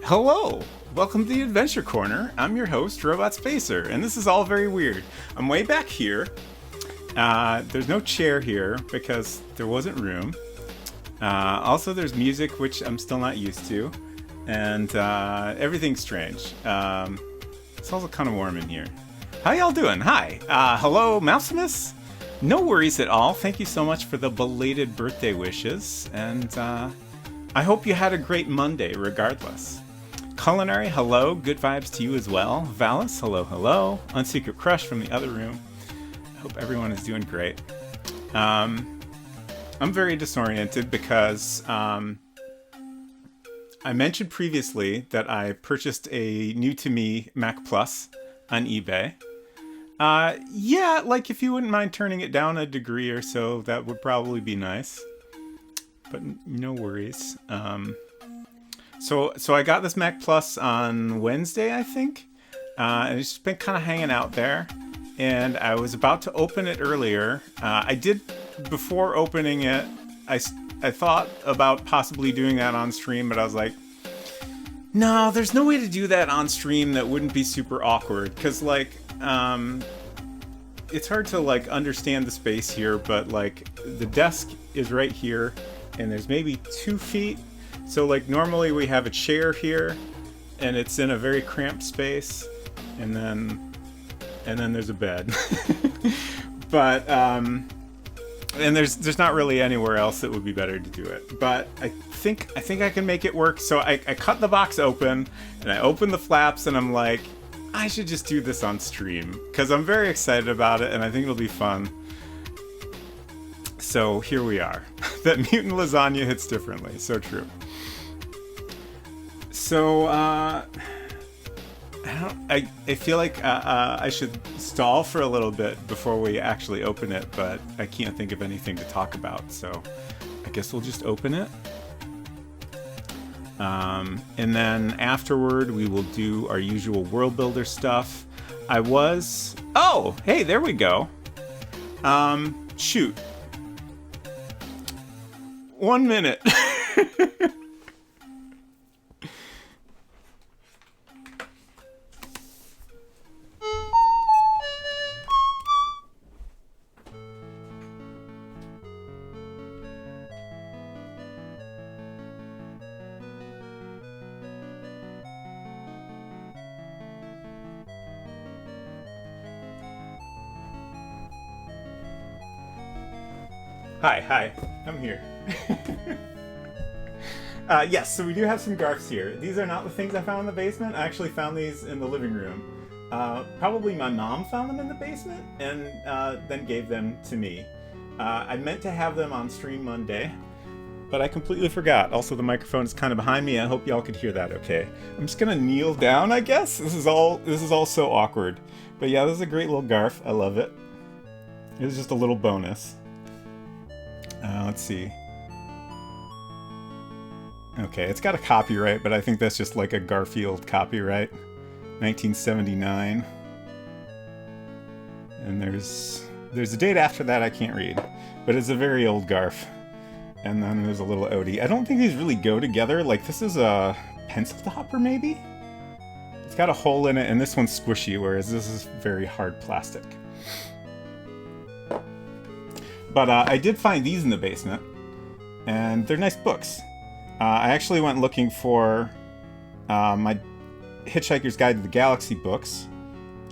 Hello! Welcome to the Adventure Corner. I'm your host, Robot Spacer, and this is all very weird. I'm way back here. There's no chair here because there wasn't room. Also, there's music, which I'm still not used to, and everything's strange. It's also kind of warm in here. How y'all doing? Hi! Hello, Mousimus? No worries at all. Thank you so much for the belated birthday wishes, and I hope you had a great Monday regardless. Culinary, hello. Good vibes to you as well. Valis, hello, hello. Unsecret Crush from the other room. I hope everyone is doing great. I'm very disoriented because I mentioned previously that I purchased a new-to-me Mac Plus on eBay. Yeah, like if you wouldn't mind turning it down a degree or so, that would probably be nice. But no worries. So I got this Mac Plus on Wednesday, I think. And it's just been kind of hanging out there. And I was about to open it earlier. I did, before opening it, I thought about possibly doing that on stream, but I was like, no, there's no way to do that on stream that wouldn't be super awkward. Because, like, it's hard to, like, understand the space here, but, like, the desk is right here, and there's maybe 2 feet. So, like, normally we have a chair here, and it's in a very cramped space, and then there's a bed. But, and there's not really anywhere else that would be better to do it. But I think I can make it work. So I cut the box open, and I opened the flaps, and I'm like, I should just do this on stream, because I'm very excited about it, and I think it'll be fun. So here we are. That mutant lasagna hits differently. So true. So, I feel like I should stall for a little bit before we actually open it, but I can't think of anything to talk about, so I guess we'll just open it. And then afterward, we will do our usual world builder stuff. Oh, hey, there we go. Shoot. 1 minute. Hi, I'm here. Yes, so we do have some Garfs here. These are not the things I found in the basement. I actually found these in the living room. Probably my mom found them in the basement and then gave them to me. I meant to have them on stream Monday, but I completely forgot. Also, the microphone is kind of behind me. I hope y'all could hear that okay. I'm just gonna kneel down, I guess. This is all so awkward. But yeah, this is a great little Garf. I love it. It was just a little bonus. Let's see. Okay, it's got a copyright, but I think that's just like a Garfield copyright. 1979. And there's a date after that I can't read, but it's a very old Garf. And then there's a little Odie. I don't think these really go together. Like, this is a pencil topper, maybe? It's got a hole in it, and this one's squishy, whereas this is very hard plastic. But I did find these in the basement, and they're nice books. I actually went looking for my Hitchhiker's Guide to the Galaxy books,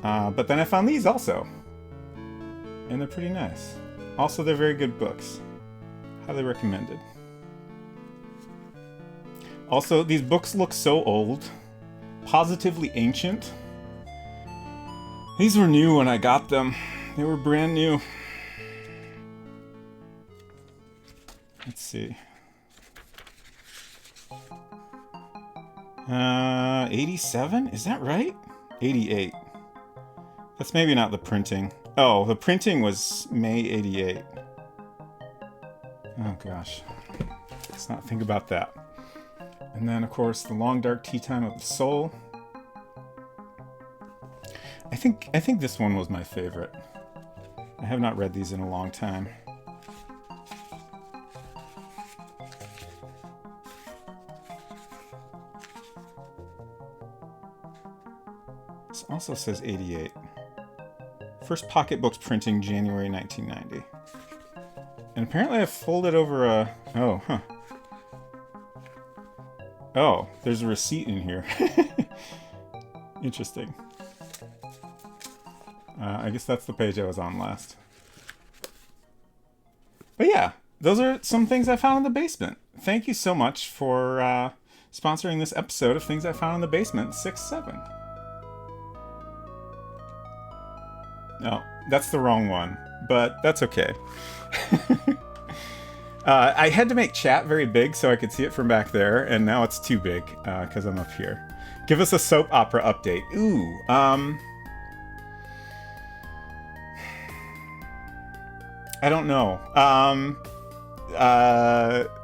but then I found these also. And they're pretty nice. Also, they're very good books. Highly recommended. Also, these books look so old. Positively ancient. These were new when I got them. They were brand new. Let's see. 87? Is that right? 88. That's maybe not the printing. Oh, the printing was May 88. Oh gosh. Let's not think about that. And then, of course, The Long Dark Tea Time of the Soul. I think this one was my favorite. I have not read these in a long time. This also says 88. First pocketbooks printing January 1990. And apparently I folded over a... Oh, huh. Oh, there's a receipt in here. Interesting. I guess that's the page I was on last. But yeah, those are some things I found in the basement. Thank you so much for sponsoring this episode of Things I Found in the Basement 6-7. No, that's the wrong one, but that's okay. I had to make chat very big so I could see it from back there, and now it's too big because I'm up here. Give us a soap opera update. Ooh, I don't know.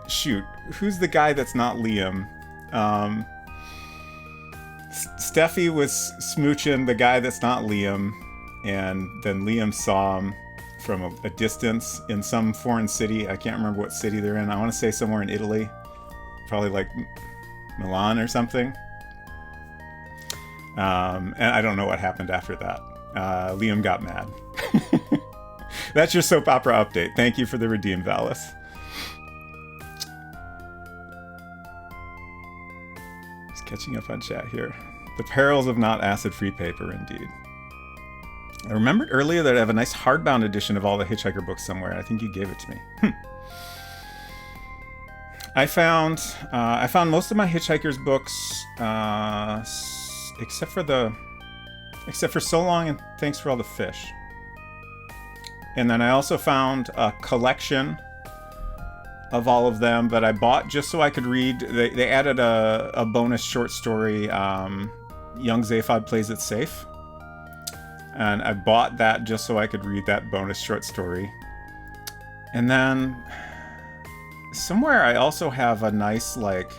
Shoot, who's the guy that's not Liam? Steffi was smooching the guy that's not Liam, and then Liam saw him from a distance in some foreign city. I can't remember what city they're in. I want to say somewhere in Italy. Probably like Milan or something. And I don't know what happened after that. Liam got mad. That's your soap opera update. Thank you for the redeem, Valis. Just catching up on chat here. The perils of not acid-free paper, indeed. I remembered earlier that I have a nice hardbound edition of all the Hitchhiker books somewhere. I think you gave it to me. I found most of my Hitchhiker's books, except for So Long and Thanks for All the Fish. And then I also found a collection of all of them that I bought just so I could read. They added a bonus short story, Young Zaphod Plays It Safe. And I bought that just so I could read that bonus short story. And then somewhere I also have a nice, like,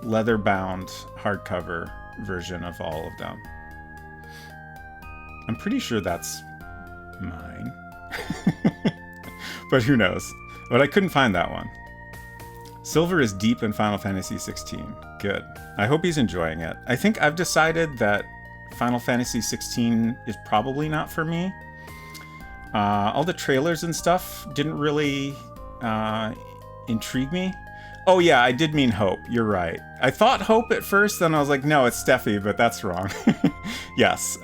leather-bound hardcover version of all of them. I'm pretty sure that's mine. But who knows? But I couldn't find that one. Silver is deep in Final Fantasy 16. Good. I hope he's enjoying it. I think I've decided that Final Fantasy 16 is probably not for me. All the trailers and stuff didn't really intrigue me. Oh yeah, I did mean Hope. You're right. I thought Hope at first, then I was like, no, it's Steffi, but that's wrong. Yes.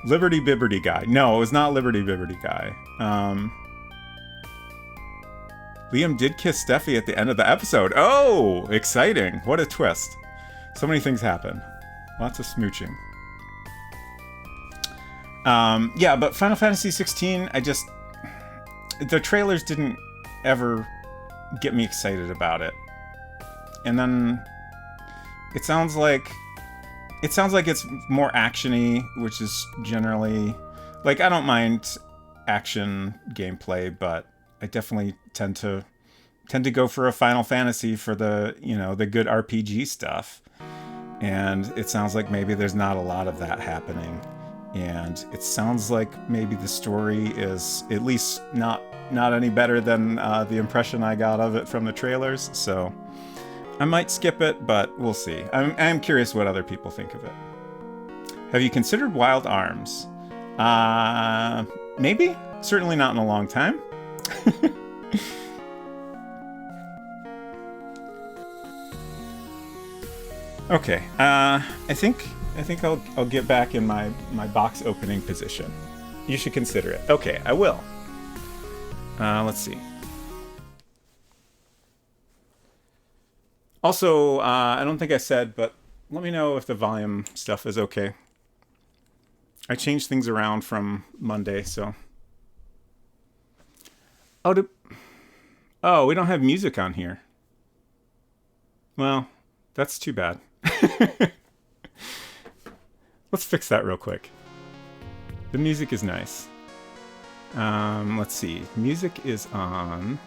Liberty Bibberty Guy. No, it was not Liberty Bibberty Guy. Liam did kiss Steffi at the end of the episode. Oh, exciting. What a twist. So many things happen. Lots of smooching. Yeah, but Final Fantasy 16, the trailers didn't ever get me excited about it. And then it sounds like it's more actiony, which is generally, like, I don't mind action gameplay, but I definitely tend to go for a Final Fantasy for the, the good RPG stuff. And it sounds like maybe there's not a lot of that happening. And it sounds like maybe the story is at least not any better than the impression I got of it from the trailers. So I might skip it, but we'll see. I'm curious what other people think of it. Have you considered Wild Arms? Maybe. Certainly not in a long time. Okay. I think I'll get back in my box opening position. You should consider it. Okay, I will. Let's see. Also, I don't think I said, but let me know if the volume stuff is okay. I changed things around from Monday, so. Oh, we don't have music on here. Well, that's too bad. Let's fix that real quick. The music is nice. Let's see. Music is on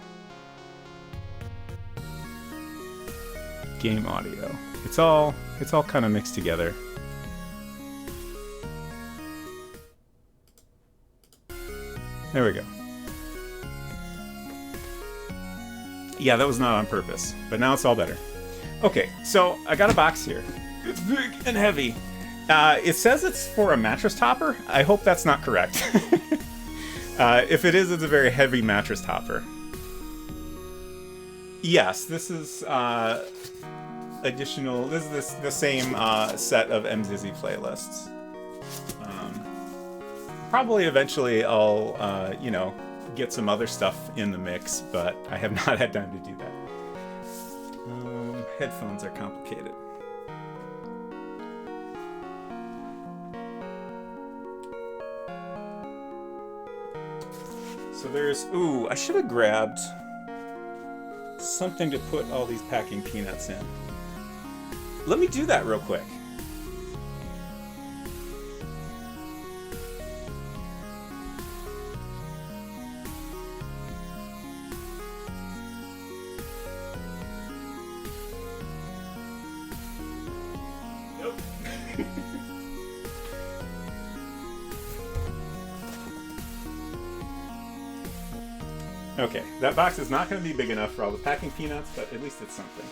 game audio. It's all kind of mixed together. There we go. Yeah, that was not on purpose, but now it's all better. Okay, so I got a box here. It's big and heavy. It says it's for a mattress topper. I hope that's not correct. If it is, it's a very heavy mattress topper. Yes, this is additional. This is the same set of MZizzy playlists. Probably eventually I'll, get some other stuff in the mix, but I have not had time to do that. Headphones are complicated. So there's, I should have grabbed something to put all these packing peanuts in. Let me do that real quick. Okay, that box is not going to be big enough for all the packing peanuts, but at least it's something.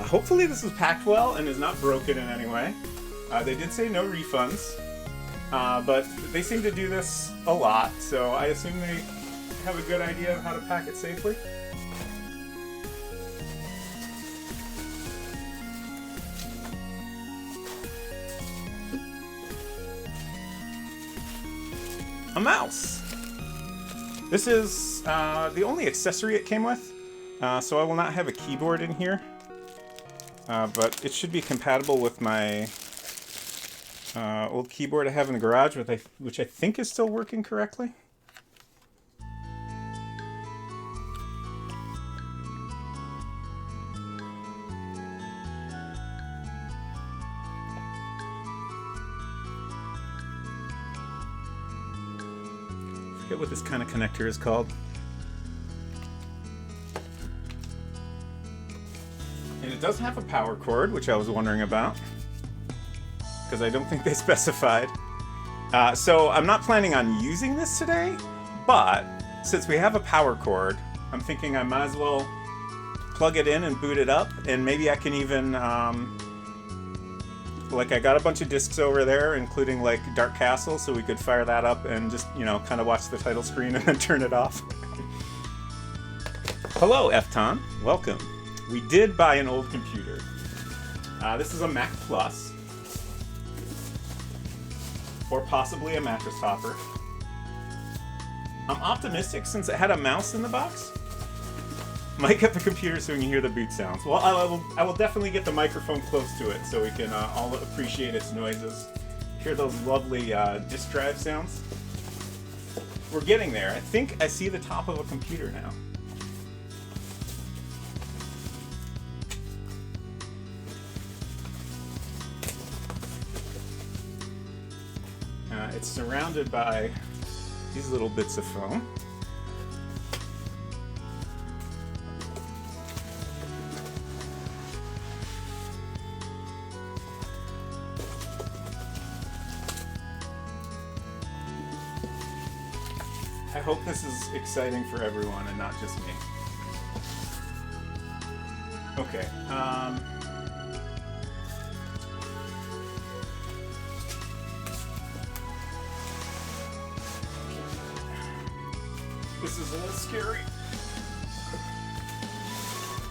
Hopefully this is packed well and is not broken in any way. They did say no refunds, but they seem to do this a lot, so I assume they have a good idea of how to pack it safely. A mouse! This is the only accessory it came with, so I will not have a keyboard in here, but it should be compatible with my old keyboard I have in the garage, which I think is still working correctly. I forget what this kind of connector is called. And it does have a power cord, which I was wondering about, because I don't think they specified. So I'm not planning on using this today, but since we have a power cord, I'm thinking I might as well plug it in and boot it up, and maybe I can even, like, I got a bunch of discs over there, including like Dark Castle, so we could fire that up and just, kind of watch the title screen and then turn it off. Hello, Efton. Welcome. We did buy an old computer. This is a Mac Plus. Or possibly a mattress topper. I'm optimistic since it had a mouse in the box. Mic up the computer so we can hear the boot sounds. Well, I will definitely get the microphone close to it so we can all appreciate its noises. Hear those lovely disk drive sounds. We're getting there. I think I see the top of a computer now. It's surrounded by these little bits of foam. I hope this is exciting for everyone and not just me. Okay, this is a little scary.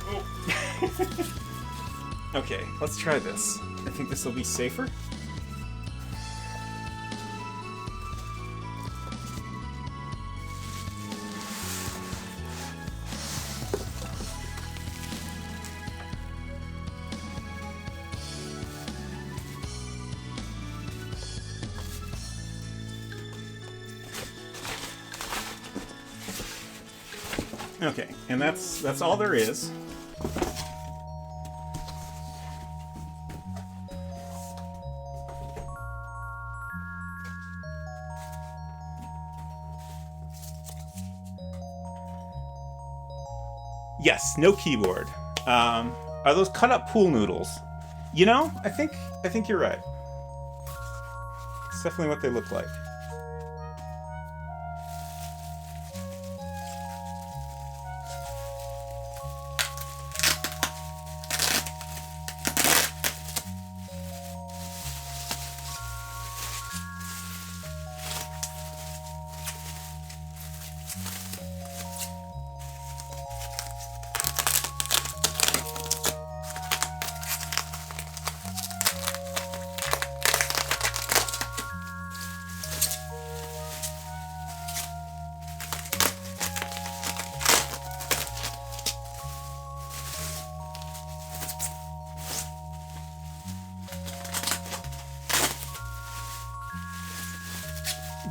Oh. Okay, let's try this. I think this will be safer. Okay, and that's all there is. Yes, no keyboard. Are those cut up pool noodles? I think you're right. definitely what they look like.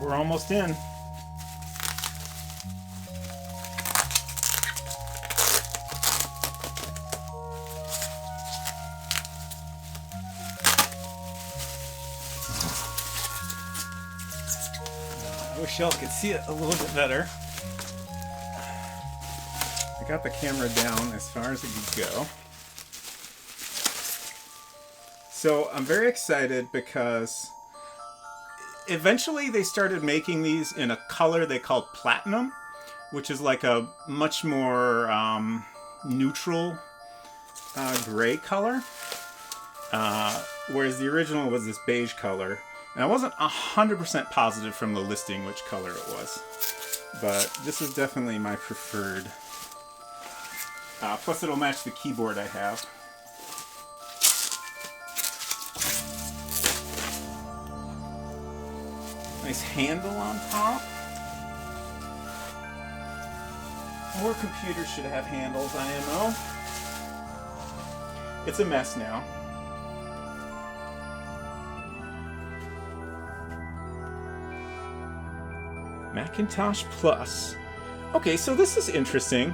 We're almost in. I wish y'all could see it a little bit better. I got the camera down as far as it could go. So I'm very excited because eventually they started making these in a color they called platinum, which is like a much more neutral gray color, whereas the original was this beige color. And I wasn't 100% positive from the listing which color it was, but this is definitely my preferred. Plus it'll match the keyboard I have. Nice handle on top. More computers should have handles, IMO. It's a mess now. Macintosh Plus. Okay, so this is interesting.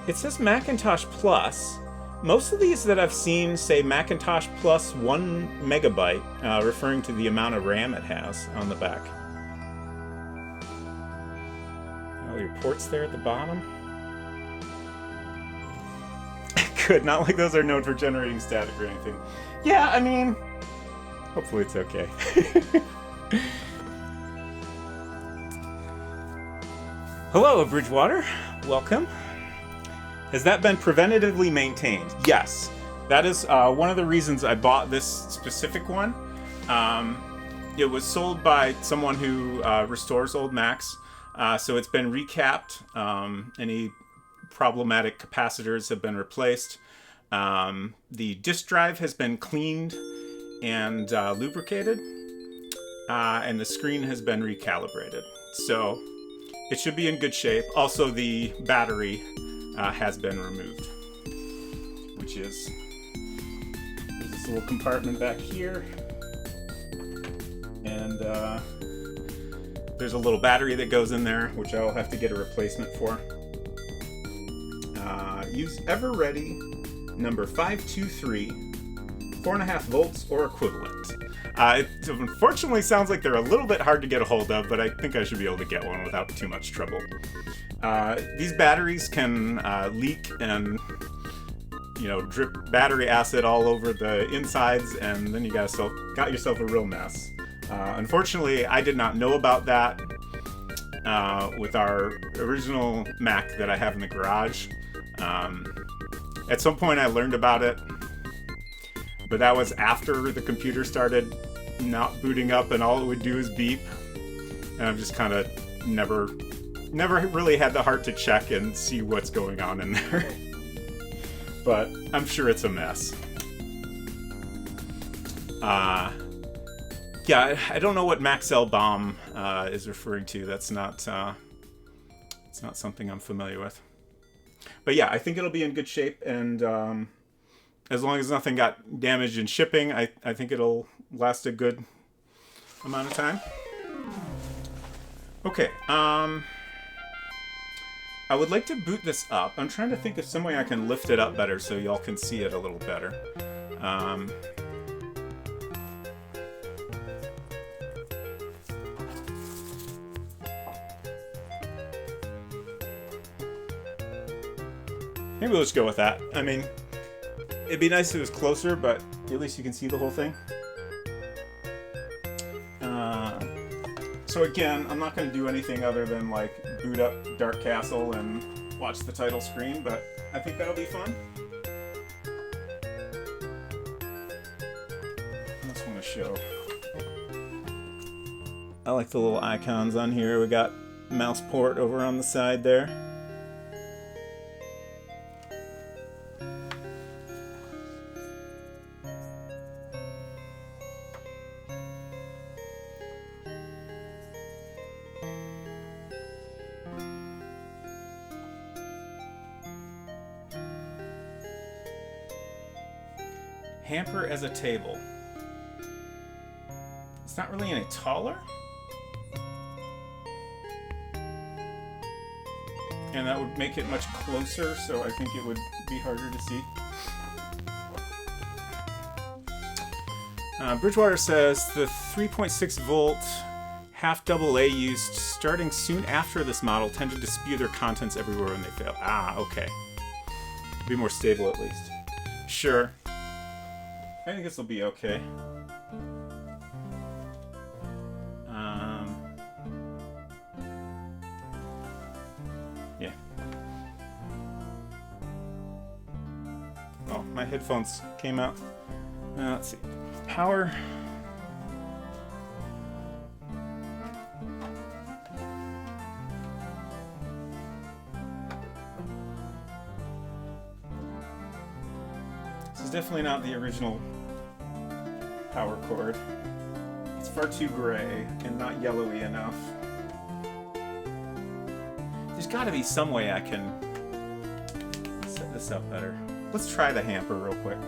It says Macintosh Plus. Most of these that I've seen say Macintosh Plus 1 megabyte, referring to the amount of RAM it has on the back. All your ports there at the bottom. Good, not like those are known for generating static or anything. Yeah, I mean, hopefully it's okay. Hello, Bridgewater. Welcome. Has that been preventatively maintained? Yes. That is one of the reasons I bought this specific one. It was sold by someone who restores old Macs. So it's been recapped. Any problematic capacitors have been replaced. The disk drive has been cleaned and lubricated. And the screen has been recalibrated. So it should be in good shape. Also, the battery has been removed, which is, there's this little compartment back here, and there's a little battery that goes in there, which I'll have to get a replacement for. Use Ever-Ready number 523, 4.5 volts or equivalent. It unfortunately sounds like they're a little bit hard to get a hold of, but I think I should be able to get one without too much trouble. These batteries can leak and, you know, drip battery acid all over the insides, and then you got yourself a real mess. Unfortunately, I did not know about that with our original Mac that I have in the garage. At some point I learned about it, but that was after the computer started not booting up and all it would do is beep. And I've just kind of never really had the heart to check and see what's going on in there. But I'm sure it's a mess. Yeah, I don't know what Maxell Bomb is referring to. That's not it's not something I'm familiar with. But yeah, I think it'll be in good shape, and as long as nothing got damaged in shipping, I think it'll last a good amount of time. Okay, I would like to boot this up. I'm trying to think of some way I can lift it up better so y'all can see it a little better. Maybe we'll just go with that. I mean, it'd be nice if it was closer, but at least you can see the whole thing. So again, I'm not going to do anything other than like boot up Dark Castle and watch the title screen, but I think that'll be fun. I just want to show. I like the little icons on here. We got mouse port over on the side there. Hamper as a table. It's not really any taller. And that would make it much closer, so I think it would be harder to see. Bridgewater says the 3.6 volt half AA used starting soon after this model tended to spew their contents everywhere when they fail. Ah, okay. Be more stable at least. Sure. I think this will be okay. Yeah. Oh, my headphones came out. Let's see. Power. This is definitely not the original power cord. It's far too gray and not yellowy enough. There's got to be some way I can set this up better. Let's try the hamper real quick.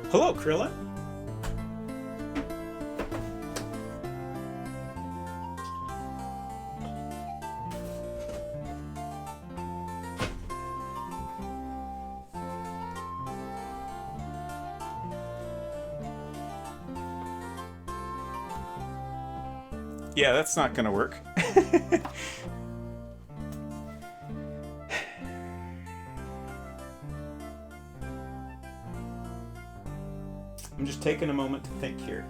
Hello, Krillin. Yeah, that's not gonna work. I'm just taking a moment to think here.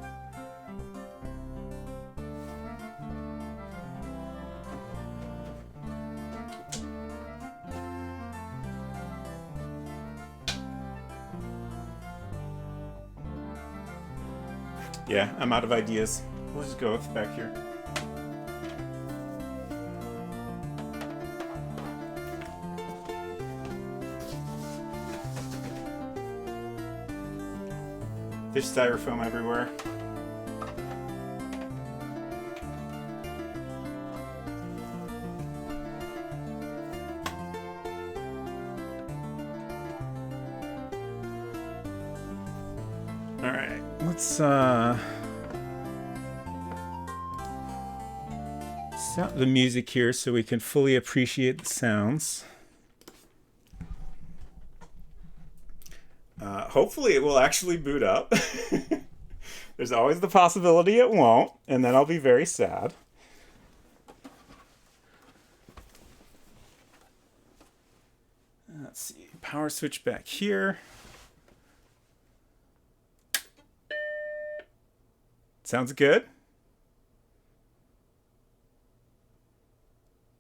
Yeah, I'm out of ideas. We'll just go with back here. There's styrofoam everywhere. All right, let's stop the music here so we can fully appreciate the sounds. Hopefully it will actually boot up. There's always the possibility it won't, and then I'll be very sad. Let's see, power switch back here. Sounds good.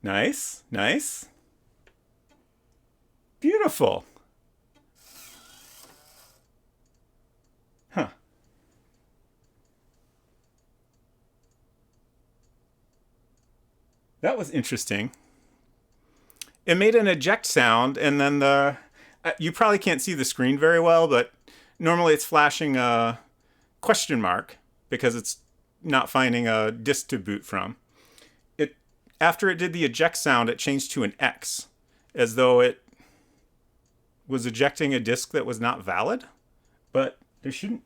Nice, nice. Beautiful. Huh. That was interesting. It made an eject sound, and then the... you probably can't see the screen very well, but normally it's flashing a question mark because it's not finding a disk to boot from. After it did the eject sound, it changed to an X, as though it was ejecting a disk that was not valid, but there shouldn't...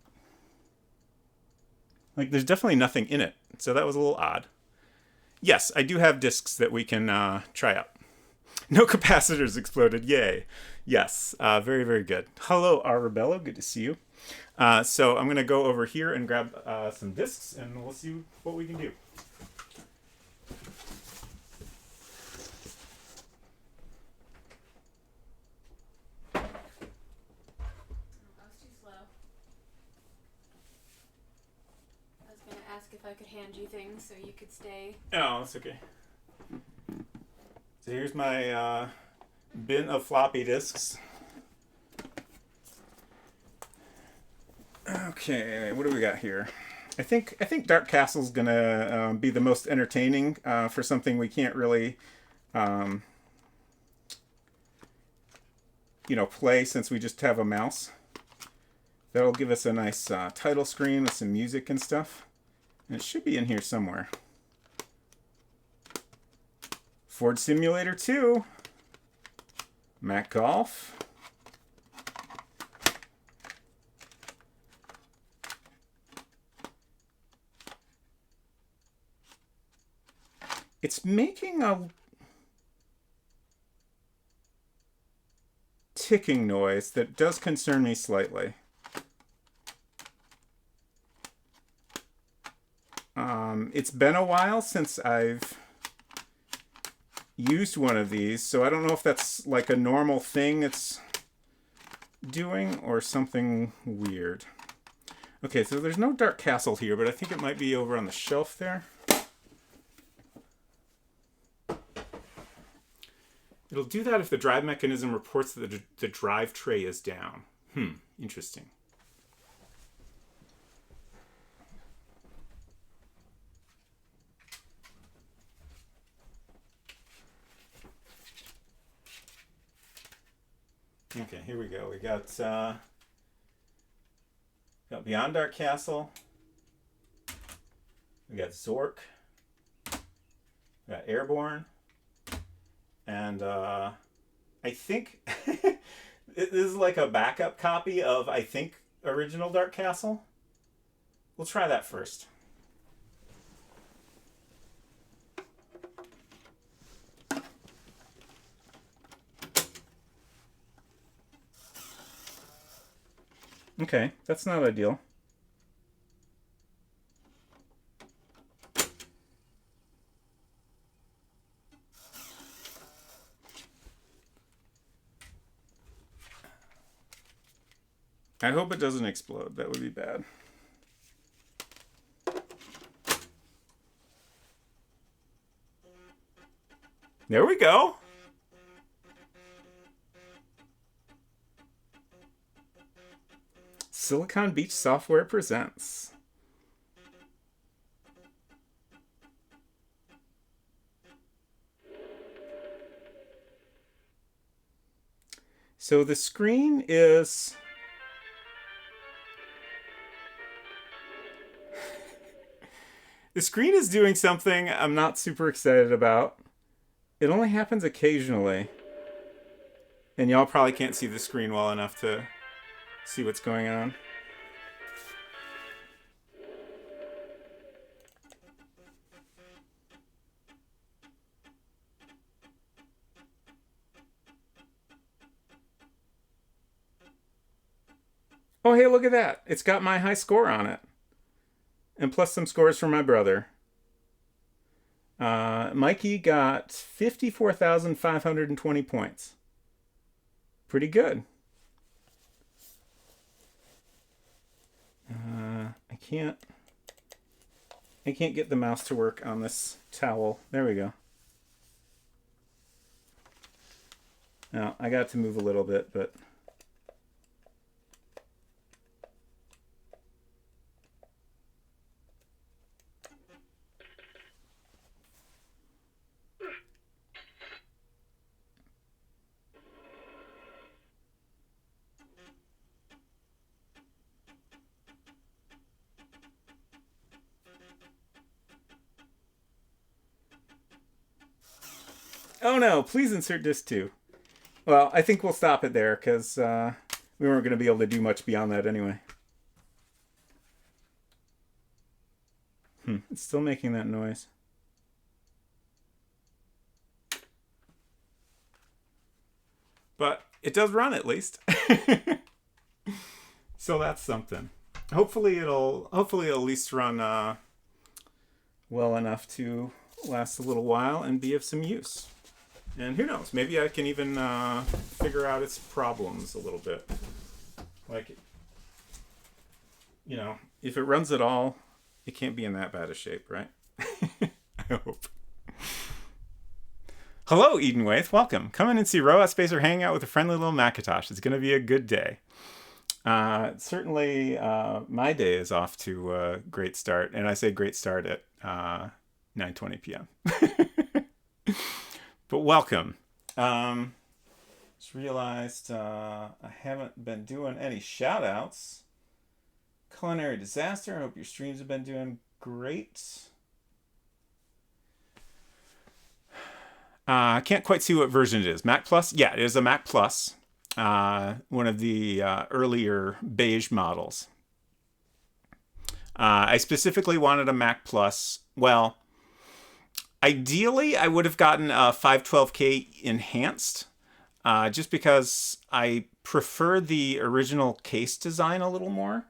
Like, there's definitely nothing in it, so that was a little odd. Yes, I do have disks that we can try out. No capacitors exploded, yay. Yes, very, very good. Hello, Arabello, good to see you. So I'm going to go over here and grab some disks, and we'll see what we can do. stand-y thing so you could stay. Oh, that's okay. So here's my bin of floppy disks. Okay, what do we got here? I think Dark Castle's gonna be the most entertaining for something we can't really, play since we just have a mouse. That'll give us a nice title screen with some music and stuff. And it should be in here somewhere. Ford Simulator 2. Mac Golf. It's making a ticking noise that does concern me slightly. It's been a while since I've used one of these, so I don't know if that's like a normal thing it's doing or something weird. Okay, so there's no Dark Castle here, but I think it might be over on the shelf there. It'll do that if the drive mechanism reports that the drive tray is down. Interesting. Okay, here we go. We got Beyond Dark Castle. We got Zork. We got Airborne. And I think this is like a backup copy of, I think, original Dark Castle. We'll try that first. Okay, that's not ideal. I hope it doesn't explode. That would be bad. There we go. Silicon Beach Software presents. So the screen is... the screen is doing something I'm not super excited about. It only happens occasionally. And y'all probably can't see the screen well enough to see what's going on. Oh, hey, look at that. It's got my high score on it. And plus some scores from my brother. Mikey got 54,520 points. Pretty good. I can't get the mouse to work on this towel. There we go. Now, I got to move a little bit, but... oh no, please insert disc 2. Well, I think we'll stop it there because we weren't going to be able to do much beyond that anyway. It's still making that noise. But it does run at least. So that's something. Hopefully it'll at least run well enough to last a little while and be of some use. And who knows, maybe I can even figure out its problems a little bit. Like, you know, if it runs at all, It can't be in that bad a shape, right? I hope. Hello, Eden Waith. Welcome. Come in and see Robot Spacer hang out with a friendly little Macintosh. It's going to be a good day. Certainly, my day is off to a great start, and I say great start at 9:20 p.m. But welcome. Just realized I haven't been doing any shout outs. Culinary Disaster. I hope your streams have been doing great. I can't quite see what version it is. Mac Plus? Yeah, it is a Mac Plus. One of the earlier beige models. I specifically wanted a Mac Plus. Well, ideally, I would have gotten a 512K enhanced, just because I prefer the original case design a little more,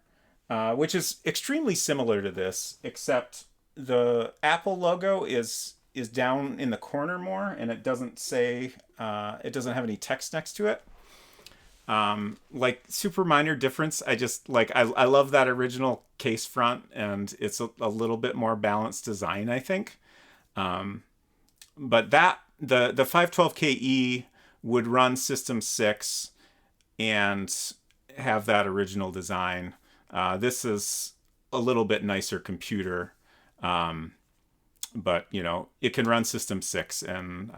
which is extremely similar to this, except the Apple logo is down in the corner more, and it doesn't say it doesn't have any text next to it. Like super minor difference. I just like I love that original case front, and it's a little bit more balanced design, I think. But that the 512KE would run System 6 and have that original design. This is a little bit nicer computer. But it can run System 6 and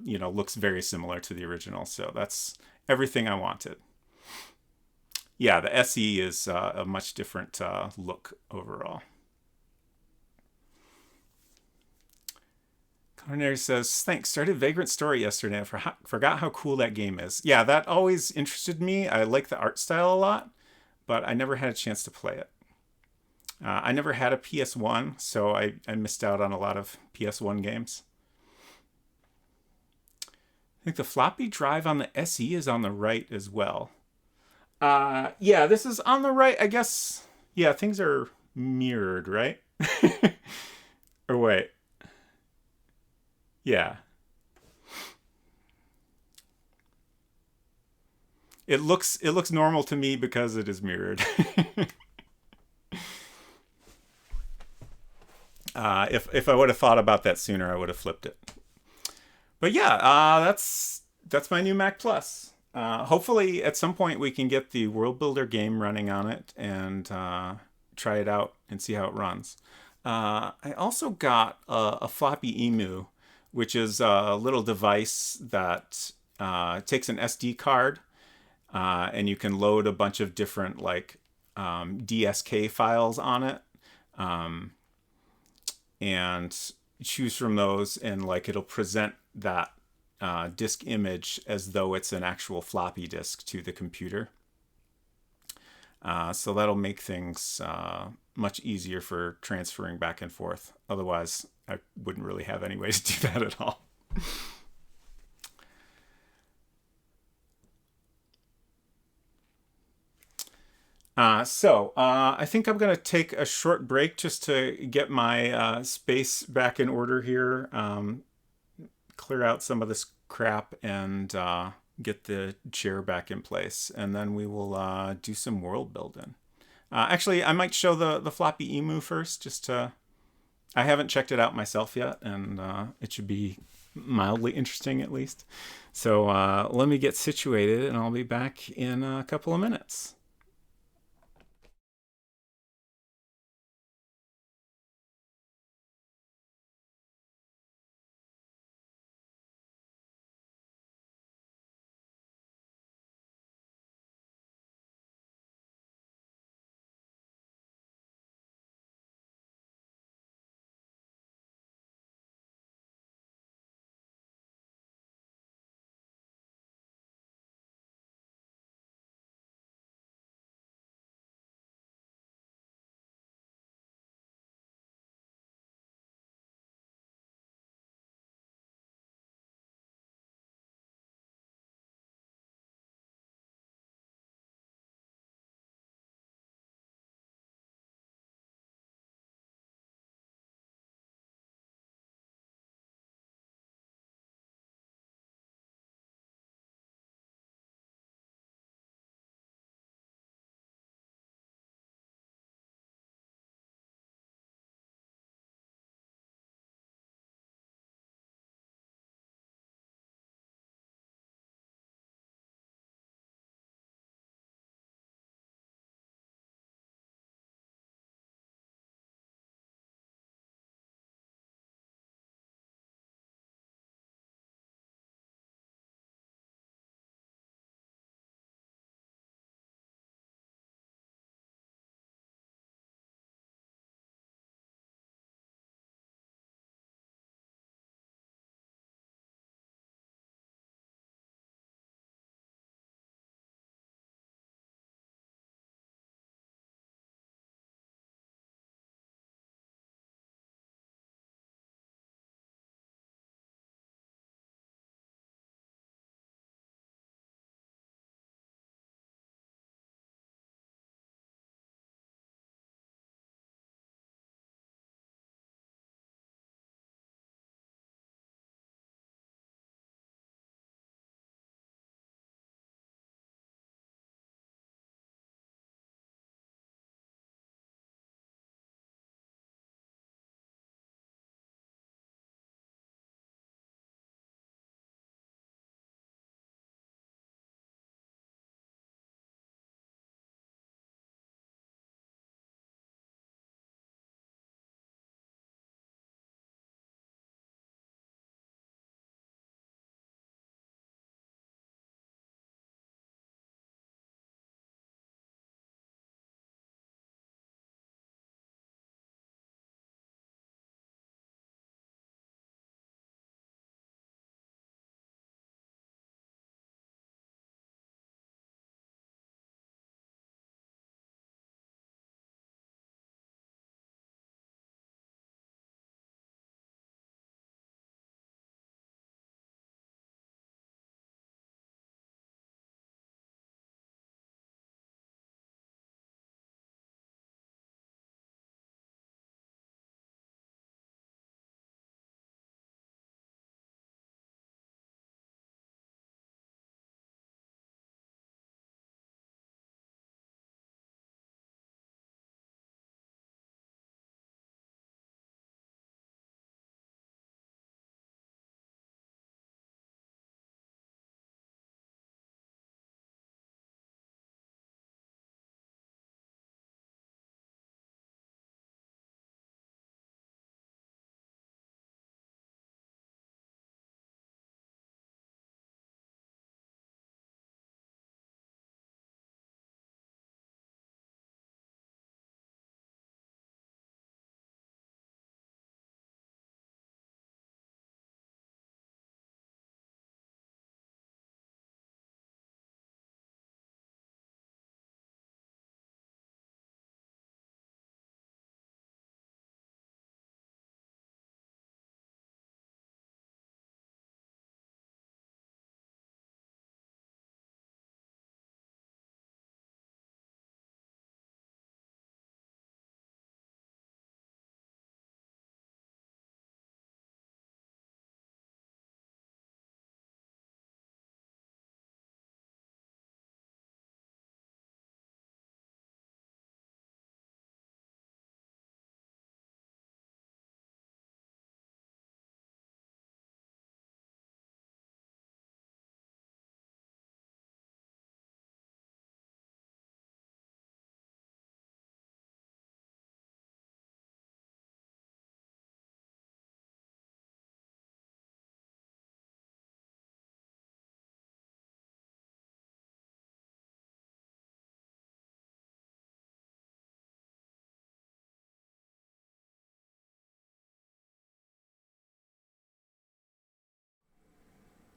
looks very similar to the original, so that's everything I wanted. Yeah, the SE is a much different look overall. Culinary says, thanks, started Vagrant Story yesterday. I forgot how cool that game is. Yeah, that always interested me. I like the art style a lot, but I never had a chance to play it. I never had a PS1, so I missed out on a lot of PS1 games. I think the floppy drive on the SE is on the right as well. Yeah, this is on the right. I guess, yeah, things are mirrored, right? Or wait. Yeah. It looks normal to me because it is mirrored. If I would have thought about that sooner, I would have flipped it. But yeah, that's my new Mac Plus. Hopefully, at some point, we can get the World Builder game running on it and try it out and see how it runs. I also got a floppy emu, which is a little device that takes an SD card, and you can load a bunch of different DSK files on it. And choose from those, and it'll present that disk image as though it's an actual floppy disk to the computer. So that'll make things much easier for transferring back and forth. Otherwise, I wouldn't really have any way to do that at all. So I think I'm going to take a short break just to get my space back in order here, clear out some of this crap, and get the chair back in place. And then we will do some world building. Actually, I might show the floppy emu first, just to... I haven't checked it out myself yet, and it should be mildly interesting at least. So let me get situated, and I'll be back in a couple of minutes.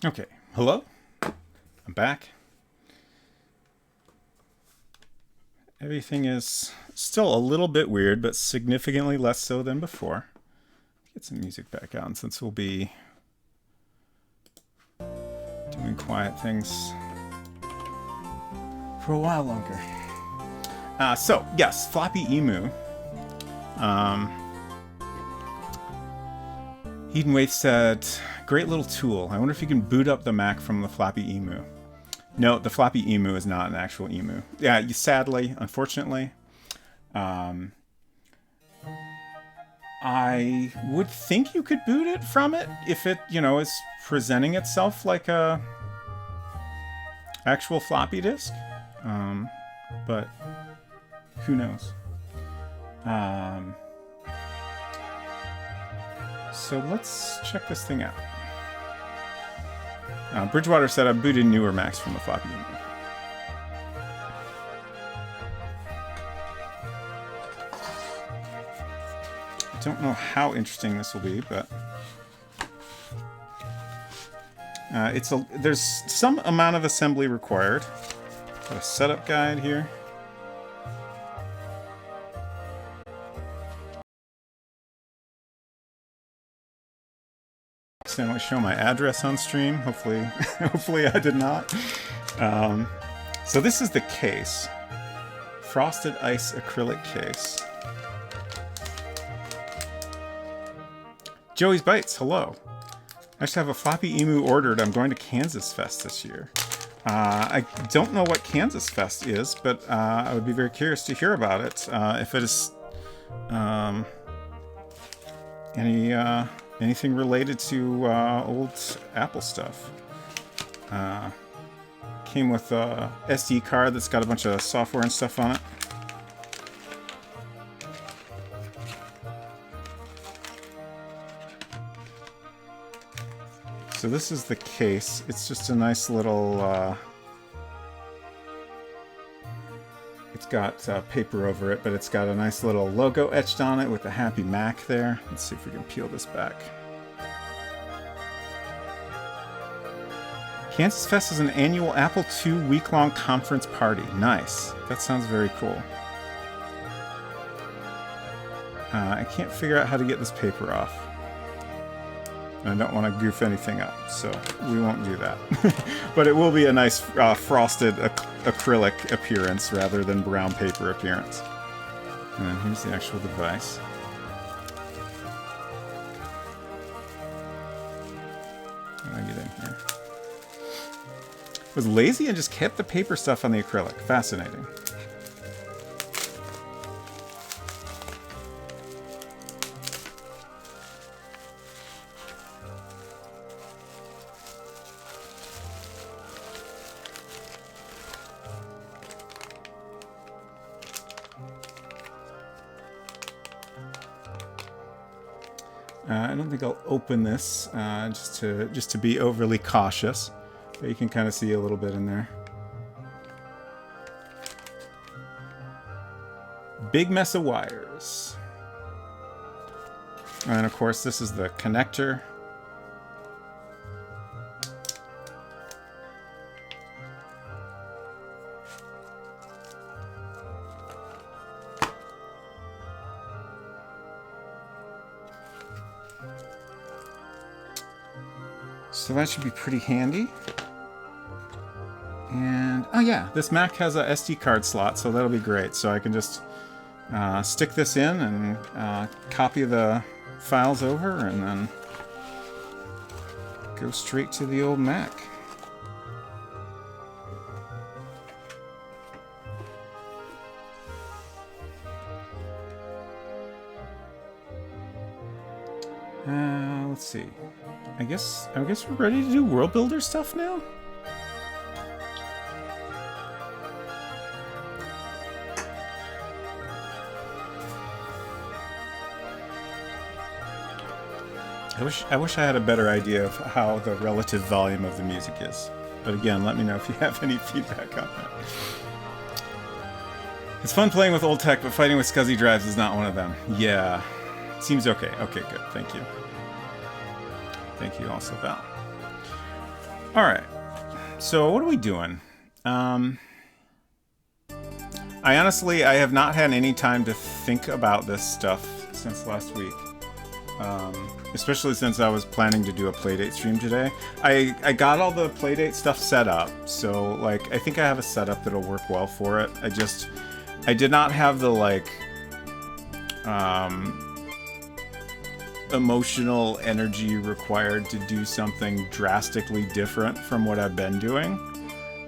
Okay, hello? I'm back. Everything is still a little bit weird, but significantly less so than before. Get some music back on since we'll be doing quiet things for a while longer. So, yes, Floppy Emu. Eden Waith said, great little tool. I wonder if you can boot up the Mac from the Floppy Emu. No, the Floppy Emu is not an actual emu. Yeah, sadly, unfortunately. I would think you could boot it from it if it, is presenting itself like a actual floppy disk. But who knows? So let's check this thing out. Bridgewater said I booted newer Macs from the floppy emu. I don't know how interesting this will be, but there's some amount of assembly required. Got a setup guide here. Accidentally show my address on stream. Hopefully I did not. So this is the case. Frosted ice acrylic case. Joey's Bites, hello. I just have a Floppy Emu ordered. I'm going to Kansas Fest this year. I don't know what Kansas Fest is, but I would be very curious to hear about it. If it is anything related to old Apple stuff. Came with a SD card that's got a bunch of software and stuff on it. So this is the case. It's just a nice little... it's got paper over it, but it's got a nice little logo etched on it with a Happy Mac there. Let's see if we can peel this back. Kansas Fest is an annual Apple II week-long conference party. Nice. That sounds very cool. I can't figure out how to get this paper off. I don't want to goof anything up, so we won't do that. But it will be a nice frosted acrylic appearance rather than brown paper appearance. And then here's the actual device. How do I get in here? Was lazy and just kept the paper stuff on the acrylic. Fascinating. I don't think I'll open this just to be overly cautious, but you can kind of see a little bit in there. Big mess of wires. And of course this is the connector. So that should be pretty handy. And, oh yeah, this Mac has a SD card slot, so that'll be great. So I can just stick this in and copy the files over and then go straight to the old Mac. Let's see. I guess we're ready to do World Builder stuff now. I wish I had a better idea of how the relative volume of the music is. But again, let me know if you have any feedback on that. It's fun playing with old tech, but fighting with SCSI drives is not one of them. Yeah. Seems okay. Okay, good. Thank you. Thank you also, Val. All right. So what are we doing? I have not had any time to think about this stuff since last week. Especially since I was planning to do a Playdate stream today. I got all the Playdate stuff set up, so like I think I have a setup that'll work well for it. I did not have the like emotional energy required to do something drastically different from what I've been doing.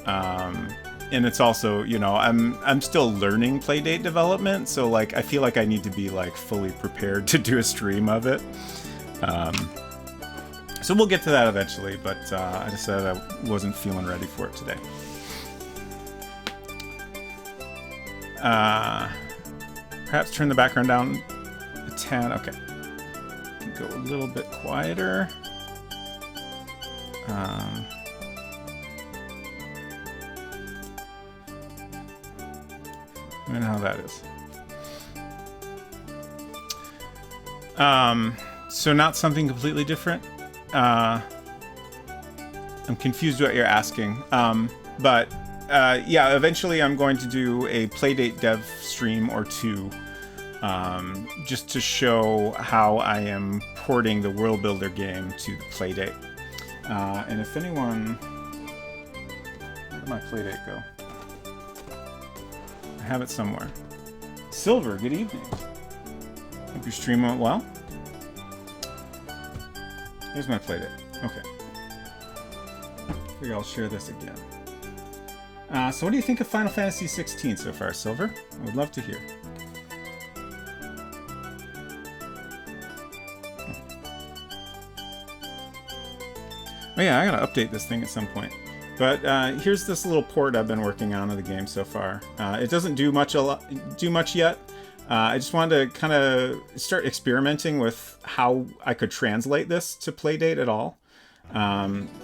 And it's also, you know, I'm still learning Playdate development, so like I feel like I need to be like fully prepared to do a stream of it. So we'll get to that eventually, but I decided I wasn't feeling ready for it today. Perhaps turn the background down a tad. Okay. Go a little bit quieter. And how that is. So not something completely different. I'm confused what you're asking. But yeah, eventually I'm going to do a Playdate dev stream or two, just to show how I am porting the World Builder game to the Playdate. And if anyone... Where did my Playdate go? I have it somewhere. Silver, good evening. Hope your stream went well. Here's my Playdate. Okay. Figure I'll share this again. So what do you think of Final Fantasy 16 so far, Silver? I would love to hear. Oh yeah, I gotta update this thing at some point. But here's this little port I've been working on of the game so far. It doesn't do much yet. I just wanted to kind of start experimenting with how I could translate this to Playdate at all.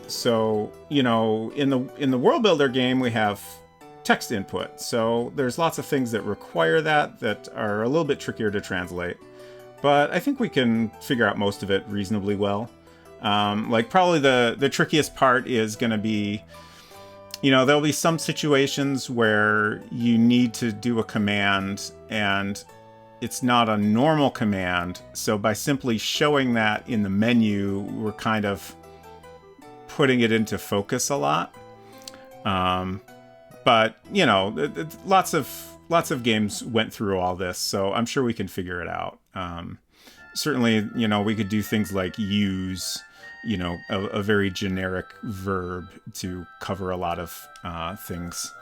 So you know, in the World Builder game we have text input, so there's lots of things that require that are a little bit trickier to translate. But I think we can figure out most of it reasonably well. Like probably the trickiest part is going to be, you know, there'll be some situations where you need to do a command and it's not a normal command. So by simply showing that in the menu, we're kind of putting it into focus a lot. But you know, lots of games went through all this, so I'm sure we can figure it out. Certainly, you know, we could do things like use, you know, a very generic verb to cover a lot of things.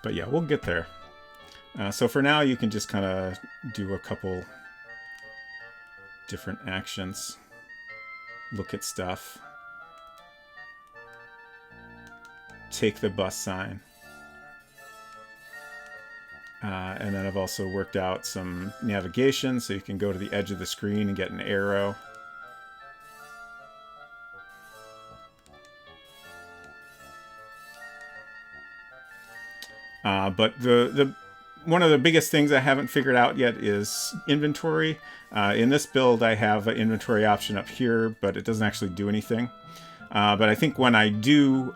But yeah, we'll get there. So for now, you can just kind of do a couple different actions. Look at stuff. Take the bus sign. And then I've also worked out some navigation, so you can go to the edge of the screen and get an arrow. But one of the biggest things I haven't figured out yet is inventory. In this build, I have an inventory option up here, but it doesn't actually do anything. But I think when I do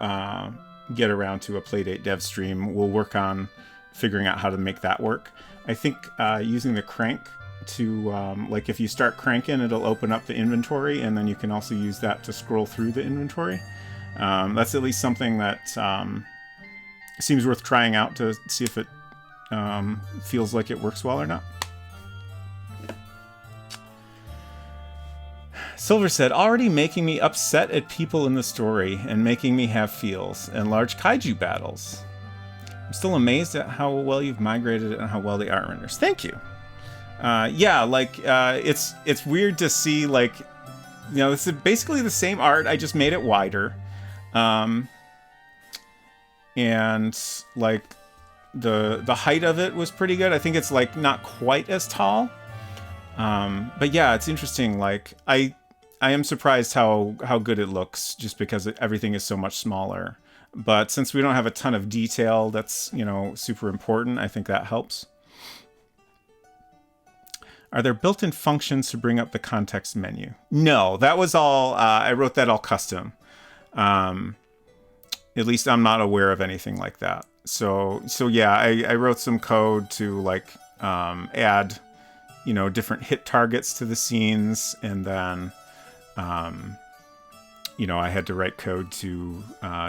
get around to a Playdate dev stream, we'll work on figuring out how to make that work. I think using the crank to, like if you start cranking, it'll open up the inventory, and then you can also use that to scroll through the inventory. That's at least something that seems worth trying out to see if it feels like it works well or not. Silver said, already making me upset at people in the story and making me have feels and large kaiju battles. I'm still amazed at how well you've migrated it and how well the art renders. Thank you. Yeah, like it's weird to see, like, you know, this is basically the same art. I just made it wider, and like the height of it was pretty good. I think it's like not quite as tall, but yeah, it's interesting. Like I am surprised how good it looks, just because everything is so much smaller. But since we don't have a ton of detail that's, you know, super important, I think that helps. Are there built-in functions to bring up the context menu? No, that was all, I wrote that all custom. At least I'm not aware of anything like that. So yeah, I wrote some code to like add, different hit targets to the scenes, and then, I had to write code to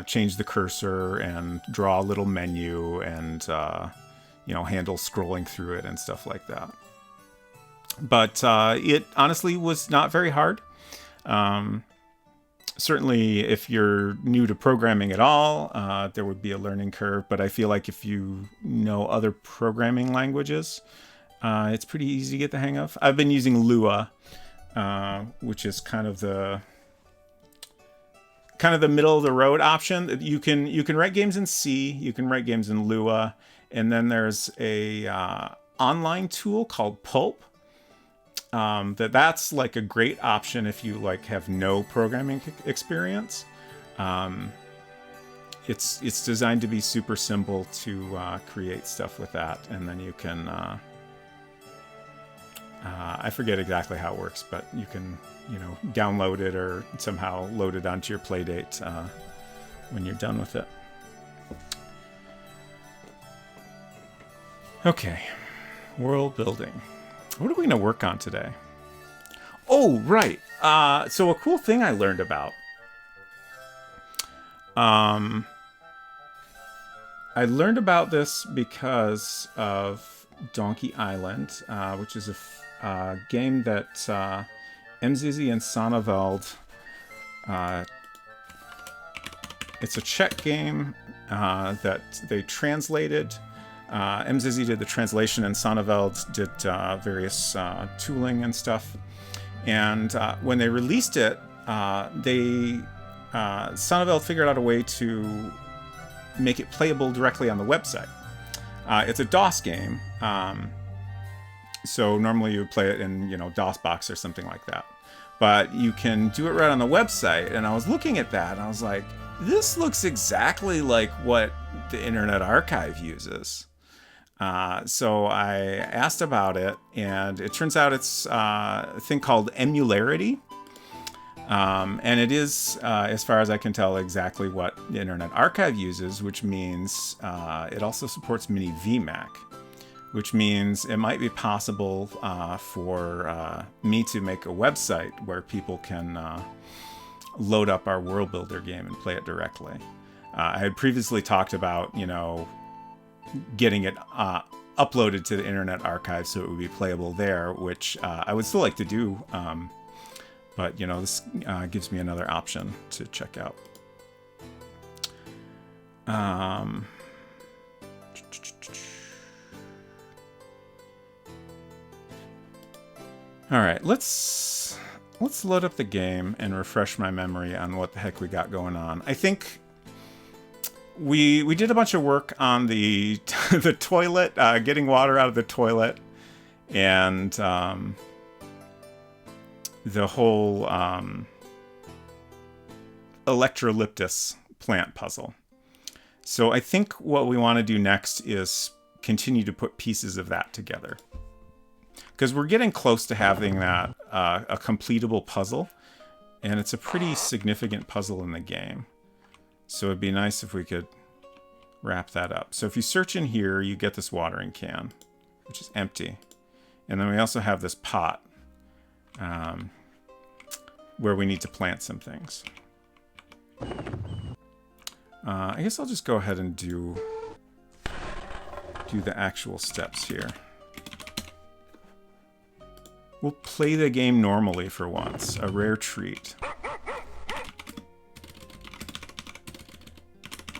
change the cursor and draw a little menu and, handle scrolling through it and stuff like that. But it honestly was not very hard. Certainly, if you're new to programming at all, there would be a learning curve. But I feel like if you know other programming languages, it's pretty easy to get the hang of. I've been using Lua, which is kind of the middle of the road option. You can write games in C, you can write games in Lua, and then there's a online tool called Pulp. That's like a great option if you like have no programming experience. It's designed to be super simple to create stuff with that, and then you can I forget exactly how it works, but you can download it or somehow load it onto your Playdate when you're done with it. Okay, world building. What are we going to work on today? Oh, right. So a cool thing I learned about. I learned about this because of Donkey Island, which is a game that Mzizi and Sonneveld. It's a Czech game that they translated. Mzizi did the translation, and Sonneveld did various tooling and stuff. And when they released it, Sonneveld figured out a way to make it playable directly on the website. It's a DOS game, so normally you would play it in DOSBox or something like that. But you can do it right on the website. And I was looking at that, and I was like, this looks exactly like what the Internet Archive uses. So I asked about it, and it turns out it's a thing called emularity. And it is, as far as I can tell, exactly what the Internet Archive uses, which means it also supports Mini VMAC, which means it might be possible for me to make a website where people can load up our World Builder game and play it directly. I had previously talked about, getting it uploaded to the Internet Archive so it would be playable there, which I would still like to do. But, this gives me another option to check out. All right, let's load up the game and refresh my memory on what the heck we got going on. I think we did a bunch of work on the the toilet, getting water out of the toilet, and the whole electrolyptus plant puzzle. So I think what we want to do next is continue to put pieces of that together, because we're getting close to having that a completable puzzle, and it's a pretty significant puzzle in the game. So it'd be nice if we could wrap that up. So if you search in here, you get this watering can, which is empty. And then we also have this pot where we need to plant some things. I guess I'll just go ahead and do the actual steps here. We'll play the game normally for once, a rare treat.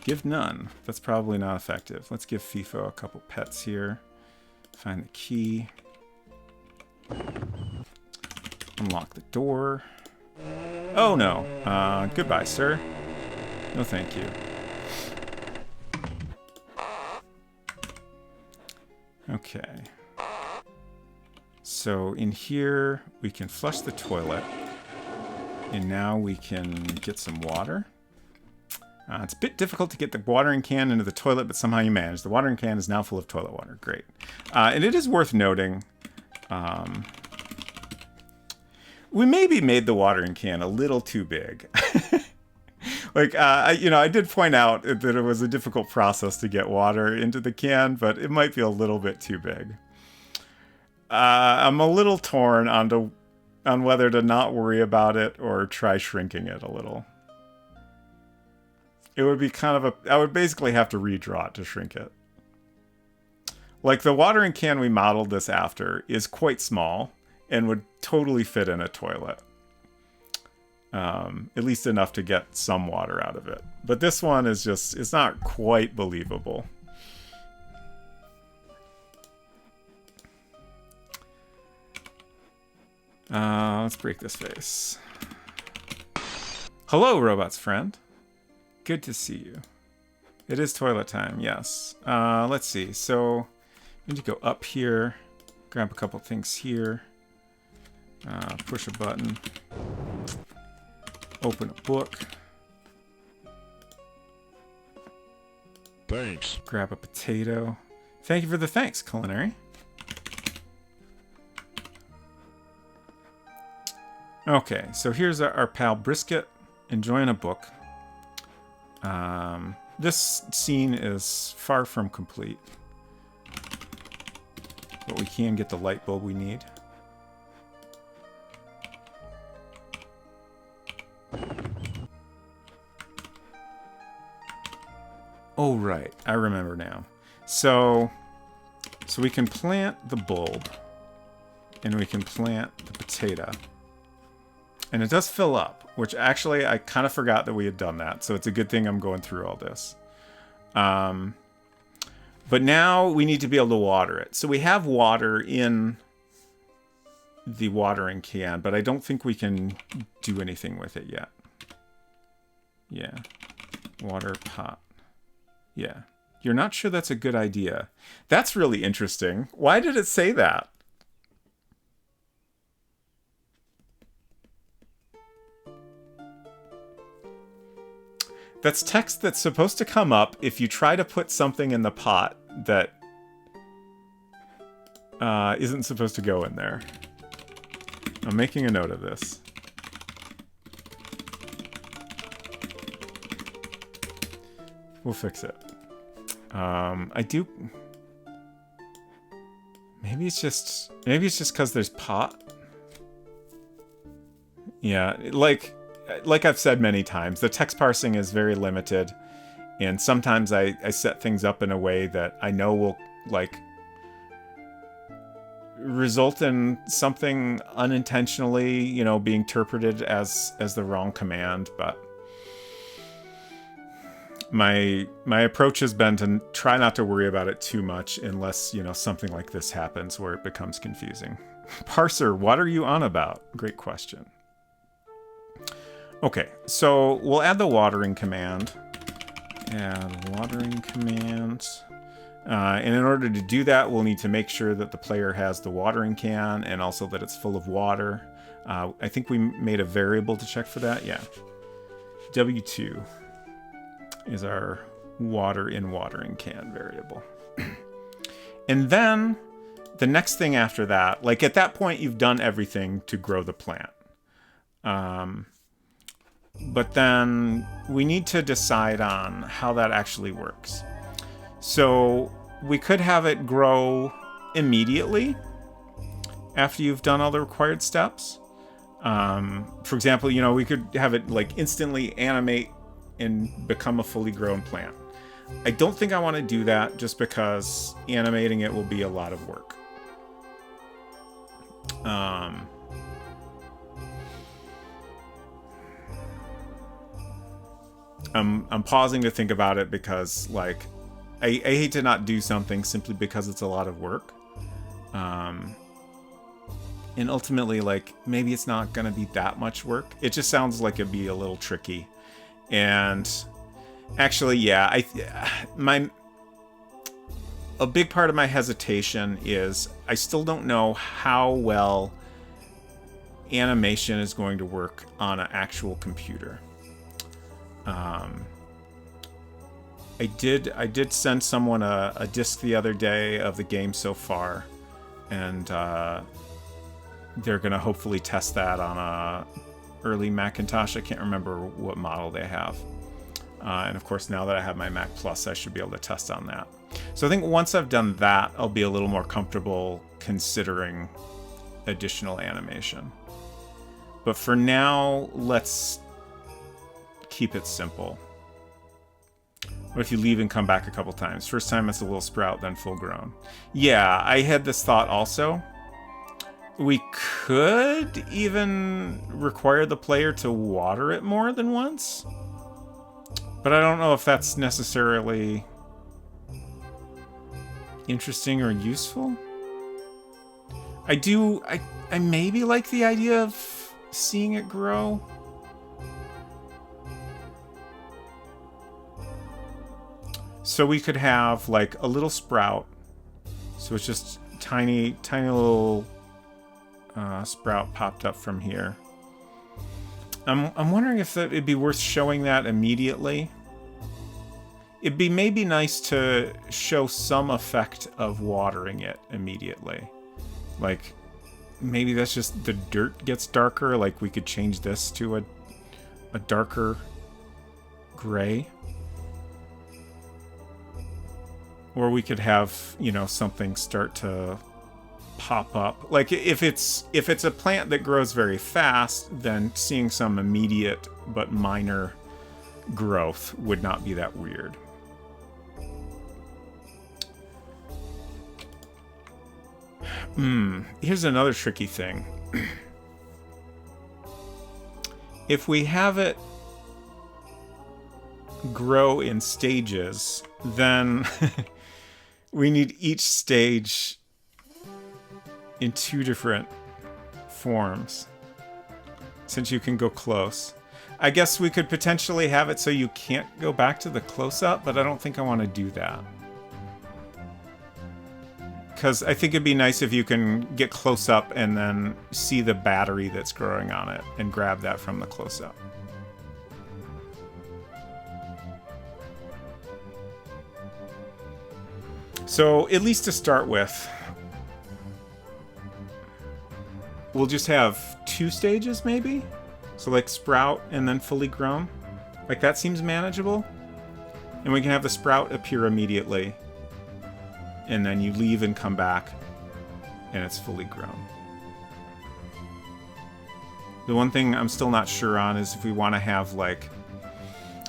Give none. That's probably not effective. Let's give FIFO a couple pets here. Find the key. Unlock the door. Oh no. Goodbye, sir. No thank you. Okay. So in here, we can flush the toilet. And now we can get some water. It's a bit difficult to get the watering can into the toilet, but somehow you manage. The watering can is now full of toilet water. Great. And it is worth noting, we maybe made the watering can a little too big. Like, I did point out that it was a difficult process to get water into the can, but it might be a little bit too big. I'm a little torn on whether to not worry about it or try shrinking it a little. It would be I would basically have to redraw it to shrink it. Like, the watering can we modeled this after is quite small and would totally fit in a toilet. At least enough to get some water out of it. But this one is it's not quite believable. Let's break this face. Hello, robot's friend. Good to see you. It is toilet time, yes. Let's see. So, we need to go up here, grab a couple things here, push a button, open a book. Thanks. Grab a potato. Thank you for the thanks, Culinary. Okay, so here's our pal Brisket enjoying a book. This scene is far from complete, but we can get the light bulb we need. Oh, right. I remember now. So we can plant the bulb, and we can plant the potato. And it does fill up, which actually I kind of forgot that we had done that. So it's a good thing I'm going through all this. But now we need to be able to water it. So we have water in the watering can, but I don't think we can do anything with it yet. Yeah. Water pot. Yeah. You're not sure that's a good idea. That's really interesting. Why did it say that? That's text that's supposed to come up if you try to put something in the pot that isn't supposed to go in there. I'm making a note of this. We'll fix it. I do... Maybe it's just because there's pot. Yeah, like I've said many times, the text parsing is very limited, and sometimes I set things up in a way that I know will, like, result in something unintentionally, being interpreted as the wrong command, but my approach has been to try not to worry about it too much unless, something like this happens where it becomes confusing. Parser, what are you on about? Great question. Okay, so we'll add the watering command. Add watering command. And in order to do that, we'll need to make sure that the player has the watering can and also that it's full of water. I think we made a variable to check for that. Yeah. W2 is our water in watering can variable. And then the next thing after that, like at that point, you've done everything to grow the plant. But then we need to decide on how that actually works. So we could have it grow immediately after you've done all the required steps. For example, we could have it like instantly animate and become a fully grown plant. I don't think I want to do that just because animating it will be a lot of work. I'm pausing to think about it because, like, I hate to not do something simply because it's a lot of work. And ultimately, like, maybe it's not going to be that much work. It just sounds like it'd be a little tricky. And actually, yeah, a big part of my hesitation is I still don't know how well animation is going to work on an actual computer. I did send someone a disc the other day of the game so far, and they're gonna hopefully test that on a early Macintosh. I can't remember what model they have. And of course, now that I have my Mac Plus, I should be able to test on that. So I think once I've done that, I'll be a little more comfortable considering additional animation. But for now, let's keep it simple. What if you leave and come back a couple times? First time it's a little sprout, then full grown. Yeah, I had this thought also. We could even require the player to water it more than once. But I don't know if that's necessarily interesting or useful. I maybe like the idea of seeing it grow. So we could have like a little sprout. So it's just tiny little sprout popped up from here. I'm wondering if it'd be worth showing that immediately. It'd be maybe nice to show some effect of watering it immediately. Like, maybe that's just the dirt gets darker. Like, we could change this to a darker gray. Or we could have, you know, something start to pop up. Like, if it's a plant that grows very fast, then seeing some immediate but minor growth would not be that weird. Here's another tricky thing. If we have it grow in stages, then we need each stage in 2 different forms, since you can go close. I guess we could potentially have it so you can't go back to the close-up, but I don't think I want to do that. Because I think it'd be nice if you can get close up and then see the battery that's growing on it and grab that from the close-up. So, at least to start with, we'll just have 2 stages, maybe? So, like, sprout and then fully grown. Like, that seems manageable. And we can have the sprout appear immediately. And then you leave and come back, and it's fully grown. The one thing I'm still not sure on is if we want to have, like,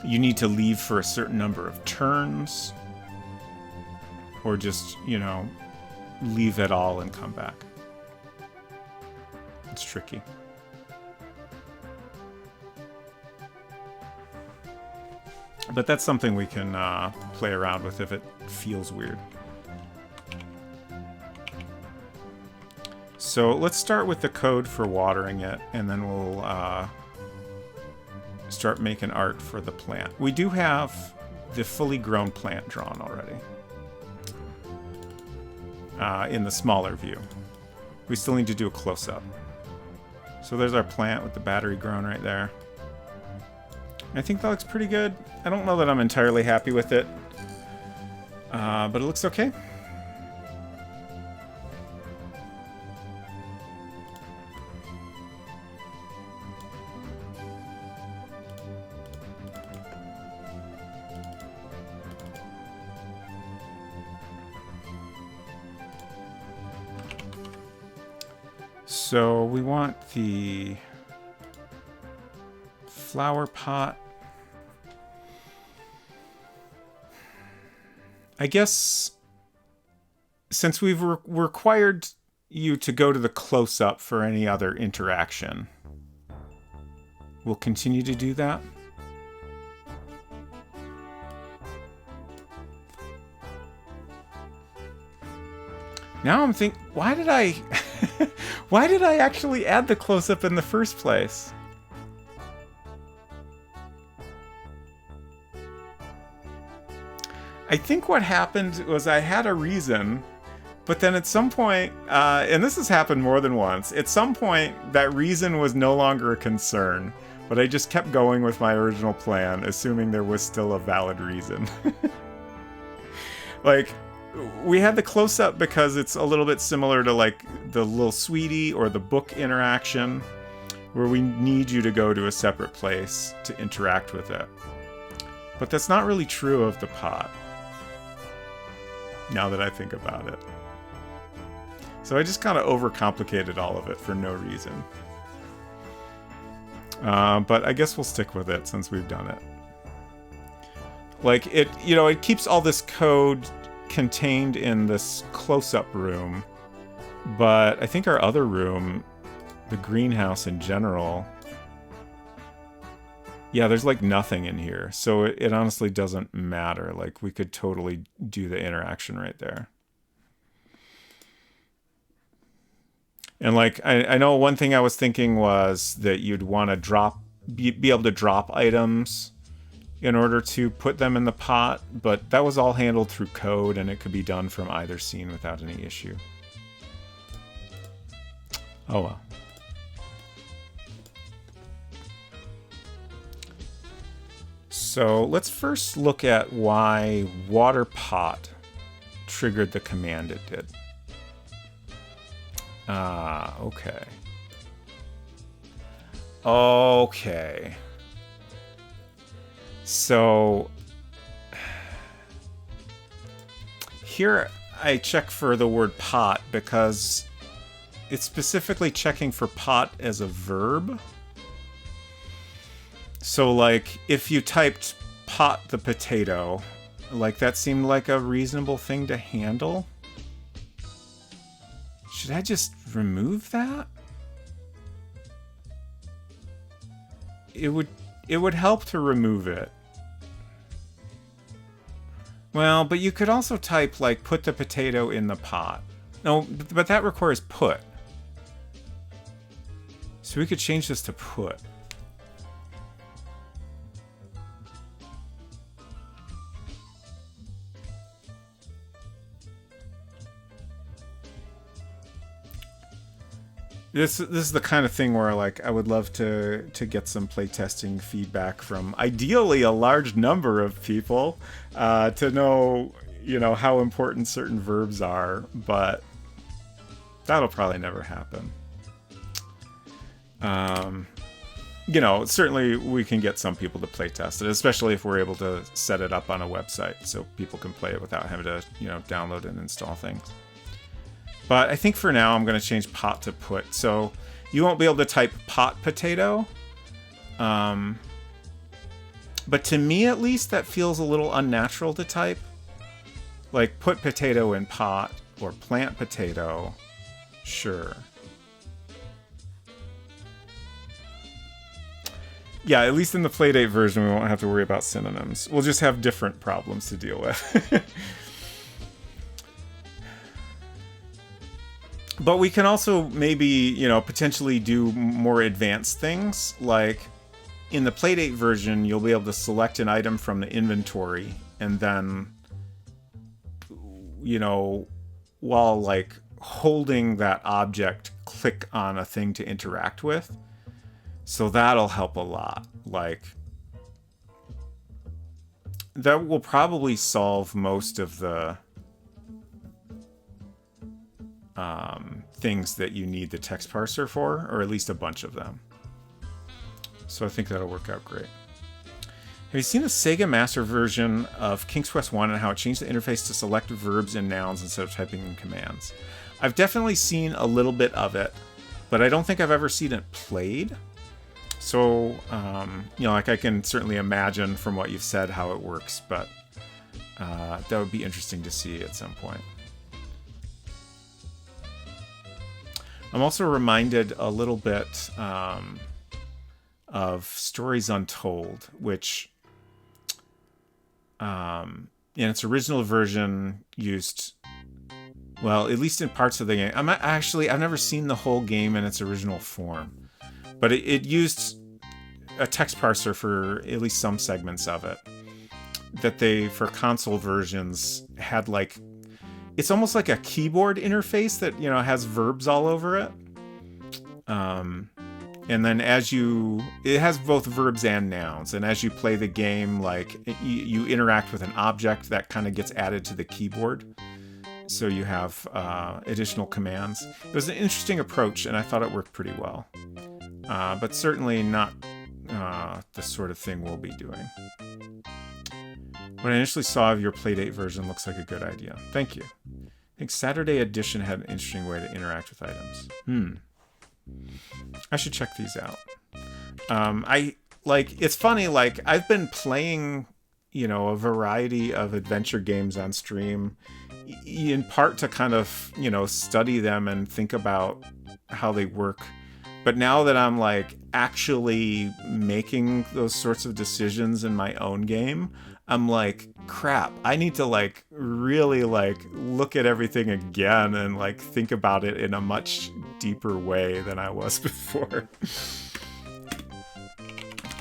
you need to leave for a certain number of turns, or just, you know, leave it all and come back. It's tricky. But that's something we can play around with if it feels weird. So let's start with the code for watering it, and then we'll start making art for the plant. We do have the fully grown plant drawn already in the smaller view. We still need to do a close-up. So there's our plant with the battery grown right there. I think that looks pretty good. I don't know that I'm entirely happy with it, but it looks okay. So we want the flower pot. I guess since we've required you to go to the close-up for any other interaction, we'll continue to do that. Now I'm thinking, why did I actually add the close-up in the first place? I think what happened was I had a reason, but then at some point, and this has happened more than once, at some point that reason was no longer a concern, but I just kept going with my original plan, assuming there was still a valid reason. Like, we had the close-up because it's a little bit similar to, like, the little sweetie or the book interaction, where we need you to go to a separate place to interact with it. But that's not really true of the pot, now that I think about it. So I just kind of overcomplicated all of it for no reason. But I guess we'll stick with it since we've done it. Like, it keeps all this code contained in this close-up room, but I think our other room, the greenhouse in general, yeah, there's like nothing in here, so it honestly doesn't matter. Like, we could totally do the interaction right there. And like, I know one thing I was thinking was that you'd want to be able to drop items in order to put them in the pot, but that was all handled through code, and it could be done from either scene without any issue. Oh well. So let's first look at why water pot triggered the command it did. Okay. Okay. So here I check for the word pot because it's specifically checking for pot as a verb. So like if you typed pot the potato, like that seemed like a reasonable thing to handle. Should I just remove that? It would help to remove it. Well, but you could also type like put the potato in the pot. No, but that requires put. So we could change this to put. This is the kind of thing where like I would love to get some playtesting feedback from ideally a large number of people to know, how important certain verbs are, but that'll probably never happen. Certainly we can get some people to playtest it, especially if we're able to set it up on a website so people can play it without having to, download and install things. But I think for now I'm going to change pot to put. So you won't be able to type pot potato. But to me at least that feels a little unnatural to type. Like put potato in pot or plant potato. Sure. Yeah, at least in the Playdate version we won't have to worry about synonyms. We'll just have different problems to deal with. But we can also maybe, potentially do more advanced things. Like in the Playdate version, you'll be able to select an item from the inventory and then, while like holding that object, click on a thing to interact with. So that'll help a lot. Like that will probably solve most of the things that you need the text parser for, or at least a bunch of them. So I think that'll work out great. Have you seen the Sega Master version of King's Quest 1 and how it changed the interface to select verbs and nouns instead of typing in commands? I've definitely seen a little bit of it, but I don't think I've ever seen it played. So, I can certainly imagine from what you've said how it works, but that would be interesting to see at some point. I'm also reminded a little bit of Stories Untold, which in its original version used, well, at least in parts of the game. I've never seen the whole game in its original form, but it used a text parser for at least some segments of it that they, for console versions, had like, it's almost like a keyboard interface that, has verbs all over it. And then it has both verbs and nouns. And as you play the game, like you interact with an object that kind of gets added to the keyboard. So you have additional commands. It was an interesting approach and I thought it worked pretty well. But certainly not the sort of thing we'll be doing. What I initially saw of your Playdate version looks like a good idea. Thank you. I think Saturday Edition had an interesting way to interact with items. I should check these out. It's funny, like, I've been playing, a variety of adventure games on stream, in part to kind of, study them and think about how they work. But now that I'm, like, actually making those sorts of decisions in my own game, I'm like, crap, I need to, like, really, like, look at everything again and, like, think about it in a much deeper way than I was before.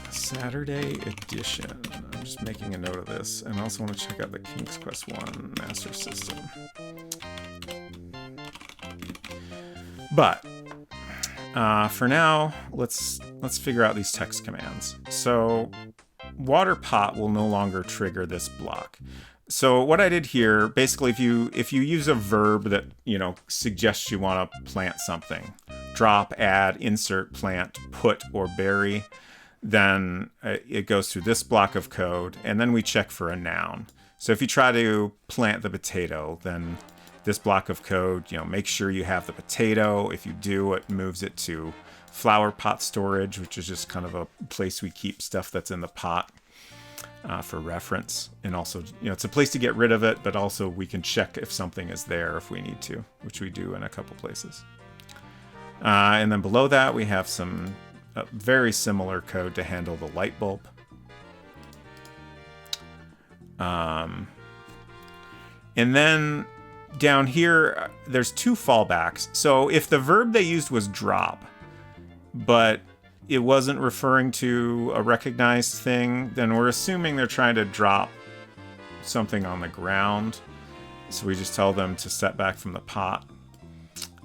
Saturday Edition. I'm just making a note of this. And I also want to check out the King's Quest 1 Master System. But for now, let's figure out these text commands. So water pot will no longer trigger this block. So what I did here, basically, if you use a verb that suggests you want to plant something, drop, add, insert, plant, put, or bury, then it goes through this block of code, and then we check for a noun. So if you try to plant the potato, then this block of code, make sure you have the potato. If you do, it moves it to flower pot storage, which is just kind of a place we keep stuff that's in the pot for reference. And also, it's a place to get rid of it, but also we can check if something is there if we need to, which we do in a couple places. And then below that, we have some very similar code to handle the light bulb. And then down here, there's two fallbacks. So if the verb they used was drop, but it wasn't referring to a recognized thing, then we're assuming they're trying to drop something on the ground. So we just tell them to step back from the pot.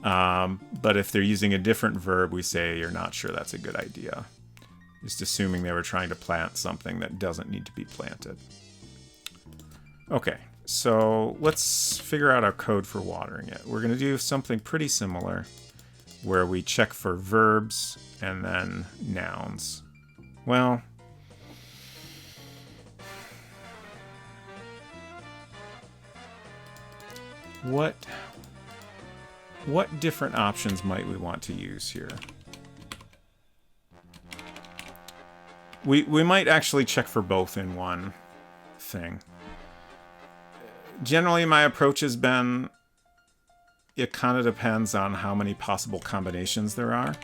But if they're using a different verb, we say you're not sure that's a good idea. Just assuming they were trying to plant something that doesn't need to be planted. Okay, so let's figure out our code for watering it. We're going to do something pretty similar where we check for verbs and then nouns. Well, what different options might we want to use here? We might actually check for both in one thing. Generally, my approach has been, it kind of depends on how many possible combinations there are.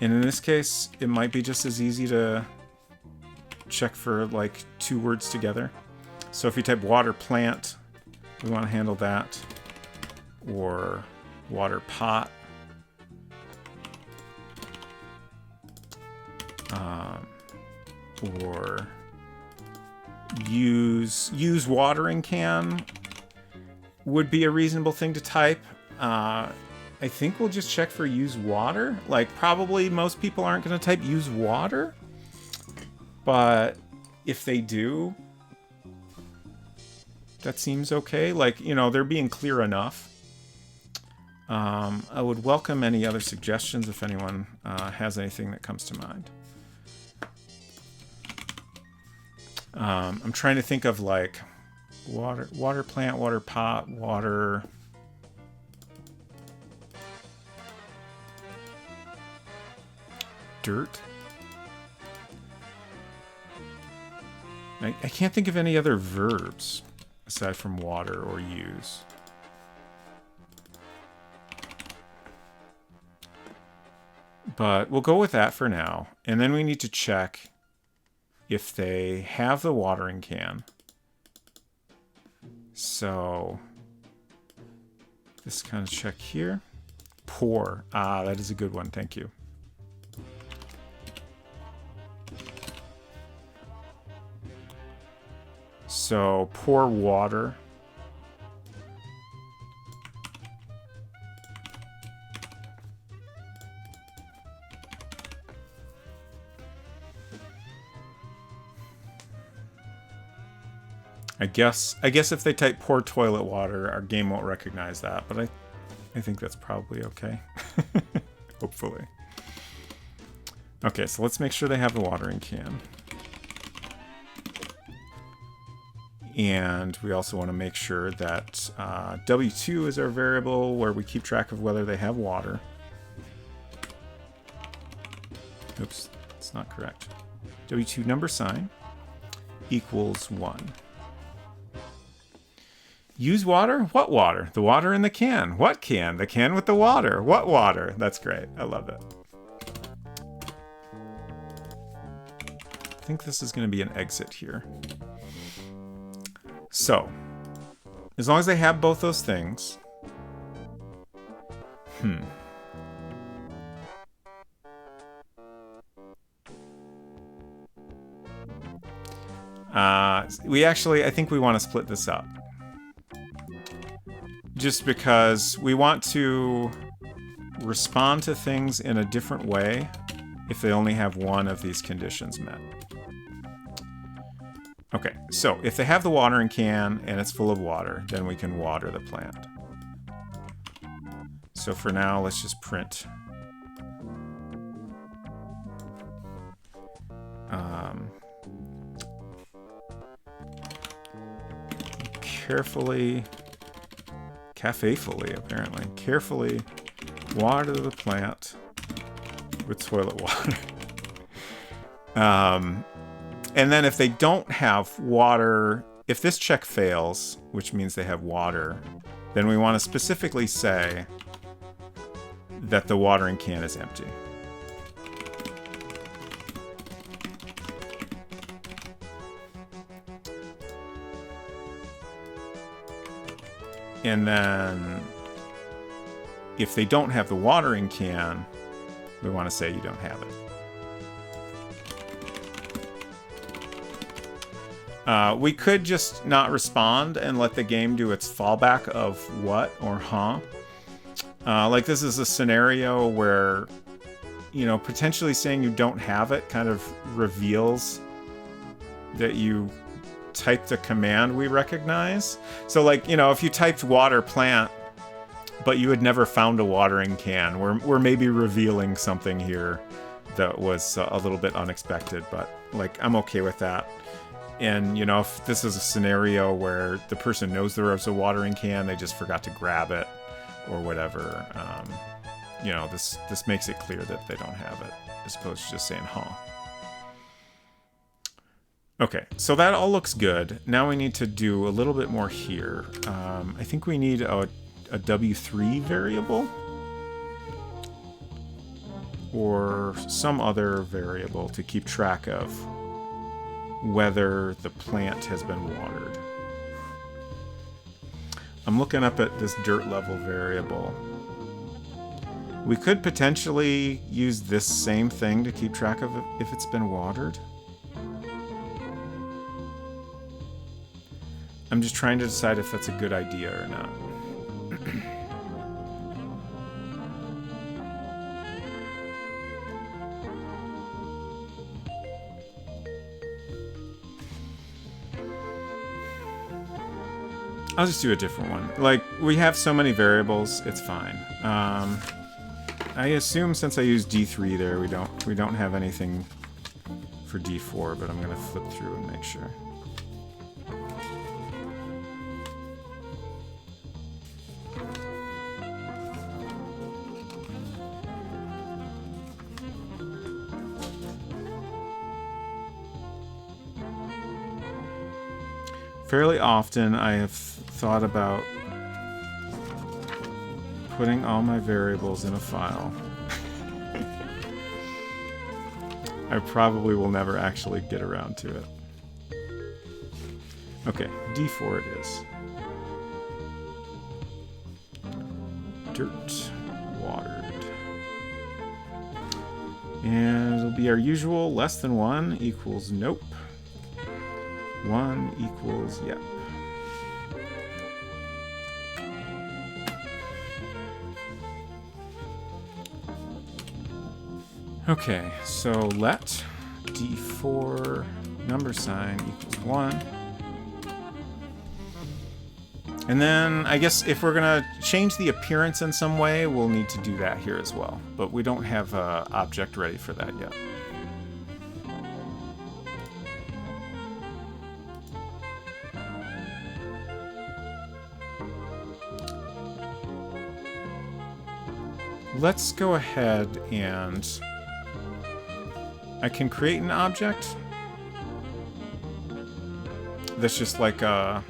And in this case, it might be just as easy to check for like two words together. So if you type water plant, we want to handle that. Or water pot. Or use watering can would be a reasonable thing to type. I think we'll just check for use water. Like, probably most people aren't going to type use water. But if they do, that seems okay. Like, they're being clear enough. I would welcome any other suggestions if anyone has anything that comes to mind. I'm trying to think of like water plant, water pot, water. Dirt. I can't think of any other verbs aside from water or use. But we'll go with that for now. And then we need to check if they have the watering can. So this kind of check here. Pour. Ah, that is a good one. Thank you. So pour water. I guess if they type pour toilet water, our game won't recognize that, but I think that's probably okay. Hopefully. Okay, so let's make sure they have the watering can. And we also want to make sure that W2 is our variable where we keep track of whether they have water. Oops, it's not correct. W2 number sign equals 1. Use water? What water? The water in the can. What can? The can with the water. What water? That's great. I love it. I think this is going to be an exit here. So, as long as they have both those things. I think we want to split this up. Just because we want to respond to things in a different way if they only have one of these conditions met. Okay, so if they have the watering can and it's full of water, then we can water the plant. So for now, let's just print. Cafefully, apparently. Carefully water the plant with toilet water. And then if they don't have water, if this check fails, which means they have water, then we want to specifically say that the watering can is empty. And then if they don't have the watering can, we want to say you don't have it. We could just not respond and let the game do its fallback of what or huh. Like this is a scenario where, you know, potentially saying you don't have it kind of reveals that you typed a command we recognize. So like, you know, if you typed water plant, but you had never found a watering can, we're maybe revealing something here that was a little bit unexpected, but like, I'm okay with that. And, you know, if this is a scenario where the person knows there is a watering can, they just forgot to grab it or whatever, you know, this makes it clear that they don't have it, as opposed to just saying, huh. Okay, so that all looks good. Now we need to do a little bit more here. I think we need a W3 variable or some other variable to keep track of whether the plant has been watered. I'm looking up at this dirt level variable. We could potentially use this same thing to keep track of if it's been watered. I'm just trying to decide if that's a good idea or not. I'll just do a different one. Like, we have so many variables, it's fine. I assume since I used D3 there, we don't have anything for D4, but I'm gonna flip through and make sure. Fairly often I have thought about putting all my variables in a file. I probably will never actually get around to it. Okay, D4 it is. Dirt watered. And it'll be our usual less than 1 equals nope. 1 equals yep. Okay, so let D4 number sign equals 1. And then I guess if we're gonna change the appearance in some way, we'll need to do that here as well. But we don't have an object ready for that yet. Let's go ahead and I can create an object that's just like a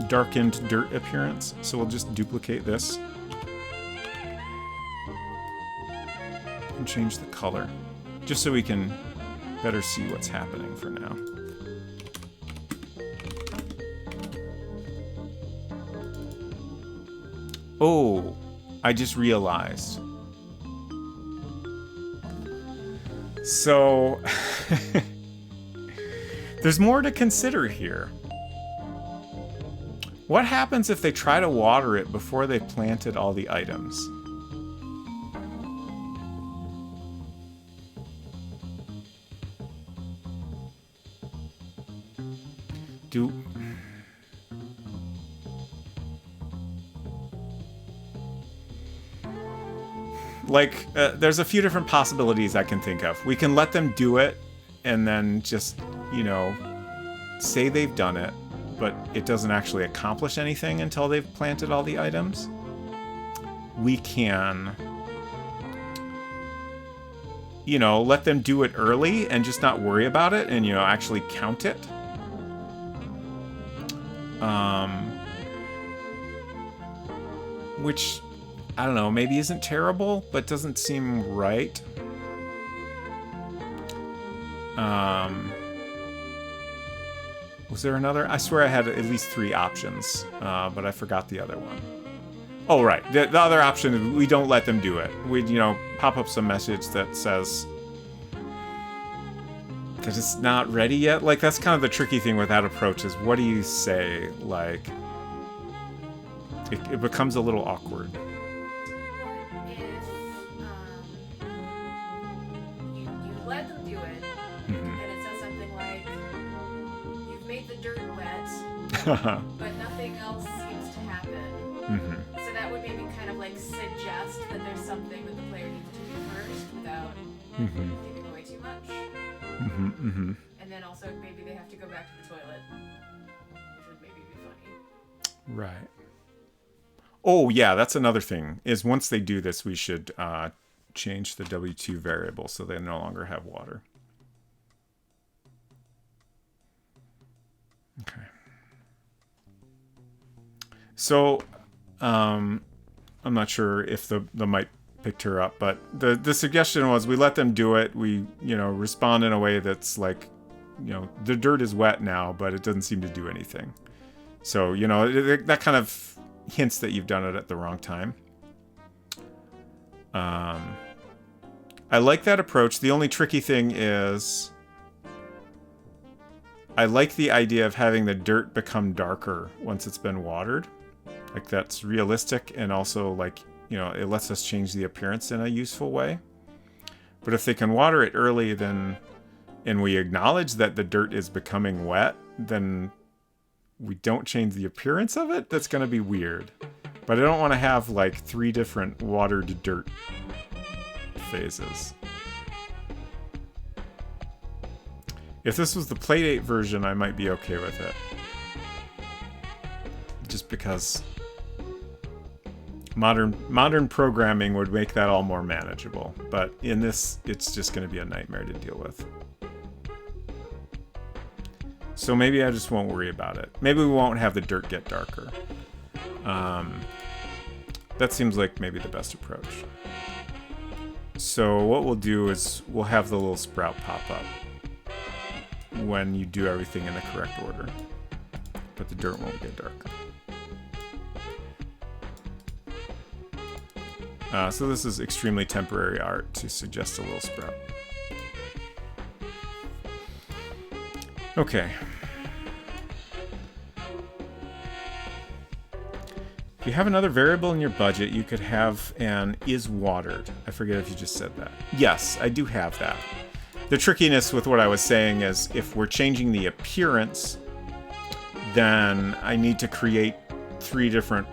darkened dirt appearance. So we'll just duplicate this and change the color just so we can better see what's happening for now. Oh, I just realized. So there's more to consider here. What happens if they try to water it before they planted all the items? There's a few different possibilities I can think of. We can let them do it and then just, you know, say they've done it, but it doesn't actually accomplish anything until they've planted all the items. We can, you know, let them do it early and just not worry about it and, you know, actually count it. Which, I don't know, maybe isn't terrible, but doesn't seem right. Was there another? I swear I had at least 3 options, but I forgot the other one. Oh, right. The other option is we don't let them do it. We, you know, pop up some message that says that it's not ready yet. Like, that's kind of the tricky thing with that approach is what do you say? Like, it becomes a little awkward. But nothing else seems to happen. Mm-hmm. So that would maybe kind of like suggest that there's something that the player needs to do first without giving away too much. Mm-hmm, mm-hmm. And then also maybe they have to go back to the toilet, which would maybe be funny. Right. Oh, yeah, that's another thing, is once they do this, we should change the W2 variable so they no longer have water. Okay. So, I'm not sure if the mic picked her up, but the suggestion was we let them do it. We, you know, respond in a way that's like, you know, the dirt is wet now, but it doesn't seem to do anything. So, you know, that kind of hints that you've done it at the wrong time. I like that approach. The only tricky thing is I like the idea of having the dirt become darker once it's been watered. Like, that's realistic, and also, like, you know, it lets us change the appearance in a useful way. But if they can water it early, then, and we acknowledge that the dirt is becoming wet, then we don't change the appearance of it, that's going to be weird. But I don't want to have, like, 3 different watered dirt phases. If this was the Playdate version, I might be okay with it. Just because modern programming would make that all more manageable. But in this, it's just going to be a nightmare to deal with. So maybe I just won't worry about it. Maybe we won't have the dirt get darker. That seems like maybe the best approach. So what we'll do is we'll have the little sprout pop up when you do everything in the correct order. But the dirt won't get dark. So this is extremely temporary art to suggest a little sprout. Okay. If you have another variable in your budget, you could have an is watered. I forget if you just said that. Yes, I do have that. The trickiness with what I was saying is if we're changing the appearance, then I need to create 3 different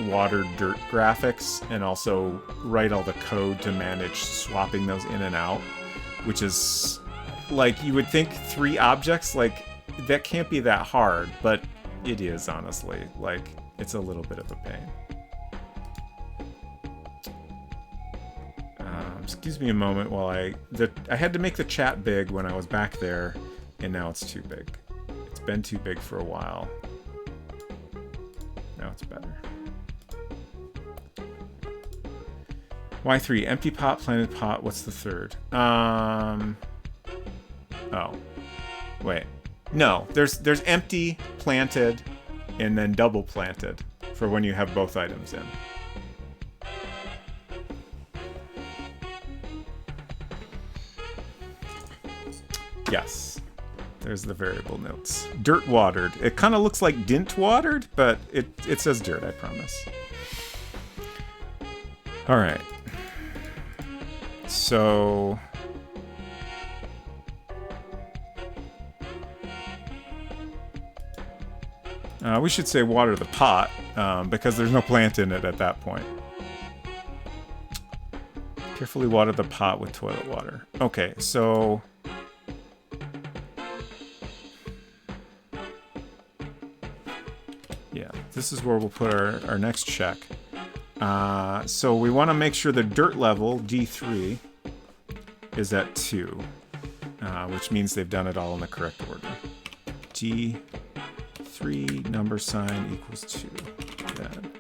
water dirt graphics and also write all the code to manage swapping those in and out, which is like, you would think 3 objects, like that can't be that hard, but it is, honestly. Like, it's a little bit of a pain. Excuse me a moment while I had to make the chat big when I was back there, and now it's too big. It's been too big for a while. Now it's better. Y3, empty pot, planted pot. What's the third? Oh. Wait. No, there's empty, planted, and then double planted for when you have both items in. Yes. There's the variable notes. Dirt watered. It kind of looks like dint watered, but it says dirt, I promise. All right. So we should say water the pot, because there's no plant in it at that point. Carefully water the pot with toilet water. Okay, so yeah, this is where we'll put our next check. So we want to make sure the dirt level, D3, is at 2, which means they've done it all in the correct order. D3 number sign equals 2. Then.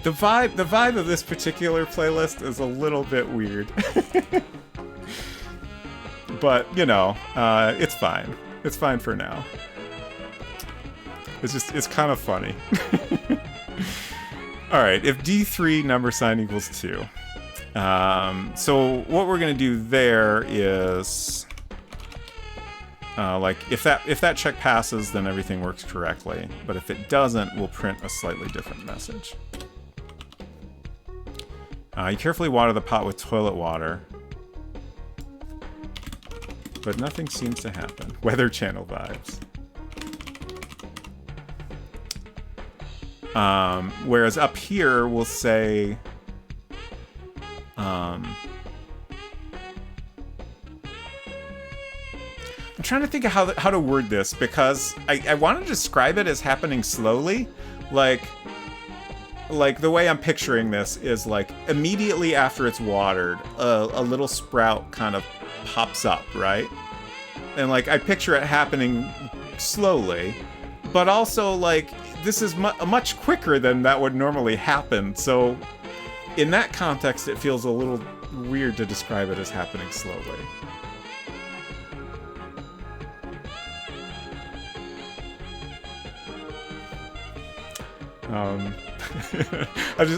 The vibe of this particular playlist is a little bit weird. But, you know, it's fine. It's fine for now. It's kind of funny. Alright, if D3 number sign equals 2. So what we're going to do there is... like, if that check passes, then everything works correctly. But if it doesn't, we'll print a slightly different message. You carefully water the pot with toilet water. But nothing seems to happen. Weather Channel vibes. Whereas up here, we'll say... I'm trying to think of how to word this, because I want to describe it as happening slowly. Like, the way I'm picturing this is, like, immediately after it's watered, a little sprout kind of pops up, right? And, like, I picture it happening slowly, but also, like, this is much quicker than that would normally happen, so in that context, it feels a little weird to describe it as happening slowly.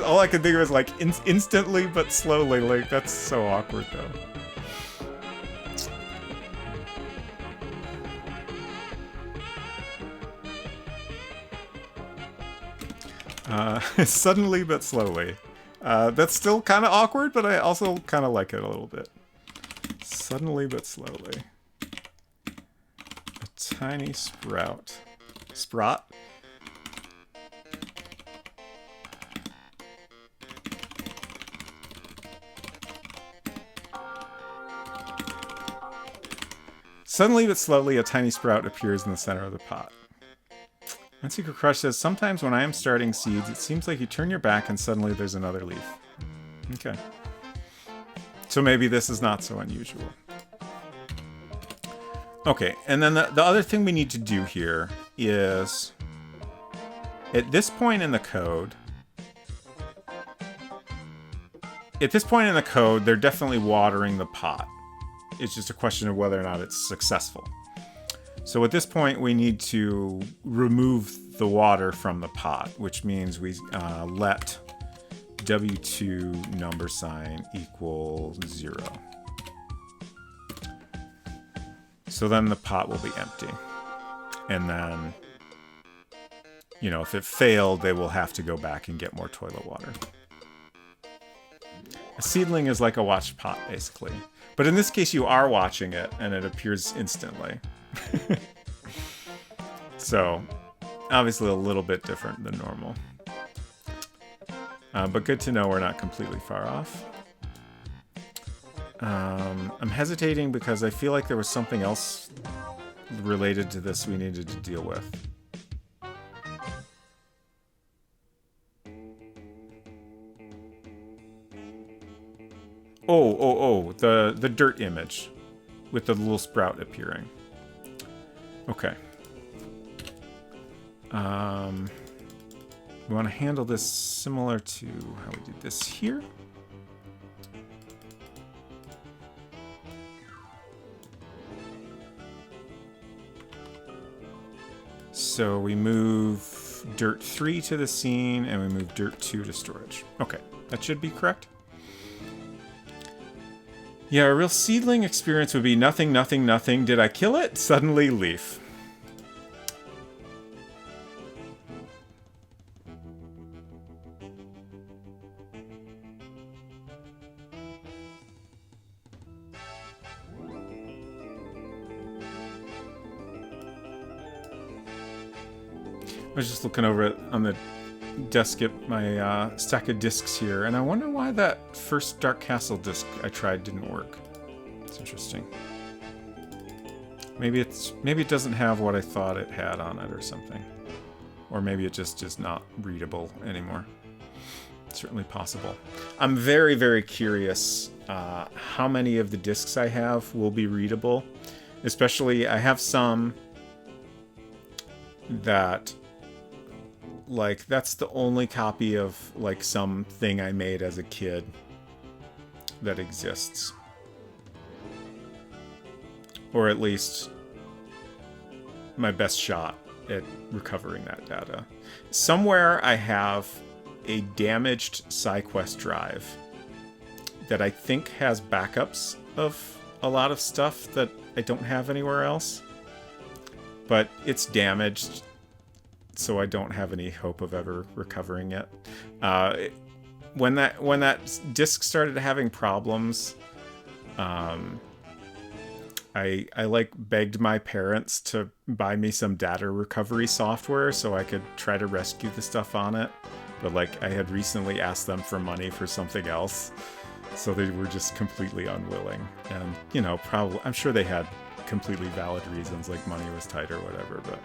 All I could think of is like instantly but slowly. Like, that's so awkward though. Suddenly but slowly. That's still kind of awkward, but I also kind of like it a little bit. Suddenly but slowly. A tiny sprout. Sprot? Suddenly but slowly, a tiny sprout appears in the center of the pot. One Secret Crush says, sometimes when I am starting seeds, it seems like you turn your back and suddenly there's another leaf. Okay. So maybe this is not so unusual. Okay, and then the other thing we need to do here is, at this point in the code, they're definitely watering the pot. It's just a question of whether or not it's successful. So at this point, we need to remove the water from the pot, which means we let W2 number sign equal 0. So then the pot will be empty. And then you know, if it failed, they will have to go back and get more toilet water. A seedling is like a watched pot, basically. But in this case, you are watching it, and it appears instantly. So, obviously a little bit different than normal. But good to know we're not completely far off. I'm hesitating because I feel like there was something else related to this we needed to deal with. Oh, the dirt image with the little sprout appearing. Okay. We want to handle this similar to how we did this here. So we move dirt 3 to the scene, and we move dirt 2 to storage. Okay, that should be correct. Yeah, a real seedling experience would be nothing, nothing, nothing. Did I kill it? Suddenly leaf. I was just looking over it on the desk at my stack of discs here, and I wonder why that first Dark Castle disc I tried didn't work. It's interesting. Maybe it doesn't have what I thought it had on it or something. Or maybe it just is not readable anymore. It's certainly possible. I'm very, very curious how many of the discs I have will be readable. Especially, I have some that... like, that's the only copy of, like, something I made as a kid that exists. Or at least my best shot at recovering that data. Somewhere I have a damaged SciQuest drive that I think has backups of a lot of stuff that I don't have anywhere else. But it's damaged, so I don't have any hope of ever recovering it. When that disc started having problems, I like begged my parents to buy me some data recovery software so I could try to rescue the stuff on it. But like, I had recently asked them for money for something else, so they were just completely unwilling. And you know, probably I'm sure they had completely valid reasons, like money was tight or whatever, but.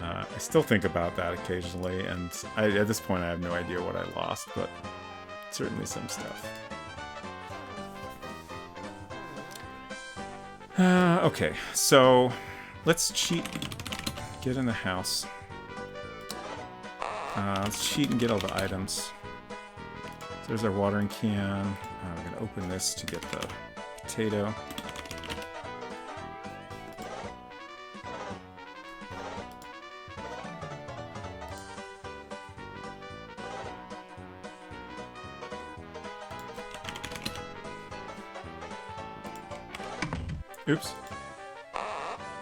I still think about that occasionally, and at this point I have no idea what I lost, but certainly some stuff. Okay, so let's cheat. Get in the house. Let's cheat and get all the items. So there's our watering can. We're going to open this to get the potato. Oops.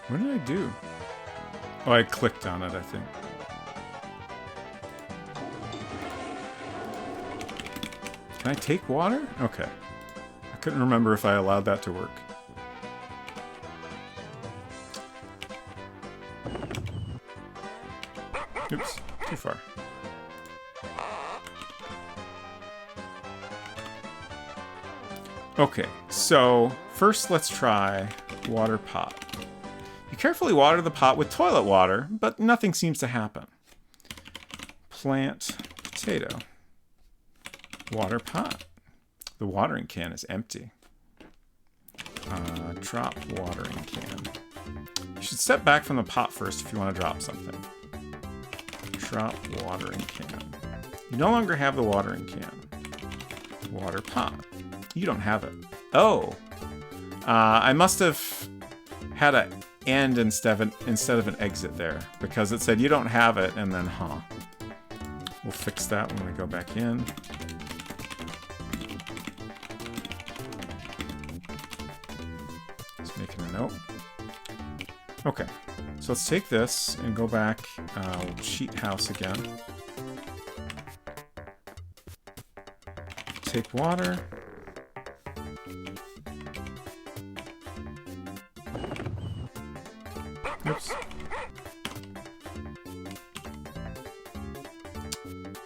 What did I do? Oh, I clicked on it, I think. Can I take water? Okay. I couldn't remember if I allowed that to work. Oops, too far. Okay, so first let's try water pot. You carefully water the pot with toilet water, but nothing seems to happen. Plant potato. Water pot. The watering can is empty. Drop watering can. You should step back from the pot first if you want to drop something. Drop watering can. You no longer have the watering can. Water pot. You don't have it. Oh. I must have had an end instead of an exit there, because it said you don't have it, and then We'll fix that when we go back in. Just making a note. Okay. So let's take this and go back, sheet house again. Take water. Oops.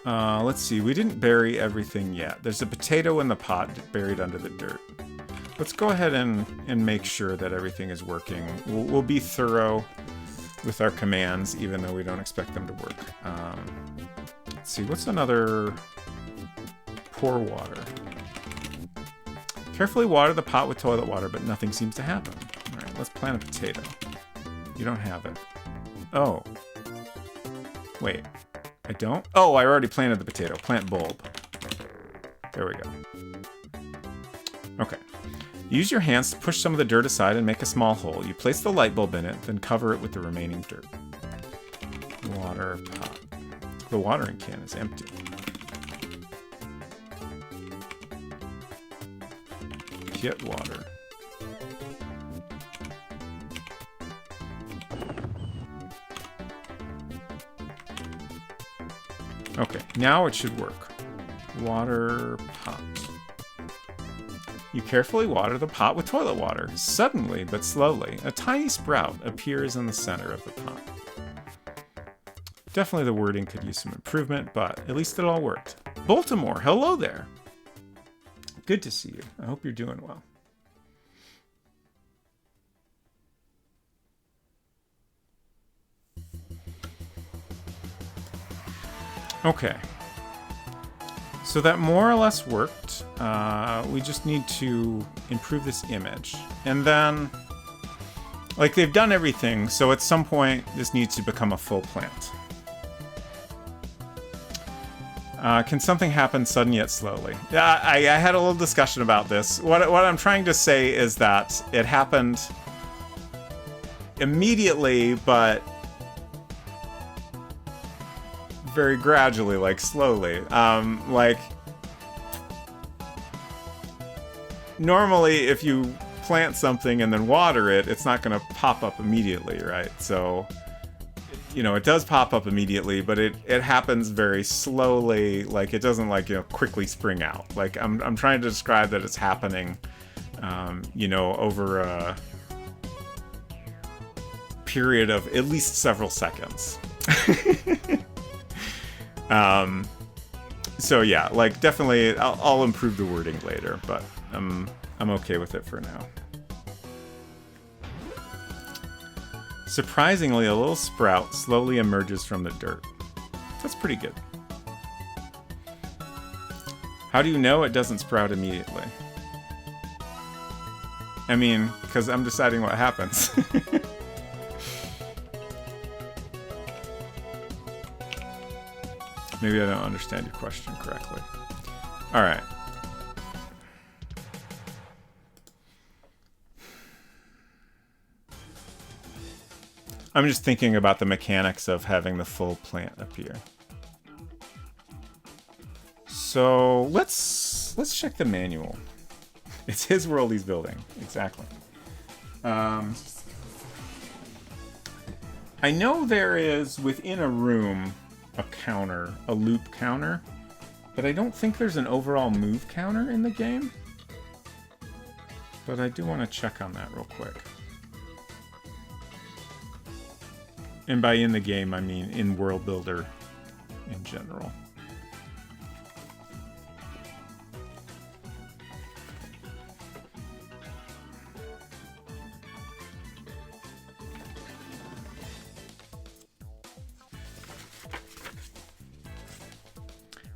Let's see, we didn't bury everything yet. There's a potato in the pot buried under the dirt. Let's go ahead and make sure that everything is working. We'll be thorough with our commands, even though we don't expect them to work. Let's see, what's another... Pour water. Carefully water the pot with toilet water, but nothing seems to happen. Alright, let's plant a potato. You don't have it. Oh. Wait. I don't? Oh, I already planted the potato. Plant bulb. There we go. Okay. Use your hands to push some of the dirt aside and make a small hole. You place the light bulb in it, then cover it with the remaining dirt. Water pot. The watering can is empty. Get water. Okay, now it should work. Water pot. You carefully water the pot with toilet water. Suddenly, but slowly, a tiny sprout appears in the center of the pot. Definitely the wording could use some improvement, but at least it all worked. Baltimore, hello there! Good to see you. I hope you're doing well. Okay. So that more or less worked. We just need to improve this image. And then, like, they've done everything, so at some point this needs to become a full plant. Can something happen sudden yet slowly? Yeah, I had a little discussion about this. What I'm trying to say is that it happened immediately, but very gradually, like slowly. Like, normally if you plant something and then water it, it's not going to pop up immediately, right? So, you know, it does pop up immediately, but it happens very slowly. Like, it doesn't, like, you know, quickly spring out. Like, I'm trying to describe that it's happening, you know, over a period of at least several seconds. So yeah, like, definitely I'll improve the wording later, but I'm okay with it for now. Surprisingly, a little sprout slowly emerges from the dirt. That's pretty good. How do you know it doesn't sprout immediately? I mean, because I'm deciding what happens. Maybe I don't understand your question correctly. Alright. I'm just thinking about the mechanics of having the full plant appear. So let's check the manual. It's his world he's building. Exactly. I know there is within a room a counter, a loop counter, but I don't think there's an overall move counter in the game. But I do want to check on that real quick. And by in the game, I mean in World Builder in general.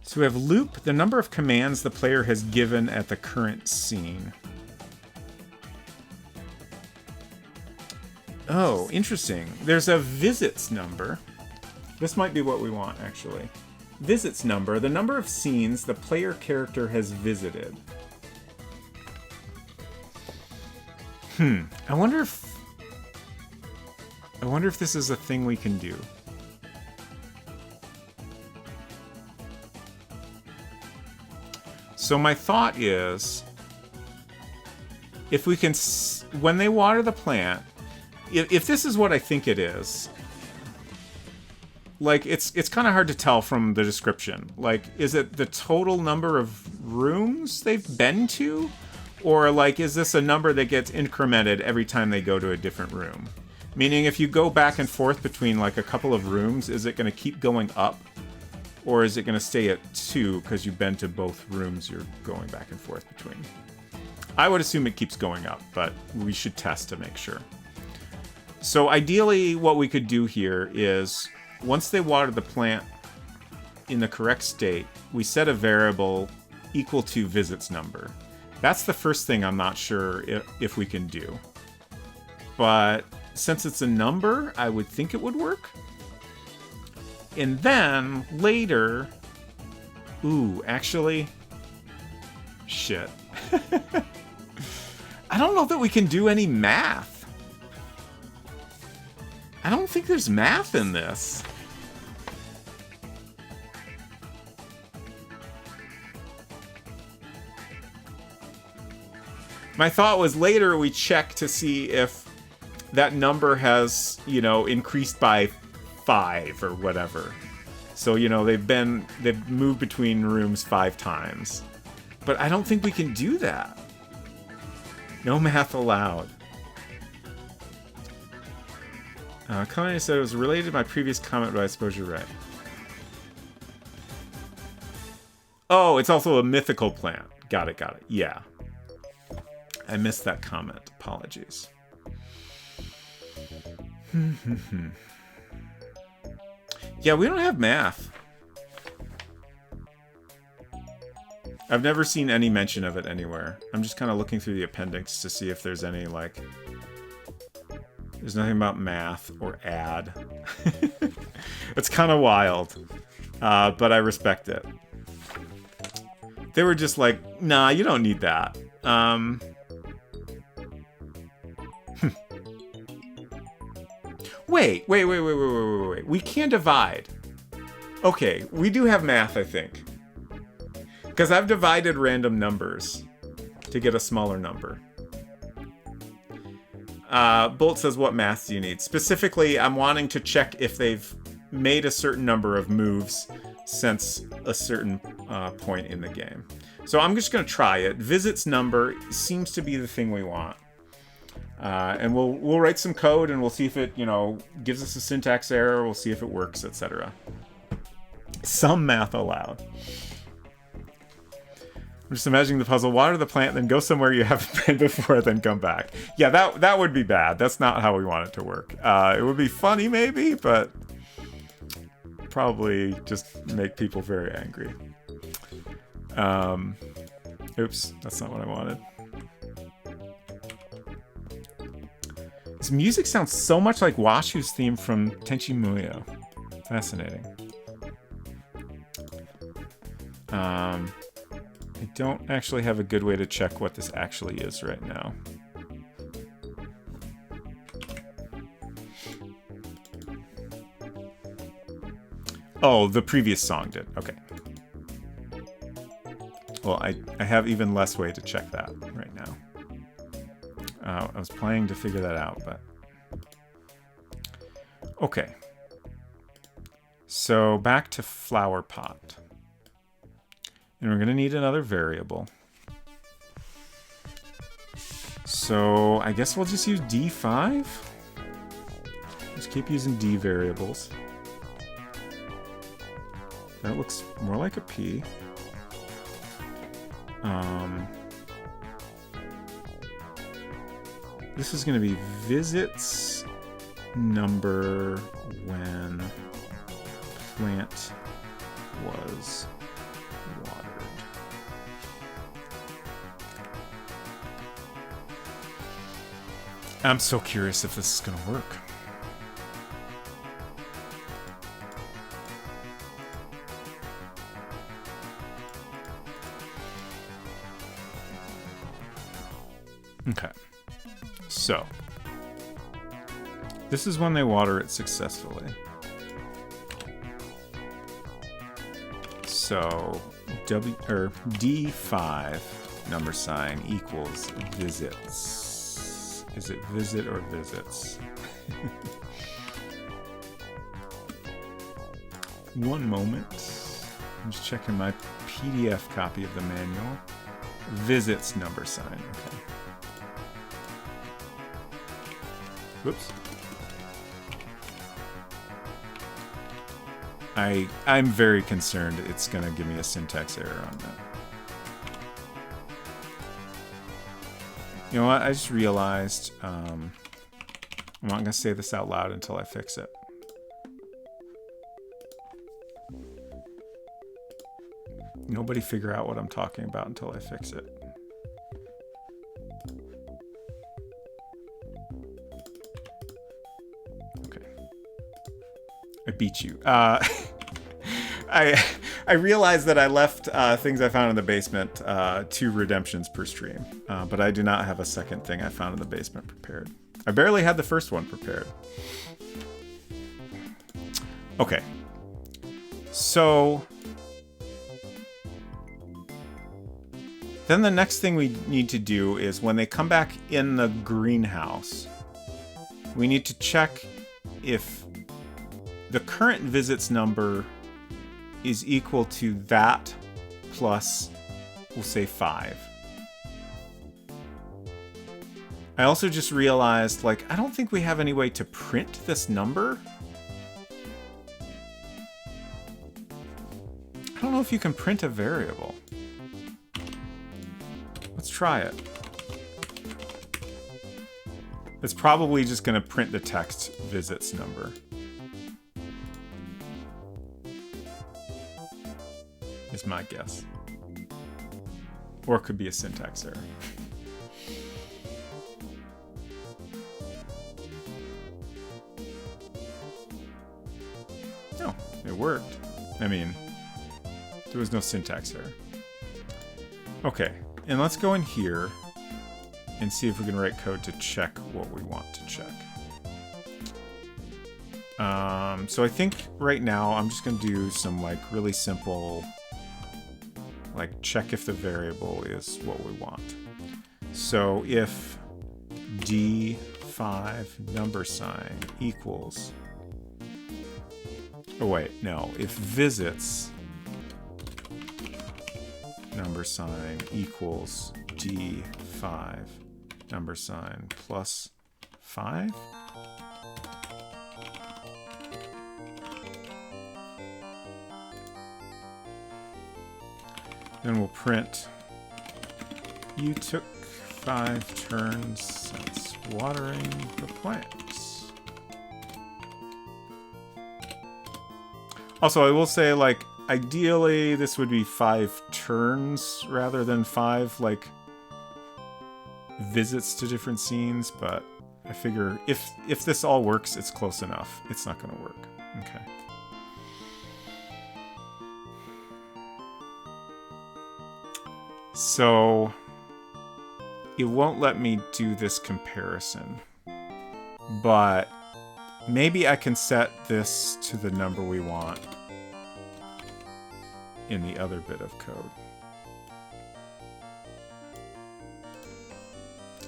So we have loop, the number of commands the player has given at the current scene. Oh, interesting. There's a visits number. This might be what we want, actually. Visits number, the number of scenes the player character has visited. I wonder if this is a thing we can do. So my thought is, if we can, when they water the plant, if this is what I think it is, like, it's kind of hard to tell from the description. Like, is it the total number of rooms they've been to? Or, like, is this a number that gets incremented every time they go to a different room? Meaning, if you go back and forth between, like, a couple of rooms, is it going to keep going up? Or is it going to stay at 2 because you've been to both rooms you're going back and forth between? I would assume it keeps going up, but we should test to make sure. So, ideally, what we could do here is, once they water the plant in the correct state, we set a variable equal to visits number. That's the first thing I'm not sure if we can do. But since it's a number, I would think it would work. And then later... Ooh, actually... Shit. I don't know that we can do any math. I don't think there's math in this. My thought was later we check to see if that number has, you know, increased by 5 or whatever. So, you know, they've moved between rooms 5 times. But I don't think we can do that. No math allowed. Connie said it was related to my previous comment, but I suppose you're right. Oh, it's also a mythical plant. Got it. Yeah. I missed that comment. Apologies. Yeah, we don't have math. I've never seen any mention of it anywhere. I'm just kind of looking through the appendix to see if there's any, like... There's nothing about math or add. It's kind of wild. But I respect it. They were just like, nah, you don't need that. Wait. We can divide. Okay, we do have math, I think. Because I've divided random numbers to get a smaller number. Bolt says, what math do you need? Specifically, I'm wanting to check if they've made a certain number of moves since a certain point in the game. So I'm just going to try it. Visits number seems to be the thing we want. And we'll write some code and we'll see if it, you know, gives us a syntax error. We'll see if it works, etc. Some math allowed. I'm just imagining the puzzle. Water the plant, then go somewhere you haven't been before, then come back. Yeah, that would be bad. That's not how we want it to work. It would be funny, maybe, but probably just make people very angry. Oops, that's not what I wanted. This music sounds so much like Washu's theme from Tenchi Muyo. Fascinating. I don't actually have a good way to check what this actually is right now. Oh, the previous song did. Okay. Well, I have even less way to check that right now. I was planning to figure that out, but... Okay. So, back to flower pot. And we're going to need another variable. So, I guess we'll just use D5. Just keep using D variables. That looks more like a P. This is going to be visits number when plant was watered. I'm so curious if this is going to work. Okay. So, this is when they water it successfully. So, D5 # equals visits. Is it visit or visits? One moment. I'm just checking my PDF copy of the manual. Visits number sign. Okay. Whoops. I'm very concerned it's going to give me a syntax error on that. You know what? I just realized I'm not going to say this out loud until I fix it. Nobody figure out what I'm talking about until I fix it. Okay. I beat you. I realized that I left things I found in the basement 2 redemptions per stream, but I do not have a second thing I found in the basement prepared. I barely had the first one prepared. Okay. So then the next thing we need to do is when they come back in the greenhouse, we need to check if the current visits number is equal to that plus, we'll say 5. I also just realized, like, I don't think we have any way to print this number. I don't know if you can print a variable. Let's try it. It's probably just going to print the text visits number. Is my guess. Or it could be a syntax error. No, it worked. I mean, there was no syntax error. Okay, and let's go in here and see if we can write code to check what we want to check. So I think right now I'm just going to do some like really simple, like check if the variable is what we want. So if d5 number sign equals, oh wait, no, if visits number sign equals d5 number sign plus 5. Then we'll print, you took 5 turns since watering the plants. Also, I will say, like, ideally this would be 5 turns rather than 5, like, visits to different scenes, but I figure if this all works, it's close enough. It's not going to work. Okay. So it won't let me do this comparison, but maybe I can set this to the number we want in the other bit of code.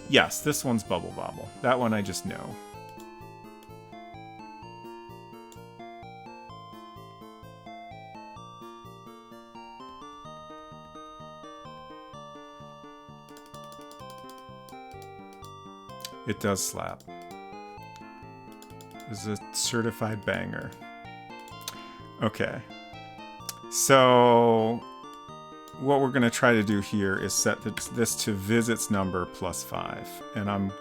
Yes, this one's Bubble Bobble. That one I just know. It does slap. This is a certified banger. Okay. So what we're going to try to do here is set this to visits number plus 5. And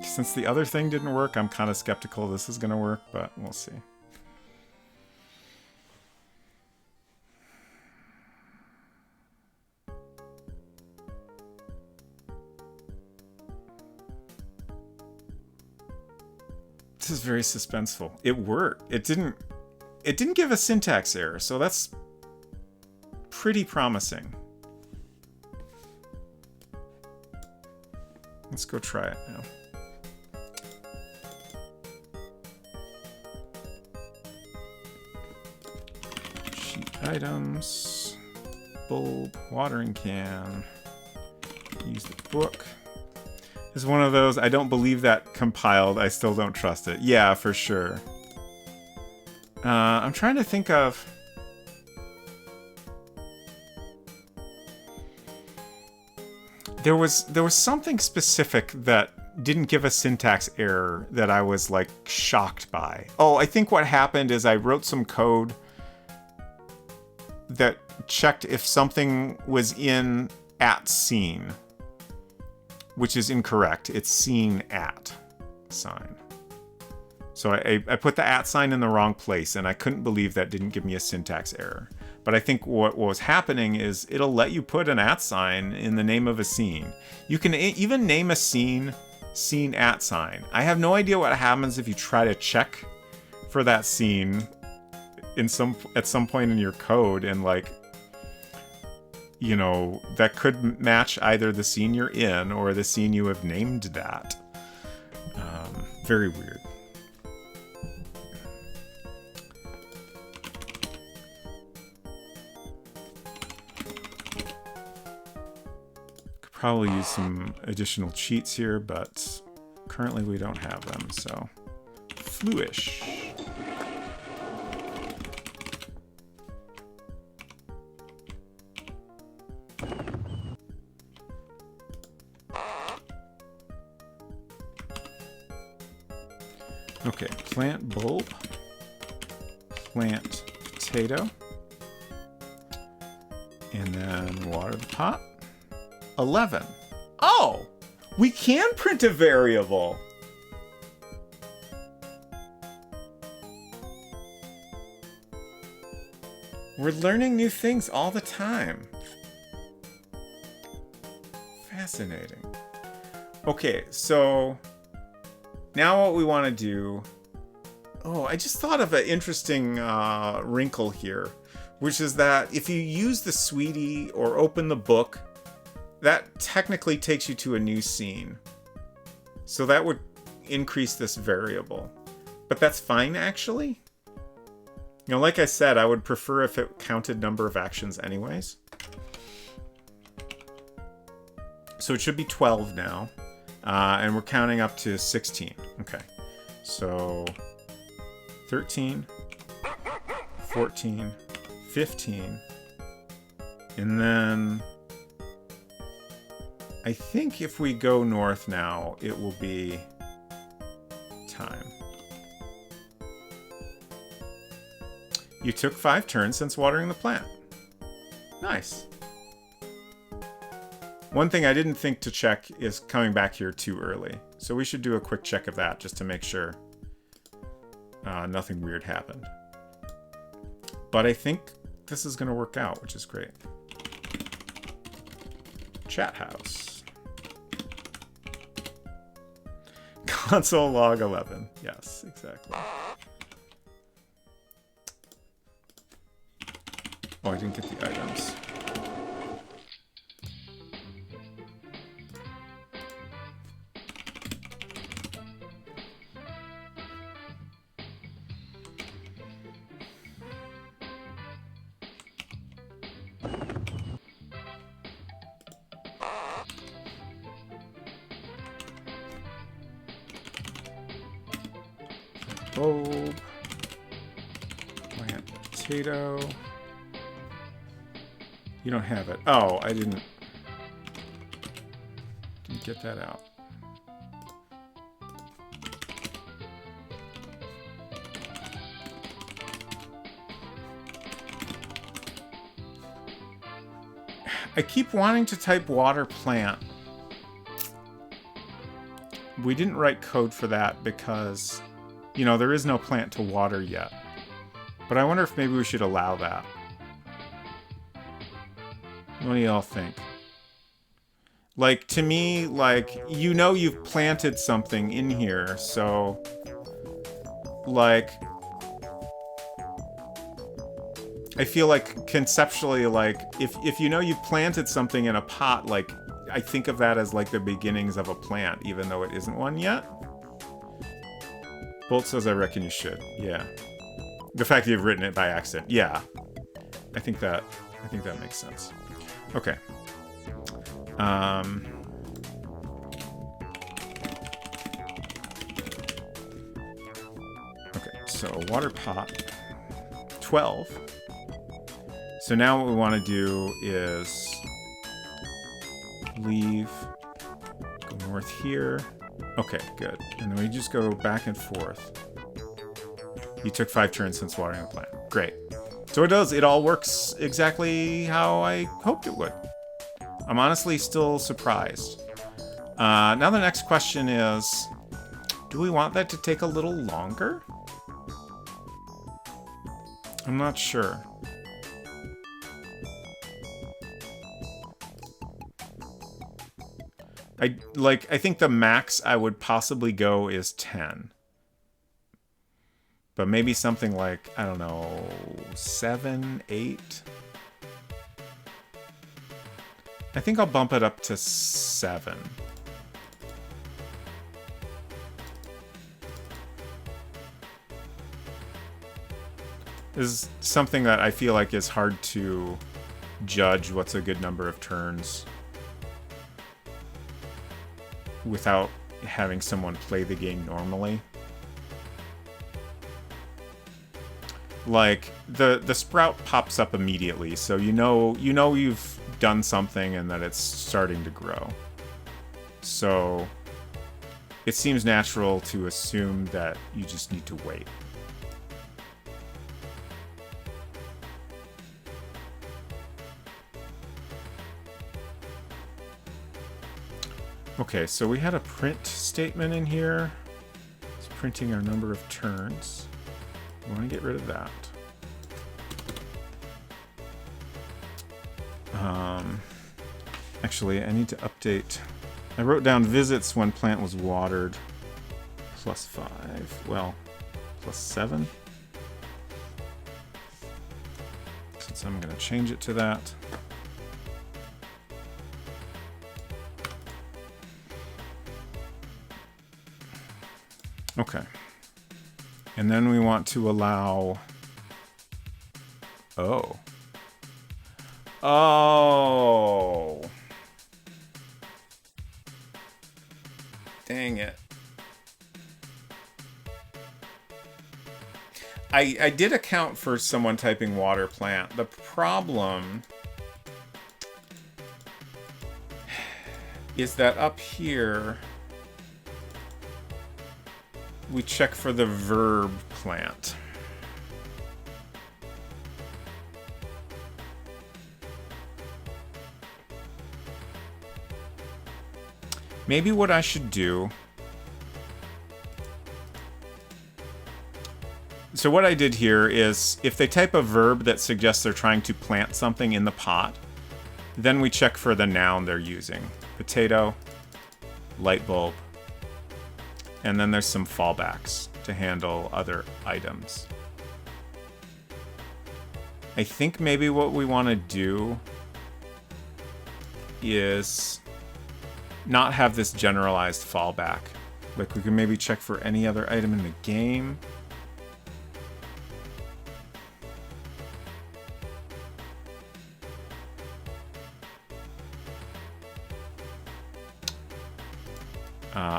since the other thing didn't work, I'm kind of skeptical this is going to work, but we'll see. This is very suspenseful. It worked. It didn't give a syntax error, so that's pretty promising. Let's go try it now. Sheet items, bulb, watering can, use the book. It's one of those, I don't believe that compiled, I still don't trust it. Yeah, for sure. I'm trying to think of... There was something specific that didn't give a syntax error that I was, like, shocked by. Oh, I think what happened is I wrote some code that checked if something was in at scene, which is incorrect. It's scene at sign. So I put the at sign in the wrong place, and I couldn't believe that didn't give me a syntax error. But I think what was happening is it'll let you put an at sign in the name of a scene. You can even name a scene at sign. I have no idea what happens if you try to check for that scene at some point in your code, and like, you know, that could match either the scene you're in or the scene you have named that. Very weird. Probably use some additional cheats here, but currently we don't have them, so fluish. Okay, plant bulb, plant potato, and then water the pot. 11. Oh! We can print a variable! We're learning new things all the time. Fascinating. Okay, so now what we want to do... Oh, I just thought of an interesting wrinkle here, which is that if you use the sweetie or open the book, that technically takes you to a new scene. So that would increase this variable. But that's fine, actually. You know, like I said, I would prefer if it counted number of actions anyways. So it should be 12 now. And we're counting up to 16. Okay. So 13, 14, 15. And then... I think if we go north now, it will be time. You took 5 turns since watering the plant. Nice. One thing I didn't think to check is coming back here too early. So we should do a quick check of that just to make sure nothing weird happened. But I think this is going to work out, which is great. Chat house. Console log 11. Yes, exactly. Oh, I didn't get the items. Bulb, plant potato. You don't have it. Oh, I didn't get that out. I keep wanting to type water plant. We didn't write code for that because, you know, there is no plant to water yet. But I wonder if maybe we should allow that. What do y'all think? Like, to me, like, you know you've planted something in here, so... Like... I feel like, conceptually, like, if you know you've planted something in a pot, like, I think of that as, like, the beginnings of a plant, even though it isn't one yet. Bolt says, I reckon you should. Yeah. The fact that you've written it by accident. Yeah. I think that makes sense. Okay. So a water pot. 12. So now what we want to do is leave, go north here. Okay, good. And then we just go back and forth. You took 5 turns since watering the plant. Great. So it does. It all works exactly how I hoped it would. I'm honestly still surprised. Now the next question is, do we want that to take a little longer? I'm not sure. I think the max I would possibly go is 10. But maybe something like, I don't know, 7, 8. I think I'll bump it up to 7. This is something that I feel like is hard to judge what's a good number of turns without having someone play the game normally. Like, the sprout pops up immediately, so you know you've done something and that it's starting to grow. So it seems natural to assume that you just need to wait. Okay, so we had a print statement in here. It's printing our number of turns. We want to get rid of that. Actually, I need to update. I wrote down visits when plant was watered. +5. Well, +7. Since I'm going to change it to that. Okay. And then we want to allow... Oh. Oh. Dang it. I did account for someone typing water plant. The problem is that up here we check for the verb plant. Maybe what I should do... So what I did here is, if they type a verb that suggests they're trying to plant something in the pot, then we check for the noun they're using. Potato, light bulb, and then there's some fallbacks to handle other items. I think maybe what we want to do is not have this generalized fallback. Like, we can maybe check for any other item in the game.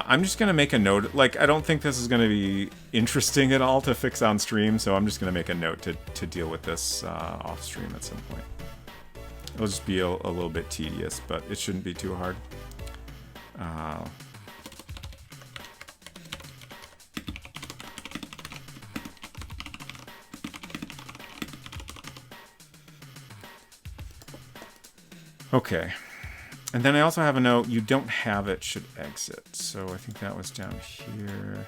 I'm just going to make a note. Like, I don't think this is going to be interesting at all to fix on stream, so I'm just going to make a note to deal with this off stream at some point. It'll just be a little bit tedious, but it shouldn't be too hard. Okay. And then I also have a note, you don't have it should exit. So I think that was down here.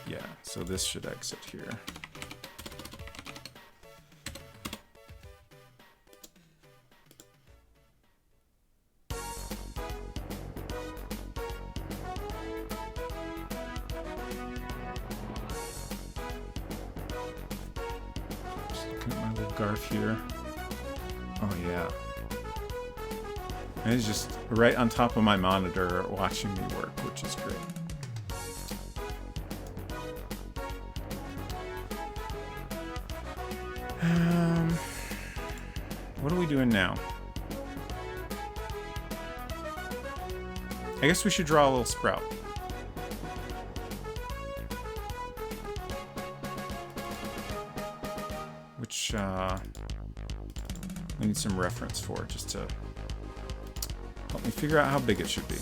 Yeah, so this should exit here. Just looking at my little Garf here. Oh yeah. And it's just right on top of my monitor watching me work, which is great. What are we doing now? I guess we should draw a little sprout. much we need some reference for, just to help me figure out how big it should be.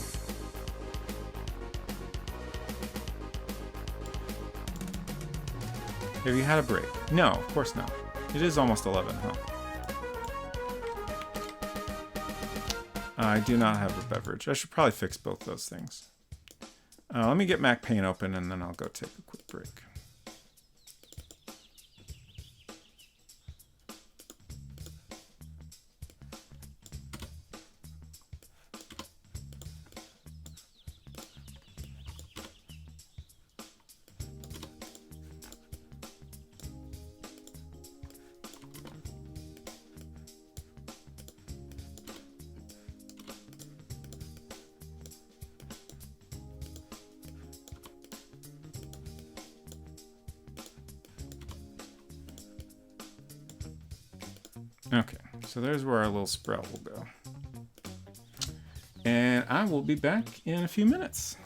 Have you had a break? No, of course not. It is almost 11, huh? I do not have a beverage. I should probably fix both those things. Let me get MacPaint open and then I'll go take a quick break. Okay, so there's where our little sprout will go. And I will be back in a few minutes.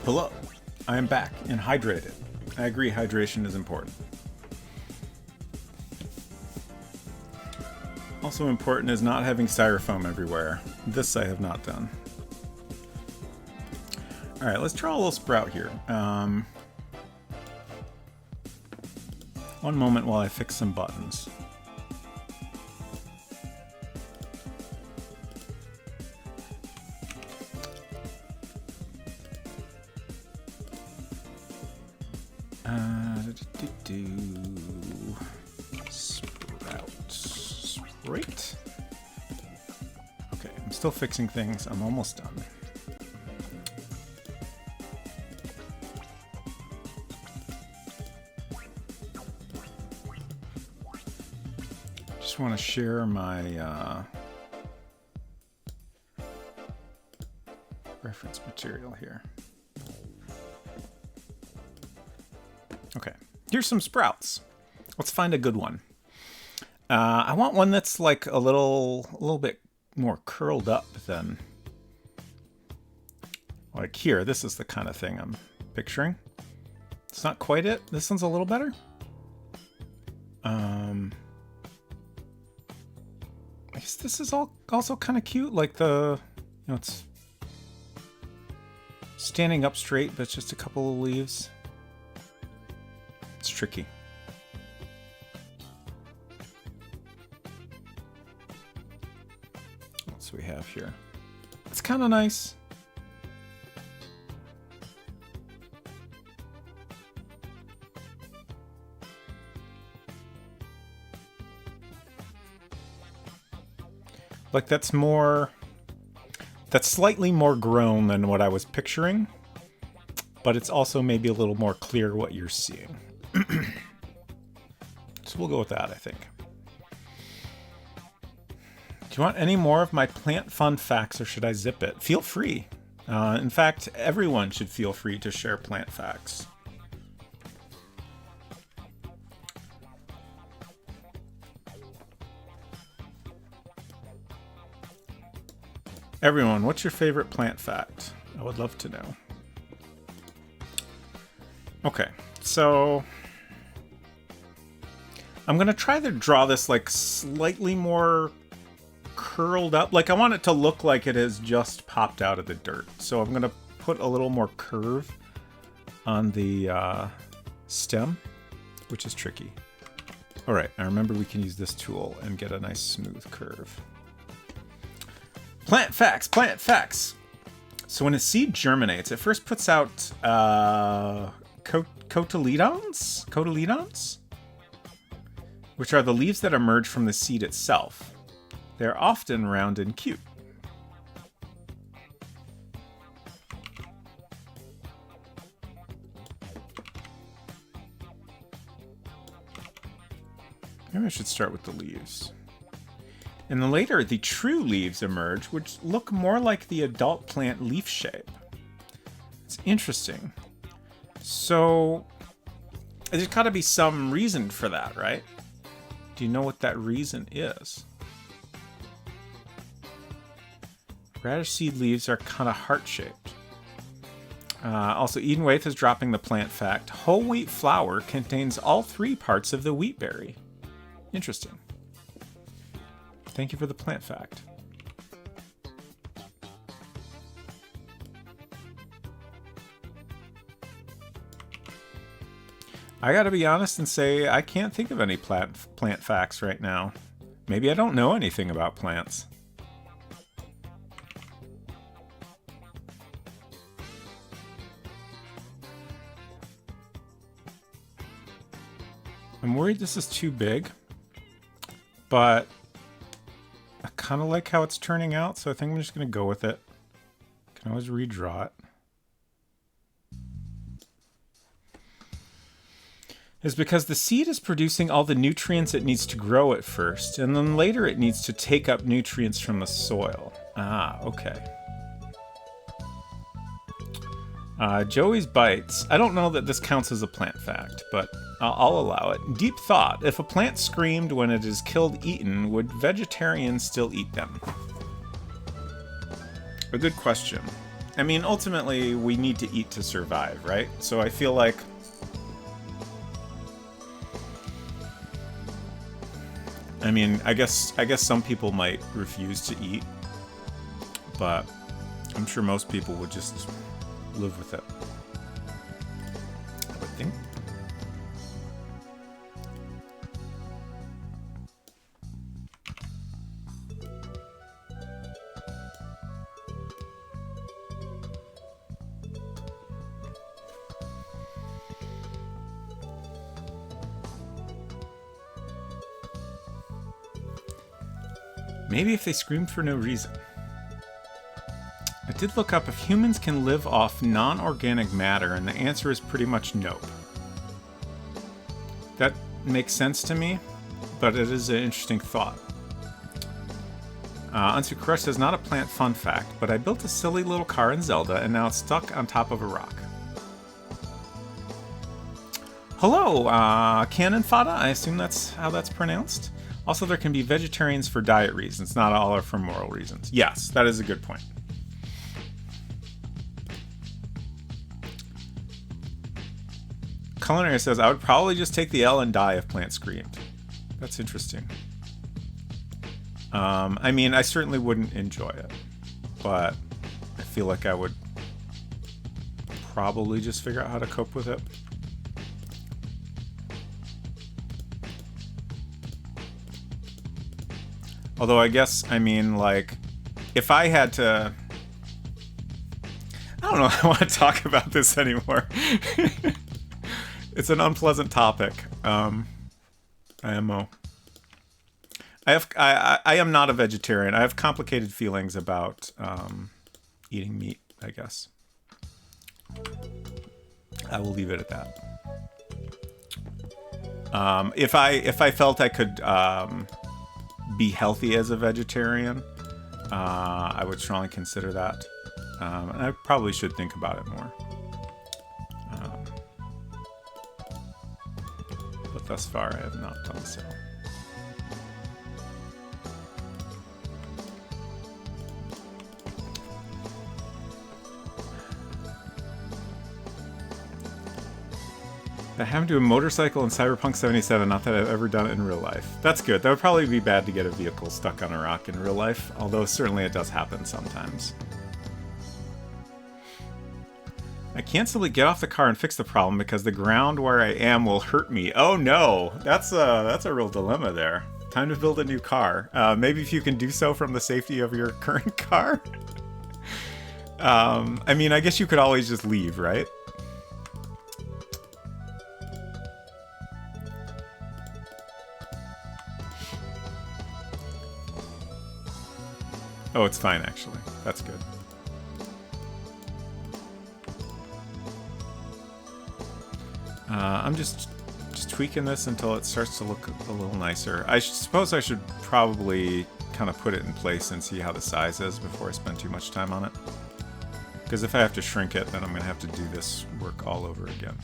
Hello, I am back and hydrated. I agree, hydration is important. Also important is not having styrofoam everywhere. This I have not done. Alright, let's draw a little sprout here. One moment while I fix some buttons. Sprout. Okay, I'm still fixing things. I'm almost done. Just want to share my reference material here. Okay, here's some sprouts. Let's find a good one. I want one that's like a little bit more curled up than like here. This is the kind of thing I'm picturing. It's not quite it. This one's a little better. I guess this is also kind of cute. Like it's standing up straight, but it's just a couple of leaves. It's tricky. What we have here? It's kind of nice. Like that's slightly more grown than what I was picturing, but it's also maybe a little more clear what you're seeing. So we'll go with that, I think. Do you want any more of my plant fun facts, or should I zip it? Feel free. In fact, everyone should feel free to share plant facts. Everyone, what's your favorite plant fact? I would love to know. Okay, so I'm gonna try to draw this like slightly more curled up. Like I want it to look like it has just popped out of the dirt. So I'm gonna put a little more curve on the stem, which is tricky. All right, now remember we can use this tool and get a nice smooth curve. Plant facts, plant facts. So when a seed germinates, it first puts out cotyledons, which are the leaves that emerge from the seed itself. They're often round and cute. Maybe I should start with the leaves. And then later, the true leaves emerge, which look more like the adult plant leaf shape. It's interesting. So, there's got to be some reason for that, right? Do you know what that reason is? Radish seed leaves are kind of heart-shaped. Also, Eden Waith is dropping the plant fact. Whole wheat flour contains all three parts of the wheat berry. Interesting. Thank you for the plant fact. I gotta be honest and say I can't think of any plant facts right now. Maybe I don't know anything about plants. I'm worried this is too big, but I kind of like how it's turning out, so I think I'm just going to go with it. Can always redraw it. Is because the seed is producing all the nutrients it needs to grow at first, and then later it needs to take up nutrients from the soil. Ah, okay. Joey's Bites. I don't know that this counts as a plant fact, but I'll allow it. Deep thought. If a plant screamed when it is killed eaten, would vegetarians still eat them? A good question. I mean, ultimately, we need to eat to survive, right? So I feel like... I mean, I guess some people might refuse to eat, but I'm sure most people would just live with it. I would think. Maybe if they screamed for no reason. I did look up if humans can live off non-organic matter, and the answer is pretty much nope. That makes sense to me, but it is an interesting thought. Unsu Crush says, not a plant fun fact, but I built a silly little car in Zelda, and now it's stuck on top of a rock. Hello, Canon Fada, I assume that's how that's pronounced. Also, there can be vegetarians for diet reasons, not all are for moral reasons. Yes, that is a good point. Culinary says, I would probably just take the L and die if plants screamed. That's interesting. I mean, I certainly wouldn't enjoy it, but I feel like I would probably just figure out how to cope with it. Although I guess, I mean, like, if I had to... I don't know if I want to talk about this anymore. It's an unpleasant topic. IMO. I am not a vegetarian. I have complicated feelings about eating meat, I guess. I will leave it at that. If I felt I could... be healthy as a vegetarian, I would strongly consider that. And I probably should think about it more. But thus far, I have not done so. I haven't do a motorcycle in Cyberpunk 77, not that I've ever done it in real life. That's good. That would probably be bad to get a vehicle stuck on a rock in real life, although certainly it does happen sometimes. I can't simply get off the car and fix the problem because the ground where I am will hurt me. Oh no, that's a real dilemma there. Time to build a new car. Maybe if you can do so from the safety of your current car. I mean, I guess you could always just leave, right? Oh, it's fine, actually. That's good. I'm just tweaking this until it starts to look a little nicer. I suppose I should probably kind of put it in place and see how the size is before I spend too much time on it. Because if I have to shrink it, then I'm going to have to do this work all over again.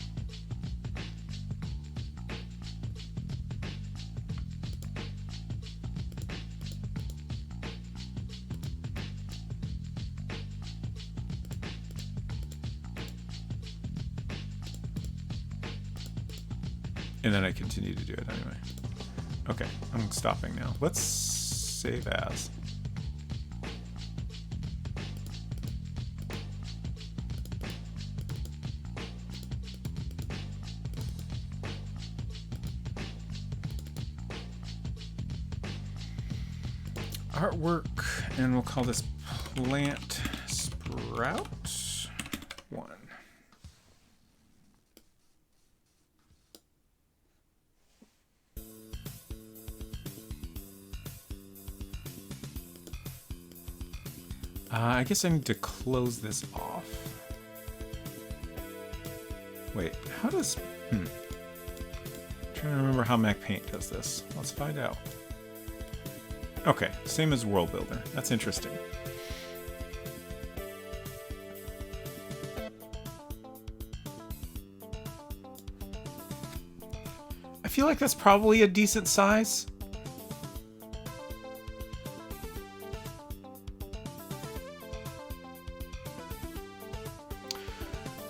And then I continue to do it anyway. Okay, I'm stopping now. Let's save as. Artwork, and we'll call this Plant Sprout 1. I guess I need to close this off. Wait, how does... I'm trying to remember how MacPaint does this. Let's find out. Okay, same as World Builder. That's interesting. I feel like that's probably a decent size.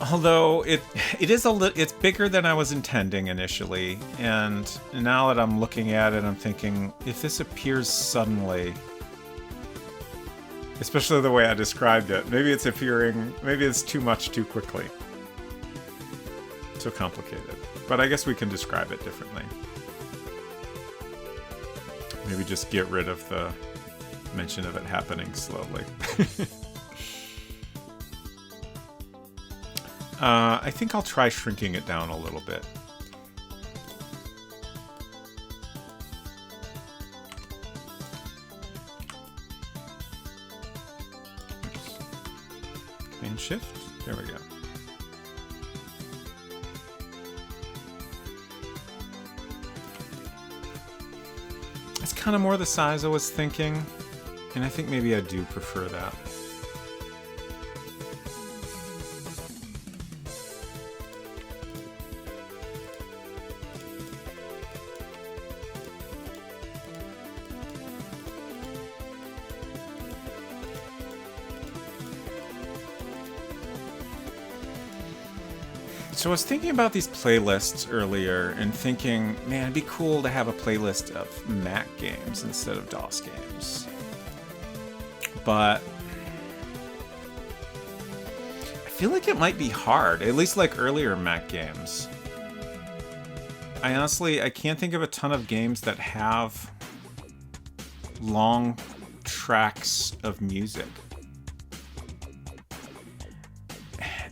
Although it is it's bigger than I was intending initially, and now that I'm looking at it, I'm thinking if this appears suddenly, especially the way I described it, maybe it's too much too quickly. So complicated. But I guess we can describe it differently. Maybe just get rid of the mention of it happening slowly. I think I'll try shrinking it down a little bit. And shift. There we go. It's kind of more the size I was thinking, and I think maybe I do prefer that. So I was thinking about these playlists earlier and thinking, man, it'd be cool to have a playlist of Mac games instead of DOS games. But I feel like it might be hard, at least like earlier Mac games. I can't think of a ton of games that have long tracks of music.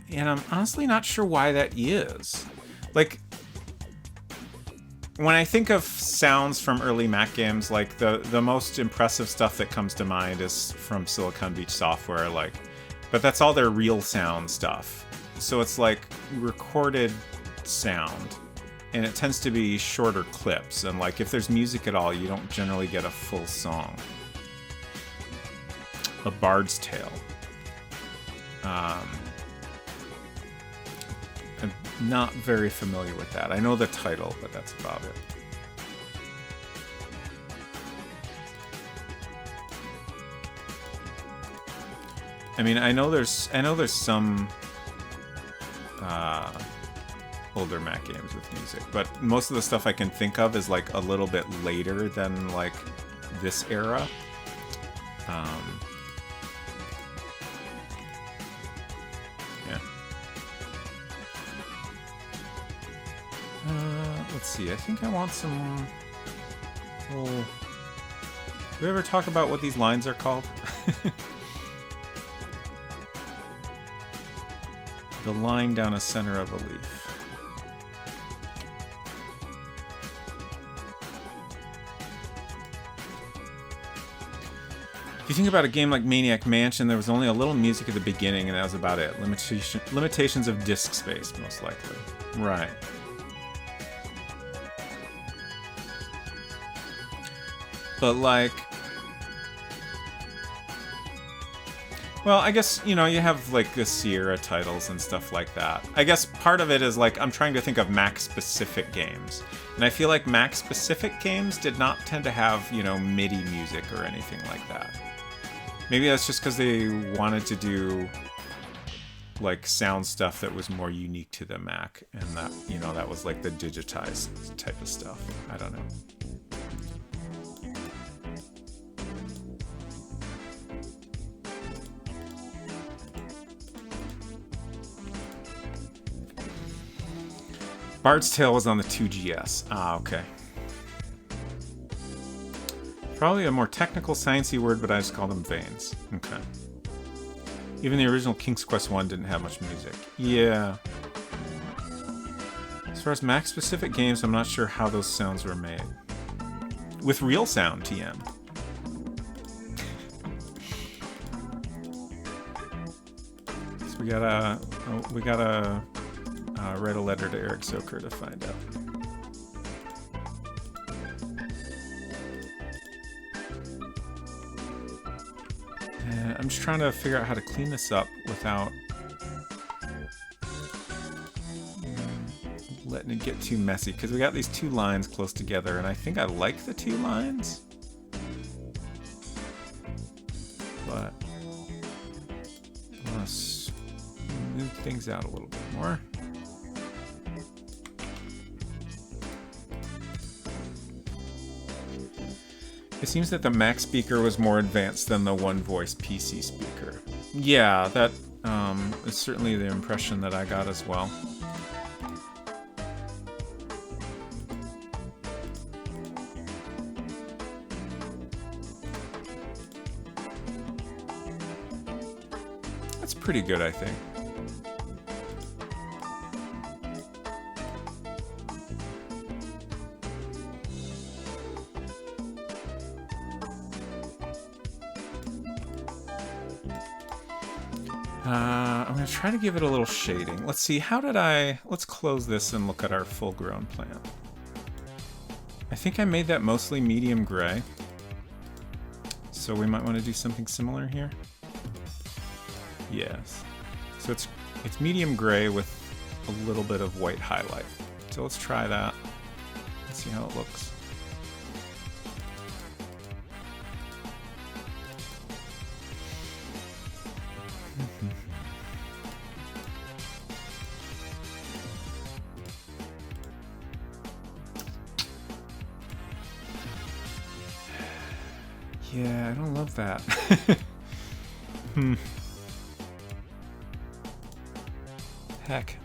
And I'm honestly not sure why that is. Like, when I think of sounds from early Mac games, like the most impressive stuff that comes to mind is from Silicon Beach Software, like, but that's all their real sound stuff. So it's like recorded sound, and it tends to be shorter clips, and like if there's music at all, you don't generally get a full song. A Bard's Tale. I'm not very familiar with that. I know the title, but that's about it. I mean, I know there's some older Mac games with music, but most of the stuff I can think of is like a little bit later than like this era. Yeah. Let's see. I think I want some. Oh, did we ever talk about what these lines are called? The line down a center of a leaf. If you think about a game like Maniac Mansion, there was only a little music at the beginning, and that was about it. Limitations of disk space, most likely. Right. But like, well, I guess, you know, you have like the Sierra titles and stuff like that. I guess part of it is like, I'm trying to think of Mac-specific games. And I feel like Mac-specific games did not tend to have, you know, MIDI music or anything like that. Maybe that's just because they wanted to do like sound stuff that was more unique to the Mac. And that, you know, that was like the digitized type of stuff. I don't know. Bard's Tale was on the 2GS. Ah, okay. Probably a more technical, sciencey word, but I just call them veins. Okay. Even the original King's Quest 1 didn't have much music. Yeah. As far as Mac-specific games, I'm not sure how those sounds were made. With real sound, TM. So we gotta write a letter to Eric Soker to find out. I'm just trying to figure out how to clean this up without letting it get too messy, because we got these two lines close together, and I think I like the two lines, but I want to smooth things out a little bit more. It seems that the Mac speaker was more advanced than the one voice PC speaker. Yeah, that is certainly the impression that I got as well. That's pretty good, I think. I'm going to try to give it a little shading. Let's see, let's close this and look at our full-grown plant. I think I made that mostly medium gray. So we might want to do something similar here. Yes. So it's medium gray with a little bit of white highlight. So let's try that. Let's see how it looks. Yeah, I don't love that. Heck.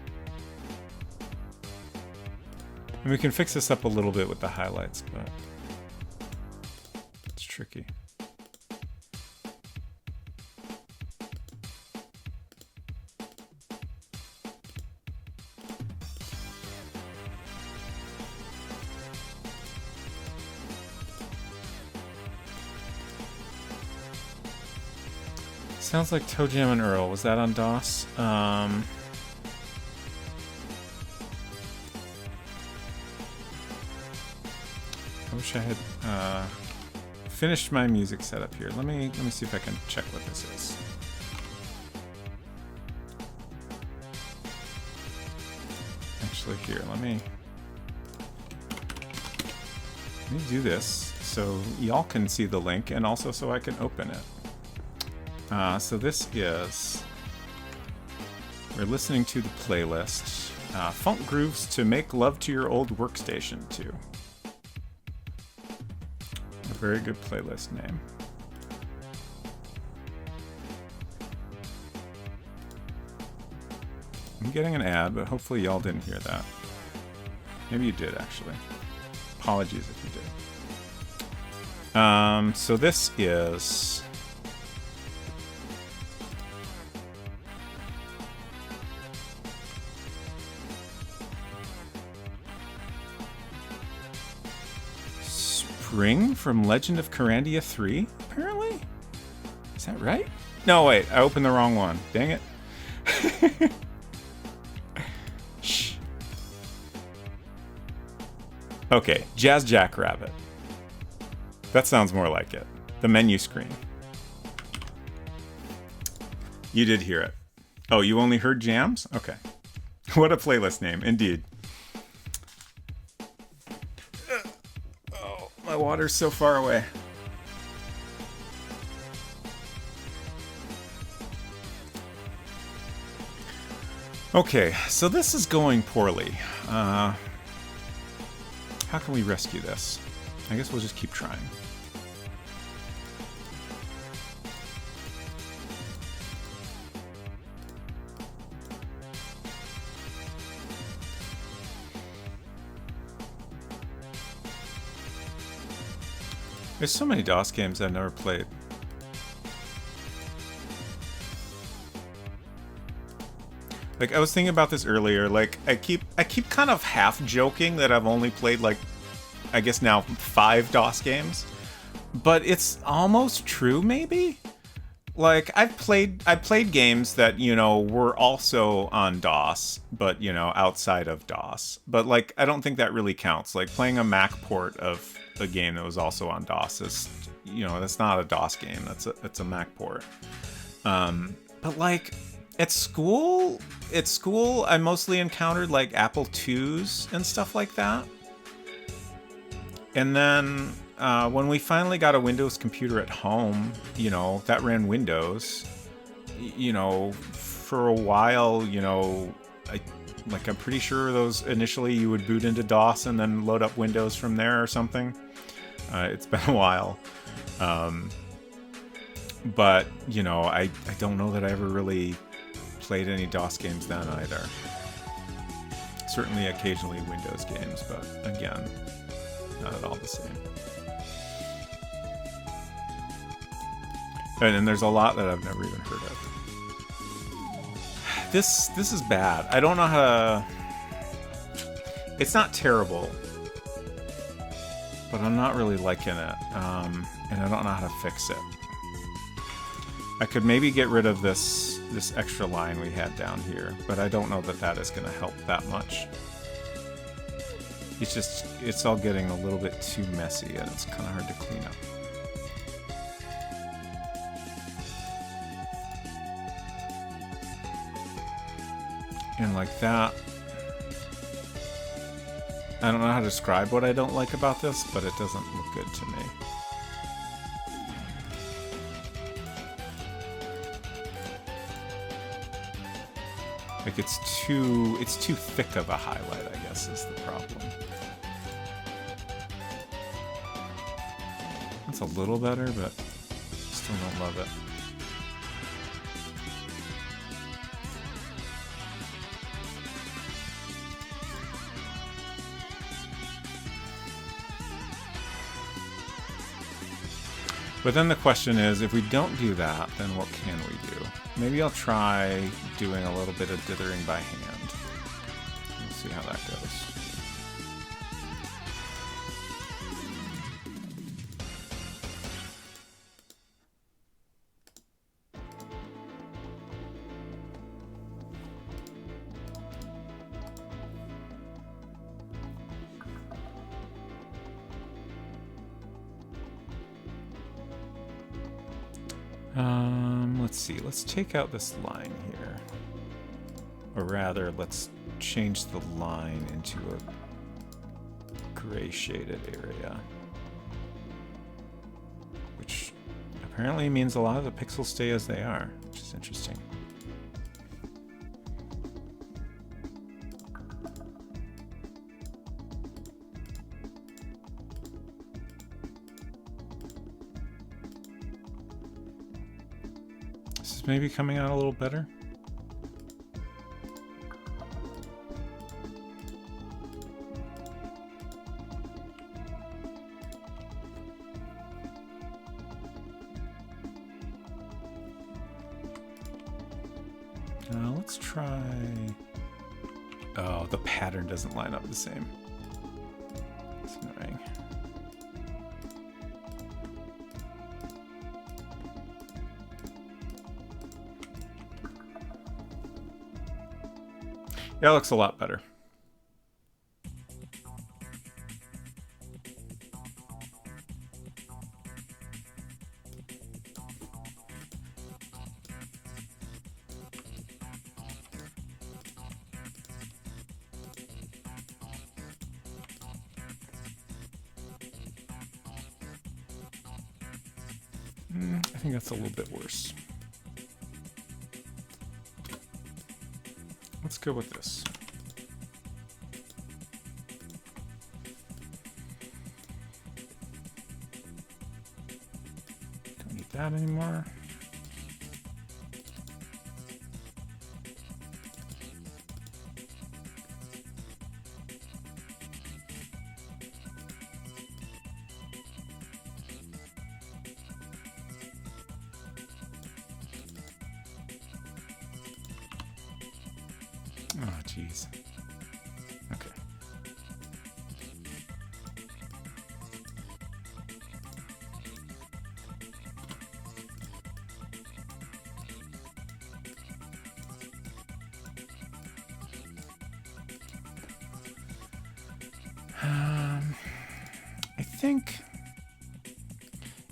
And we can fix this up a little bit with the highlights, but it's tricky. Sounds like Toe Jam and Earl. Was that on DOS? I wish I had finished my music setup here. Let me see if I can check what this is. Actually, here, let me do this so y'all can see the link and also so I can open it. So this is, we're listening to the playlist, Funk Grooves to Make Love to Your Old Workstation to. A very good playlist name. I'm getting an ad, but hopefully y'all didn't hear that. Maybe you did, actually. Apologies if you did. So this is... Spring from Legend of Carandia 3, apparently? Is that right? No, wait, I opened the wrong one. Dang it. Shh. Okay, Jazz Jackrabbit. That sounds more like it. The menu screen. You did hear it. Oh, you only heard jams? Okay. What a playlist name, indeed. My water's so far away. Okay, so this is going poorly. How can we rescue this? I guess we'll just keep trying. There's so many DOS games I've never played. Like, I was thinking about this earlier, like, I keep kind of half joking that I've only played, like, I guess now 5 DOS games. But it's almost true, maybe? Like, I've played games that, you know, were also on DOS, but, you know, outside of DOS. But, like, I don't think that really counts. Like, playing a Mac port of a game that was also on DOS is, you know, that's not a DOS game. That's a Mac port. But, like, at school, I mostly encountered, like, Apple IIs and stuff like that. And then when we finally got a Windows computer at home, you know, that ran Windows, you know, for a while, you know, I'm pretty sure those initially you would boot into DOS and then load up Windows from there or something. It's been a while. But, you know, I don't know that I ever really played any DOS games then either. Certainly occasionally Windows games, but again, not at all the same. And then there's a lot that I've never even heard of. This is bad. I don't know how to... It's not terrible, but I'm not really liking it. And I don't know how to fix it. I could maybe get rid of this extra line we had down here, but I don't know that is going to help that much. It's all getting a little bit too messy, and it's kind of hard to clean up. And like that, I don't know how to describe what I don't like about this, but it doesn't look good to me. Like it's too thick of a highlight, I guess, is the problem. It's a little better, but still don't love it. But then the question is, if we don't do that, then what can we do? Maybe I'll try doing a little bit of dithering by hand. We'll see how that goes. Let's see. Let's take out this line here. Or rather, let's change the line into a gray shaded area. Which apparently means a lot of the pixels stay as they are, which is interesting. Maybe coming out a little better. Let's try... Oh, the pattern doesn't line up the same. It's annoying. Yeah, it looks a lot better. I think that's a little bit worse. Let's go with this. Don't need that anymore. Oh, jeez. Okay. I think,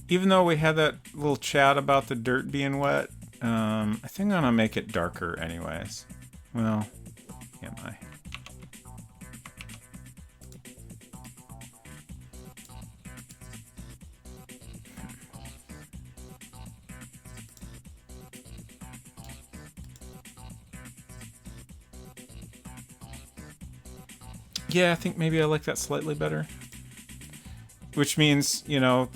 even though we had that little chat about the dirt being wet, I think I'm gonna make it darker anyways. Well, am I? Yeah, I think maybe I like that slightly better. Which means, you know,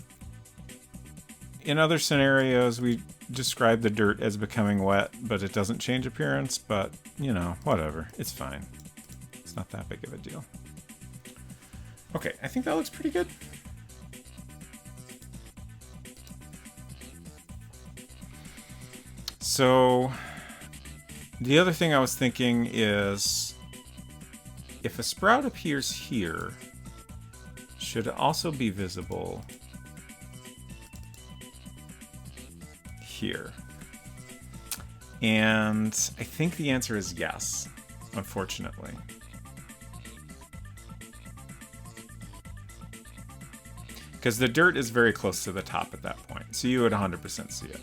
in other scenarios we describe the dirt as becoming wet, but it doesn't change appearance, but, you know, whatever. It's fine. It's not that big of a deal. Okay, I think that looks pretty good. So, the other thing I was thinking is, if a sprout appears here, should it also be visible here? And I think the answer is yes, unfortunately. Because the dirt is very close to the top at that point, so you would 100% see it.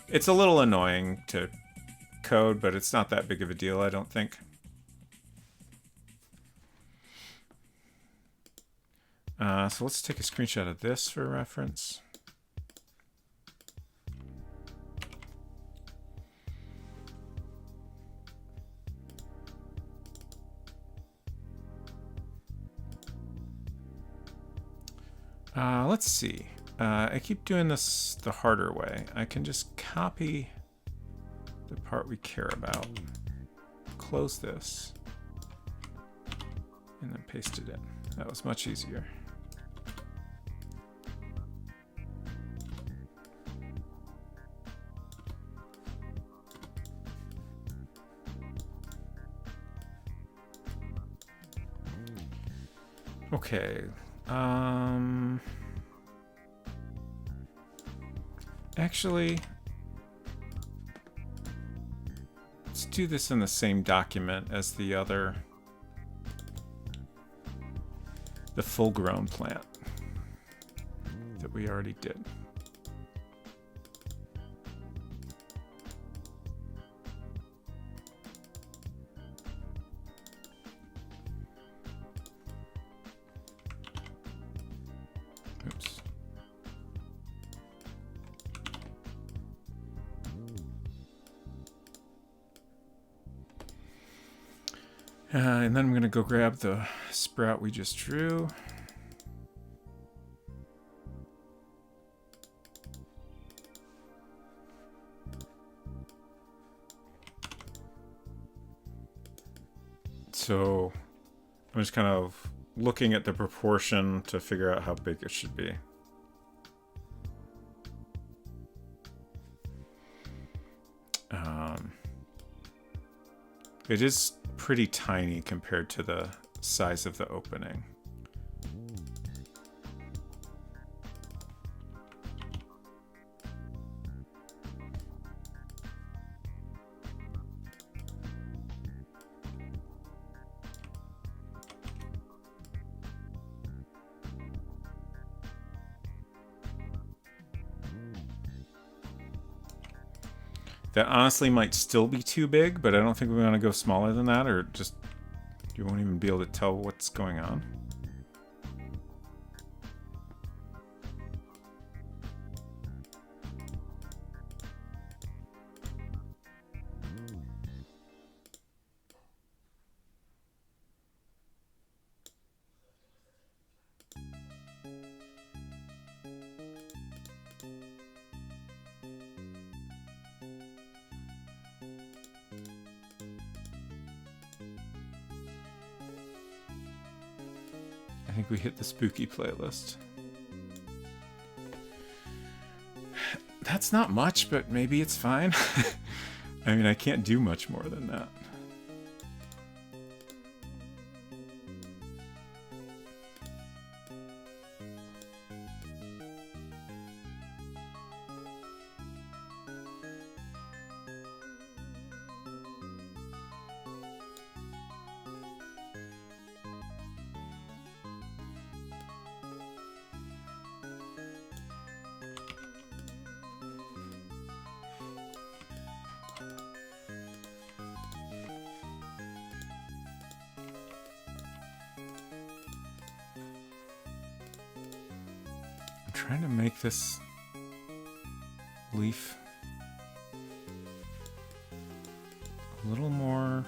It's a little annoying to code, but it's not that big of a deal, I don't think. So let's take a screenshot of this for reference. Let's see. I keep doing this the harder way. I can just copy the part we care about, close this, and then paste it in. That was much easier. Okay. Actually, let's do this in the same document as the full-grown plant that we already did. Oops. And then I'm going to go grab the sprout we just drew. So I'm just kind of looking at the proportion to figure out how big it should be. It is pretty tiny compared to the size of the opening. That honestly might still be too big, but I don't think we want to go smaller than that, or just you won't even be able to tell what's going on. I think we hit the spooky playlist. That's not much, but maybe it's fine. I mean, I can't do much more than that. Trying to make this leaf a little more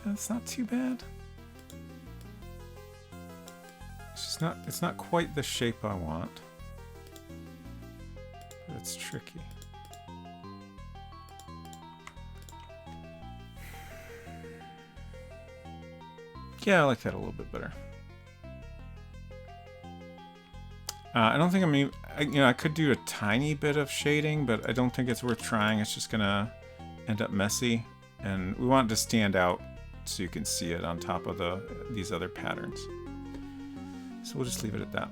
That's not too bad. It's not quite the shape I want. But it's tricky. Yeah, I like that a little bit better. I don't think I could do a tiny bit of shading, but I don't think it's worth trying. It's just gonna end up messy, and we want it to stand out so you can see it on top of these other patterns. So we'll just leave it at that.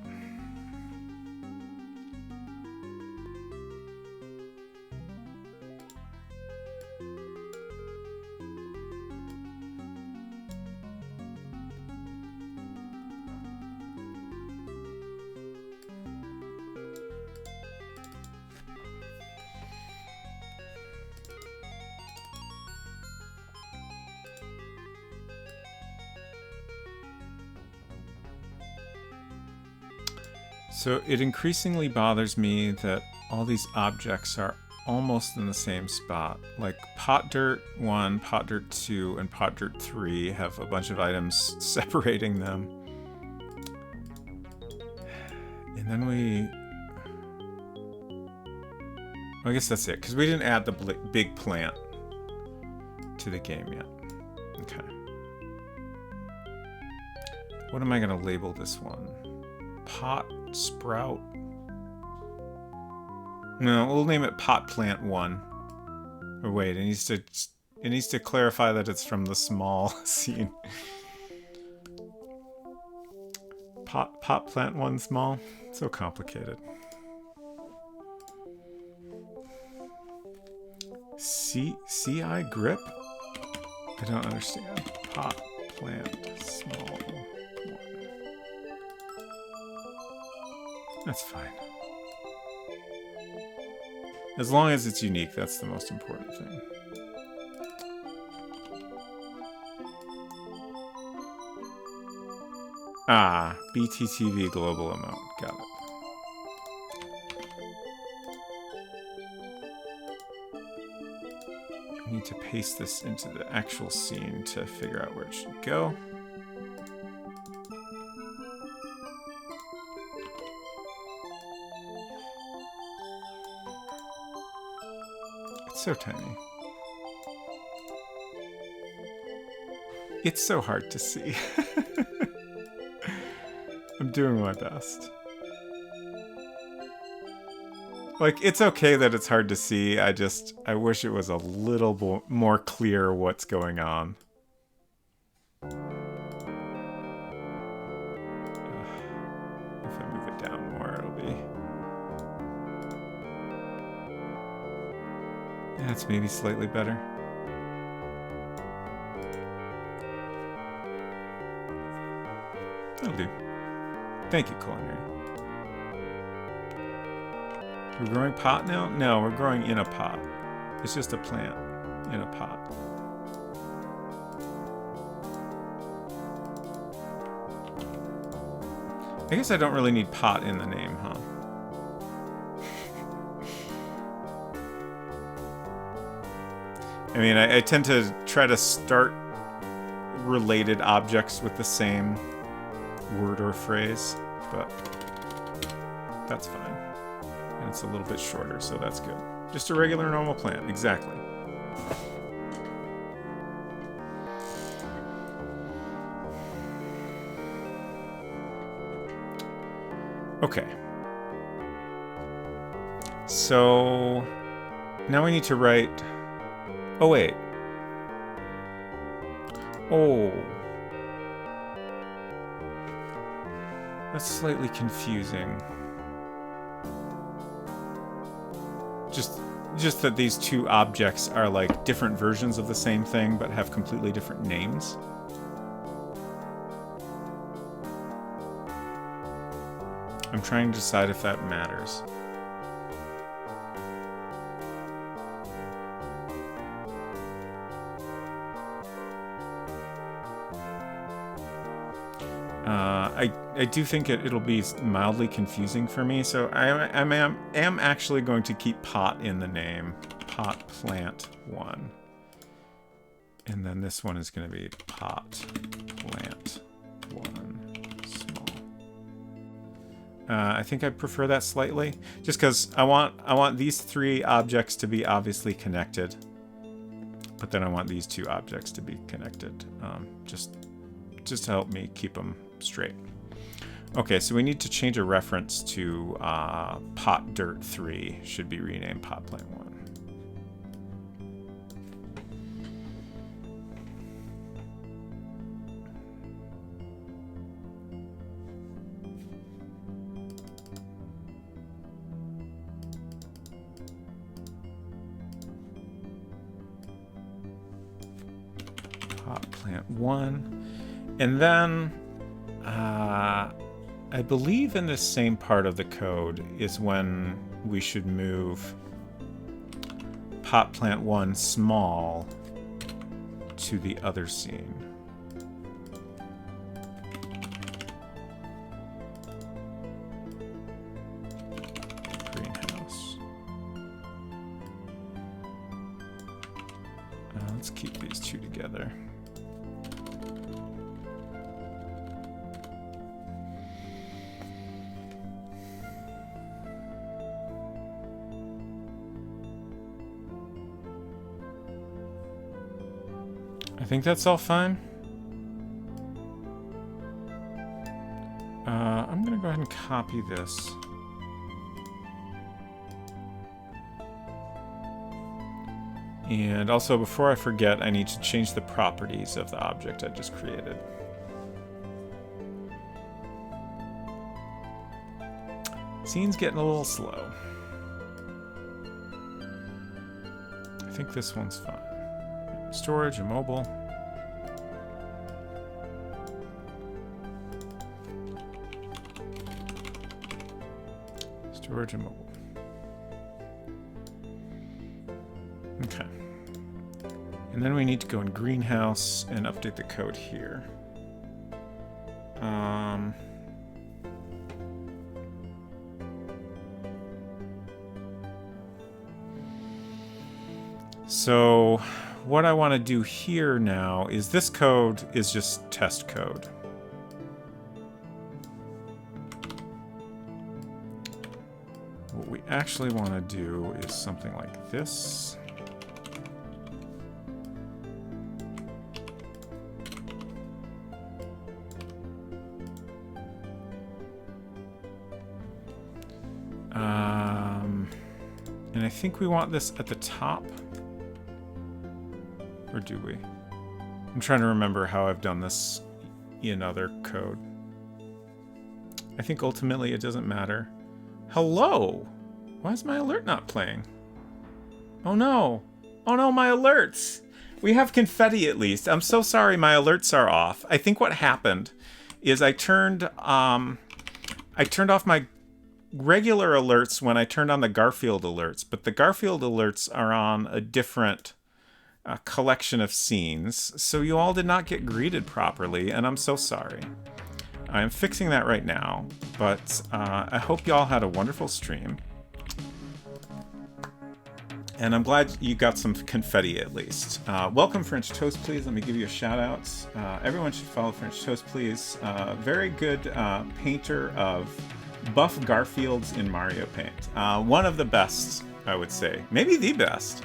So it increasingly bothers me that all these objects are almost in the same spot. Like pot dirt 1, pot dirt 2, and pot dirt 3 have a bunch of items separating them. And then I guess that's it, because we didn't add the big plant to the game yet. Okay. What am I going to label this one? Pot sprout. No, we'll name it pot plant 1. Or wait, it needs to clarify that it's from the small scene. Pot plant 1 small. So complicated. CI grip? I don't understand. Pot plant small 1. That's fine. As long as it's unique, that's the most important thing. Ah, BTTV global amount. Got it. I need to paste this into the actual scene to figure out where it should go. So tiny. It's so hard to see. I'm doing my best. Like, it's okay that it's hard to see. I wish it was a little more clear what's going on. If I move it down more, it'll be... That's maybe slightly better. That'll do. Thank you, Culinary. We're growing pot now? No, we're growing in a pot. It's just a plant in a pot. I guess I don't really need pot in the name, huh? I mean, I tend to try to start related objects with the same word or phrase, but that's fine. And it's a little bit shorter, so that's good. Just a regular normal plant, exactly. Okay. So now we need to write... Oh, wait. Oh. That's slightly confusing. Just that these two objects are like different versions of the same thing, but have completely different names. I'm trying to decide if that matters. I do think it'll be mildly confusing for me, so I am actually going to keep pot in the name. Pot plant 1. And then this one is going to be pot plant 1 small. I think I prefer that slightly, just because I want these 3 objects to be obviously connected, but then I want these 2 objects to be connected, just to help me keep them straight. Okay, so we need to change a reference to pot dirt 3 should be renamed pot plant 1. Pot plant 1, and then I believe in this same part of the code is when we should move pot plant 1 small to the other scene. Greenhouse. Let's keep these 2 together. I think that's all fine. I'm gonna go ahead and copy this. And also, before I forget, I need to change the properties of the object I just created. Scene's getting a little slow. I think this one's fine. Storage and mobile. Storage and mobile. Okay. And then we need to go in greenhouse and update the code here. So what I want to do here now is this code is just test code. What we actually want to do is something like this. And I think we want this at the top. Or do we? I'm trying to remember how I've done this in other code. I think ultimately it doesn't matter. Hello! Why is my alert not playing? Oh no! Oh no, my alerts! We have confetti at least. I'm so sorry my alerts are off. I think what happened is I turned off my regular alerts when I turned on the Garfield alerts, but the Garfield alerts are on a different collection of scenes, so you all did not get greeted properly, and I'm so sorry. I'm fixing that right now, but I hope y'all had a wonderful stream. And I'm glad you got some confetti at least. Welcome French Toast Please. Let me give you a shout out. Everyone should follow French Toast Please. Very good painter of buff Garfields in Mario Paint. One of the best, I would say. Maybe the best.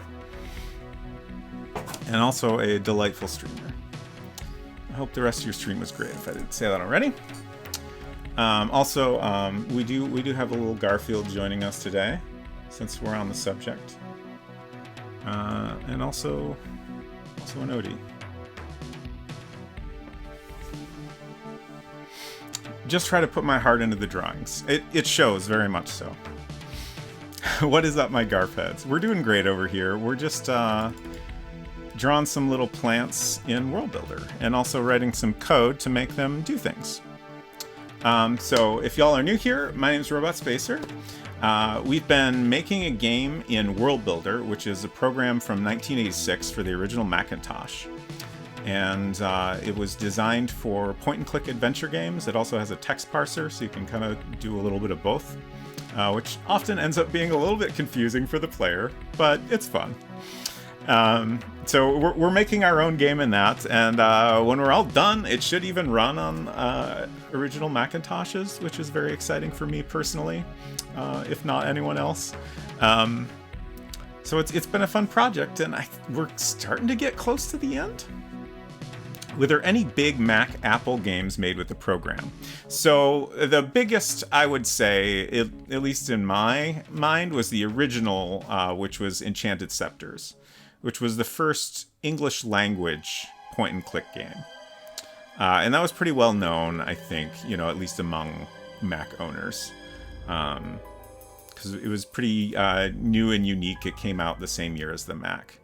And also a delightful streamer. I hope the rest of your stream was great if I didn't say that already. We do have a little Garfield joining us today, since we're on the subject. And also an Odie. Just try to put my heart into the drawings. It shows very much so. What is up, my Garf heads? We're doing great over here. We're just drawing some little plants in World Builder and also writing some code to make them do things. So if y'all are new here, my name is Robot Spacer. We've been making a game in World Builder, which is a program from 1986 for the original Macintosh. And it was designed for point-and-click adventure games. It also has a text parser, so you can kind of do a little bit of both, which often ends up being a little bit confusing for the player, but it's fun. So we're making our own game in that, and when we're all done, it should even run on original Macintoshes, which is very exciting for me personally, if not anyone else. So it's been a fun project, and we're starting to get close to the end. Were there any big Mac Apple games made with the program? So the biggest, I would say, at least in my mind, was the original, which was Enchanted Scepters, which was the first English language point-and-click game. And that was pretty well known, I think, at least among Mac owners. Because it was pretty new and unique. It came out the same year as the Mac.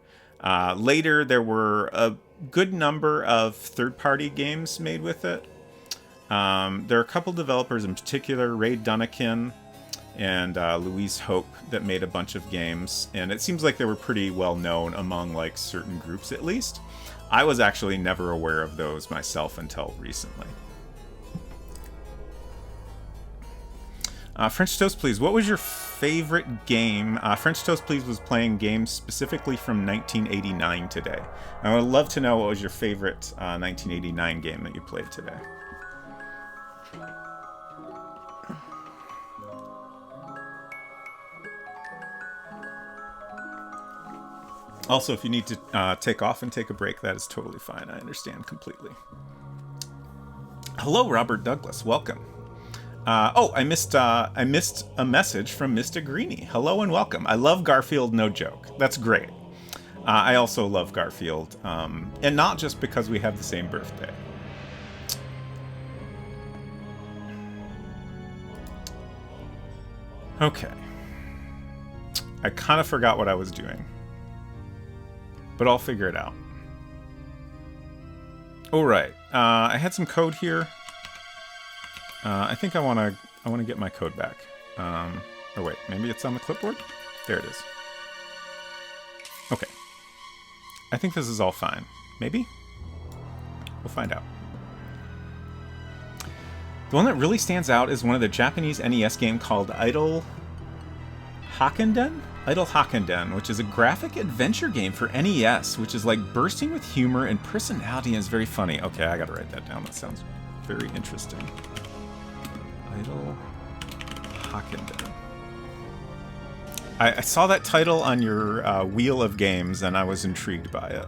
Later, there were a good number of third-party games made with it. There are a couple developers in particular, Ray Dunnikin and Louise Hope, that made a bunch of games, and it seems like they were pretty well known among like certain groups at least. I was actually never aware of those myself until recently. French Toast Please, what was your favorite game? French Toast Please was playing games specifically from 1989 today. I would love to know what was your favorite 1989 game that you played today. Also, if you need to take off and take a break, that is totally fine. I understand completely. Hello, Robert Douglas. Welcome. I missed a message from Mr. Greeny. Hello and welcome. I love Garfield, no joke. That's great. I also love Garfield, and not just because we have the same birthday. Okay. I kind of forgot what I was doing, but I'll figure it out. All right. I had some code here. I think I want to get my code back. Oh wait, maybe it's on the clipboard? There it is. Okay. I think this is all fine. Maybe? We'll find out. The one that really stands out is one of the Japanese NES game called Idle Hakenden? Idle Hakenden, which is a graphic adventure game for NES, which is like bursting with humor and personality and is very funny. Okay, I gotta write that down. That sounds very interesting. Idle Hakenden. I saw that title on your wheel of games and I was intrigued by it.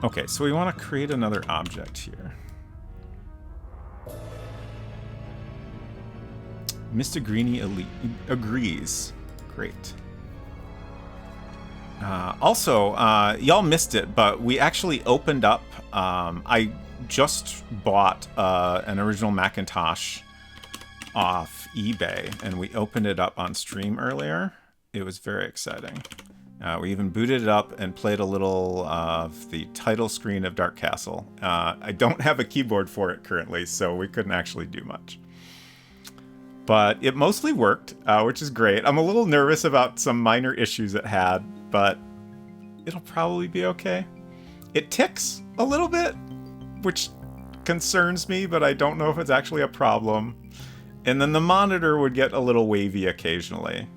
Okay, so we want to create another object here. Mr. Greeny agrees. Great. Also, y'all missed it, but we actually opened up... I just bought an original Macintosh off eBay, and we opened it up on stream earlier. It was very exciting. We even booted it up and played a little of the title screen of Dark Castle. I don't have a keyboard for it currently, so we couldn't actually do much. But it mostly worked, which is great. I'm a little nervous about some minor issues it had, but it'll probably be okay. It ticks a little bit, which concerns me, but I don't know if it's actually a problem. And then the monitor would get a little wavy occasionally,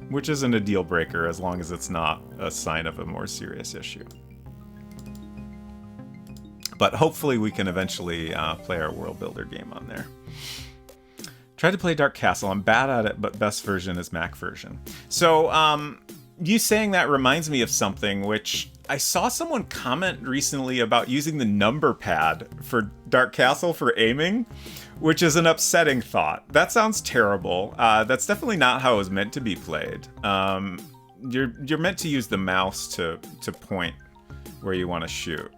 which isn't a deal breaker as long as it's not a sign of a more serious issue. But hopefully we can eventually play our World Builder game on there. Tried to play Dark Castle. I'm bad at it, but best version is Mac version. So, you saying that reminds me of something, which I saw someone comment recently about using the number pad for Dark Castle for aiming, which is an upsetting thought. That sounds terrible. That's definitely not how it was meant to be played. You're meant to use the mouse to point where you want to shoot.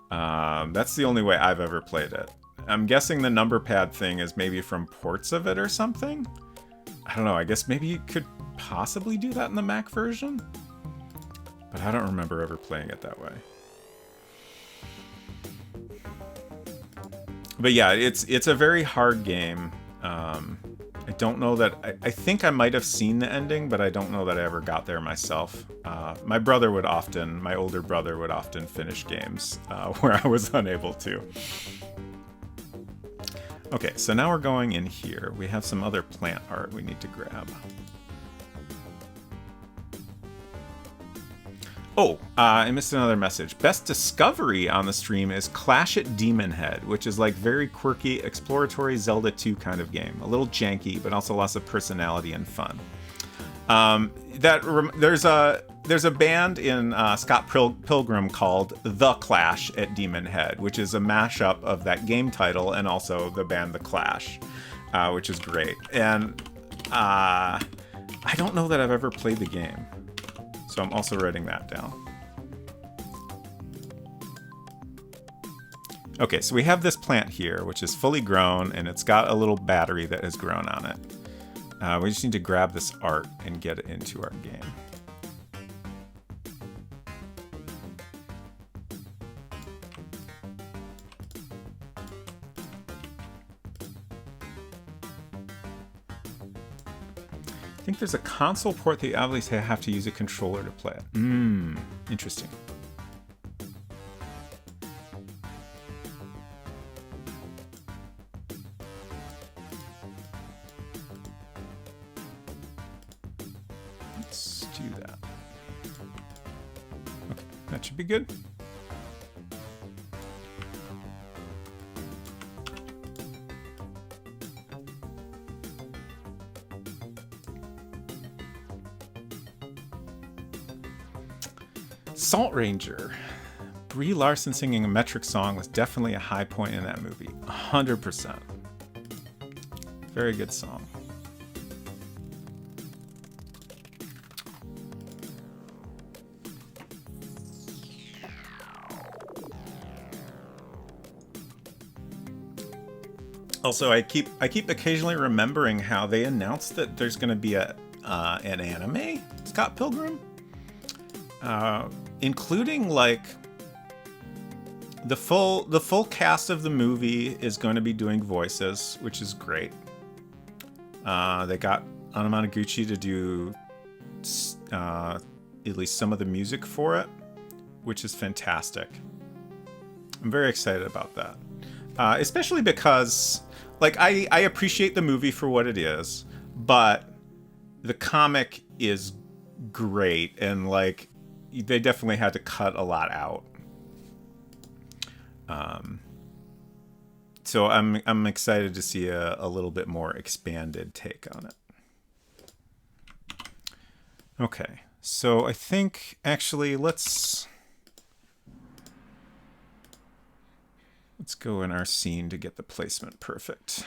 That's the only way I've ever played it. I'm guessing the number pad thing is maybe from ports of it or something. I don't know. I guess maybe you could possibly do that in the Mac version, but I don't remember ever playing it that way. But yeah, it's a very hard game. I don't know that... I think I might have seen the ending, but I don't know that I ever got there myself. My older brother would often finish games where I was unable to. Okay, so now we're going in here. We have some other plant art we need to grab. Oh, I missed another message. Best discovery on the stream is Clash at Demon Head, which is like very quirky, exploratory Zelda 2 kind of game. A little janky, but also lots of personality and fun. There's a band in Scott Pilgrim called The Clash at Demon Head, which is a mashup of that game title and also the band The Clash, which is great. And I don't know that I've ever played the game. So I'm also writing that down. Okay, so we have this plant here, which is fully grown, and it's got a little battery that has grown on it. We just need to grab this art and get it into our game. I think there's a console port that you obviously have to use a controller to play it. Interesting. Let's do that. Okay, that should be good. Salt Ranger. Brie Larson singing a metric song was definitely a high point in that movie. 100%. Very good song. Also, I keep occasionally remembering how they announced that there's going to be an anime, Scott Pilgrim. Including like the full cast of the movie is going to be doing voices, which is great. They got Anna Managuchi to do at least some of the music for it, which is fantastic. I'm very excited about that, especially because like I appreciate the movie for what it is, but the comic is great and like. They definitely had to cut a lot out. So I'm excited to see a little bit more expanded take on it. Okay, so I think actually let's go in our scene to get the placement perfect.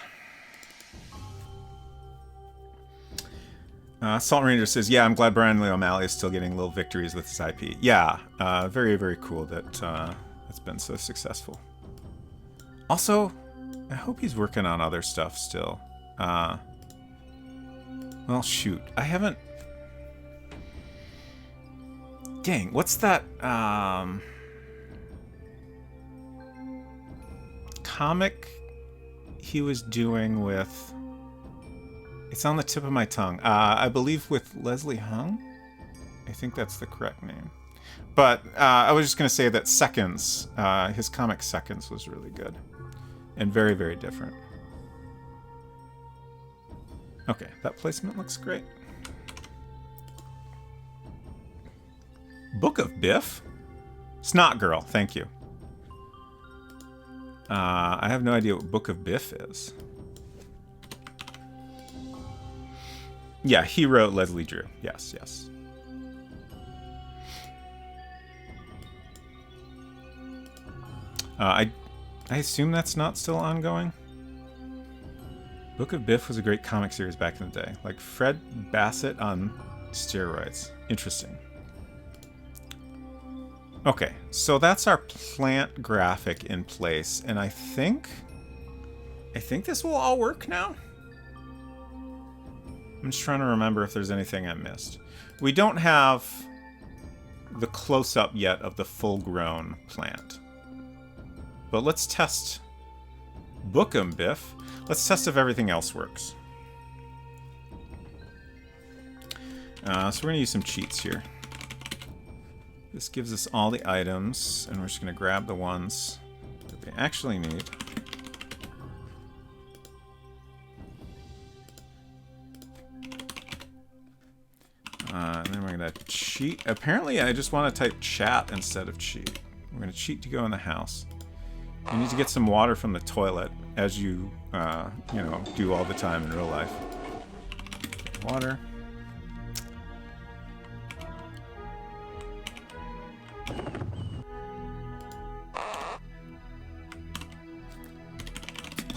Salt Ranger says, yeah, I'm glad Brian Lee O'Malley is still getting little victories with his IP. Yeah, very, very cool that it's been so successful. Also, I hope he's working on other stuff still. Well, shoot. I haven't... Dang, what's that comic he was doing with... It's on the tip of my tongue. I believe with Leslie Hung? I think that's the correct name. But I was just going to say that Seconds, his comic Seconds was really good. And very, very different. Okay, that placement looks great. Book of Biff? Snot Girl, thank you. I have no idea what Book of Biff is. Yeah, he wrote Leslie Drew. Yes, yes. I assume that's not still ongoing. Book of Biff was a great comic series back in the day. Like Fred Bassett on steroids. Interesting. Okay, so that's our plant graphic in place. And I think this will all work now. I'm just trying to remember if there's anything I missed. We don't have the close-up yet of the full-grown plant. But let's test Bookem Biff. Let's test if everything else works. So we're going to use some cheats here. This gives us all the items, and we're just going to grab the ones that we actually need. And then we're going to cheat. Apparently, I just want to type chat instead of cheat. We're going to cheat to go in the house. You need to get some water from the toilet, as you, you know, do all the time in real life. Water.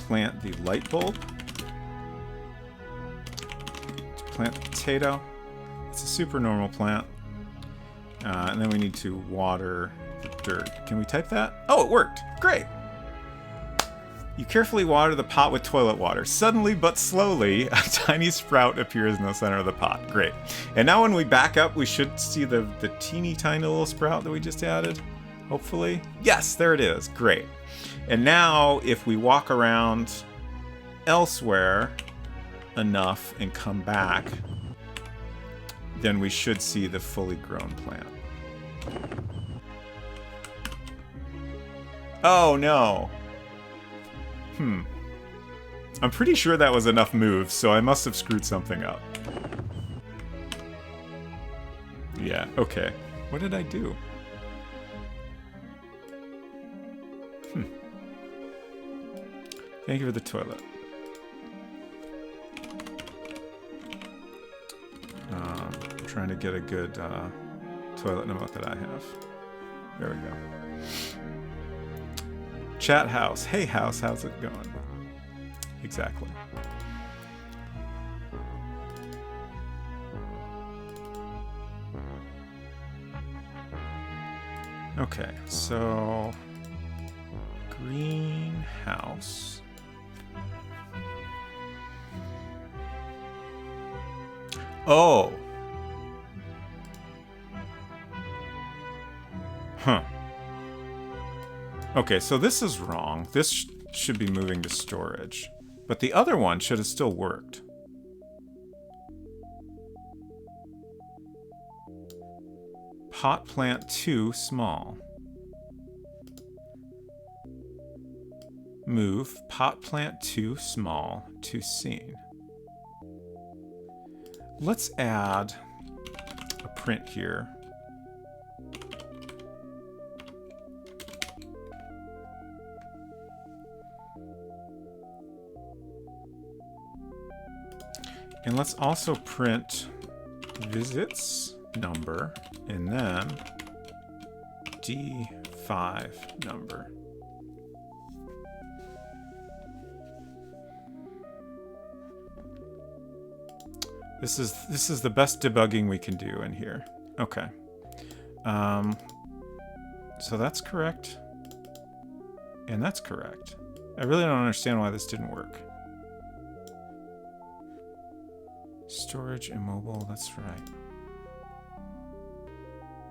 Plant the light bulb. Plant the potato. It's a super normal plant. And then we need to water the dirt. Can we type that? Oh, it worked. Great. You carefully water the pot with toilet water. Suddenly, but slowly, a tiny sprout appears in the center of the pot. Great. And now when we back up, we should see the teeny tiny little sprout that we just added. Hopefully. Yes, there it is. Great. And now, if we walk around elsewhere enough and come back, then we should see the fully grown plant. Oh, no. I'm pretty sure that was enough moves, so I must have screwed something up. Yeah, okay. What did I do? Thank you for the toilet. I'm trying to get a good toilet note that I have. There we go. Chat house. Hey house, how's it going? Exactly. Okay, so greenhouse. Oh. Huh. Okay, so this is wrong. This should be moving to storage. But the other one should have still worked. Pot plant 2, small. Move pot plant 2, small, to scene. Let's add a print here. And let's also print visits number and then D5 number. This is the best debugging we can do in here. Okay. So that's correct. And that's correct. I really don't understand why this didn't work. Storage and mobile, that's right.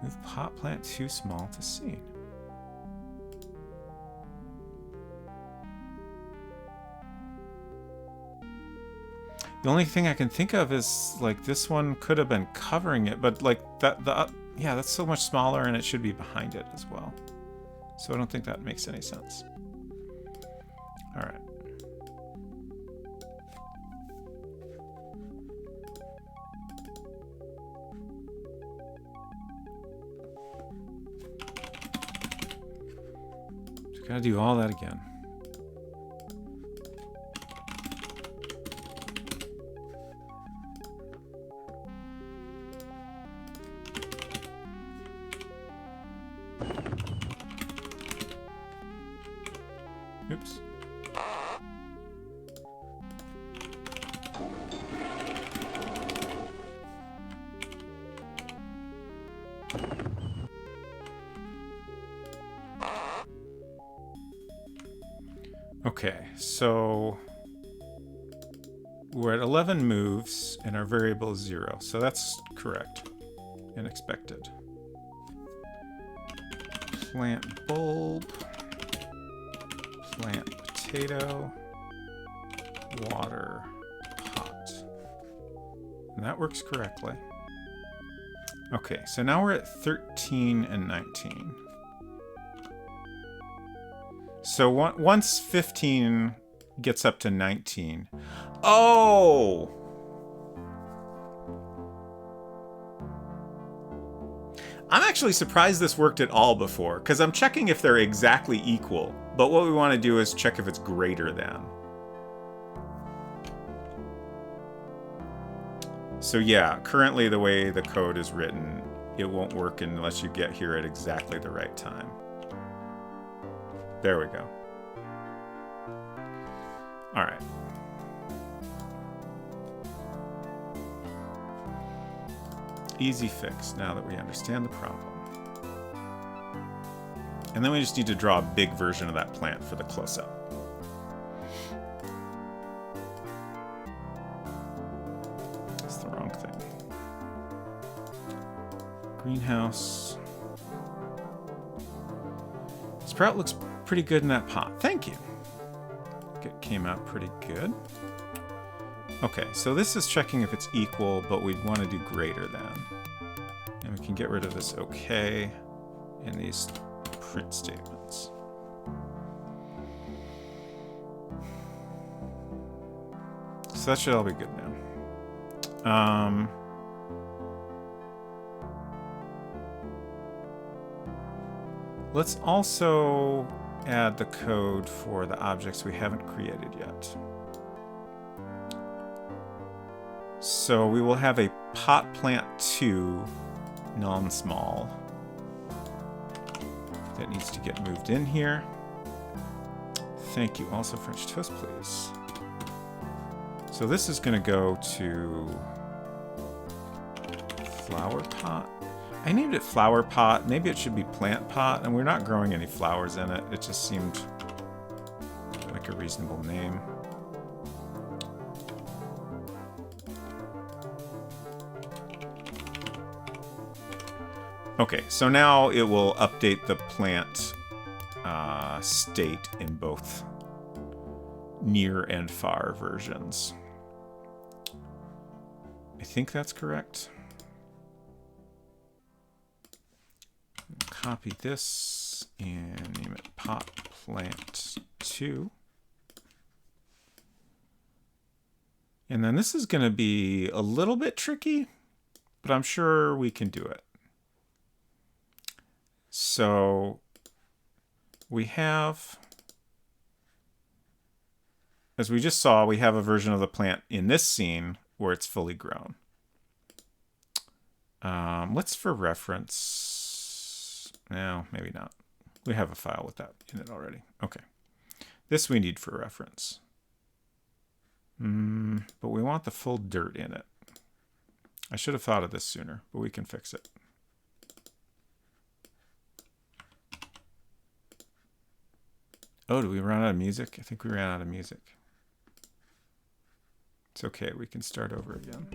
Move pot plant 2 small to scene. The only thing I can think of is like this one could have been covering it, but like yeah, that's so much smaller and it should be behind it as well. So I don't think that makes any sense. All right. So gotta do all that again. Oops. Okay, so we're at 11 moves and our variable is 0, so that's correct and expected. Plant bulb. Plant potato, water pot. And that works correctly. Okay, so now we're at 13 and 19. So once 15 gets up to 19. Oh! I'm actually surprised this worked at all before, because I'm checking if they're exactly equal, but what we want to do is check if it's greater than. So yeah, currently the way the code is written, it won't work unless you get here at exactly the right time. There we go. All right. Easy fix now that we understand the problem. And then we just need to draw a big version of that plant for the close-up. That's the wrong thing. Greenhouse. Sprout looks pretty good in that pot. Thank you. It came out pretty good. Okay, so this is checking if it's equal, but we'd want to do greater than. And we can get rid of this okay and these print statements. So that should all be good now. Let's also add the code for the objects we haven't created yet. So we will have a pot plant 2 non-small that needs to get moved in here. Thank you. Also French toast, please. So this is going to go to flower pot. I named it flower pot. Maybe it should be plant pot, and we're not growing any flowers in it. It just seemed like a reasonable name. Okay, so now it will update the plant state in both near and far versions. I think that's correct. Copy this and name it pot plant 2. And then this is going to be a little bit tricky, but I'm sure we can do it. So we have, as we just saw, we have a version of the plant in this scene where it's fully grown. Let's for reference, no, maybe not. We have a file with that in it already. Okay. This we need for reference. But we want the full dirt in it. I should have thought of this sooner, but we can fix it. Oh, do we run out of music? I think we ran out of music. It's okay, we can start over again.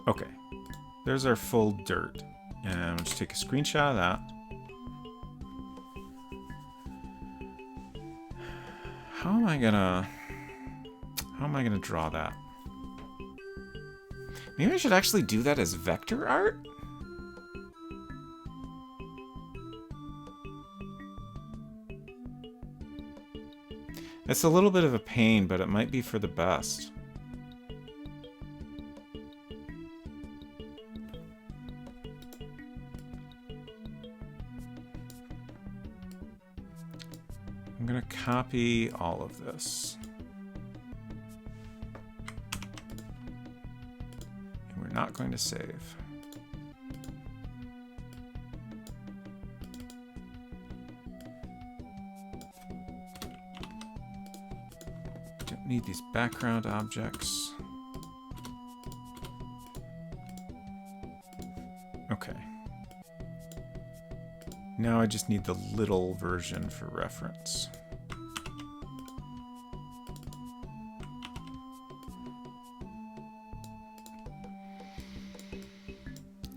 Okay, there's our full dirt. And I'll just take a screenshot of that. How am I gonna draw that? Maybe I should actually do that as vector art? It's a little bit of a pain, but it might be for the best. I'm going to copy all of this. And we're not going to save. Don't need these background objects. Okay. Now I just need the little version for reference.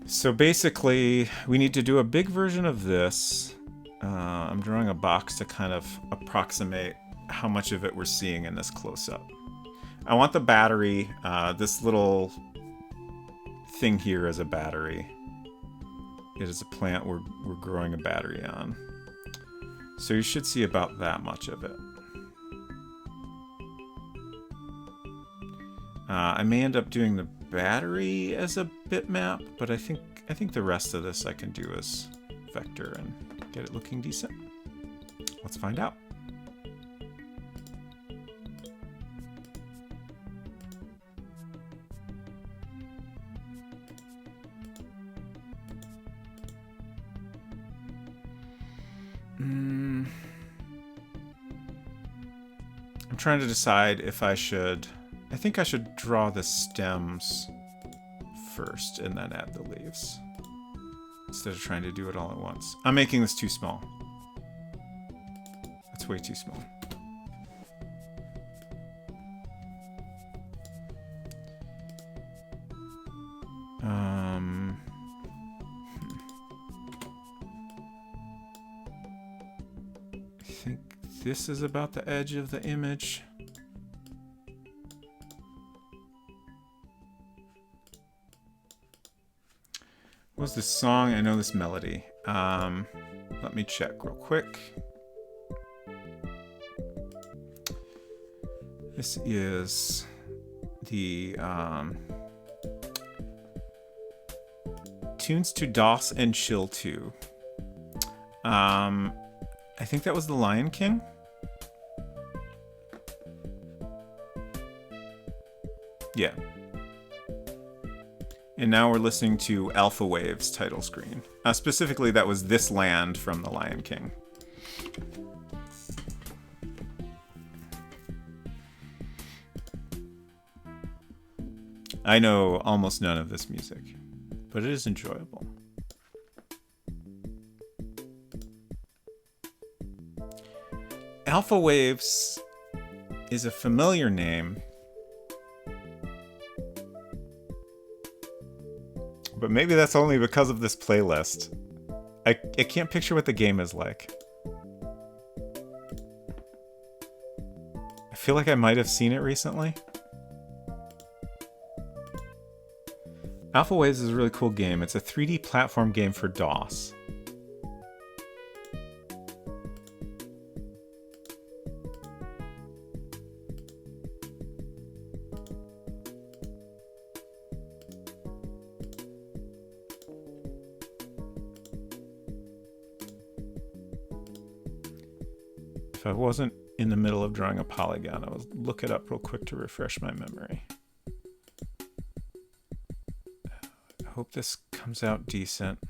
So basically, we need to do a big version of this. I'm drawing a box to kind of approximate how much of it we're seeing in this close-up. I want the battery, this little thing here as a battery. It is a plant we're growing a battery on. So you should see about that much of it. I may end up doing the battery as a bitmap, but I think the rest of this I can do as vector and get it looking decent. Let's find out. I'm trying to decide if I think I should draw the stems first and then add the leaves, instead of trying to do it all at once. I'm making this too small. That's way too small. I think this is about the edge of the image. What's this song? I know this melody. Let me check real quick. This is the Tunes to DOS and Chill 2. I think that was The Lion King. Yeah. And now we're listening to Alpha Wave's title screen. Specifically, that was This Land from The Lion King. I know almost none of this music, but it is enjoyable. Alpha Waves is a familiar name, but maybe that's only because of this playlist. I can't picture what the game is like. I feel like I might have seen it recently. Alpha Waves is a really cool game. It's a 3D platform game for DOS. If I wasn't in the middle of drawing a polygon, I would look it up real quick to refresh my memory. I hope this comes out decent.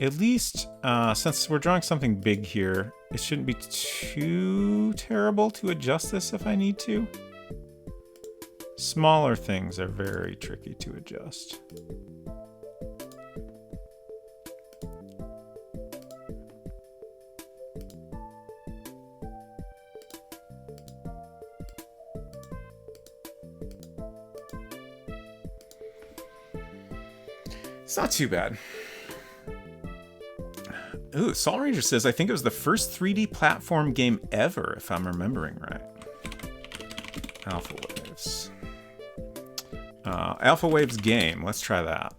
At least, since we're drawing something big here, it shouldn't be too terrible to adjust this if I need to. Smaller things are very tricky to adjust. It's not too bad. Ooh, Salt Ranger says, I think it was the first 3D platform game ever, if I'm remembering right. Alpha Waves. Alpha Waves game. Let's try that.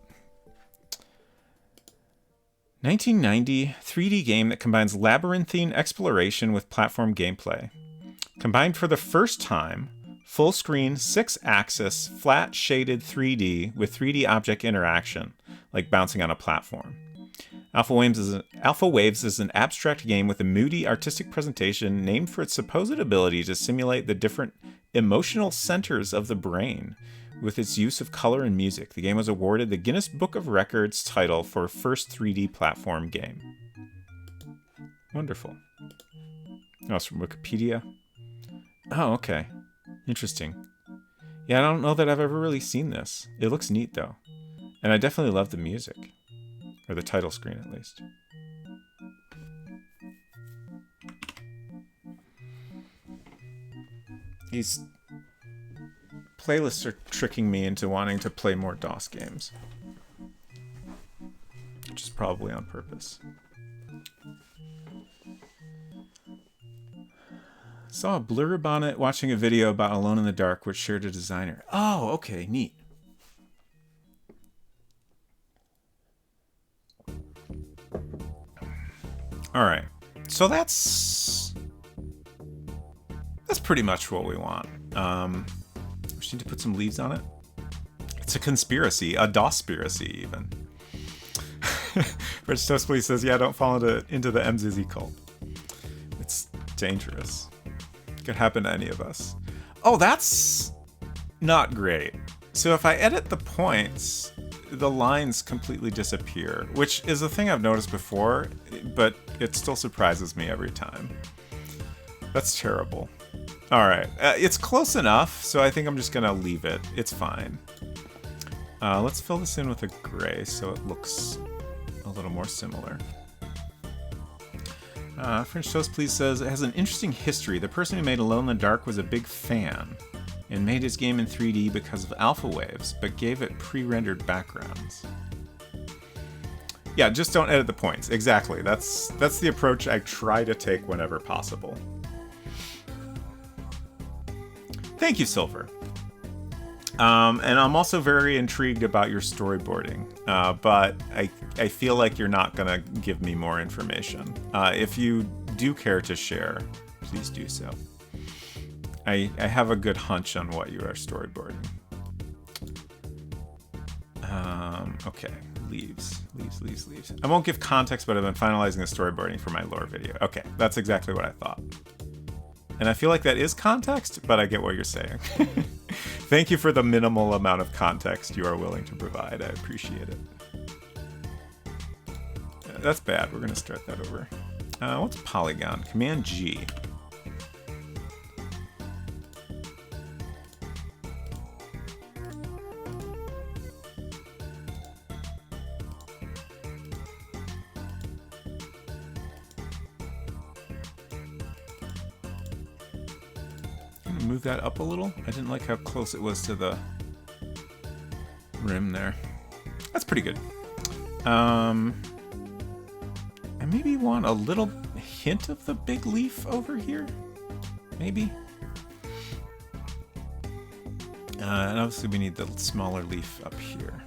1990 3D game that combines labyrinthine exploration with platform gameplay. Combined for the first time, full screen, 6-axis, flat shaded 3D with 3D object interaction, like bouncing on a platform. Alpha Waves is an abstract game with a moody artistic presentation named for its supposed ability to simulate the different emotional centers of the brain with its use of color and music. The game was awarded the Guinness Book of Records title for first 3D platform game. Wonderful. Oh, it's from Wikipedia. Oh, okay. Interesting. Yeah, I don't know that I've ever really seen this. It looks neat, though. And I definitely love the music. Or the title screen, at least. These playlists are tricking me into wanting to play more DOS games. Which is probably on purpose. Saw a blurb on it watching a video about Alone in the Dark, which shared a designer. Oh, okay, neat. All right, so that's That's pretty much what we want. We just need to put some leaves on it. It's a conspiracy, a DOS-spiracy even. Rich Toast Please says, yeah, don't fall into the MZZ cult. It's dangerous. It could happen to any of us. Oh, that's not great. So if I edit the points, the lines completely disappear, which is a thing I've noticed before, but it still surprises me every time. That's terrible. All right, it's close enough, so I think I'm just gonna leave it. It's fine. Let's fill this in with a gray so it looks a little more similar. French Toast Please says, it has an interesting history. The person who made Alone in the Dark was a big fan and made his game in 3D because of alpha waves, but gave it pre-rendered backgrounds. Yeah, just don't edit the points. Exactly. That's the approach I try to take whenever possible. Thank you, Silver. And I'm also very intrigued about your storyboarding, but I feel like you're not going to give me more information. If you do care to share, please do so. I have a good hunch on what you are storyboarding. Okay, leaves. I won't give context, but I've been finalizing the storyboarding for my lore video. Okay, that's exactly what I thought. And I feel like that is context, but I get what you're saying. Thank you for the minimal amount of context you are willing to provide. I appreciate it. That's bad. We're going to start that over. What's polygon? Command G. Move that up a little. I didn't like how close it was to the rim there. That's pretty good. I maybe want a little hint of the big leaf over here. Maybe. And obviously we need the smaller leaf up here.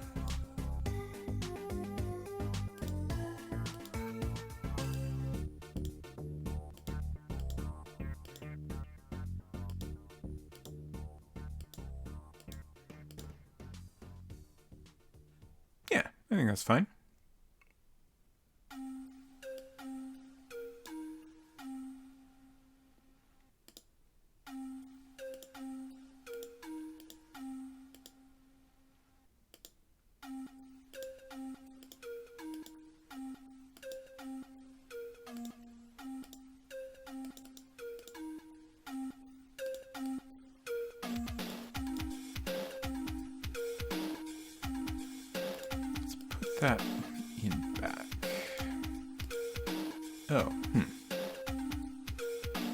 I think that's fine. That in back. Oh,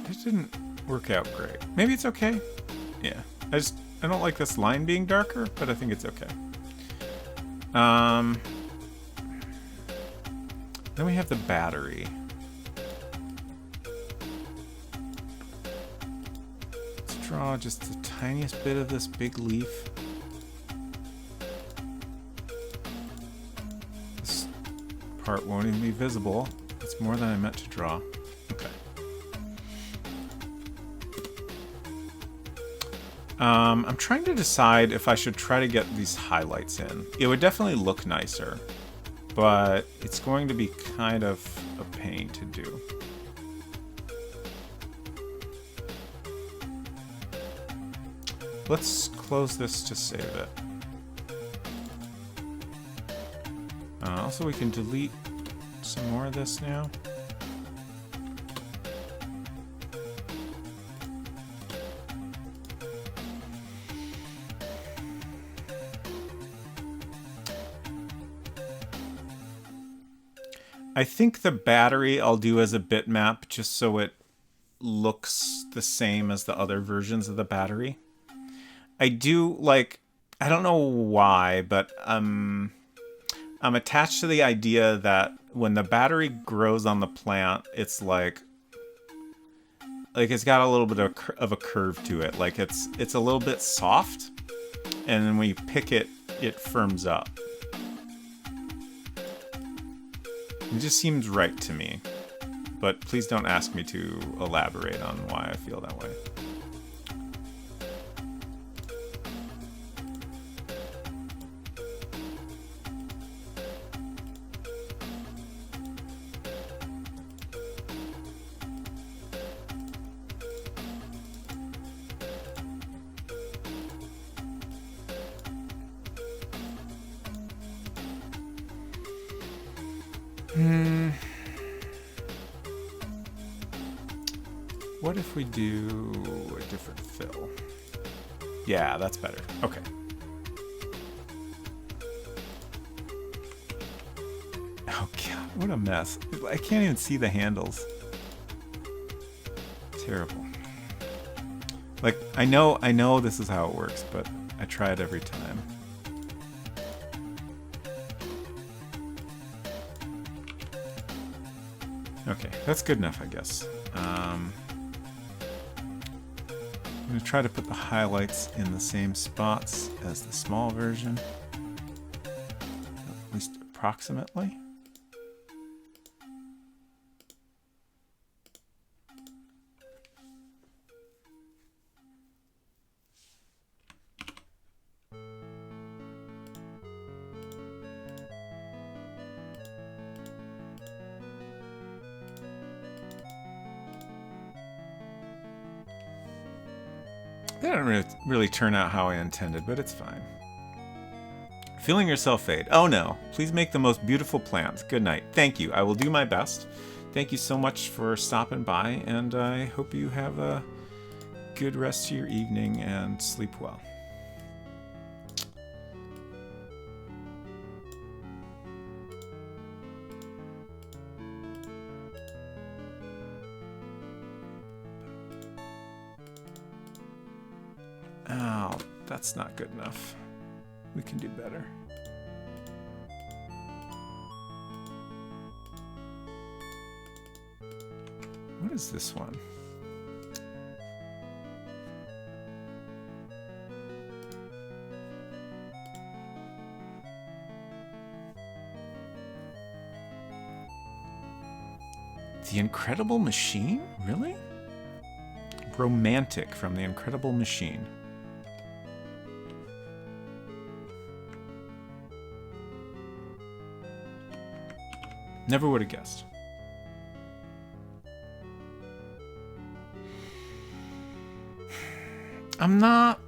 This didn't work out great. Maybe it's okay. Yeah, I don't like this line being darker, but I think it's okay. Then we have the battery. Let's draw just the tiniest bit of this big leaf. Part won't even be visible. It's more than I meant to draw. Okay. I'm trying to decide if I should try to get these highlights in. It would definitely look nicer, but it's going to be kind of a pain to do. Let's close this to save it. Also, we can delete some more of this now. I think the battery I'll do as a bitmap just so it looks the same as the other versions of the battery. I do like, I don't know why, but I'm attached to the idea that when the battery grows on the plant, it's like it's got a little bit of a curve to it. Like it's a little bit soft, and then when you pick it, it firms up. It just seems right to me, but please don't ask me to elaborate on why I feel that way. What if we do a different fill? Yeah, that's better. Okay. Oh god, what a mess. I can't even see the handles. Terrible. Like, I know this is how it works, but I try it every time. Okay, that's good enough, I guess. I'm going to try to put the highlights in the same spots as the small version. At least approximately. That didn't really turn out how I intended, but it's fine. Feeling yourself fade. Oh no. Please make the most beautiful plans. Good night. Thank you. I will do my best. Thank you so much for stopping by, and I hope you have a good rest of your evening and sleep well. Oh, that's not good enough. We can do better. What is this one? The Incredible Machine? Really? Romantic from The Incredible Machine. Never would have guessed. I'm not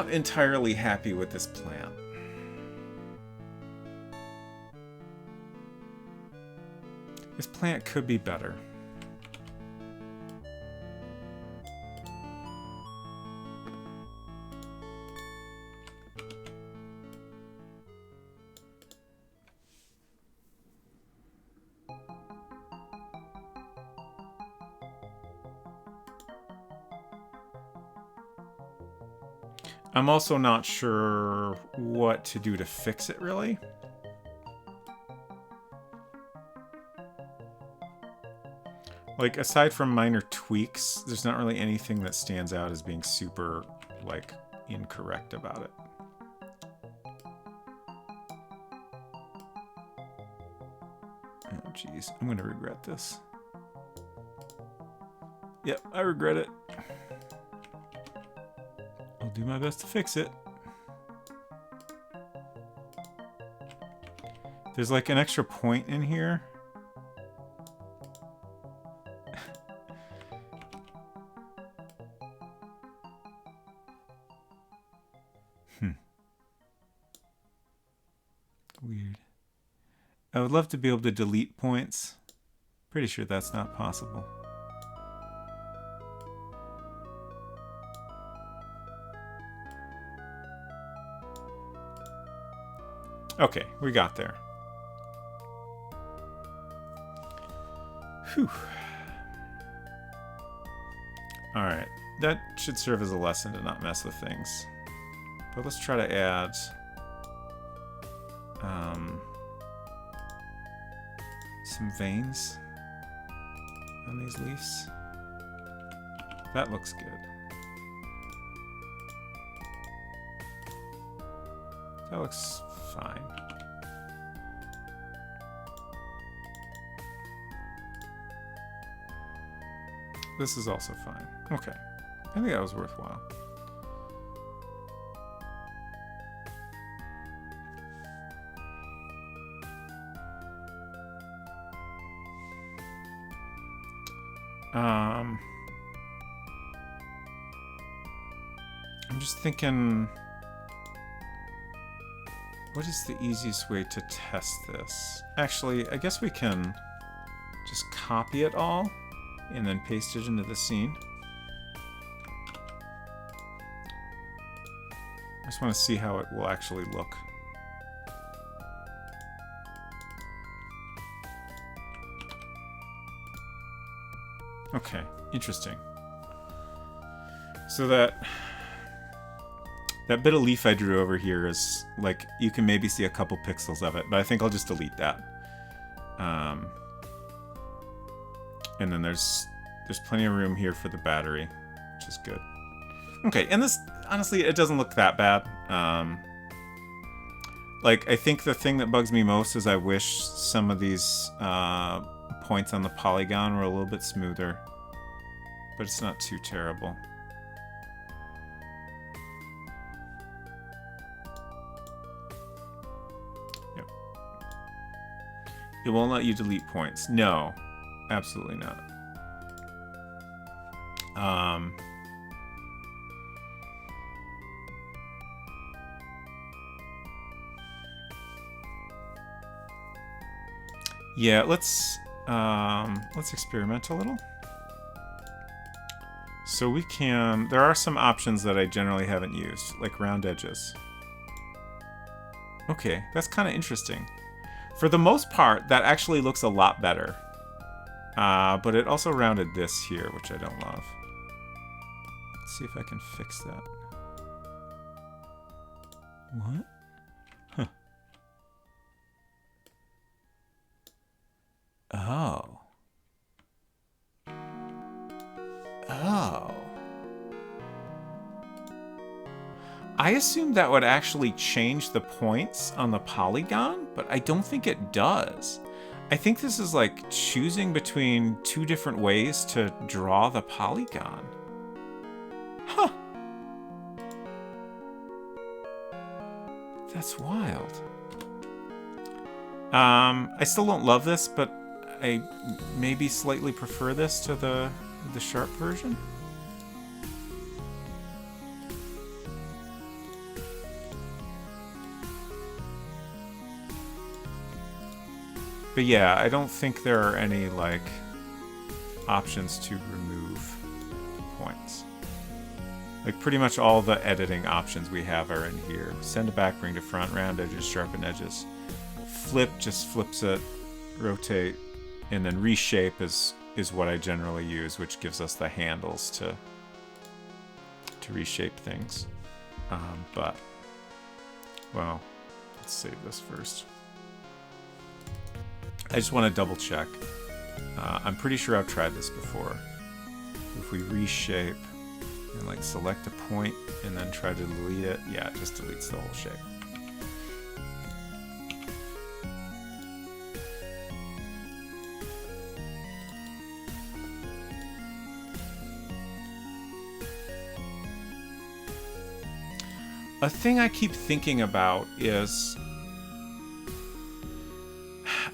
entirely happy with this plant. This plant could be better. I'm also not sure what to do to fix it, really. Like, aside from minor tweaks, there's not really anything that stands out as being super, like, incorrect about it. Oh, jeez. I'm gonna regret this. Yep, I regret it. I'll do my best to fix it. There's like an extra point in here. Weird. I would love to be able to delete points. Pretty sure that's not possible. Okay, we got there. Whew. Alright, that should serve as a lesson to not mess with things. But let's try to add some veins on these leaves. That looks good. That looks fine. This is also fine. Okay. I think that was worthwhile. I'm just thinking What is the easiest way to test this? Actually, I guess we can just copy it all and then paste it into the scene. I just want to see how it will actually look. Okay, interesting. So that bit of leaf I drew over here is like, you can maybe see a couple pixels of it, but I think I'll just delete that. And then there's plenty of room here for the battery, which is good. Okay, and this, honestly, it doesn't look that bad. Like, I think the thing that bugs me most is I wish some of these points on the polygon were a little bit smoother, but it's not too terrible. Yep. It won't let you delete points. No, absolutely not. Yeah, let's experiment a little. So we can, there are some options that I generally haven't used, like round edges. Okay, that's kind of interesting. For the most part, that actually looks a lot better. But it also rounded this here, which I don't love. Let's see if I can fix that. What? Huh. Oh. Oh. I assumed that would actually change the points on the polygon, but I don't think it does. I think this is like choosing between two different ways to draw the polygon. Huh. That's wild. I still don't love this, but I maybe slightly prefer this to the sharp version. But yeah, I don't think there are any, like, options to remove points. Like, pretty much all the editing options we have are in here. Send to back, bring to front, round edges, sharpen edges. Flip just flips it, rotate, and then reshape is what I generally use, which gives us the handles to reshape things. But, well, let's save this first. I just want to double check. I'm pretty sure I've tried this before. If we reshape and like select a point and then try to delete it, yeah, it just deletes the whole shape. A thing I keep thinking about is,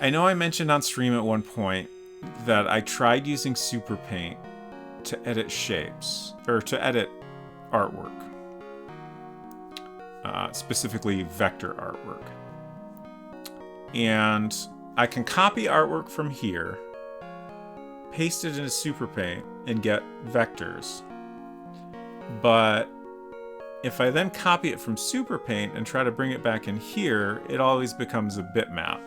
I know I mentioned on stream at one point that I tried using Super Paint to edit shapes, or to edit artwork. Specifically vector artwork. And I can copy artwork from here, paste it into Super Paint, and get vectors. But if I then copy it from Super Paint and try to bring it back in here, it always becomes a bitmap.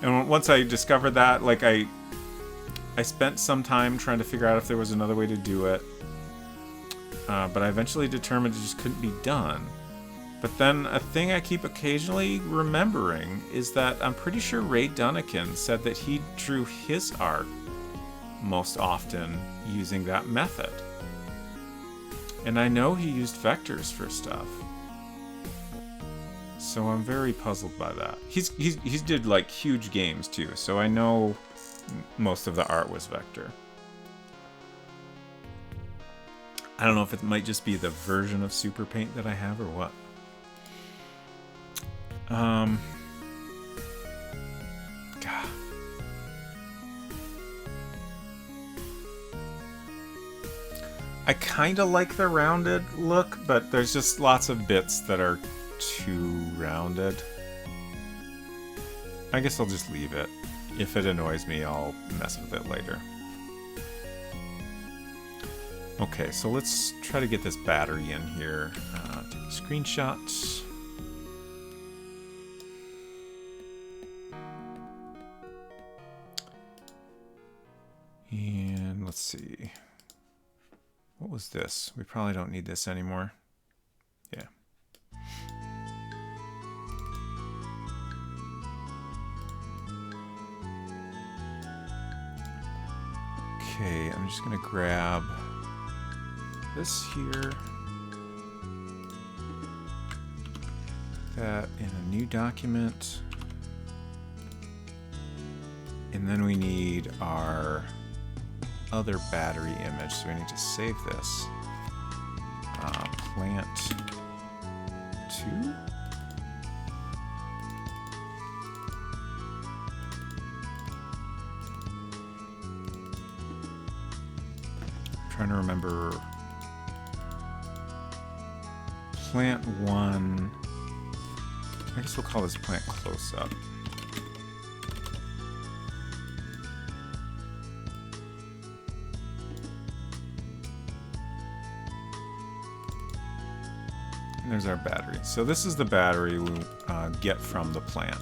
And once I discovered that, like, I spent some time trying to figure out if there was another way to do it. But I eventually determined it just couldn't be done. But then a thing I keep occasionally remembering is that I'm pretty sure Ray Dunnican said that he drew his art most often using that method. And I know he used vectors for stuff. So I'm very puzzled by that. He's did like huge games too, so I know most of the art was vector. I don't know if it might just be the version of Super Paint that I have or what. God. I kind of like the rounded look, but there's just lots of bits that are too rounded. I guess I'll just leave it. If it annoys me, I'll mess with it later. Okay, so let's try to get this battery in here. Take a screenshot. And let's see. What was this? We probably don't need this anymore. Yeah. Okay, I'm just gonna grab this here. That in a new document. And then we need our other battery image, so we need to save this. Plant 2. Trying to remember. Plant 1. I guess we'll call this plant close up. And there's our battery. So this is the battery we get from the plant.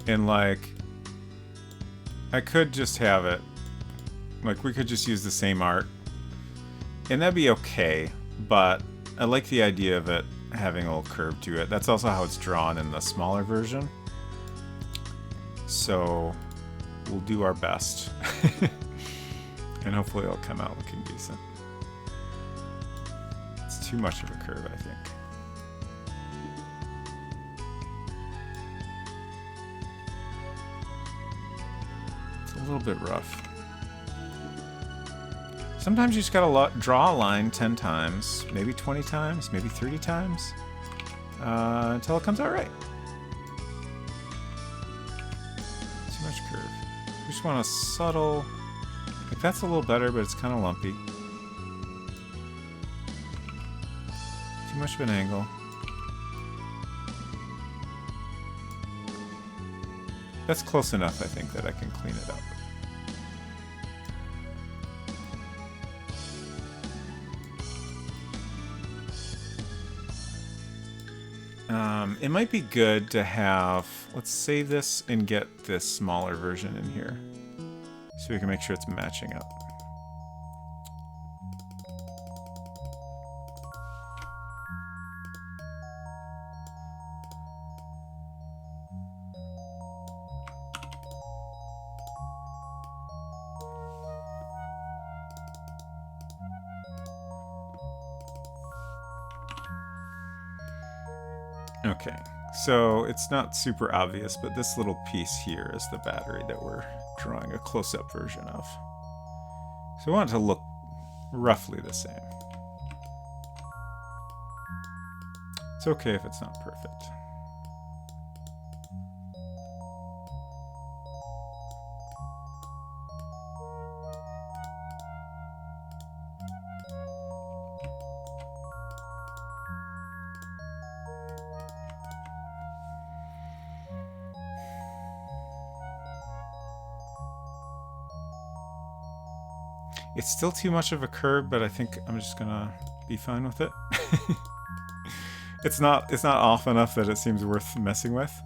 And like, I could just have it, like we could just use the same art and that'd be okay, but I like the idea of it having a little curve to it. That's also how it's drawn in the smaller version. So we'll do our best and hopefully it'll come out looking decent. It's too much of a curve, I think. A little bit rough. Sometimes you just gotta draw a line 10 times, maybe 20 times, maybe 30 times, until it comes out right. Too much curve. We just want a subtle, like that's a little better, but it's kind of lumpy. Too much of an angle. That's close enough, I think, that I can clean it up. It might be good to have, let's save this and get this smaller version in here so we can make sure it's matching up. Okay, so it's not super obvious, but this little piece here is the battery that we're drawing a close-up version of. So we want it to look roughly the same. It's okay if it's not perfect. It's still too much of a curve, but I think I'm just gonna be fine with it. It's not off enough that it seems worth messing with.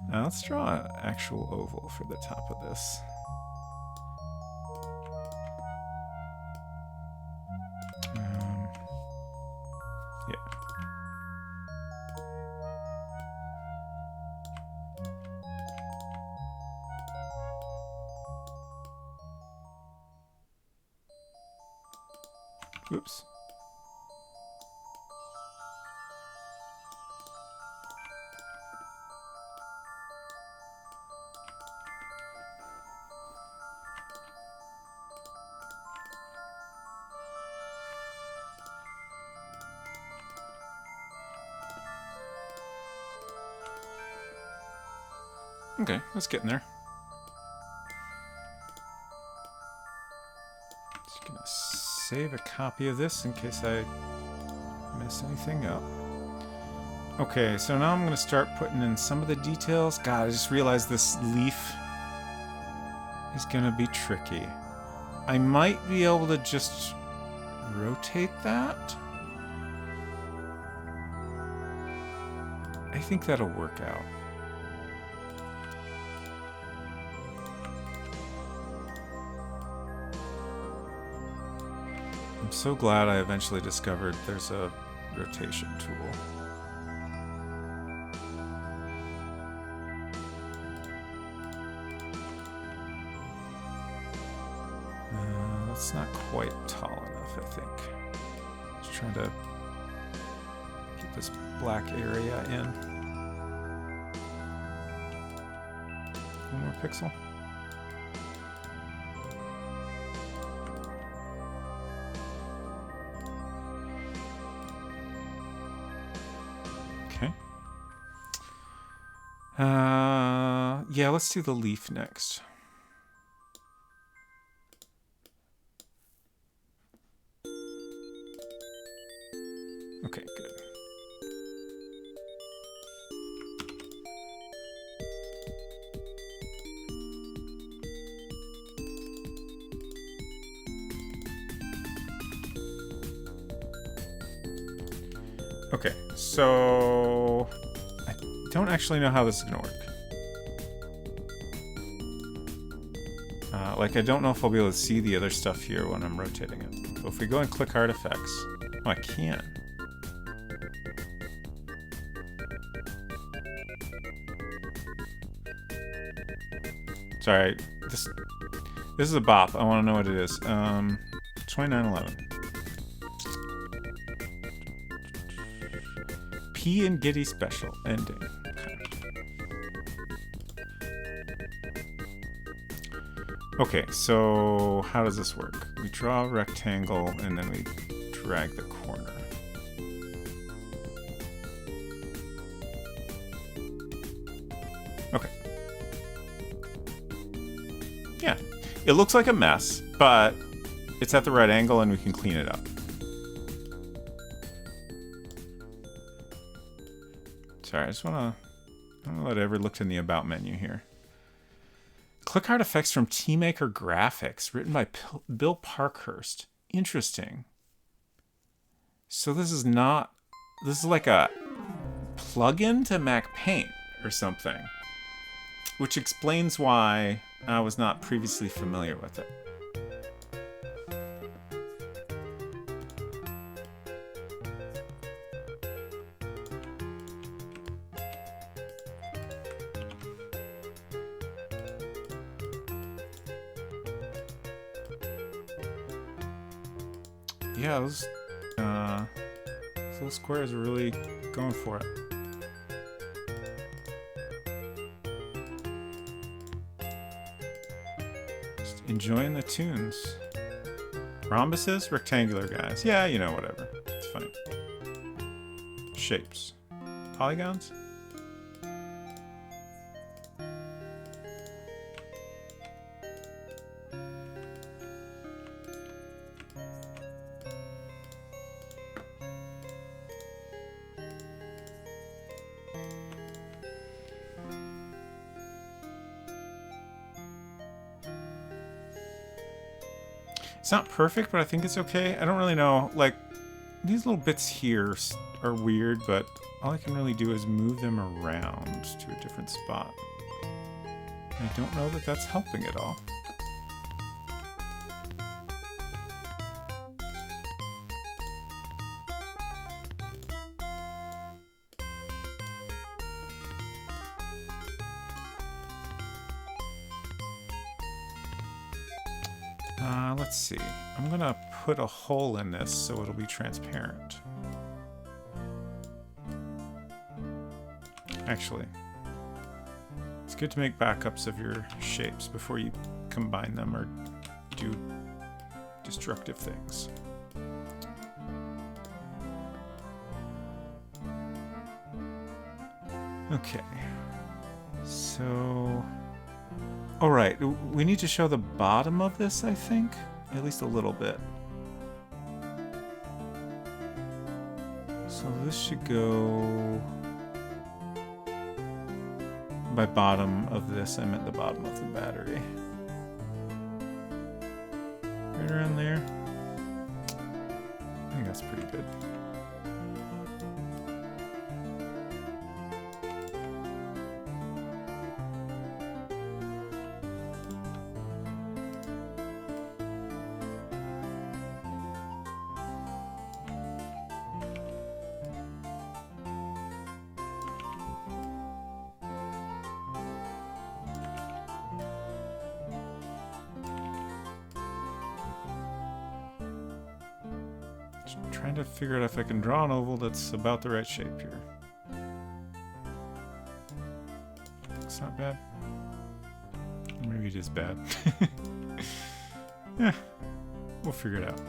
Now let's draw an actual oval for the top of this. Yeah. Oops. Okay, let's get in there. Just gonna save a copy of this in case I mess anything up. Okay, so now I'm gonna start putting in some of the details. God, I just realized this leaf is gonna be tricky. I might be able to just rotate that. I think that'll work out. I'm so glad I eventually discovered there's a rotation tool. That's not quite tall enough, I think. Just trying to get this black area in. One more pixel. Okay. Yeah, let's do the leaf next. Okay, good. Okay, so I don't actually know how this is gonna work. Like, I don't know if I'll be able to see the other stuff here when I'm rotating it. But if we go and click artifacts, oh, I can. Sorry, this is a bop. I want to know what it is. 2911. P and Giddy special ending. Okay, so how does this work? We draw a rectangle and then we drag the corner. Okay. Yeah, it looks like a mess, but it's at the right angle and we can clean it up. Sorry, I just want to... I don't know that I ever looked in the About menu here. Click art effects from Teamaker Graphics, written by Bill Parkhurst. Interesting. So this is not... This is like a plugin to MacPaint or something. Which explains why I was not previously familiar with it. Yeah, those little squares are really going for it. Just enjoying the tunes. Rhombuses, rectangular guys. Yeah, you know, whatever. It's fine. Shapes. Polygons? It's not perfect, but I think it's okay. I don't really know. Like, these little bits here are weird, but all I can really do is move them around to a different spot. I don't know that that's helping at all. Let's see. I'm gonna put a hole in this so it'll be transparent. Actually, it's good to make backups of your shapes before you combine them or do destructive things. Okay. So... Alright, we need to show the bottom of this, I think. At least a little bit. So this should go... By bottom of this, I meant the bottom of the battery. Right around there. I think that's pretty good. Trying to figure out if I can draw an oval that's about the right shape here. It's not bad. Maybe it is bad. Yeah, we'll figure it out.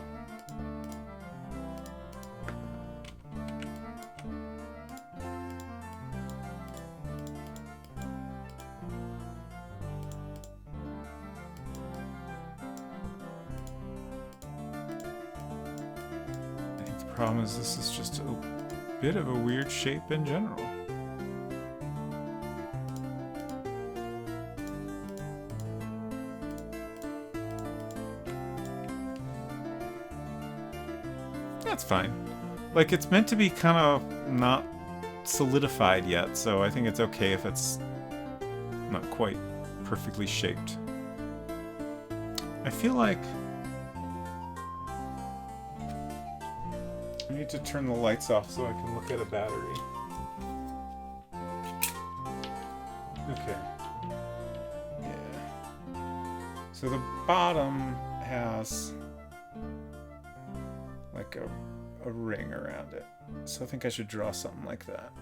The problem is this is just a bit of a weird shape in general. That's fine. Like, it's meant to be kind of not solidified yet, so I think it's okay if it's not quite perfectly shaped. I feel like I need to turn the lights off so I can look at a battery. Okay. Yeah. So the bottom has like a ring around it. So I think I should draw something like that.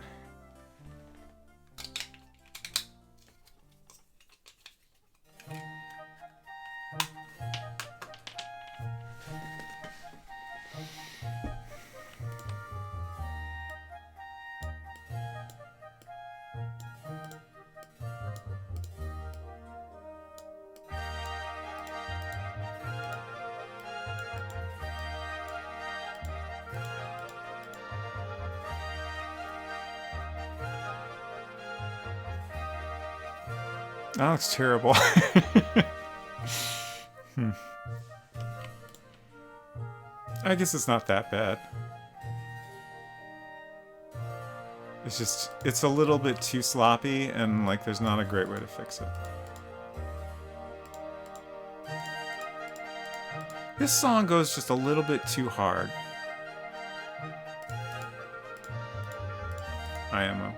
That looks terrible. I guess it's not that bad. It's just, it's a little bit too sloppy and like there's not a great way to fix it. This song goes just a little bit too hard. IMO.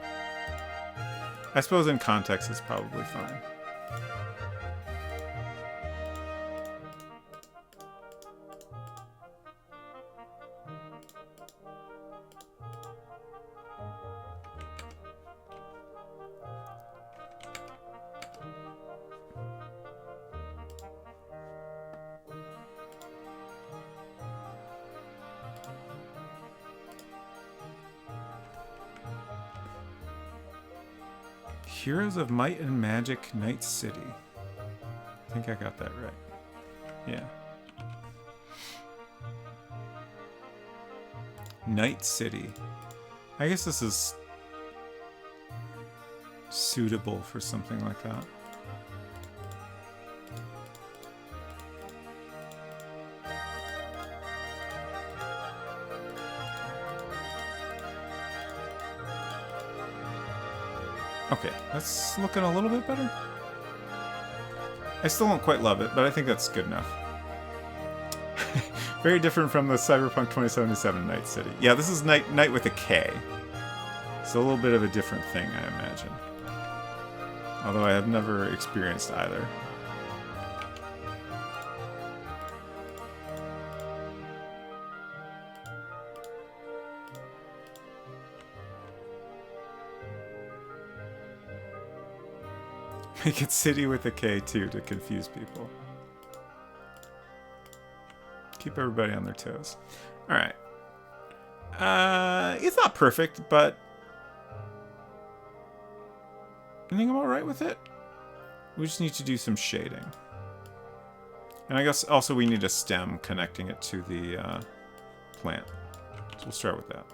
I suppose in context it's probably fine. Heroes of Might and Magic, Night City. I think I got that right. Yeah. Night City. I guess this is suitable for something like that. Okay, that's looking a little bit better. I still don't quite love it, but I think that's good enough. Very different from the Cyberpunk 2077 Night City. Yeah, this is Night with a K. It's a little bit of a different thing, I imagine. Although I have never experienced either. Make it City with a K too to confuse people. Keep everybody on their toes. Alright. It's not perfect, but I think I'm alright with it. We just need to do some shading. And I guess also we need a stem connecting it to the plant. So we'll start with that.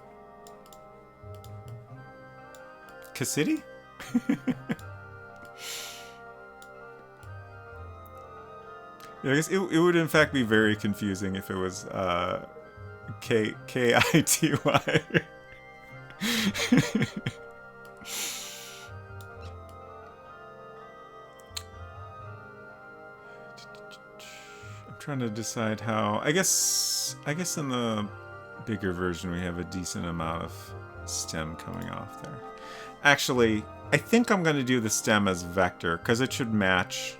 Cassidy? Yeah, I guess it would in fact be very confusing if it was K-I-T-Y. I'm trying to decide how. I guess in the bigger version we have a decent amount of stem coming off there. Actually, I think I'm going to do the stem as vector because it should match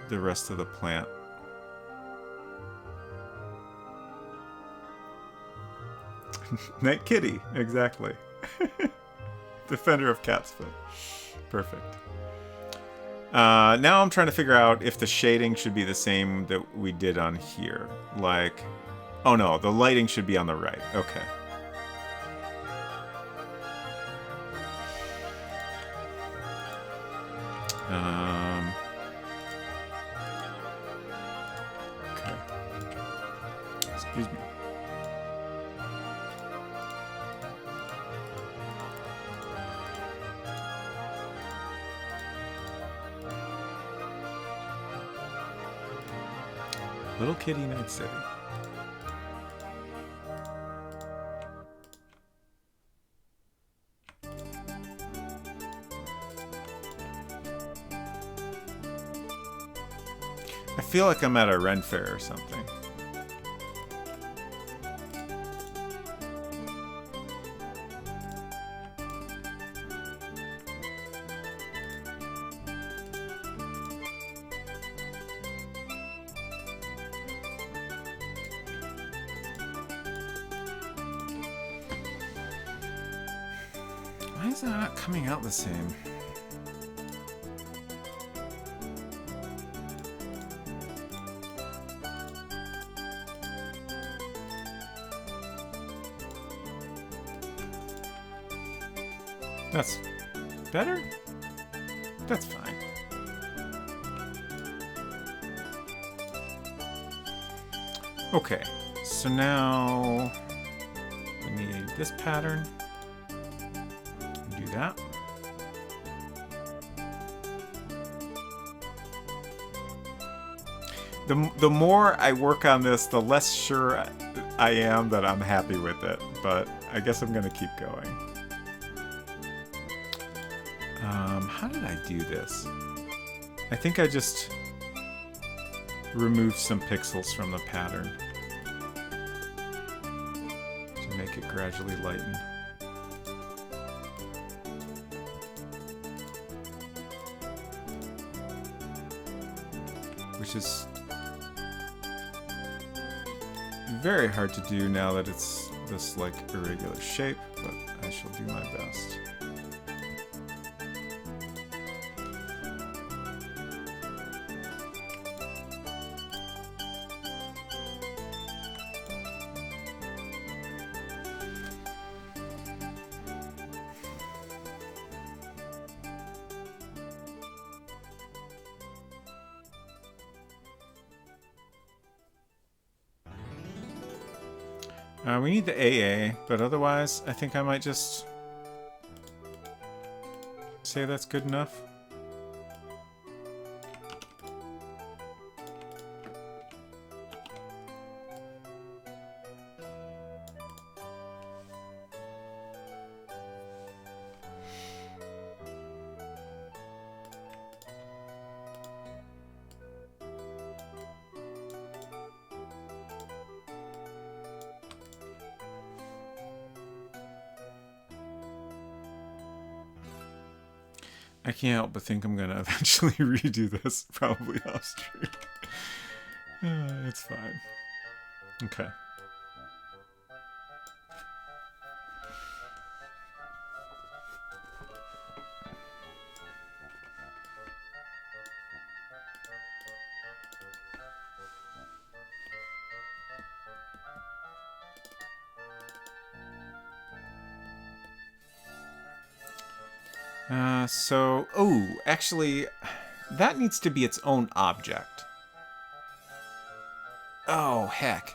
the rest of the plant. Night Kitty, exactly. Defender of cat's foot. Perfect. Now I'm trying to figure out if the shading should be the same that we did on here. Like, oh no, the lighting should be on the right. Okay. Okay. Excuse me. Little Kitty Night City. I feel like I'm at a Ren Fair or something. Why is that not coming out the same? That's better? That's fine. Okay, so now we need this pattern. Do that. The more I work on this, the less sure I am that I'm happy with it, but I guess I'm gonna keep going. How did I do this? I think I just removed some pixels from the pattern to make it gradually lighten. Which is very hard to do now that it's this like irregular shape, but I shall do my best. We need the AA, but otherwise, I think I might just say that's good enough. I can't help but think I'm gonna eventually redo this, probably off stream. It's fine. Okay. Oh, actually, that needs to be its own object. Oh, heck.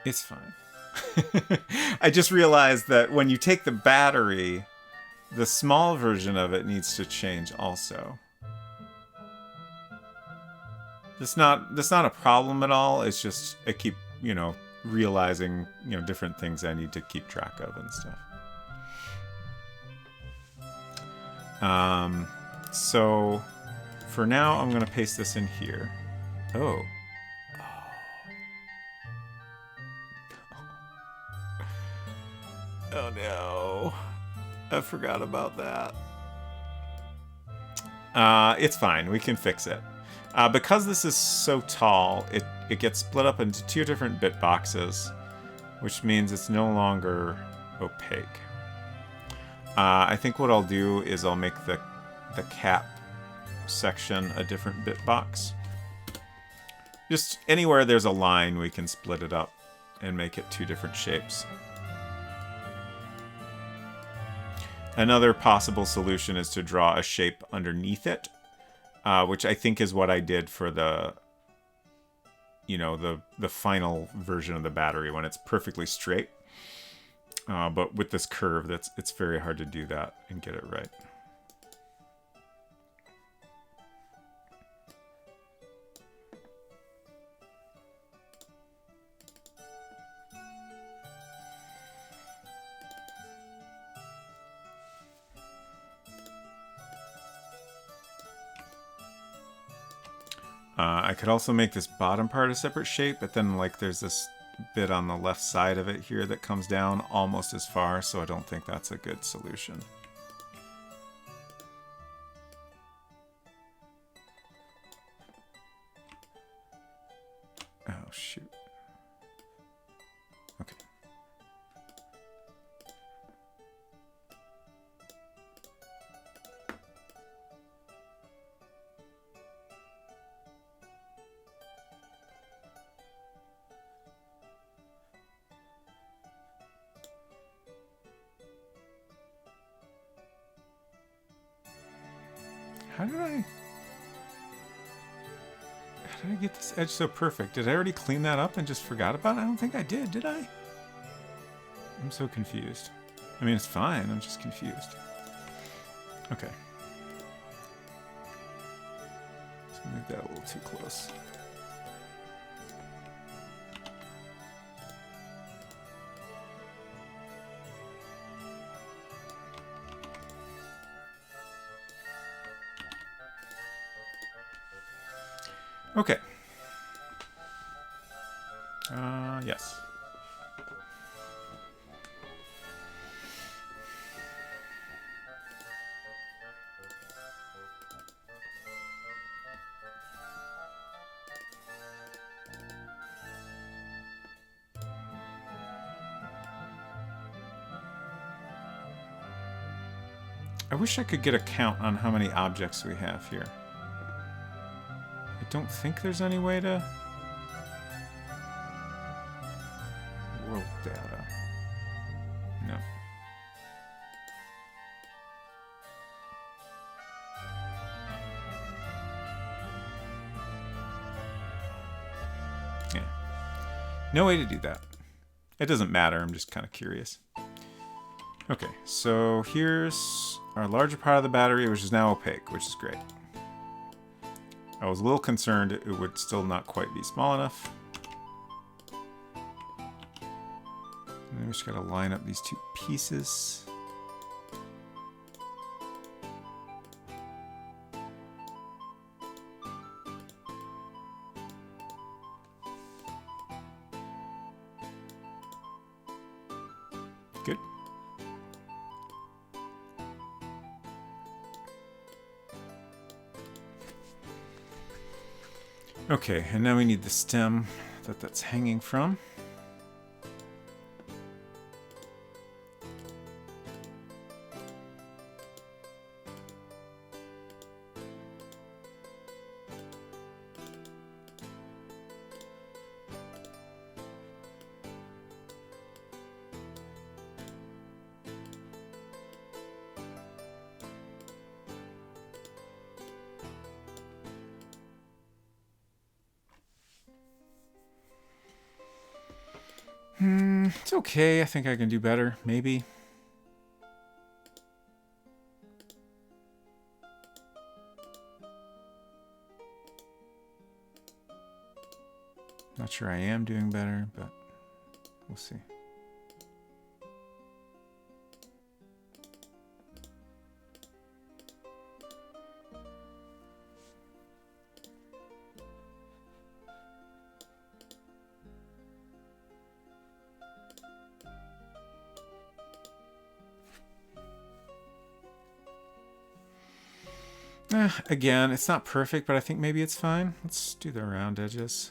It's fine. I just realized that when you take the battery, the small version of it needs to change also. That's not a problem at all. It's just I keep, realizing, different things I need to keep track of and stuff. So for now, I'm going to paste this in here. Oh. Oh no. I forgot about that. It's fine. We can fix it. Because this is so tall, it gets split up into 2 different bit boxes, which means it's no longer opaque. I think what I'll do is I'll make the cap section a different bit box. Just anywhere there's a line, we can split it up and make it 2 different shapes. Another possible solution is to draw a shape underneath it, which I think is what I did for the final version of the battery when it's perfectly straight. But with this curve, it's very hard to do that and get it right. I could also make this bottom part a separate shape, but then there's this bit on the left side of it here that comes down almost as far, so I don't think that's a good solution. Oh, shoot. Okay. How did I get this edge so perfect? Did I already clean that up and just forgot about it? I don't think I did I? I'm so confused. I mean, it's fine. I'm just confused. Okay. Let's move that a little too close. Okay. Yes. I wish I could get a count on how many objects we have here. I don't think there's any way to... World data. No. Yeah. No way to do that. It doesn't matter, I'm just kind of curious. Okay, so here's our larger part of the battery, which is now opaque, which is great. I was a little concerned it would still not quite be small enough. And then we just gotta line up these 2 pieces. Good. Okay, and now we need the stem that's hanging from. It's okay. I think I can do better. Maybe. Not sure I am doing better, but we'll see. Again, it's not perfect, but I think maybe it's fine. Let's do the round edges.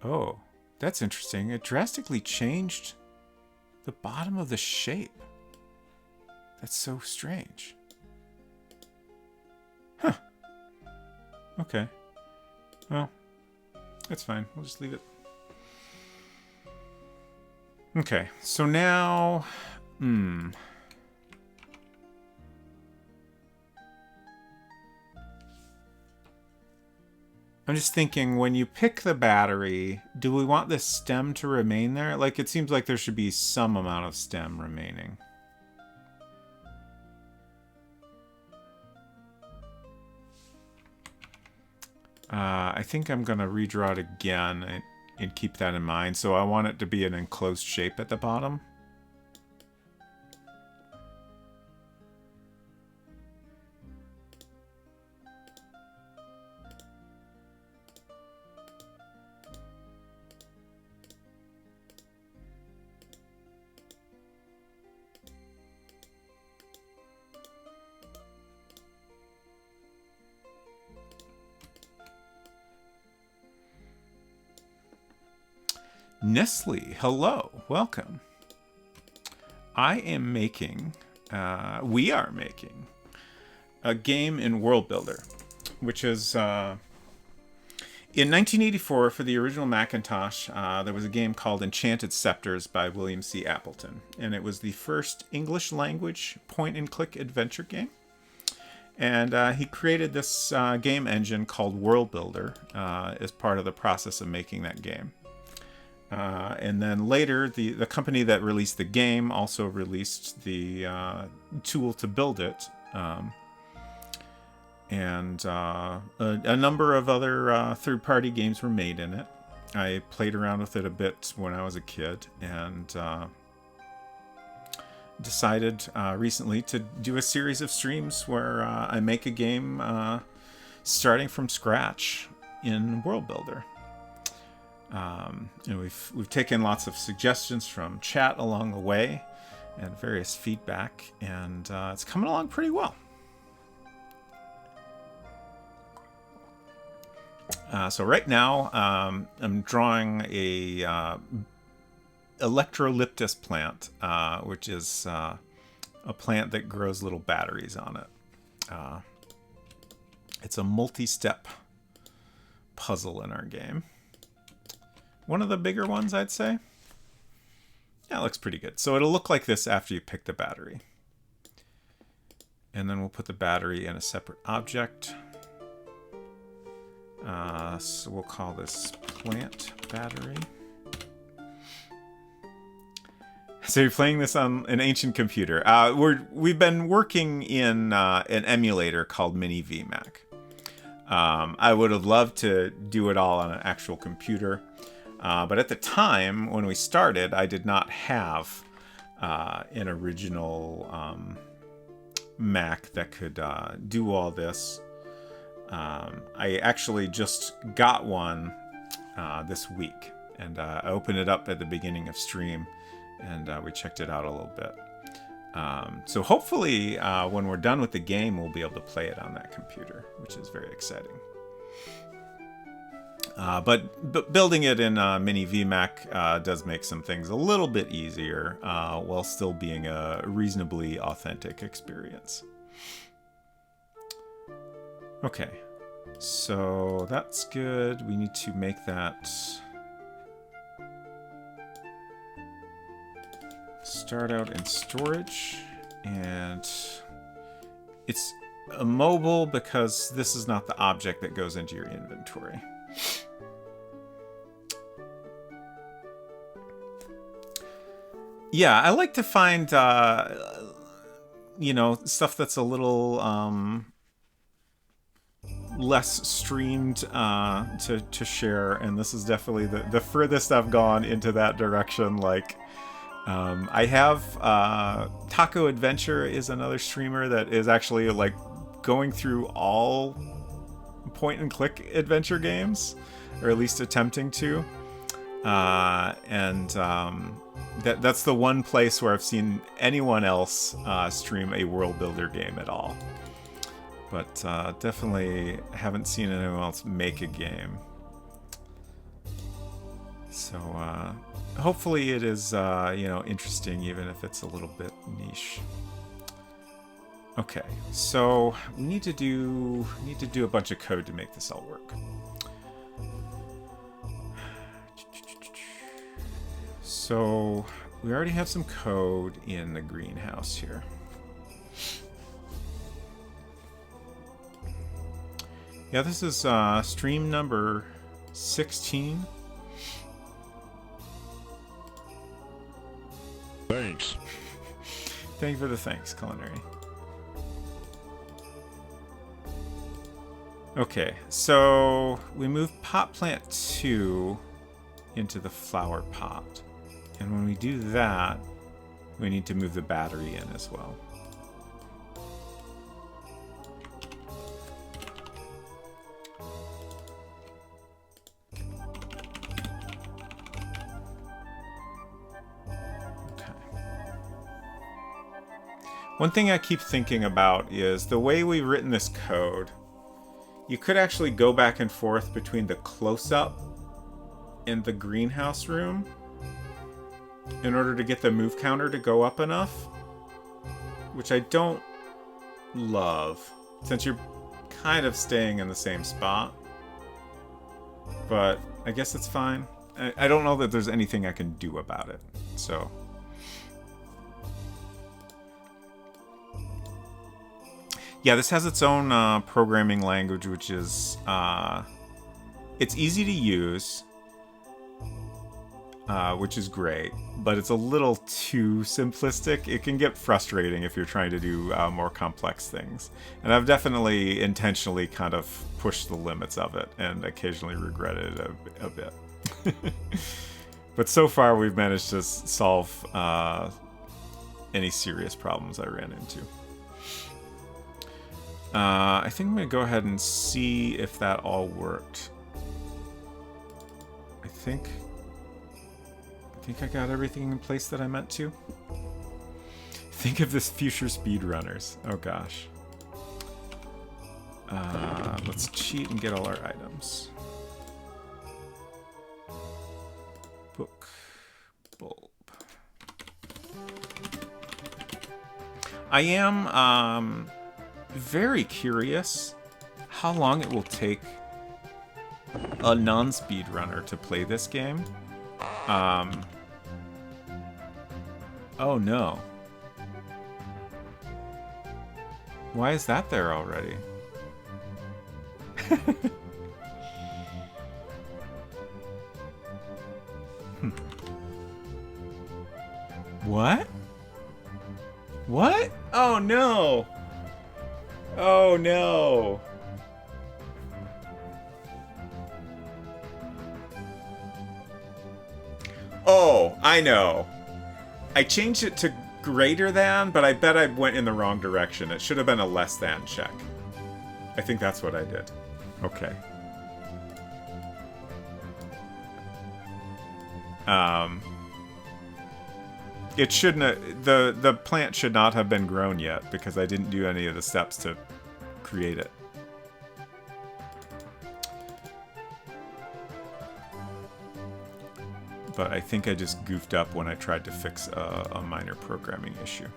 Oh, that's interesting. It drastically changed the bottom of the shape. That's so strange. Huh. Okay. Well, that's fine. We'll just leave it. Okay, so now... I'm just thinking, when you pick the battery, do we want this stem to remain there? Like, it seems like there should be some amount of stem remaining. I think I'm going to redraw it again and keep that in mind. So I want it to be an enclosed shape at the bottom. Nestle, hello, welcome. I am making, we are making, a game in World Builder, which is, in 1984, for the original Macintosh, there was a game called Enchanted Scepters by William C. Appleton, and it was the first English language point-and-click adventure game. And he created this game engine called World Builder as part of the process of making that game. And then later, the company that released the game also released the tool to build it. And a number of other third-party games were made in it. I played around with it a bit when I was a kid, and decided recently to do a series of streams where I make a game starting from scratch in World Builder. And we've taken lots of suggestions from chat along the way and various feedback, and it's coming along pretty well. So right now I'm drawing a Electrolyptus plant, which is a plant that grows little batteries on it. It's a multi-step puzzle in our game. One of the bigger ones, I'd say. Yeah, it looks pretty good. So it'll look like this after you pick the battery. And then we'll put the battery in a separate object. So we'll call this plant battery. So you're playing this on an ancient computer. We've been working in an emulator called Mini VMac. I would have loved to do it all on an actual computer. But at the time, when we started, I did not have an original Mac that could do all this. I actually just got one this week, and I opened it up at the beginning of stream, and we checked it out a little bit. So hopefully, when we're done with the game, we'll be able to play it on that computer, which is very exciting. But building it in Mini VMac does make some things a little bit easier while still being a reasonably authentic experience. Okay, so that's good. We need to make that start out in storage, and it's a mobile because this is not the object that goes into your inventory. Yeah, I like to find, stuff that's a little less streamed to share, and this is definitely the furthest I've gone into that direction. Like, I have Taco Adventure is another streamer that is actually like going through all point and click adventure games, or at least attempting to. That's the one place where I've seen anyone else stream a world builder game at all. But definitely haven't seen anyone else make a game. So hopefully it is interesting, even if it's a little bit niche. Okay, so we need to do a bunch of code to make this all work. So we already have some code in the greenhouse here. Yeah, this is stream number 16. Thanks. Thank you for the thanks, Culinary. Okay, so we move pot plant 2 into the flower pot. And when we do that, we need to move the battery in as well. Okay. One thing I keep thinking about is the way we've written this code. You could actually go back and forth between the close-up and the greenhouse room in order to get the move counter to go up enough, which I don't love, since you're kind of staying in the same spot. But I guess it's fine. I don't know that there's anything I can do about it, so... Yeah, this has its own programming language, which is... it's easy to use, which is great, but it's a little too simplistic. It can get frustrating if you're trying to do more complex things. And I've definitely intentionally kind of pushed the limits of it and occasionally regretted it a bit. But so far, we've managed to solve any serious problems I ran into. I think I'm going to go ahead and see if that all worked. I think I got everything in place that I meant to. Think of this future speedrunners. Oh gosh. Let's cheat and get all our items. Book. Bulb. I am very curious how long it will take a non-speedrunner to play this game. Oh no. Why is that there already? What? What? Oh no! Oh no! Oh, I know. I changed it to greater than, but I bet I went in the wrong direction. It should have been a less than check. I think that's what I did. Okay. It shouldn't. The plant should not have been grown yet because I didn't do any of the steps to create it. But I think I just goofed up when I tried to fix a minor programming issue.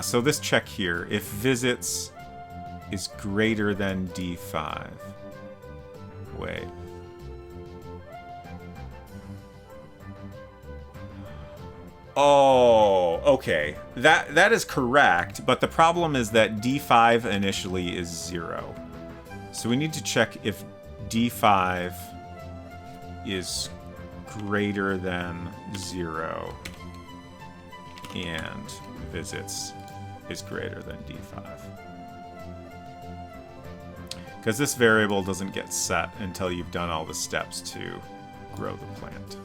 So this check here, if visits is greater than D5. Wait. Oh, okay. That is correct, but the problem is that D5 initially is 0. So we need to check if D5 is greater than 0 and visits is greater than d5. Because this variable doesn't get set until you've done all the steps to grow the plant.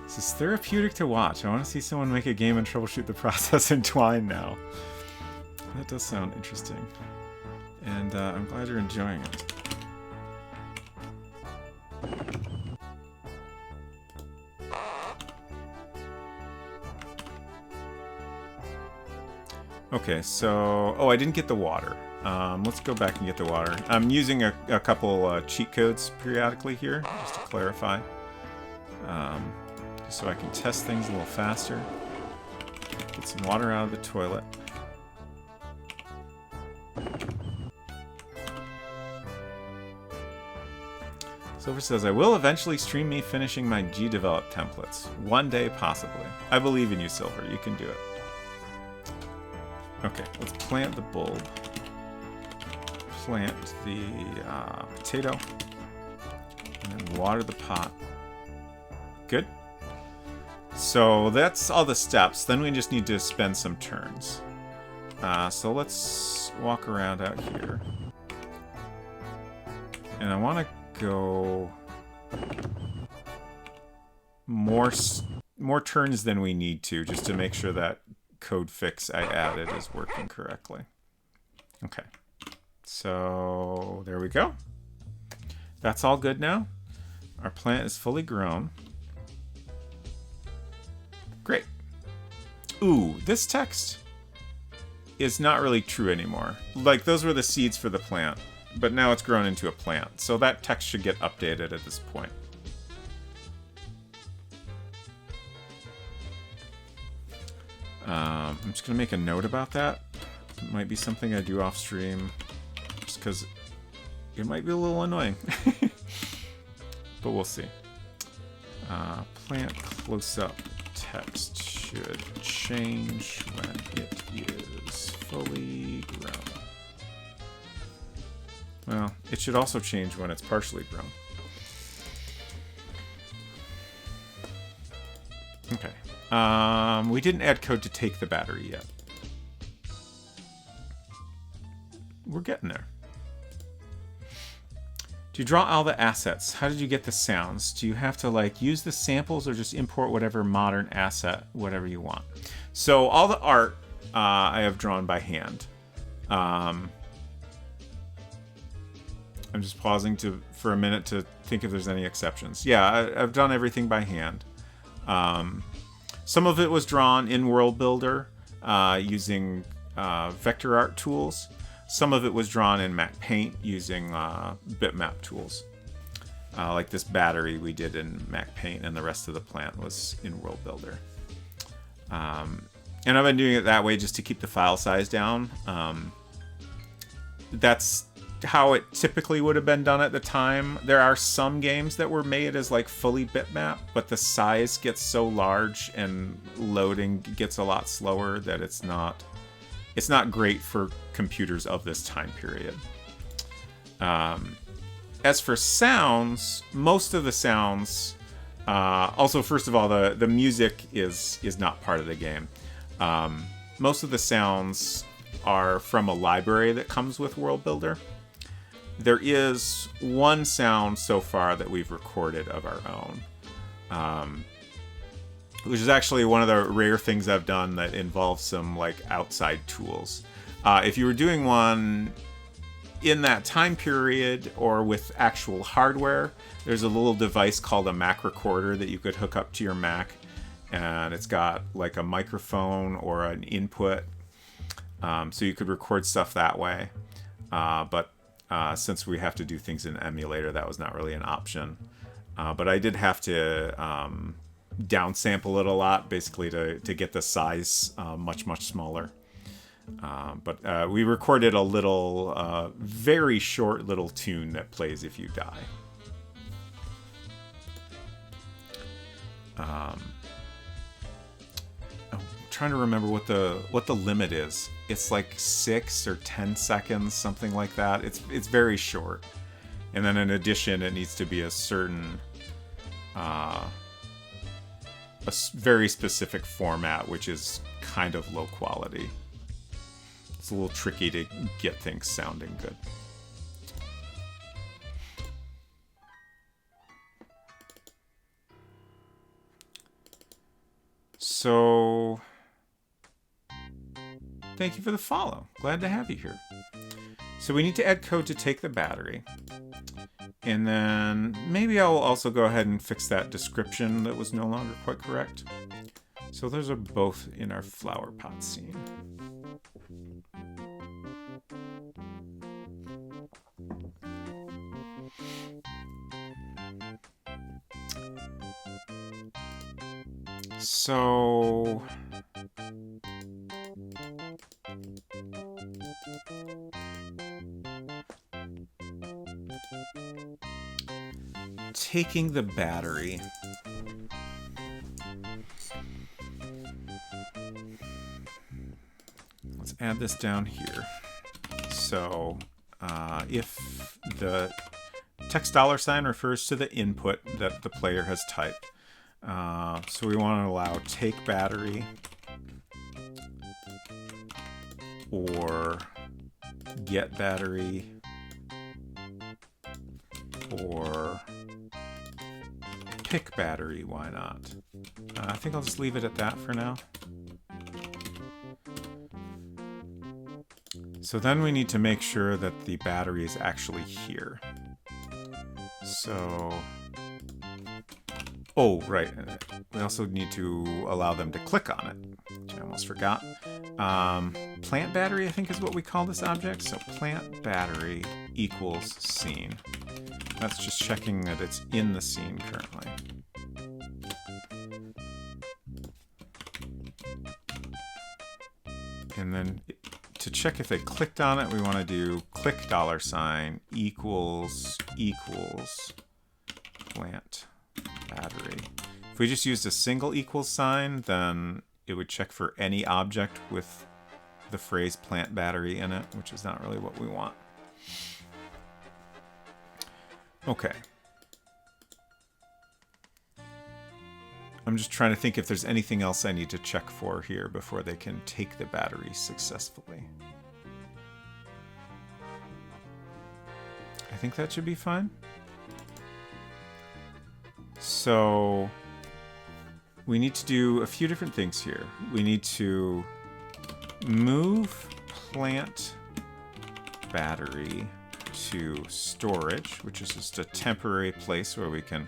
This is therapeutic to watch. I want to see someone make a game and troubleshoot the process in Twine now. That does sound interesting. And I'm glad you're enjoying it. Okay, so... Oh, I didn't get the water. Let's go back and get the water. I'm using a couple cheat codes periodically here, just to clarify. So I can test things a little faster. Get some water out of the toilet. Silver says, I will eventually stream me finishing my G-Develop templates. One day, possibly. I believe in you, Silver. You can do it. Okay, let's plant the bulb. Plant the potato. And then water the pot. Good. So that's all the steps. Then we just need to spend some turns. So let's walk around out here. And I want to go more turns than we need to, just to make sure that code fix I added is working correctly. Okay. So there we go. That's all good now. Our plant is fully grown. Great. Ooh, this text is not really true anymore. Like, those were the seeds for the plant, but now it's grown into a plant. So that text should get updated at this point. I'm just going to make a note about that. It might be something I do off stream, just because it might be a little annoying. But we'll see. Plant close-up text should change when it is fully grown. Well, it should also change when it's partially grown. Okay. We didn't add code to take the battery yet. We're getting there. Do you draw all the assets? How did you get the sounds? Do you have to like use the samples or just import whatever modern asset, whatever you want? So all the art I have drawn by hand. I'm just pausing for a minute to think if there's any exceptions. Yeah, I've done everything by hand. Some of it was drawn in World Builder using vector art tools. Some of it was drawn in MacPaint using bitmap tools. Like this battery we did in MacPaint, and the rest of the plant was in World Builder. And I've been doing it that way just to keep the file size down. That's how it typically would have been done at the time. There are some games that were made as like fully bitmap, but the size gets so large and loading gets a lot slower that it's not great for computers of this time period. As for sounds, most of the sounds, also first of all, the music is not part of the game. Most of the sounds are from a library that comes with World Builder. There is one sound so far that we've recorded of our own, which is actually one of the rare things I've done that involves some like outside tools. If you were doing one in that time period or with actual hardware, there's a little device called a Mac recorder that you could hook up to your Mac, and it's got like a microphone or an input, so you could record stuff that way. But since we have to do things in emulator, that was not really an option. But I did have to downsample it a lot, basically to get the size much smaller. But we recorded a little, very short little tune that plays if you die. I'm trying to remember what the limit is. It's like 6 or 10 seconds, something like that. It's very short. And then in addition, it needs to be a certain, very specific format, which is kind of low quality. It's a little tricky to get things sounding good. So, thank you for the follow. Glad to have you here. So we need to add code to take the battery. And then maybe I'll also go ahead and fix that description that was no longer quite correct. So those are both in our flower pot scene. So taking the battery. Let's add this down here. So if the text $sign refers to the input that the player has typed, so we want to allow take battery or get battery or pick battery, why not? I think I'll just leave it at that for now. So then we need to make sure that the battery is actually here. So, oh, right. We also need to allow them to click on it, which I almost forgot. Plant battery, I think, is what we call this object. So plant battery equals scene. That's just checking that it's in the scene currently. And then to check if they clicked on it, we want to do click $sign equals plant battery. If we just used a single equals sign, then it would check for any object with the phrase plant battery in it, which is not really what we want. Okay. I'm just trying to think if there's anything else I need to check for here before they can take the battery successfully. I think that should be fine. So we need to do a few different things here. We need to move plant battery to storage, which is just a temporary place where we can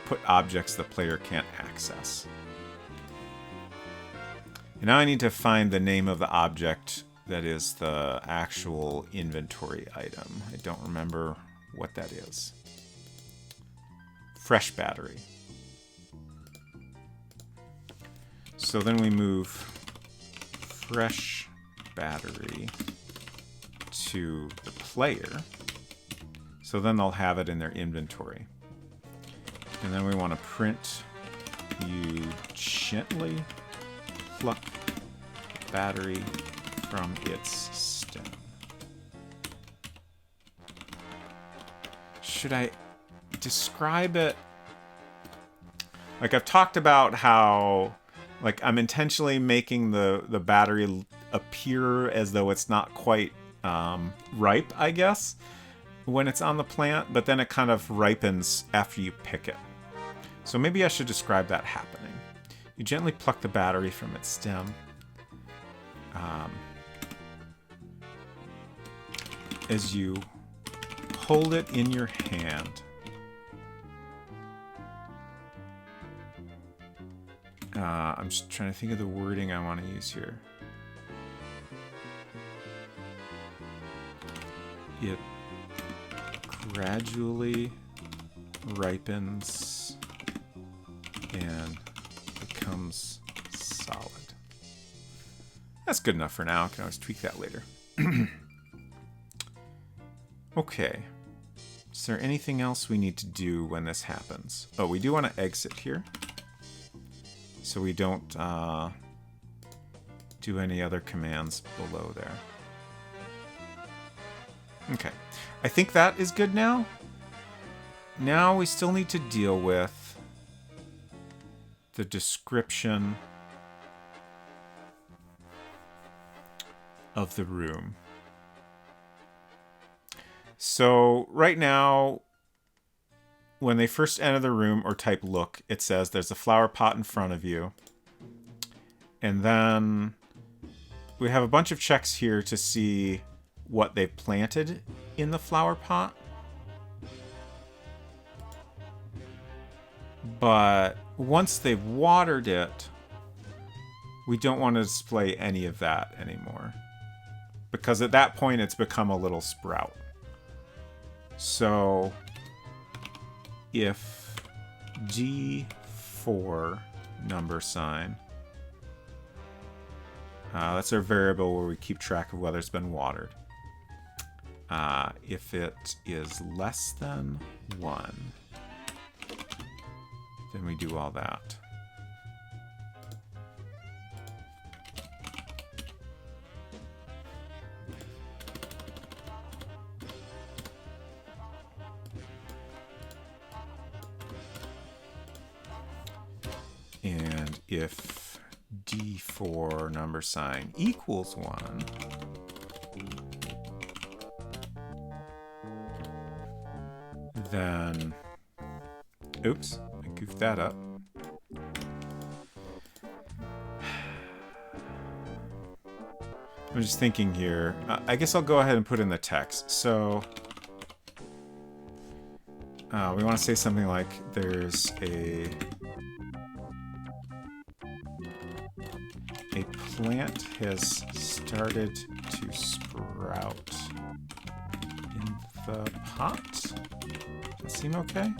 put objects the player can't access. And now I need to find the name of the object that is the actual inventory item. I don't remember what that is. Fresh battery. So then we move fresh battery to the player. So then they'll have it in their inventory. And then we want to print, you gently pluck battery from its stem. Should I describe it? Like, I've talked about how, like, I'm intentionally making the battery appear as though it's not quite ripe, I guess, when it's on the plant, but then it kind of ripens after you pick it. So maybe I should describe that happening. You gently pluck the battery from its stem. As you hold it in your hand, I'm just trying to think of the wording I want to use here. It gradually ripens and becomes solid. That's good enough for now. I can always tweak that later. Okay. Is there anything else we need to do when this happens? Oh, we do want to exit here, so we don't do any other commands below there. Okay. I think that is good now. Now we still need to deal with the description of the room. So right now, when they first enter the room or type look, it says there's a flower pot in front of you. And then we have a bunch of checks here to see what they've planted in the flower pot. But once they've watered it, we don't want to display any of that anymore, because at that point it's become a little sprout. So if D4 number sign, that's our variable where we keep track of whether it's been watered. If it is less than 1, then we do all that. And if D4 number sign equals 1, then, oops, I goofed that up. I'm just thinking here. I guess I'll go ahead and put in the text. So we want to say something like there's a plant has started to sprout in the pot. Does that seem okay?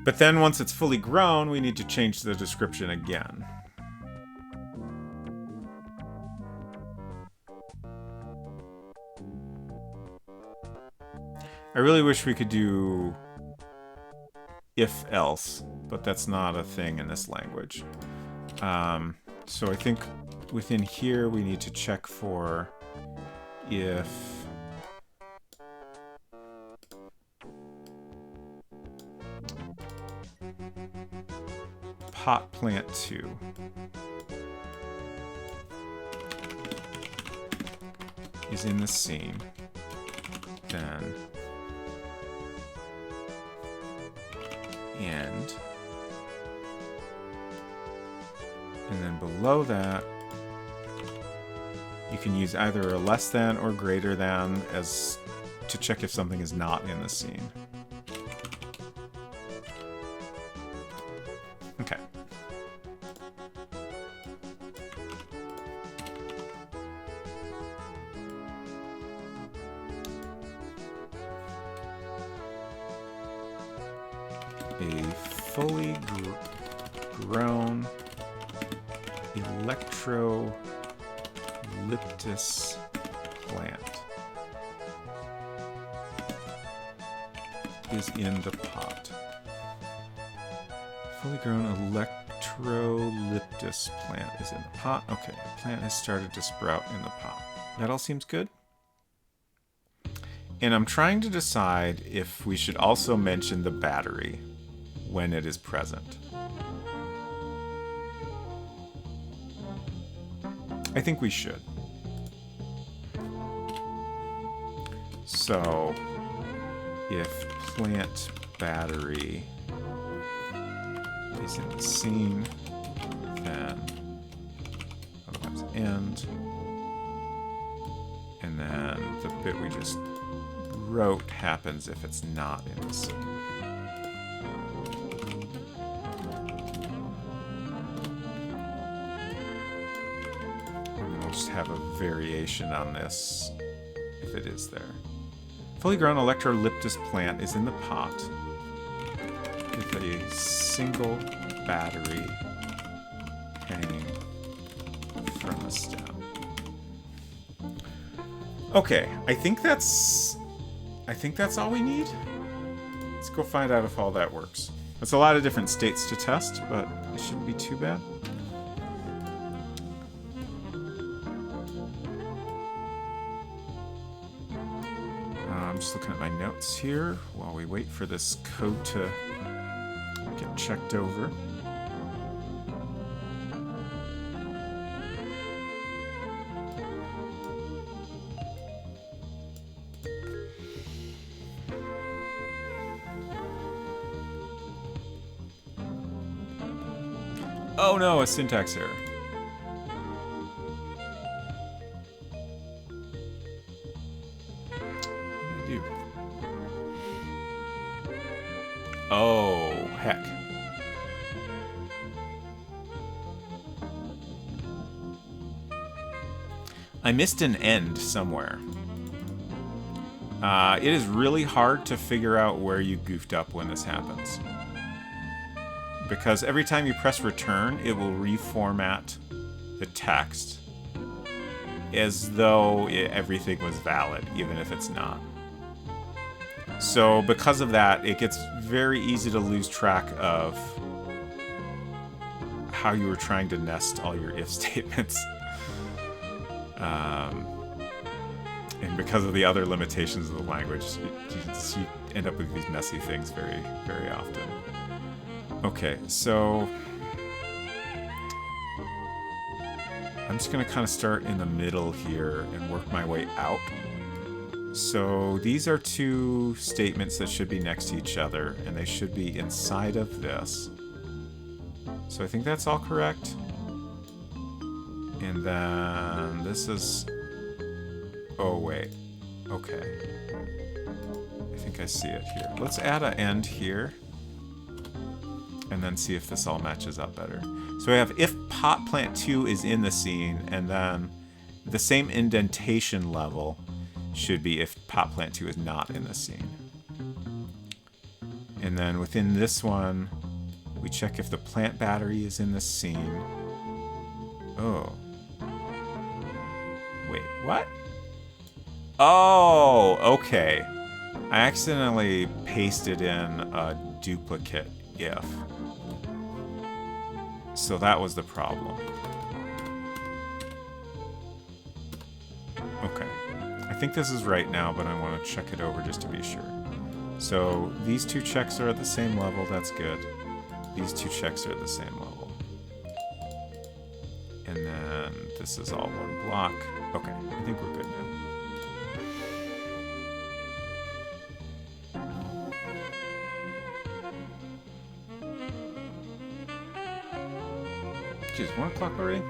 But then once it's fully grown, we need to change the description again. I really wish we could do if else, but that's not a thing in this language. So I think within here we need to check for if pot plant 2 is in the scene, then and then below that you can use either a less than or greater than as to check if something is not in the scene. Okay. A fully grown electrolyptus plant is in the pot. Fully grown electrolyptus plant is in the pot. Okay, the plant has started to sprout in the pot. That all seems good. And I'm trying to decide if we should also mention the battery when it is present. I think we should. So, if plant battery is in the scene, then otherwise end. And then the bit we just wrote happens if it's not in the scene. Just have a variation on this if it is there. Fully grown electrolyptus plant is in the pot with a single battery hanging from a stem. Okay, I think that's all we need. Let's go find out if all that works. That's a lot of different states to test, but it shouldn't be too bad. I'm just looking at my notes here while we wait for this code to get checked over. Oh no, a syntax error. What did I do? Oh, heck. I missed an end somewhere. It is really hard to figure out where you goofed up when this happens. Because every time you press return, it will reformat the text as though everything was valid, even if it's not. So because of that, it gets very easy to lose track of how you were trying to nest all your if statements. And because of the other limitations of the language, you end up with these messy things very, very often. Okay, so I'm just going to kind of start in the middle here and work my way out. So these are two statements that should be next to each other, and they should be inside of this. So I think that's all correct. And then this is... Oh, wait. Okay. I think I see it here. Let's add an end here. And then see if this all matches up better. So we have if pot plant 2 is in the scene, and then the same indentation level should be if pot plant 2 is not in the scene. And then within this one, we check if the plant battery is in the scene. Oh. Wait, what? Oh, okay. I accidentally pasted in a duplicate if. So that was the problem. Okay. I think this is right now, but I want to check it over just to be sure. So these two checks are at the same level. That's good. These two checks are at the same level. And then this is all one block. Okay, I think we're good now. Jeez, 1 o'clock already?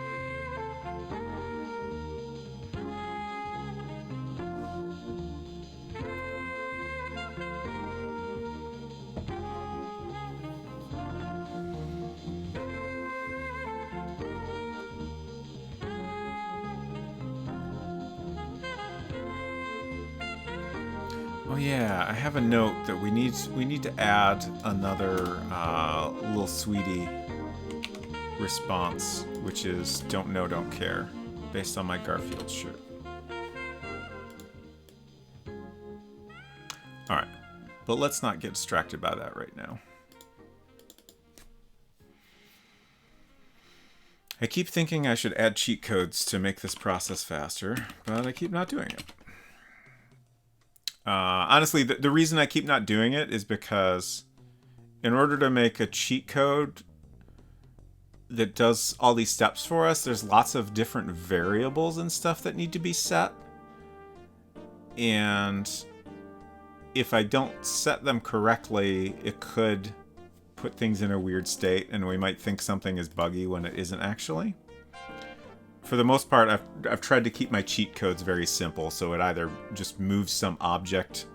Oh yeah, I have a note that we need to add another little sweetie response, which is don't know, don't care, based on my Garfield shirt. Alright, but let's not get distracted by that right now. I keep thinking I should add cheat codes to make this process faster, but I keep not doing it. Honestly, the reason I keep not doing it is because in order to make a cheat code that does all these steps for us, there's lots of different variables and stuff that need to be set. And if I don't set them correctly, it could put things in a weird state, and we might think something is buggy when it isn't actually. For the most part, I've tried to keep my cheat codes very simple, so it either just moves some object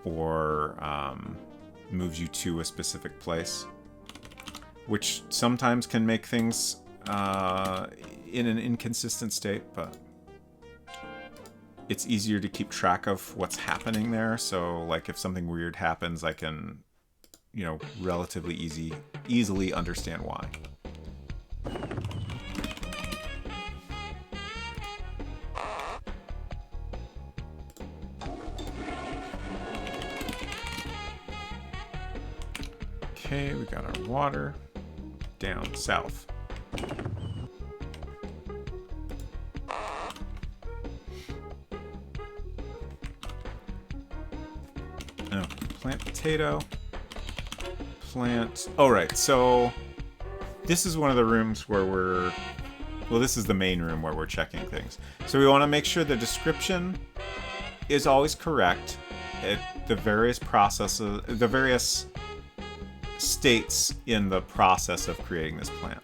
or moves you to a specific place, which sometimes can make things in an inconsistent state, but it's easier to keep track of what's happening there. So, like, if something weird happens, I can relatively easily understand why. Okay, we got our water down south. Oh, plant potato. Plant. Oh, right. So this is one of the rooms where this is the main room where we're checking things. So we want to make sure the description is always correct at the various processes, the various states in the process of creating this plant.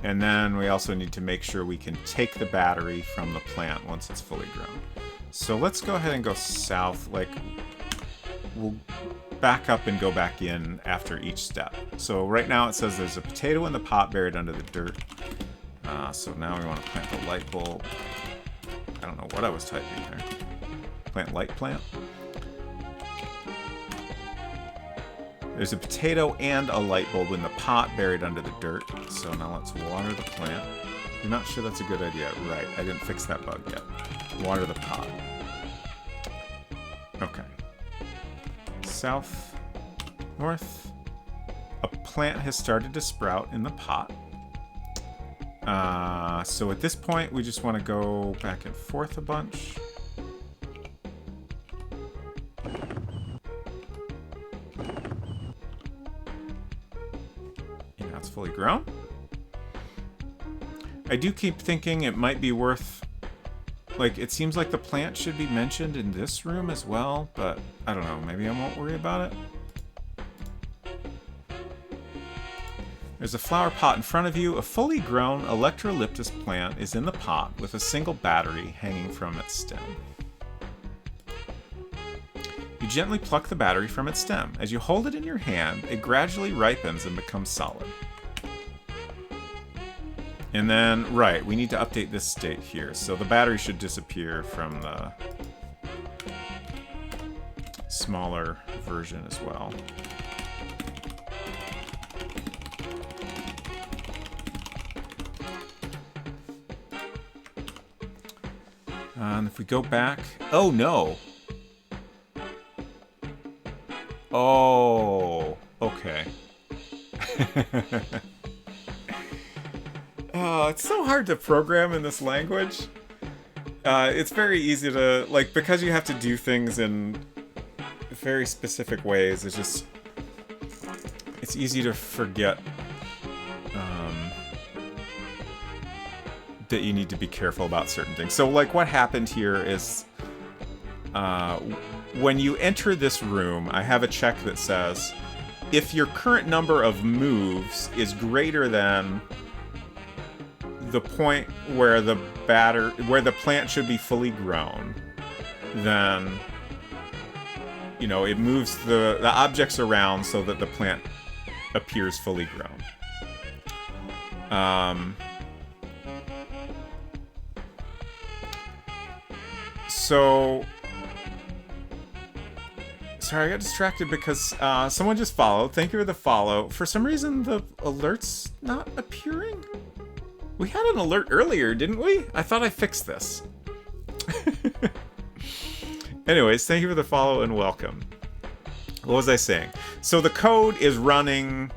And then we also need to make sure we can take the battery from the plant once it's fully grown. So let's go ahead and go south. We'll back up and go back in after each step. So right now it says there's a potato in the pot buried under the dirt. So now we want to plant the light bulb. I don't know what I was typing there. Plant light plant. There's a potato and a light bulb in the pot buried under the dirt. So now let's water the plant. You're not sure that's a good idea. Right, I didn't fix that bug yet. Water the pot. Okay. South, north. A plant has started to sprout in the pot. So at this point, we just want to go back and forth a bunch. And now it's fully grown. I do keep thinking it might be worth... it seems like the plant should be mentioned in this room as well, but I don't know. Maybe I won't worry about it. There's a flower pot in front of you. A fully grown electrolyptus plant is in the pot with a single battery hanging from its stem. You gently pluck the battery from its stem. As you hold it in your hand, it gradually ripens and becomes solid. And then, right, we need to update this state here. So the battery should disappear from the smaller version as well. And if we go back... Oh, no! Oh, okay. Oh, it's so hard to program in this language. It's very easy to, because you have to do things in very specific ways, it's easy to forget that you need to be careful about certain things. So, what happened here is, when you enter this room, I have a check that says, if your current number of moves is greater than the point where the plant should be fully grown, then it moves the objects around so that the plant appears fully grown. So sorry, I got distracted because someone just followed. Thank you for the follow. For some reason, the alert's not appearing. We had an alert earlier, didn't we? I thought I fixed this. Anyways, thank you for the follow and welcome. What was I saying? So the code is running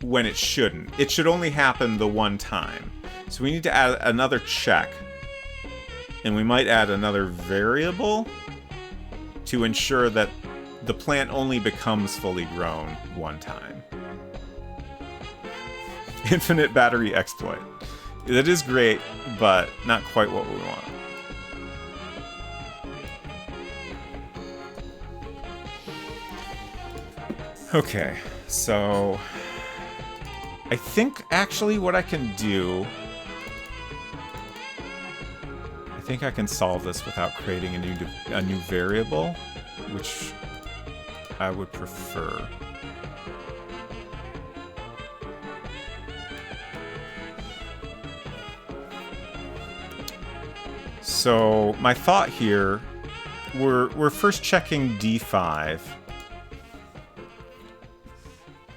when it shouldn't. It should only happen the one time. So we need to add another check. And we might add another variable to ensure that the plant only becomes fully grown one time. Infinite battery exploit. That is great, but not quite what we want. Okay, so I think actually what I can do, I think I can solve this without creating a new variable, which I would prefer. So my thought here, we're first checking D5.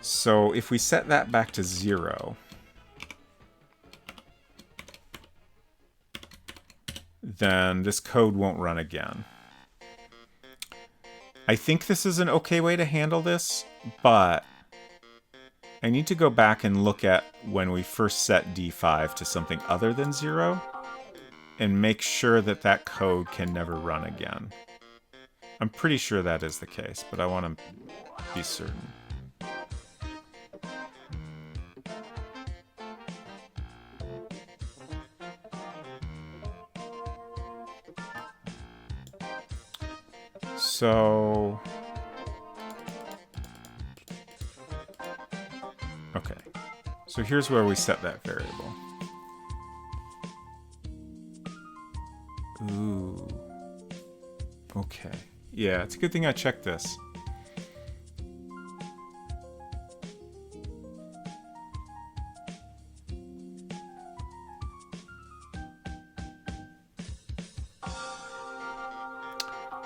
So if we set that back to 0, then this code won't run again. I think this is an okay way to handle this, but I need to go back and look at when we first set D5 to something other than 0 and make sure that that code can never run again. I'm pretty sure that is the case, but I want to be certain. So, okay, so here's where we set that variable. Ooh, okay, yeah, it's a good thing I checked this.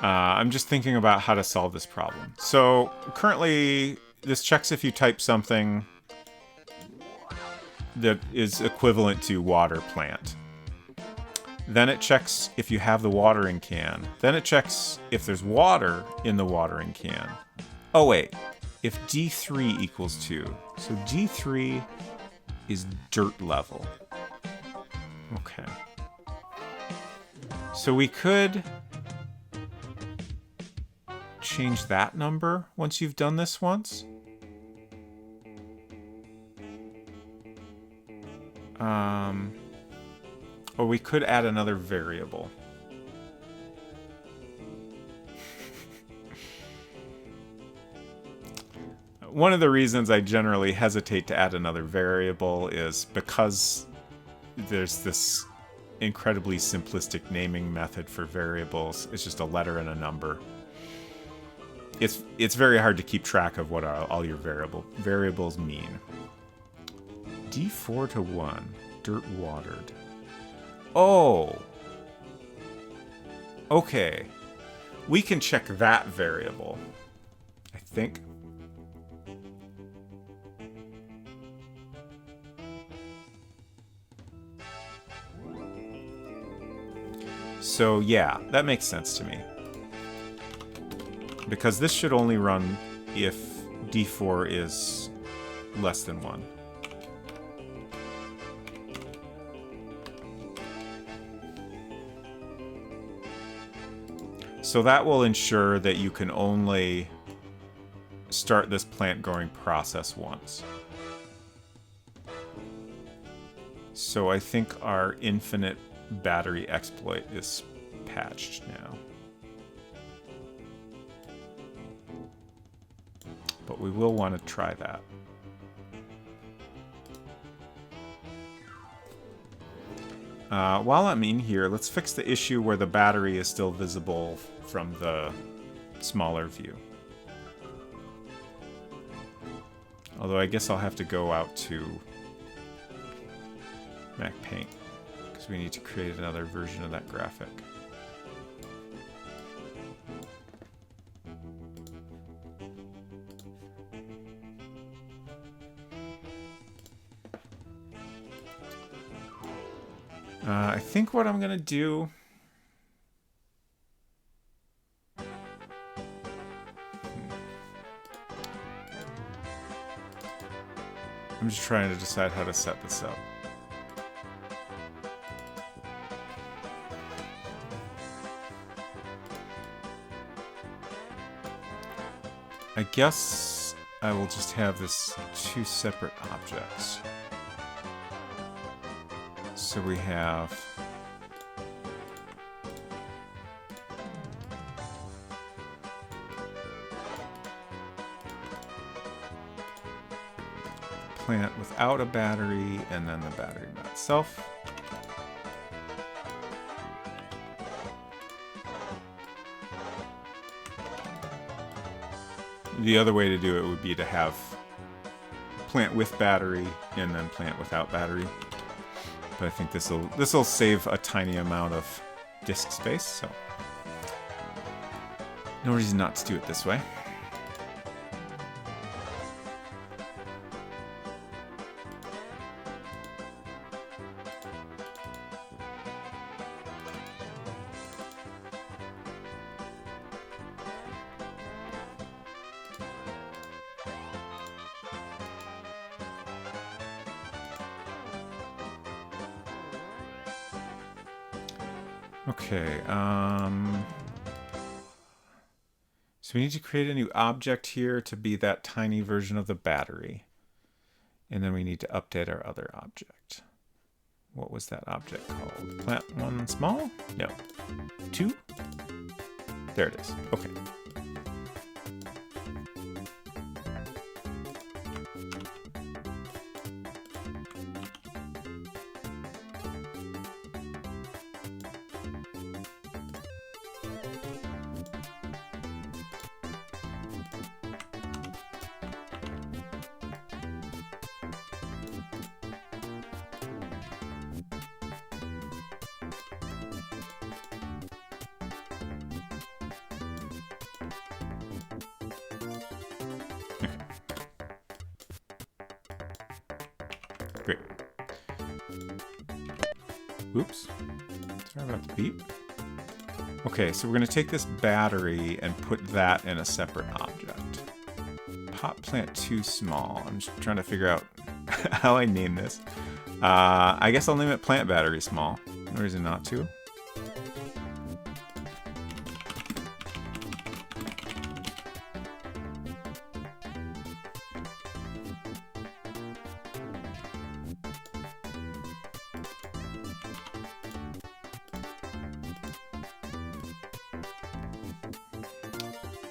I'm just thinking about how to solve this problem. So currently, this checks if you type something that is equivalent to water plant. Then it checks if you have the watering can. Then it checks if there's water in the watering can. Oh wait, if D3 equals 2. So D3 is dirt level. Okay. So we could change that number once you've done this once. Or we could add another variable. One of the reasons I generally hesitate to add another variable is because there's this incredibly simplistic naming method for variables. It's just a letter and a number. It's very hard to keep track of what all your variables mean. D4 to 1, dirt watered. Oh! Okay. We can check that variable, I think. So yeah, that makes sense to me. Because this should only run if D4 is less than 1. So that will ensure that you can only start this plant growing process once. So I think our infinite battery exploit is patched now. But we will want to try that. While I'm in here, let's fix the issue where the battery is still visible from the smaller view. Although I guess I'll have to go out to MacPaint, because we need to create another version of that graphic. I think what I'm gonna do... I'm just trying to decide how to set this up. I guess I will just have this two separate objects. So we have plant without a battery, and then the battery by itself. The other way to do it would be to have plant with battery and then plant without battery. But I think this will save a tiny amount of disk space, so no reason not to do it this way. Okay, so we need to create a new object here to be that tiny version of the battery. And then we need to update our other object. What was that object called? Plant 1 small? No. 2? There it is. Okay. Great. Oops. Sorry about the beep. Okay, so we're going to take this battery and put that in a separate object. Pot plant too small. I'm just trying to figure out how I name this. I guess I'll name it plant battery small. No reason not to.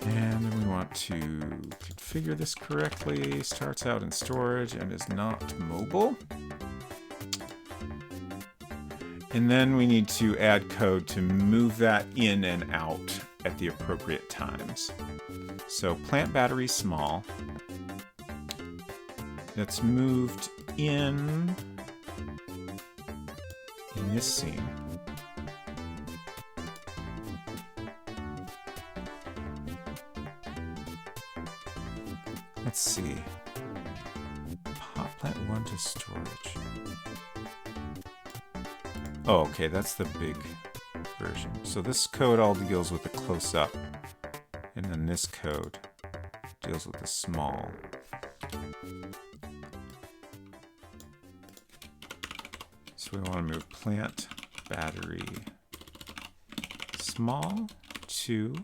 And then we want to configure this correctly. Starts out in storage and is not mobile. And then we need to add code to move that in and out at the appropriate times. So plant battery small. That's moved in this scene. Let's see. Pot plant 1 to storage. Oh, okay, that's the big version. So this code all deals with the close-up, and then this code deals with the small. So we want to move plant battery small to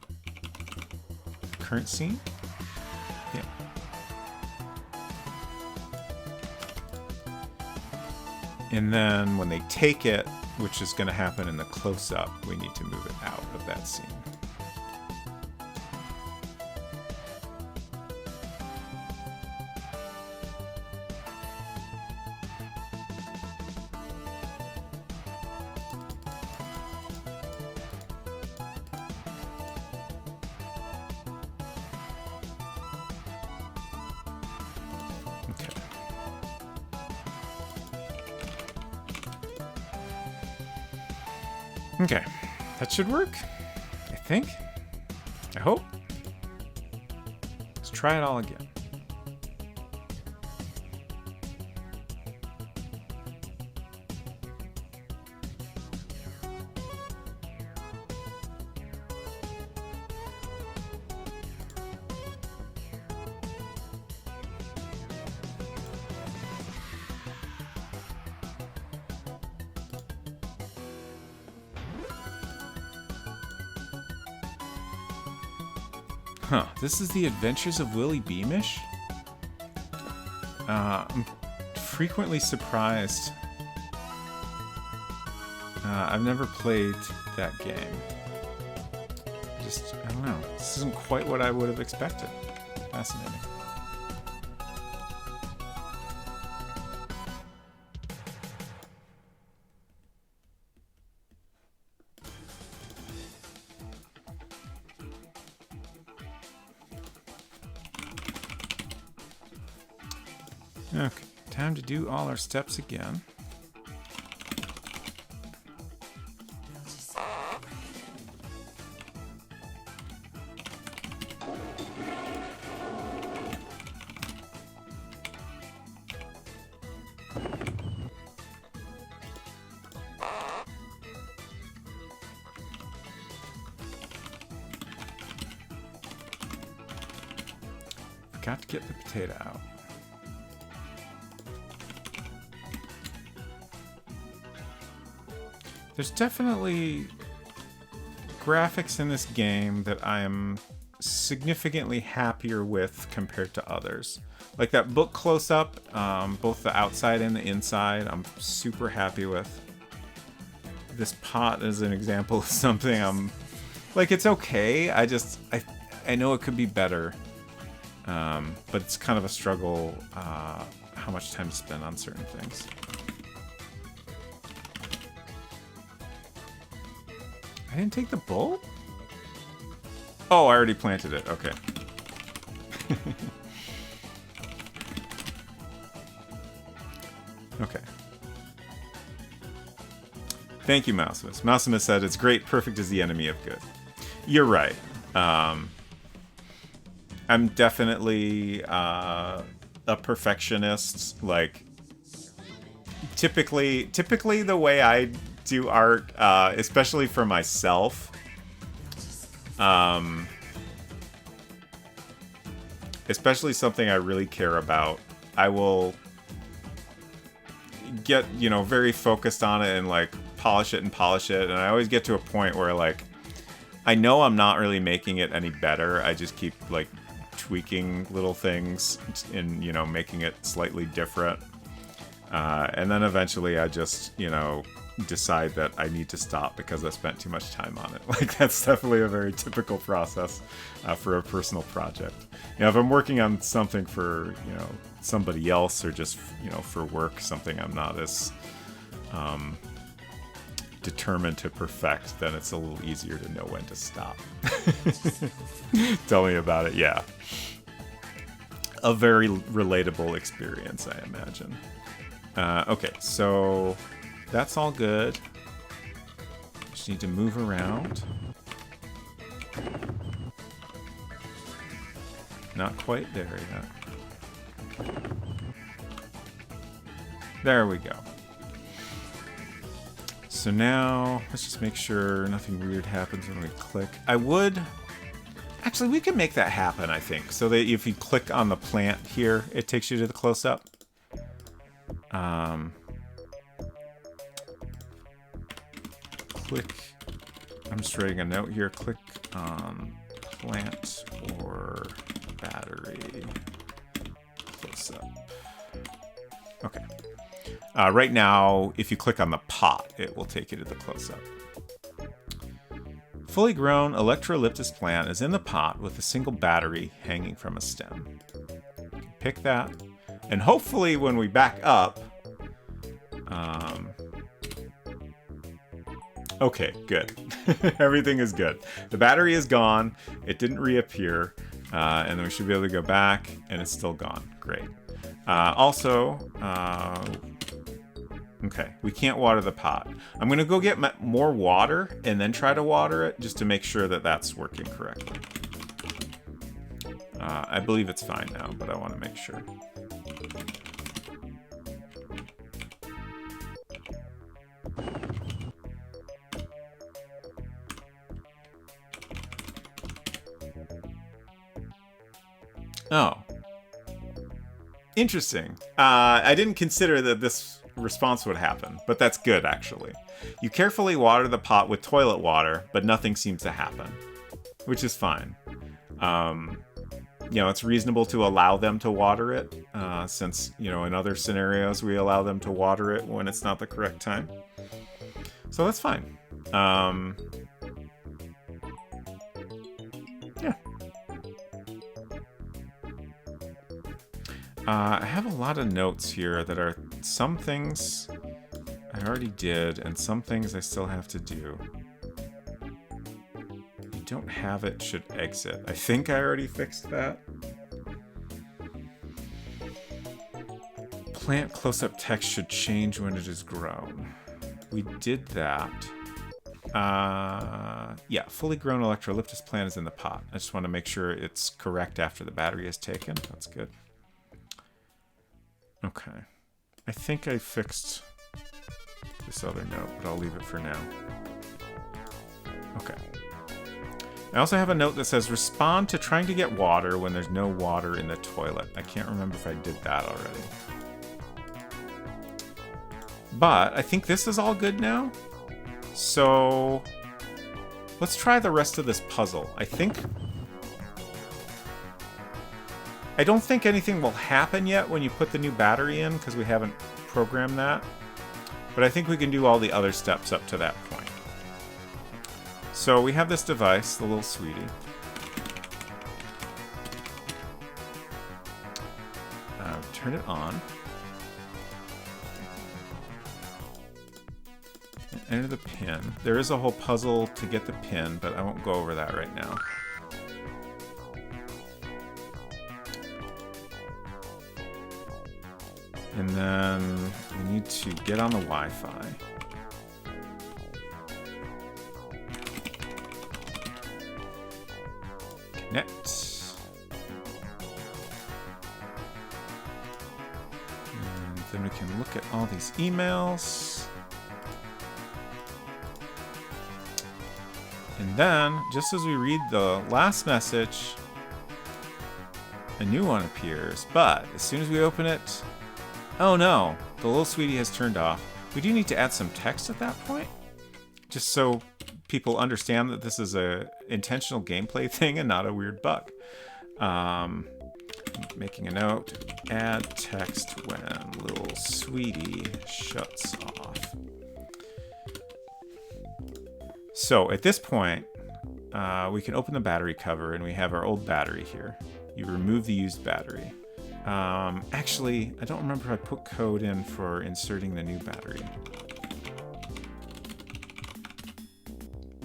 current scene. Yeah. And then when they take it, which is going to happen in the close-up, we need to move it out of that scene. Okay, that should work, I think. I hope. Let's try it all again. Huh, this is the Adventures of Willie Beamish? I'm frequently surprised. I've never played that game. I don't know. This isn't quite what I would have expected. Fascinating. Okay, time to do all our steps again. Forgot to get the potato out. There's definitely graphics in this game that I am significantly happier with compared to others. Like that book close-up, both the outside and the inside, I'm super happy with. This pot is an example of something I'm... Like, it's okay, I know it could be better. But it's kind of a struggle how much time to spend on certain things. I didn't take the bulb? Oh, I already planted it. Okay. Okay. Thank you, Mousimus. Mousimus said, it's great, perfect is the enemy of good. You're right. I'm definitely a perfectionist. Like, typically the way I do art, especially for myself, especially something I really care about, I will get, very focused on it and like polish it, and I always get to a point where like I know I'm not really making it any better. I just keep like tweaking little things and making it slightly different, and then eventually I just decide that I need to stop because I spent too much time on it. Like, that's definitely a very typical process for a personal project. If I'm working on something for somebody else, or just for work, something I'm not as determined to perfect, then it's a little easier to know when to stop. Tell me about it. Yeah, a very relatable experience, I imagine. Okay, so that's all good. Just need to move around. Not quite there yet. There we go. So now, let's just make sure nothing weird happens when we click. Actually, we can make that happen, I think. So that if you click on the plant here, it takes you to the close-up. Click, I'm just writing a note here, click on plant or battery close-up. Okay. Right now, if you click on the pot, it will take you to the close-up. Fully grown electrolyptus plant is in the pot with a single battery hanging from a stem. Pick that, and hopefully when we back up... Okay, good. Everything is good. The battery is gone. It didn't reappear. And then we should be able to go back, and it's still gone. Great. Okay, we can't water the pot. I'm going to go get more water and then try to water it, just to make sure that that's working correctly. I believe it's fine now, but I want to make sure. Oh. Interesting. I didn't consider that this response would happen, but that's good, actually. You carefully water the pot with toilet water, but nothing seems to happen, which is fine. It's reasonable to allow them to water it, since, in other scenarios we allow them to water it when it's not the correct time. So that's fine. Yeah. I have a lot of notes here that are some things I already did and some things I still have to do. You don't have it, should exit. I think I already fixed that. Plant close-up text should change when it is grown. We did that. Yeah, fully grown electrolyptus plant is in the pot. I just want to make sure it's correct after the battery is taken. That's good. Okay. I think I fixed this other note, but I'll leave it for now. Okay. I also have a note that says, respond to trying to get water when there's no water in the toilet. I can't remember if I did that already. But I think this is all good now. So let's try the rest of this puzzle. I don't think anything will happen yet when you put the new battery in, because we haven't programmed that. But I think we can do all the other steps up to that point. So we have this device, the little sweetie. Turn it on. Enter the pin. There is a whole puzzle to get the pin, but I won't go over that right now. And then we need to get on the Wi-Fi. Connect. And then we can look at all these emails. And then, just as we read the last message, a new one appears. But as soon as we open it, oh no, the little sweetie has turned off. We do need to add some text at that point, just so people understand that this is a intentional gameplay thing and not a weird bug. Making a note, add text when little sweetie shuts off. So at this point, we can open the battery cover and we have our old battery here. You remove the used battery. Actually, I don't remember if I put code in for inserting the new battery.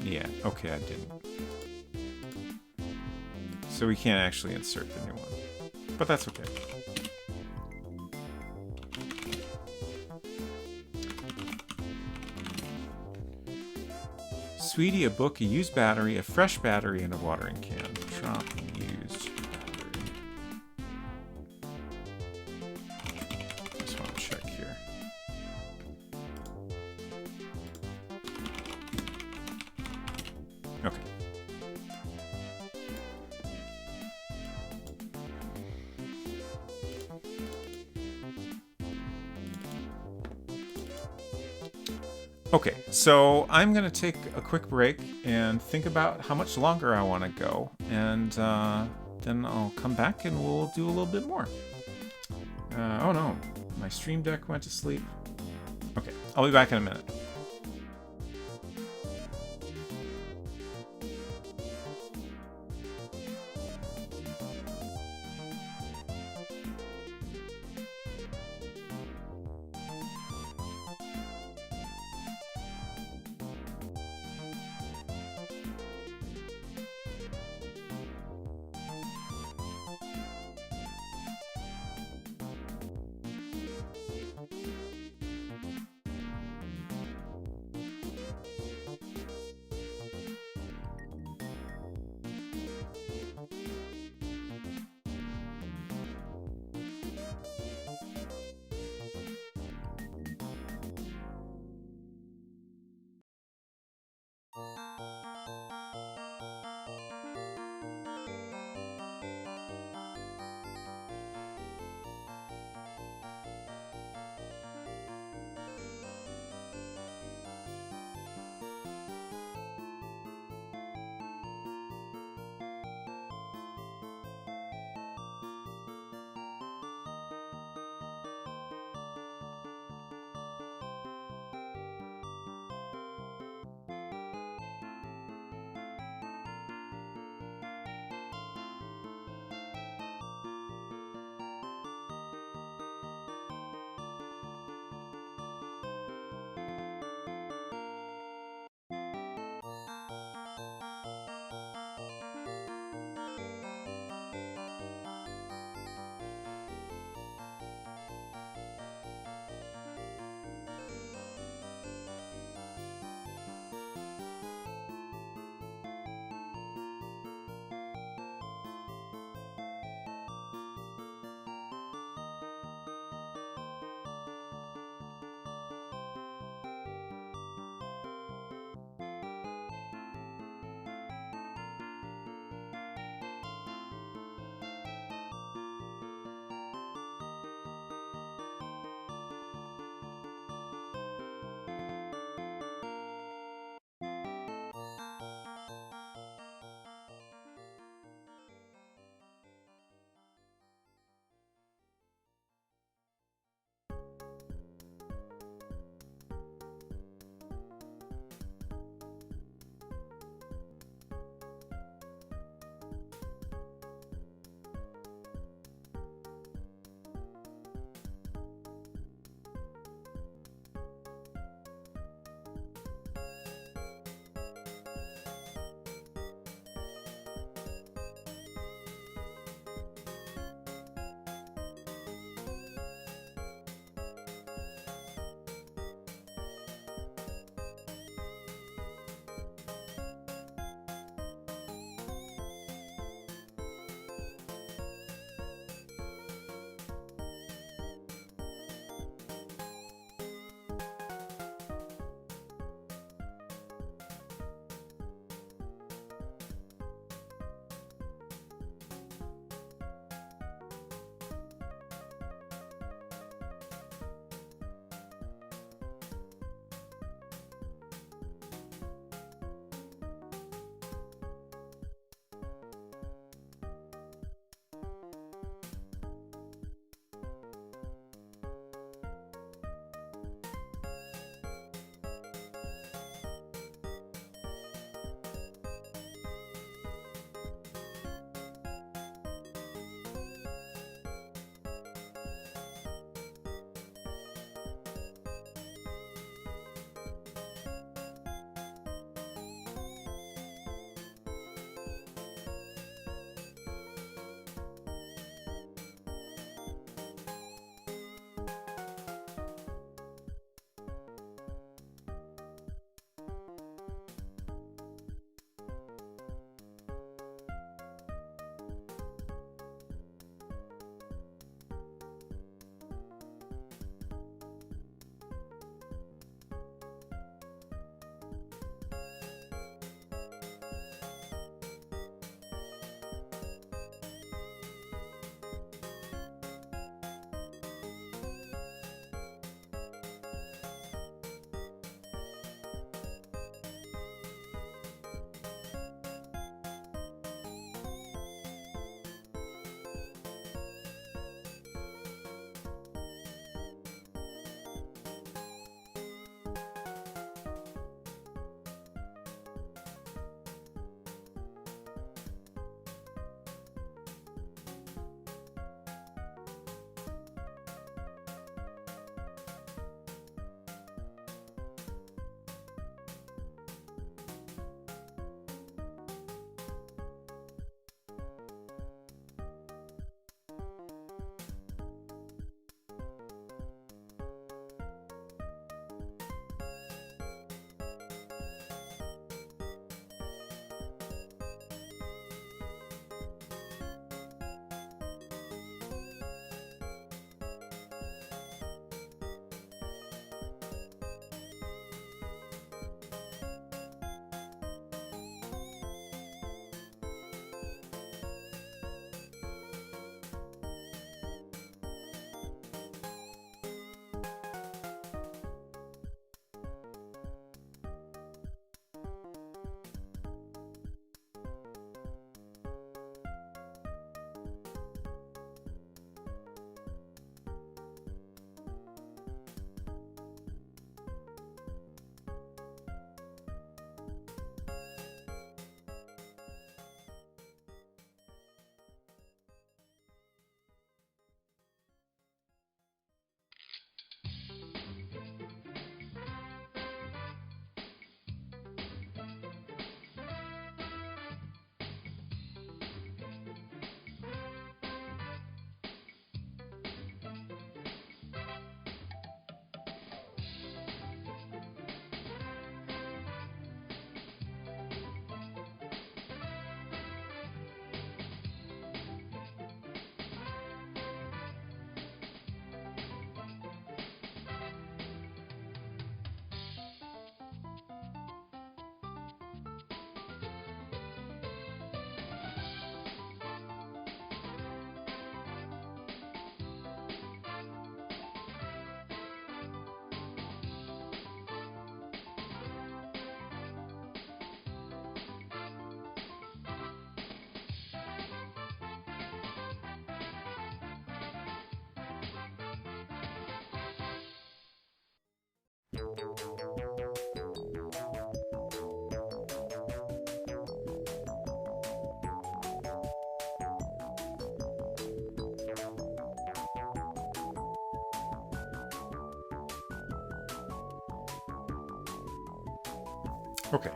Yeah, okay, I didn't. So we can't actually insert the new one. But that's okay. Sweetie, a book, a used battery, a fresh battery, and a watering can. Drop used battery. Just want to check here. Okay. Okay, so I'm going to take a quick break and think about how much longer I want to go, and then I'll come back and we'll do a little bit more. Oh no, my Stream Deck went to sleep. Okay, I'll be back in a minute. Okay.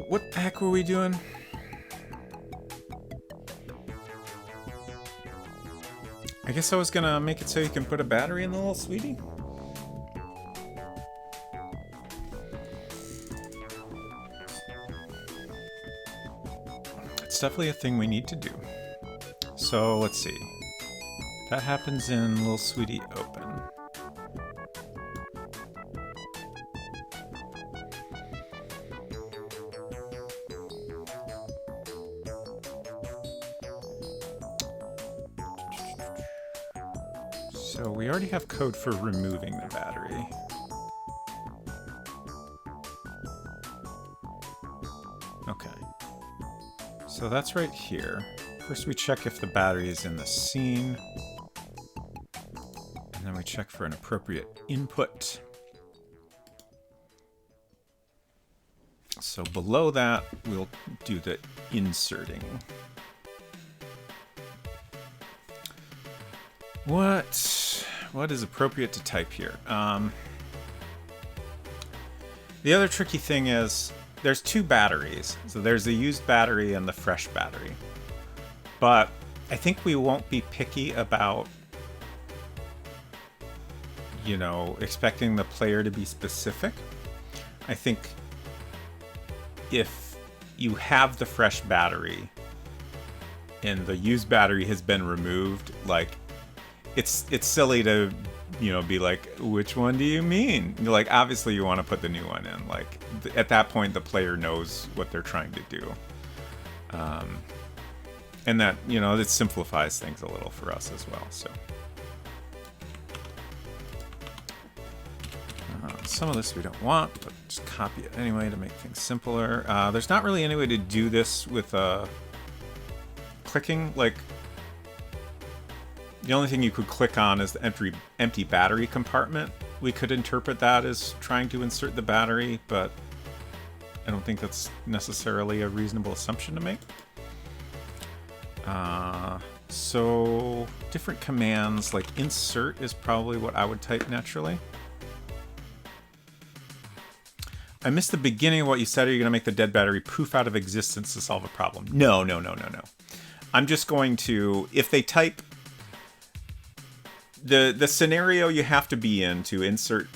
What the heck were we doing? I guess I was gonna make it so you can put a battery in the little sweetie. It's definitely a thing we need to do. So let's see. That happens in little sweetie open. So we already have code for removing the battery. Okay. So that's right here. First we check if the battery is in the scene. And then we check for an appropriate input. So below that, we'll do the inserting. What is appropriate to type here? The other tricky thing is there's two batteries. So there's the used battery and the fresh battery. But I think we won't be picky about, you know, expecting the player to be specific. I think if you have the fresh battery and the used battery has been removed, like, it's silly to, you know, be like, which one do you mean? Like, obviously you want to put the new one in. Like, at that point, the player knows what they're trying to do. And that, you know, it simplifies things a little for us as well, so. Some of this we don't want, but just copy it anyway to make things simpler. There's not really any way to do this with clicking. Like, the only thing you could click on is the empty battery compartment. We could interpret that as trying to insert the battery, but I don't think that's necessarily a reasonable assumption to make. So different commands, like insert is probably what I would type naturally. I missed the beginning of what you said. Are you going to make the dead battery poof out of existence to solve a problem? No. I'm just going to, if they type the scenario you have to be in to insert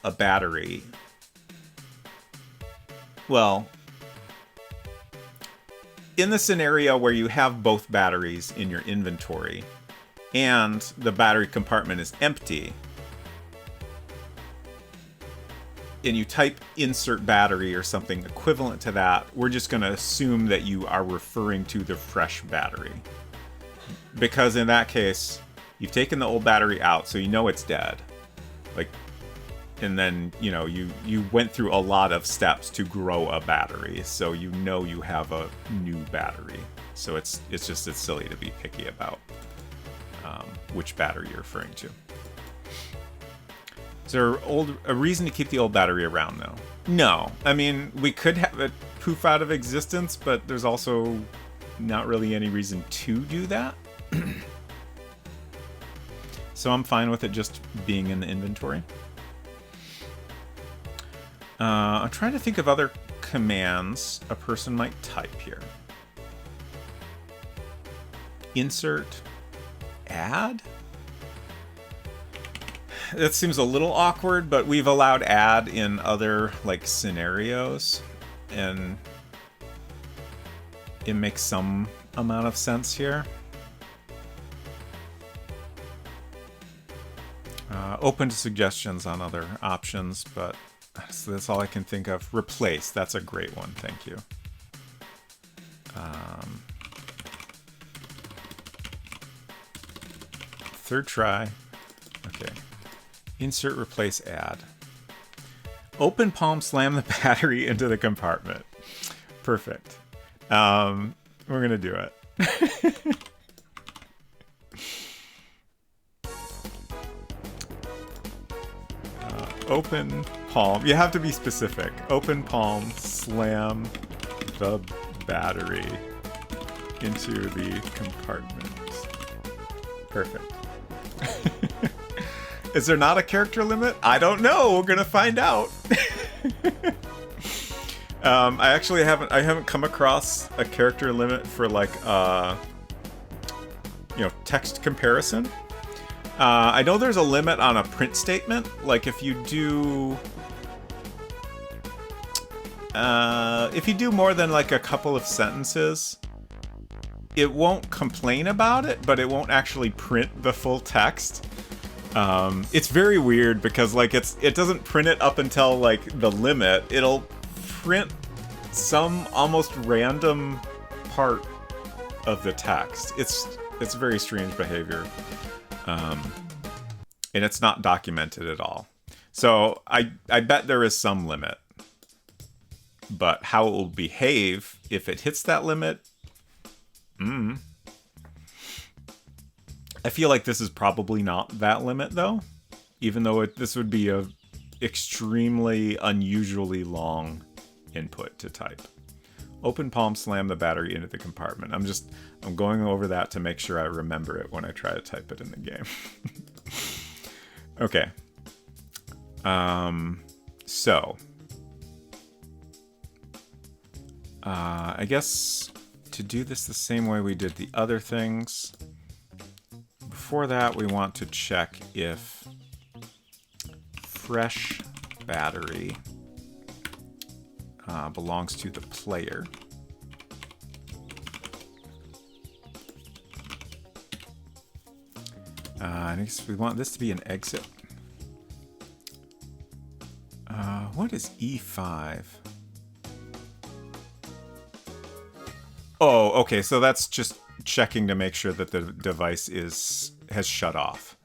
a battery, well, in the scenario where you have both batteries in your inventory and the battery compartment is empty, and you type insert battery or something equivalent to that, we're just going to assume that you are referring to the fresh battery. Because in that case, you've taken the old battery out, so you know it's dead. Like, and then, you know, you went through a lot of steps to grow a battery, so you know you have a new battery. So it's silly to be picky about which battery you're referring to. Is there a reason to keep the old battery around, though? No. I mean, we could have it poof out of existence, but there's also not really any reason to do that. So I'm fine with it just being in the inventory. I'm trying to think of other commands a person might type here. Insert, add? That seems a little awkward, but we've allowed add in other, like, scenarios, and it makes some amount of sense here. Open to suggestions on other options, but that's all I can think of. Replace, that's a great one, thank you. Third try. Okay. Insert, replace, add. Open palm slam the battery into the compartment. Perfect. We're gonna do it. Open palm. You have to be specific. Open palm, slam the battery into the compartment. Perfect. Is there not a character limit? I don't know. We're gonna find out. I actually haven't come across a character limit for like text comparison. I know there's a limit on a print statement. Like if you do more than like a couple of sentences, it won't complain about it, but it won't actually print the full text. It's very weird because like it doesn't print it up until like the limit. It'll print some almost random part of the text. It's very strange behavior. And it's not documented at all. So I bet there is some limit. But how it will behave if it hits that limit, I feel like this is probably not that limit though. Even though this would be a extremely unusually long input to type. Open palm, slam the battery into the compartment. I'm going over that to make sure I remember it when I try to type it in the game. Okay. So. I guess to do this the same way we did the other things, before that we want to check if fresh battery belongs to the player. I guess we want this to be an exit. What is E5? Oh, okay, so that's just checking to make sure that the device has shut off.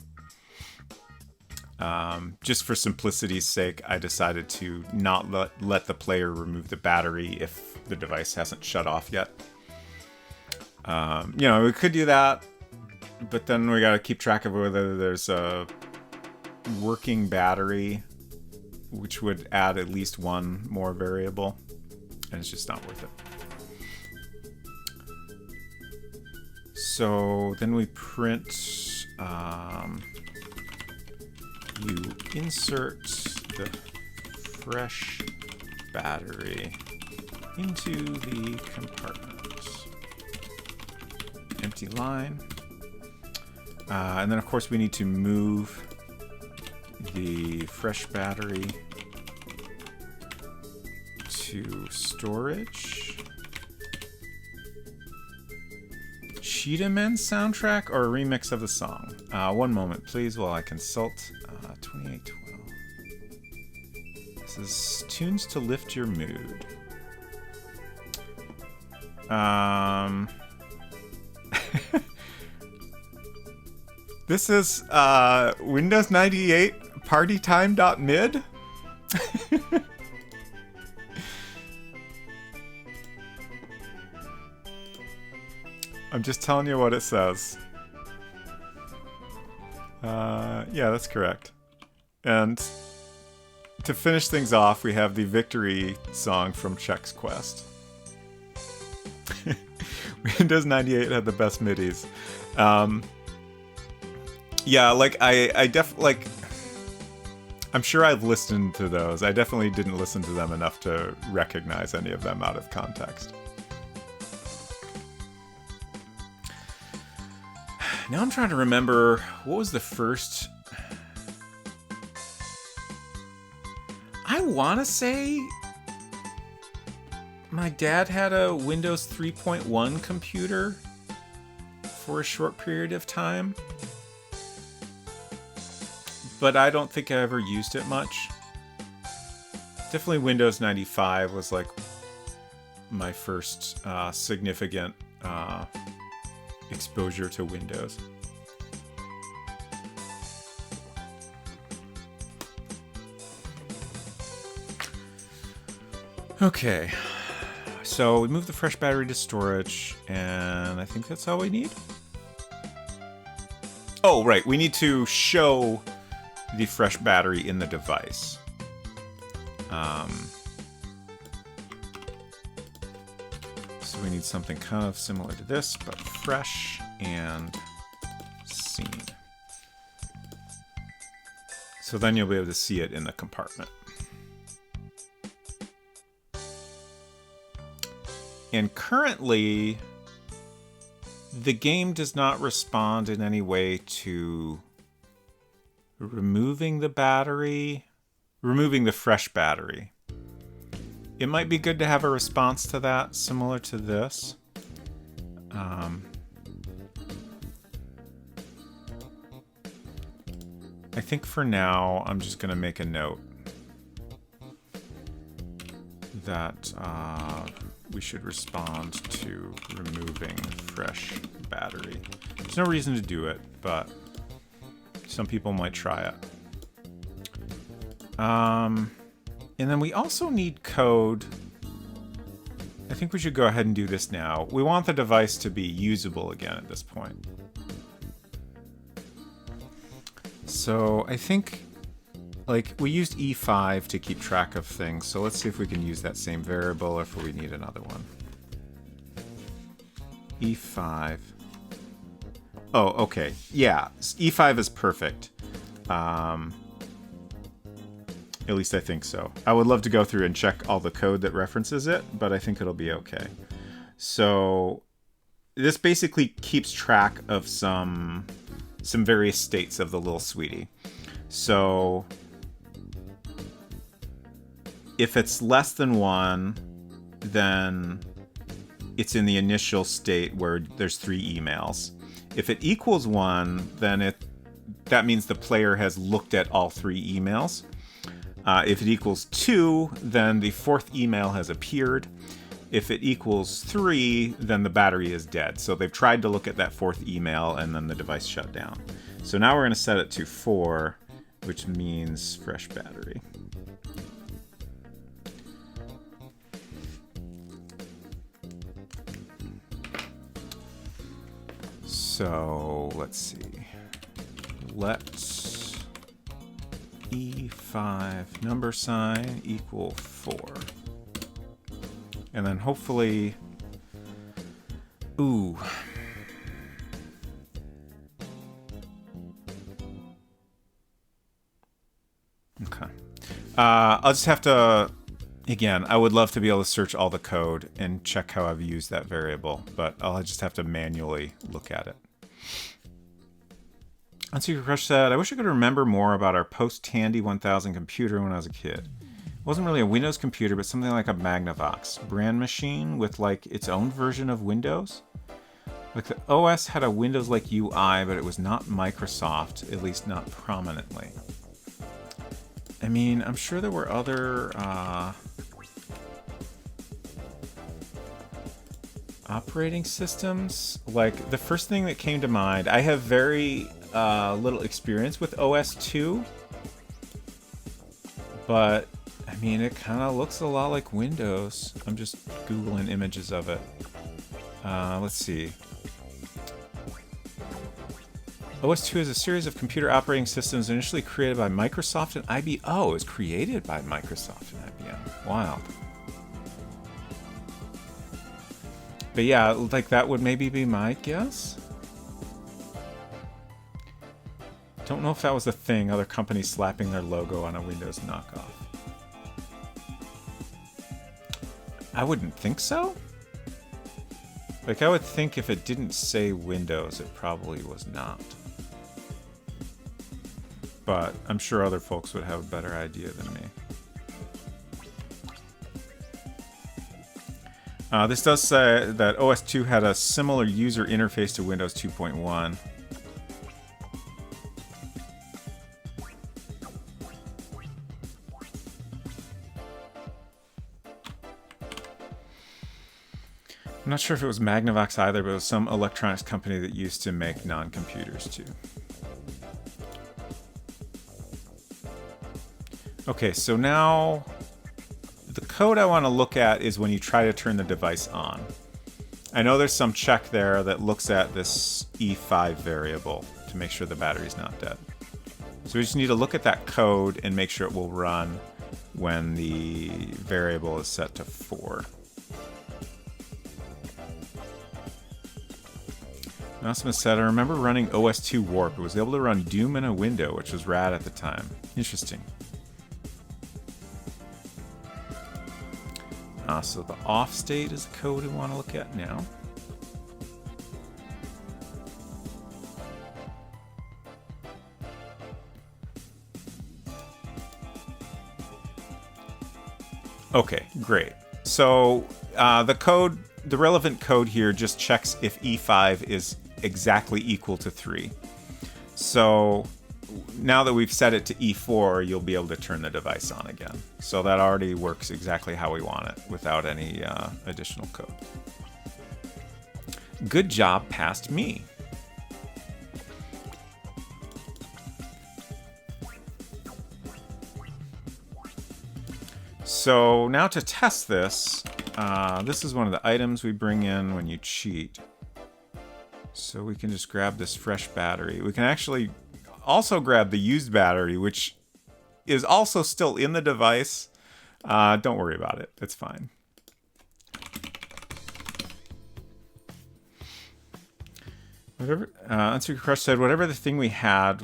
Just for simplicity's sake, I decided to not let the player remove the battery if the device hasn't shut off yet. We could do that, but then we gotta keep track of whether there's a working battery, which would add at least one more variable, and it's just not worth it. So then we print, you insert the fresh battery into the compartment. Empty line. And then of course we need to move the fresh battery to storage. Cheetah Men soundtrack or a remix of the song? One moment, please, while I consult. 2812. This is tunes to lift your mood. This is Windows 98 partytime.mid. I'm just telling you what it says. Yeah, that's correct. And to finish things off, we have the victory song from Chex Quest. Windows 98 had the best midis. Yeah, like I'm sure I've listened to those. I definitely didn't listen to them enough to recognize any of them out of context. Now I'm trying to remember, what was the first... I want to say my dad had a Windows 3.1 computer for a short period of time, but I don't think I ever used it much. Definitely Windows 95 was like my first significant exposure to Windows. Okay, so we move the fresh battery to storage, and I think that's all we need. Oh, right, we need to show the fresh battery in the device. So we need something kind of similar to this, but fresh and seen. So then you'll be able to see it in the compartment. And currently, the game does not respond in any way to removing the battery, removing the fresh battery. It might be good to have a response to that, similar to this. I think for now, I'm just going to make a note that we should respond to removing fresh battery. There's no reason to do it, but some people might try it. And then we also need code. I think we should go ahead and do this now. We want the device to be usable again at this point. So I think, like, we used E5 to keep track of things, so let's see if we can use that same variable or if we need another one. E5. Oh, okay. Yeah, E5 is perfect. At least I think so. I would love to go through and check all the code that references it, but I think it'll be okay. So this basically keeps track of some various states of the little sweetie. So if it's less than 1, then it's in the initial state where there's 3 emails. If it equals 1, then that means the player has looked at all 3 emails. If it equals 2, then the 4th email has appeared. If it equals 3, then the battery is dead. So they've tried to look at that 4th email, and then the device shut down. So now we're going to set it to 4, which means fresh battery. So let's see. Let's E5 number sign equal 4. And then hopefully, ooh. Okay. I'll just have to, again, I would love to be able to search all the code and check how I've used that variable, but I'll just have to manually look at it. Unsecret Crush said, I wish I could remember more about our post-Tandy 1000 computer when I was a kid. It wasn't really a Windows computer, but something like a Magnavox brand machine with like its own version of Windows. Like the OS had a Windows-like UI, but it was not Microsoft, at least not prominently. I mean, I'm sure there were other operating systems. Like the first thing that came to mind, I have very little experience with OS 2, but I mean, it kind of looks a lot like Windows. I'm just Googling images of it. Let's see. OS 2 is a series of computer operating systems initially created by Microsoft and IBM. Oh, it was created by Microsoft and IBM. Wild. But yeah, like that would maybe be my guess. Don't know if that was a thing, other companies slapping their logo on a Windows knockoff. I wouldn't think so. Like, I would think if it didn't say Windows, it probably was not. But I'm sure other folks would have a better idea than me. This does say that OS 2 had a similar user interface to Windows 2.1. I'm not sure if it was Magnavox either, but it was some electronics company that used to make non-computers too. Okay, so now the code I want to look at is when you try to turn the device on. I know there's some check there that looks at this E5 variable to make sure the battery's not dead. So we just need to look at that code and make sure it will run when the variable is set to 4. Announcement said, I remember running OS2 Warp. It was able to run Doom in a window, which was rad at the time. Interesting. So the off state is the code we want to look at now. Okay, great. So the relevant code here just checks if E5 is exactly equal to 3. So now that we've set it to E4, you'll be able to turn the device on again. So that already works exactly how we want it without any additional code. Good job, past me. So now to test this, this is one of the items we bring in when you cheat. So we can just grab this fresh battery. We can actually also grab the used battery, which is also still in the device. Don't worry about it. It's fine. Whatever, Unspeakable Crush said, whatever the thing we had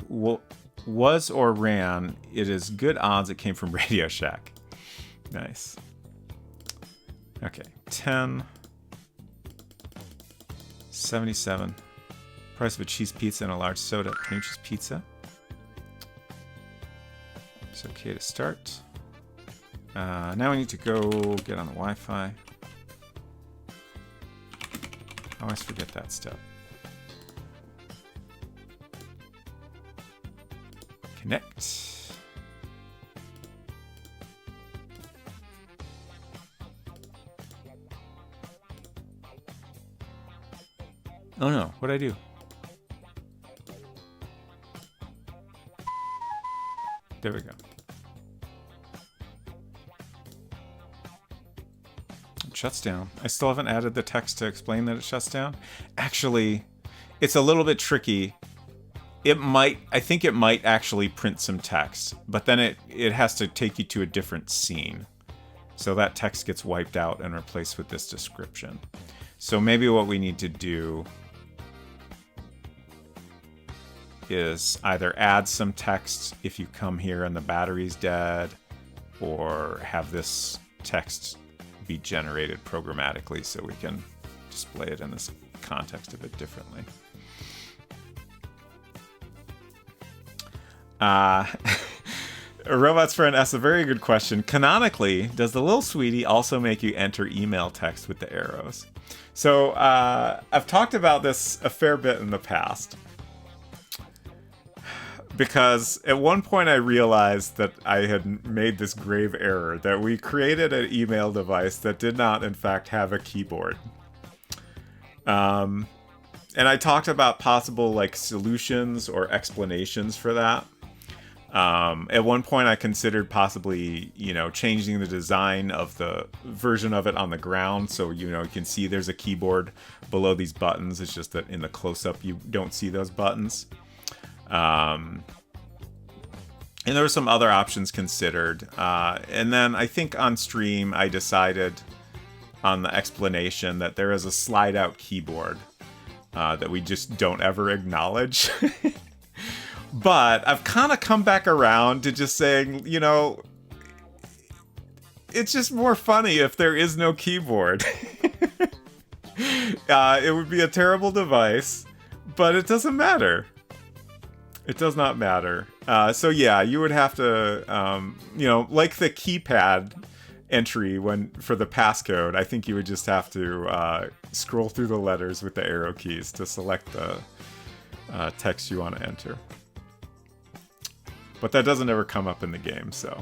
was or ran, it is good odds it came from Radio Shack. Nice. Okay, 10. 77. Price of a cheese pizza and a large soda. Cream cheese pizza. It's okay to start. Now we need to go get on the Wi-Fi. I always forget that step. Connect. Oh no, what'd I do? There we go. It shuts down. I still haven't added the text to explain that it shuts down. Actually, it's a little bit tricky. I think it might actually print some text, but then it has to take you to a different scene. So that text gets wiped out and replaced with this description. So maybe what we need to do is either add some text if you come here and the battery's dead, or have this text be generated programmatically so we can display it in this context a bit differently. A Robot's Friend asks a very good question. Canonically, does the little sweetie also make you enter email text with the arrows? So I've talked about this a fair bit in the past, because at one point I realized that I had made this grave error, that we created an email device that did not, in fact, have a keyboard. And I talked about possible solutions or explanations for that. At one point I considered possibly, changing the design of the version of it on the ground. So, you can see there's a keyboard below these buttons. It's just that in the close-up, you don't see those buttons. And there were some other options considered. And then I think on stream, I decided on the explanation that there is a slide-out keyboard that we just don't ever acknowledge. But I've kind of come back around to just saying, it's just more funny if there is no keyboard. It would be a terrible device, but it doesn't matter. It does not matter. So yeah, you would have to, like the keypad entry for the passcode, I think you would just have to scroll through the letters with the arrow keys to select the text you want to enter. But that doesn't ever come up in the game, so.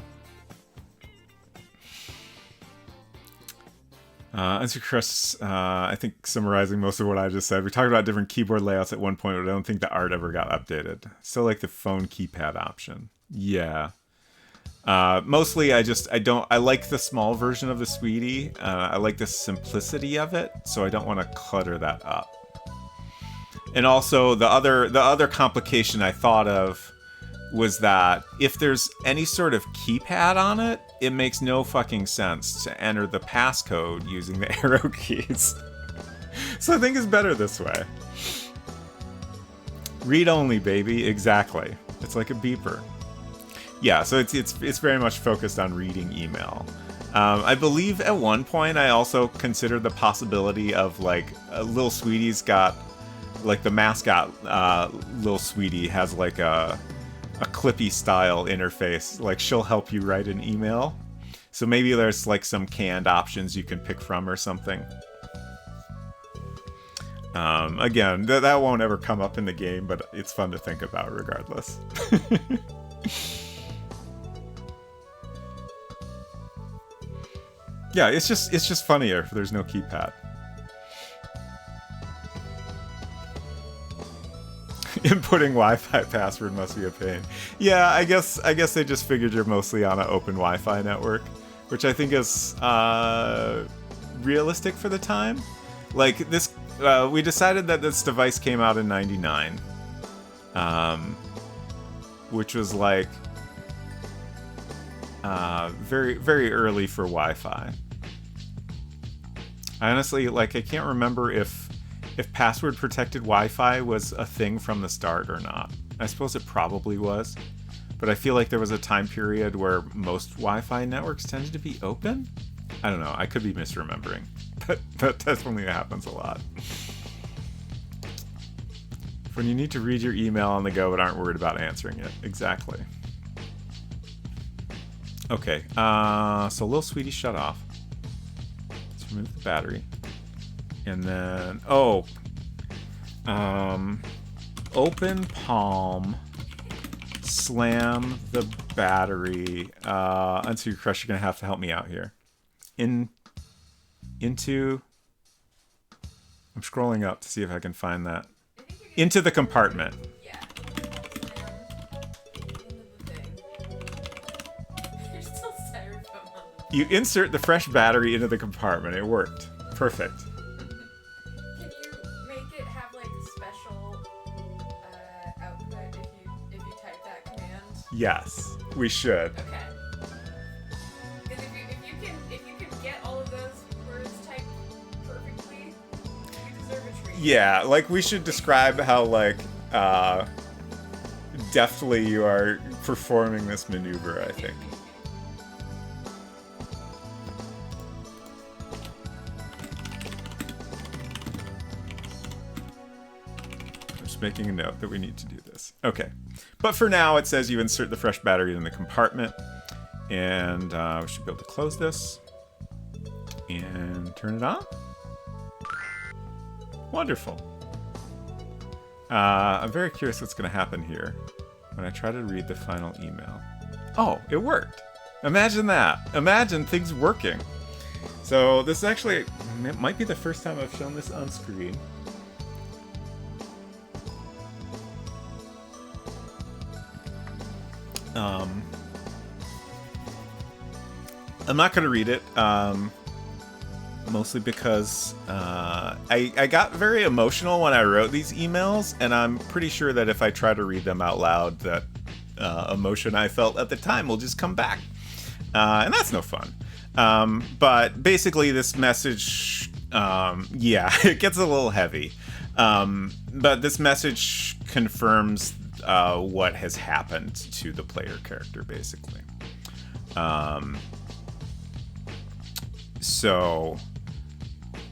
Answer Chris, I think summarizing most of what I just said, we talked about different keyboard layouts at one point, but I don't think the art ever got updated. Still like the phone keypad option. Yeah. Mostly I like the small version of the Sweetie. I like the simplicity of it, so I don't want to clutter that up. And also the other complication I thought of was that if there's any sort of keypad on it, it makes no fucking sense to enter the passcode using the arrow keys. So I think it's better this way. Read only, baby. Exactly. It's like a beeper. Yeah, so it's very much focused on reading email. I believe at one point I also considered the possibility of like Lil Sweetie's got like the mascot. Lil Sweetie has like a clippy style interface. Like she'll help you write an email. So maybe there's like some canned options you can pick from or something. Again, that won't ever come up in the game, but it's fun to think about regardless. Yeah, it's just funnier if there's no keypad. Inputting Wi-Fi password must be a pain. Yeah, I guess they just figured you're mostly on an open Wi-Fi network, which I think is realistic for the time. Like this, we decided that this device came out in '99, which was like very very early for Wi-Fi. I honestly I can't remember if password protected Wi-Fi was a thing from the start or not. I suppose it probably was, but I feel like there was a time period where most Wi-Fi networks tended to be open. I don't know. I could be misremembering, but that definitely happens a lot. When you need to read your email on the go but aren't worried about answering it. Exactly. Okay, so Lil Sweetie shut off. Let's remove the battery. And then, open palm, slam the battery. Unto your crush, you're gonna have to help me out here. Into, I'm scrolling up to see if I can find that. Into the compartment. Yeah. There's still styrofoam on them. You insert the fresh battery into the compartment. It worked. Perfect. Can you make it have like special output if you type that command? Yes, we should. Okay. Because if you can get all of those words typed perfectly, you deserve a treat. Yeah, like we should describe how deftly you are performing this maneuver, I think. I'm just making a note that we need to do this. Okay. But for now, it says you insert the fresh battery in the compartment. And we should be able to close this. And turn it on. Wonderful. I'm very curious what's going to happen here when I try to read the final email. Oh, it worked. Imagine that. Imagine things working. So this actually it might be the first time I've shown this on screen. I'm not going to read it. Mostly because I got very emotional when I wrote these emails, and I'm pretty sure that if I try to read them out loud, that emotion I felt at the time will just come back. And that's no fun. But basically this message, yeah, it gets a little heavy. But this message confirms what has happened to the player character, basically. So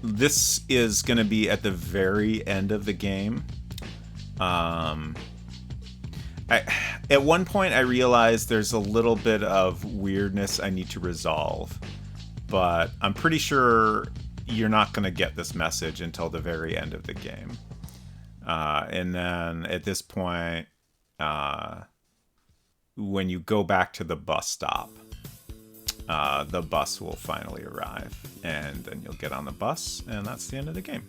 this is going to be at the very end of the game. At one point I realized there's a little bit of weirdness I need to resolve, but I'm pretty sure you're not going to get this message until the very end of the game. And then at this point, when you go back to the bus stop, the bus will finally arrive, and then you'll get on the bus, and that's the end of the game.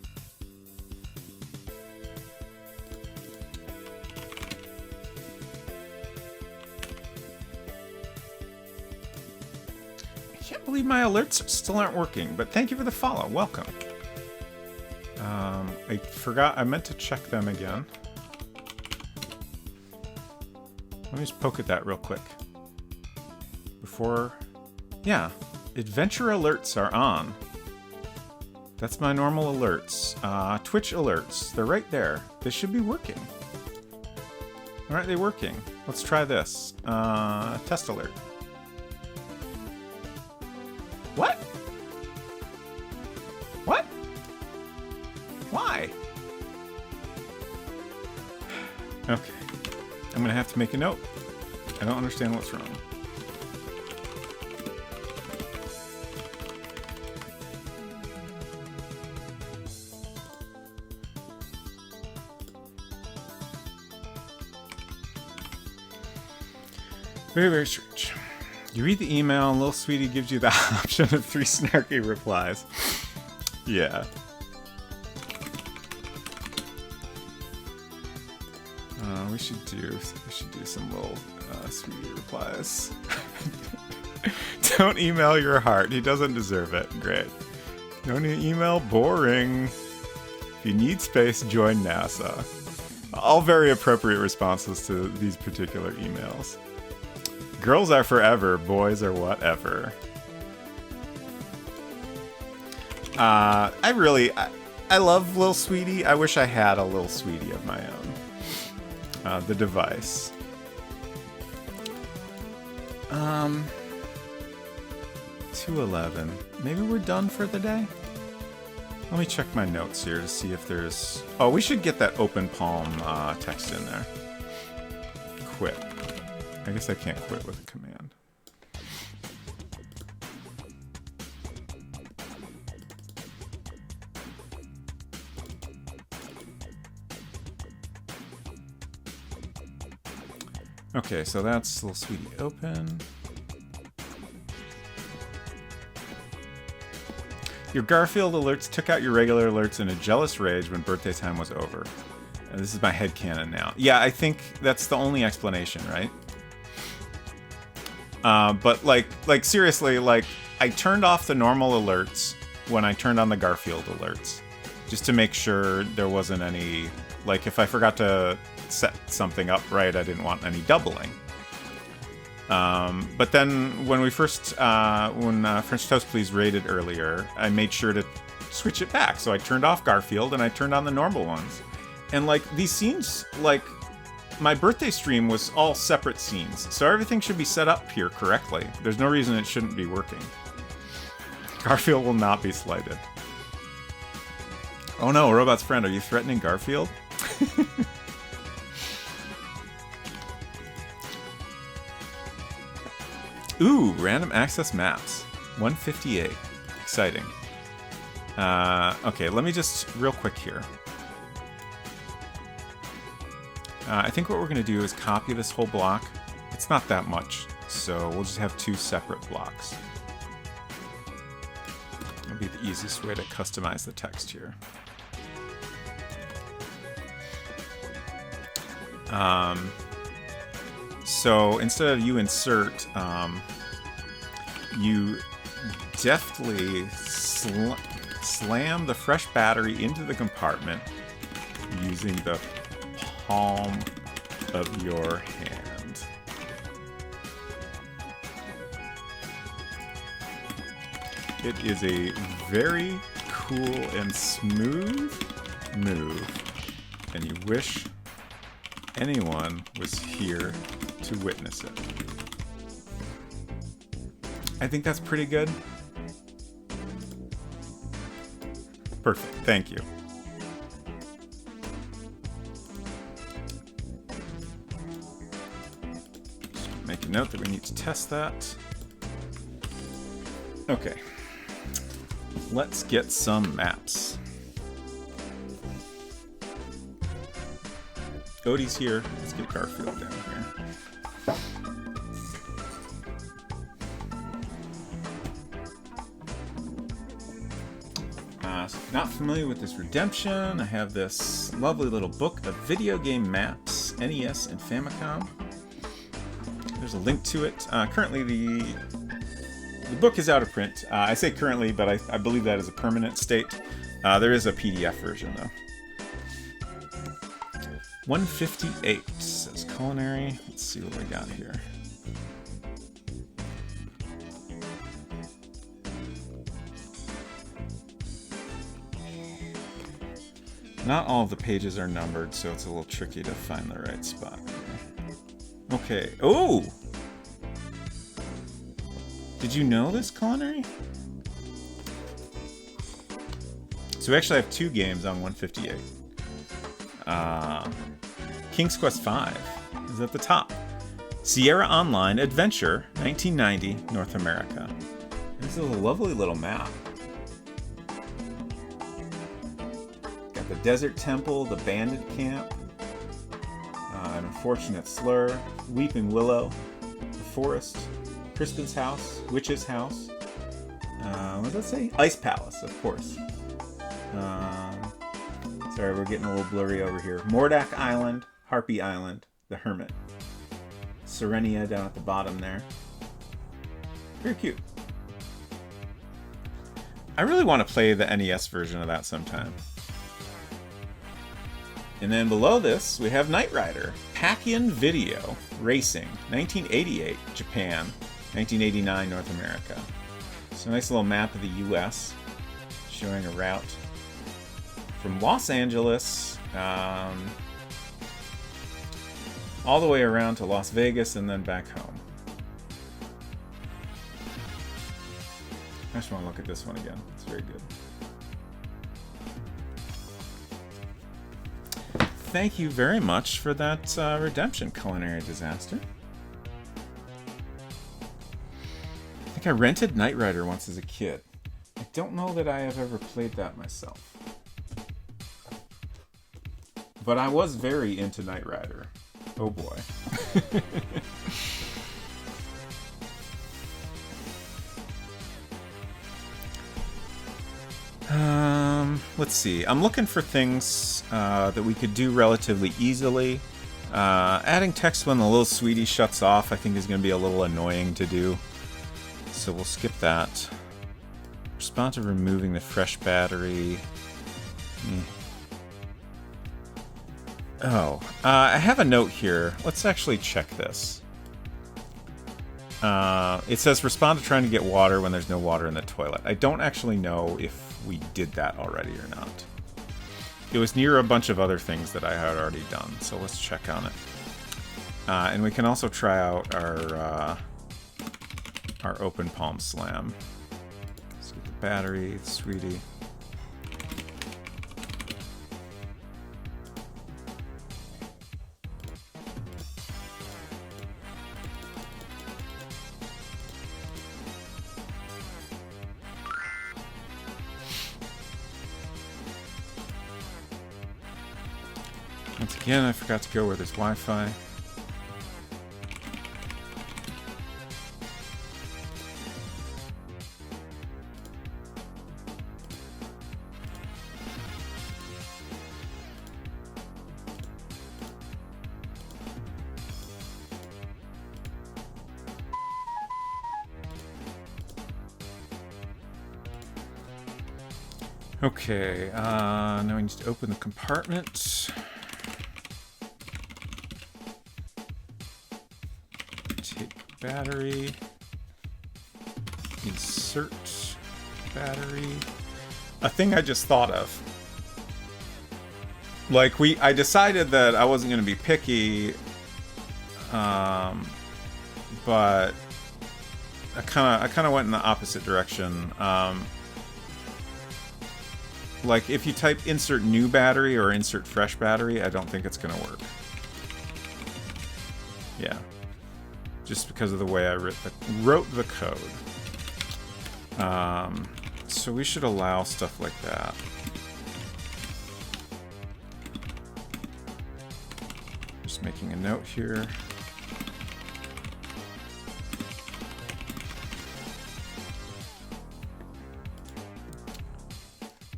I can't believe my alerts still aren't working, but thank you for the follow. Welcome. I forgot, I meant to check them again. Let me just poke at that real quick. Before... Yeah. Adventure alerts are on. That's my normal alerts. Twitch alerts. They're right there. They should be working. Aren't they working? Let's try this. Test alert. What? What? Why? Okay. I'm gonna have to make a note. I don't understand what's wrong. Very, very strange. You read the email and little sweetie gives you the option of 3 snarky replies. Yeah. We should do some little sweetie replies. Don't email your heart. He doesn't deserve it. Great. Don't email. Boring. If you need space, join NASA. All very appropriate responses to these particular emails. Girls are forever, boys are whatever. I love Lil Sweetie. I wish I had a Lil Sweetie of my own. The device. 2:11. Maybe we're done for the day? Let me check my notes here to see if there's... Oh, we should get that open palm text in there. Quit. I guess I can't quit with a command. Okay, so that's Little Sweetie open. Your Garfield alerts took out your regular alerts in a jealous rage when birthday time was over. And this is my headcanon now. Yeah, I think that's the only explanation, right? But like seriously, like I turned off the normal alerts when I turned on the Garfield alerts, just to make sure there wasn't any, like if I forgot to set something up right, I didn't want any doubling. But then when we first, when French Toast Please raided earlier, I made sure to switch it back. So I turned off Garfield and I turned on the normal ones. And like these scenes, like my birthday stream was all separate scenes. So everything should be set up here correctly. There's no reason it shouldn't be working. Garfield will not be slighted. Oh no, Robot's friend, are you threatening Garfield? Ooh, random access maps. 158. Exciting. Okay, let me just real quick here. I think what we're going to do is copy this whole block. It's not that much, so we'll just have 2 separate blocks. That'll be the easiest way to customize the text here. So instead of you insert, you deftly slam the fresh battery into the compartment using the palm of your hand. It is a very cool and smooth move, and you wish anyone was here to witness it. I think that's pretty good. Perfect, thank you. Just make a note that we need to test that. Okay. Let's get some maps. Odie's here. Let's get Garfield down here. Not familiar with this redemption. I have this lovely little book of video game maps, NES and Famicom. There's a link to it. Currently, the book is out of print. I say currently, but I believe that is a permanent state. There is a PDF version, though. 158 says culinary. Let's see what we got here. Not all of the pages are numbered, so it's a little tricky to find the right spot here. Okay. Oh! Did you know this, culinary? So we actually have 2 games on 158. King's Quest V is at the top. Sierra Online Adventure, 1990, North America. This is a lovely little map. Got the Desert Temple, the Bandit Camp, an Unfortunate Slur, Weeping Willow, the Forest, Crispin's House, Witch's House. What does that say? Ice Palace, of course. Sorry, we're getting a little blurry over here. Mordak Island, Harpy Island, the Hermit. Serenia down at the bottom there. Very cute. I really want to play the NES version of that sometime. And then below this, we have Knight Rider. Pacquian Video Racing, 1988, Japan, 1989, North America. So a nice little map of the US showing a route from Los Angeles all the way around to Las Vegas and then back home. I just want to look at this one again. It's very good. Thank you very much for that Redemption Culinary Disaster. I think I rented Knight Rider once as a kid. I don't know that I have ever played that myself. But I was very into Knight Rider. Oh boy. Let's see. I'm looking for things that we could do relatively easily. Adding text when the little sweetie shuts off I think is going to be a little annoying to do. So we'll skip that. Respond to removing the fresh battery. Oh, I have a note here. Let's actually check this. It says respond to trying to get water when there's no water in the toilet. I don't actually know if we did that already or not. It was near a bunch of other things that I had already done, so let's check on it. And we can also try out our open palm slam. Let's get the battery, sweetie. Once again, I forgot to go where there's Wi-Fi. Okay, now we need to open the compartment. Take battery. Insert battery. A thing I just thought of. Like, I decided that I wasn't going to be picky, but I kind of went in the opposite direction. Like, if you type insert new battery or insert fresh battery, I don't think it's going to work. Yeah. Just because of the way I wrote the code. So we should allow stuff like that. Just making a note here.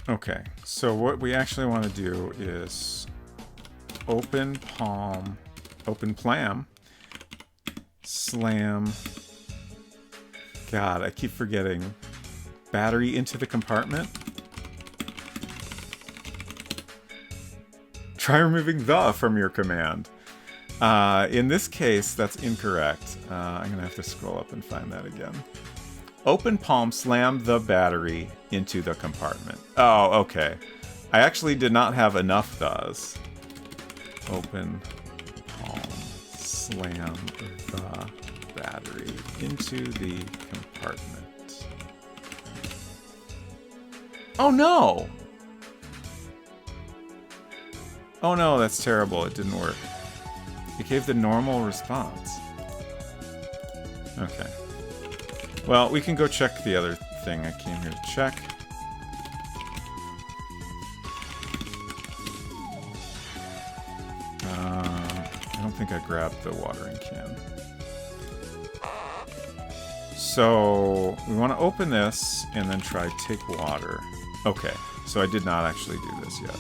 Okay, so what we actually want to do is open palm, open plam, slam. God, I keep forgetting. Battery into the compartment. Try removing the from your command. In this case, that's incorrect. I'm going to have to scroll up and find that again. Open palm, slam the battery into the compartment. Oh, okay. I actually did not have enough thes. Open palm, slam the battery into the compartment. Oh no! Oh no, that's terrible. It didn't work. It gave the normal response. Okay. Well, we can go check the other thing I came here to check. I don't think I grabbed the watering can. So, we want to open this and then try take water. Okay, so I did not actually do this yet.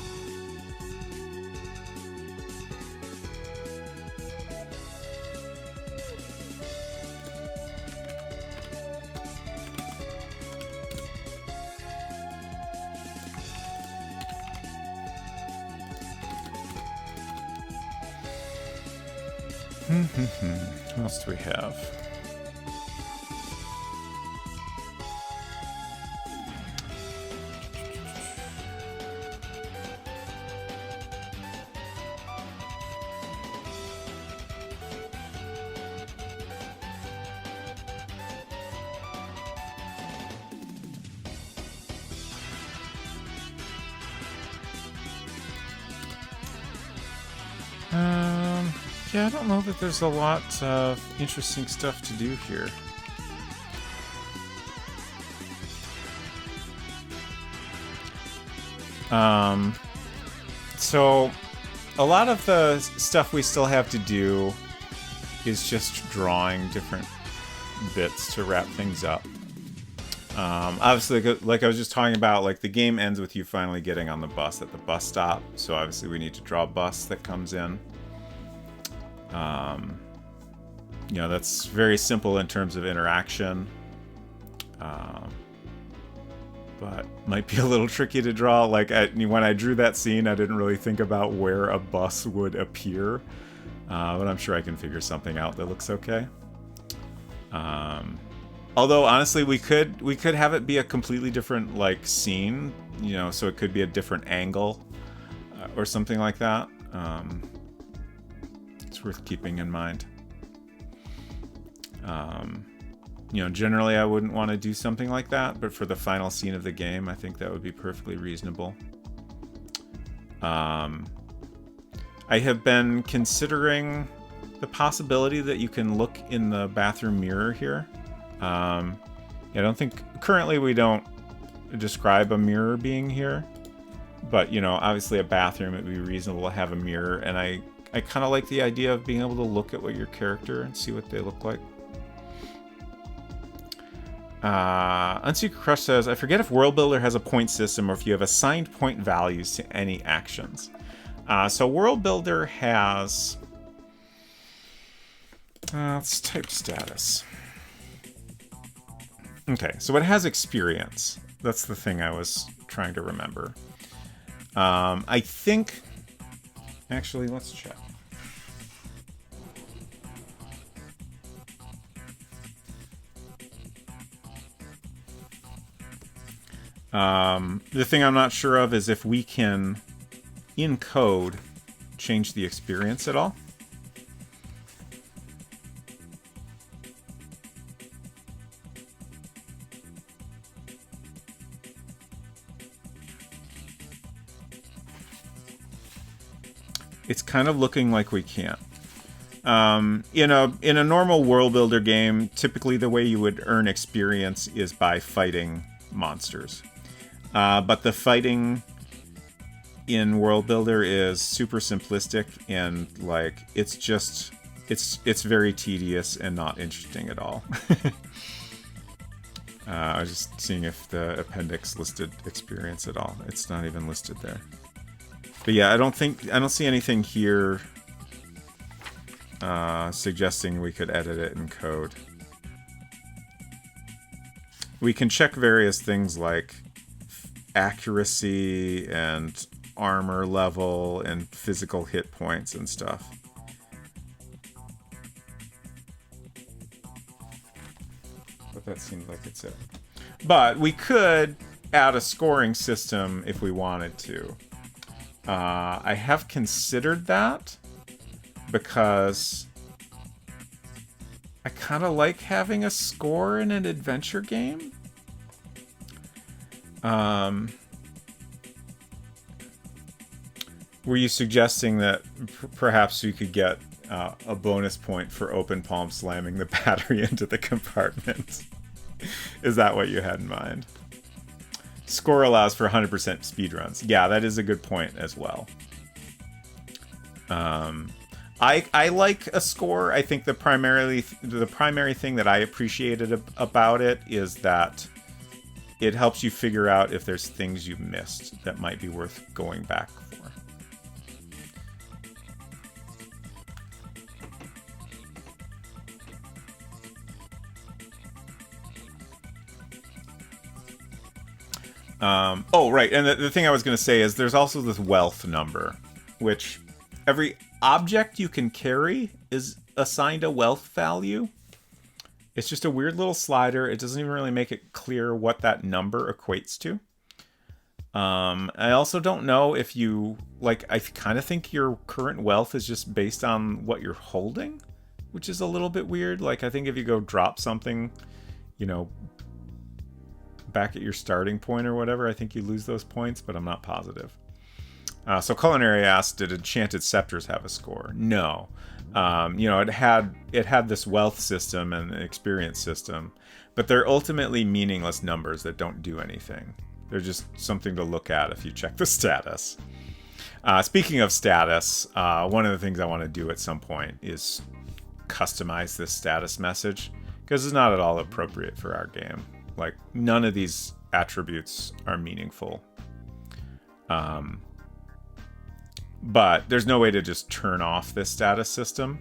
What else do we have? Yeah, I don't know that there's a lot of interesting stuff to do here. So a lot of the stuff we still have to do is just drawing different bits to wrap things up. Obviously, like I was just talking about, like the game ends with you finally getting on the bus at the bus stop. So obviously we need to draw a bus that comes in. You know, that's very simple in terms of interaction. But might be a little tricky to draw. Like when I drew that scene, I didn't really think about where a bus would appear. But I'm sure I can figure something out that looks okay. Although honestly, we could have it be a completely different like scene, you know, so it could be a different angle or something like that. It's worth keeping in mind. You know, generally I wouldn't want to do something like that, but for the final scene of the game, I think that would be perfectly reasonable. I have been considering the possibility that you can look in the bathroom mirror here. I don't think currently we don't describe a mirror being here, but you know, obviously a bathroom, it'd be reasonable to have a mirror, and I kind of like the idea of being able to look at what your character and see what they look like. Unsecret Crush says, I forget if World Builder has a point system or if you have assigned point values to any actions. So World Builder has... let's type status. Okay, so it has experience. That's the thing I was trying to remember. I think... Actually, let's check. The thing I'm not sure of is if we can, in code, change the experience at all. It's kind of looking like we can't. In a normal world builder game, typically the way you would earn experience is by fighting monsters. But the fighting in World Builder is super simplistic and like it's very tedious and not interesting at all. I was just seeing if the appendix listed experience at all. It's not even listed there. But yeah, I don't see anything here suggesting we could edit it in code. We can check various things like accuracy and armor level and physical hit points and stuff. but that seemed like it's it. But we could add a scoring system if we wanted to. I have considered that because I kind of like having a score in an adventure game. Were you suggesting that perhaps we could get a bonus point for open palm slamming the battery into the compartment? Is that what you had in mind? Score allows for 100% speedruns. Yeah, that is a good point as well. I like a score. I think the primary thing that I appreciated about it is that it helps you figure out if there's things you've missed that might be worth going back for. Oh, right. And the thing I was going to say is there's also this wealth number, which every object you can carry is assigned a wealth value. It's just a weird little slider. It doesn't even really make it clear what that number equates to. I also don't know if you, like, I kind of think your current wealth is just based on what you're holding, which is a little bit weird. Like, I think if you go drop something, you know, back at your starting point or whatever, I think you lose those points, but I'm not positive. So Culinary asked, did Enchanted Scepters have a score? No. You know, it had this wealth system and experience system, but they're ultimately meaningless numbers that don't do anything. They're just something to look at if you check the status. Speaking of status, one of the things I want to do at some point is customize this status message, because it's not at all appropriate for our game. Like, none of these attributes are meaningful. But there's no way to just turn off this status system.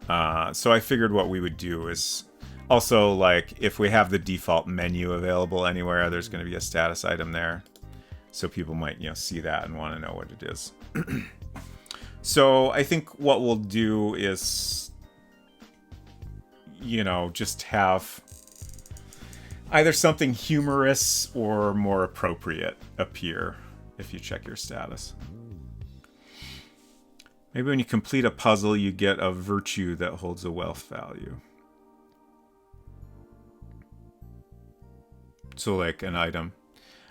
So I figured what we would do is also, like, if we have the default menu available anywhere, there's going to be a status item there. So people might, you know, see that and want to know what it is. So I think what we'll do is, you know, just have either something humorous or more appropriate appear if you check your status. Maybe when you complete a puzzle, you get a virtue that holds a wealth value. So like an item.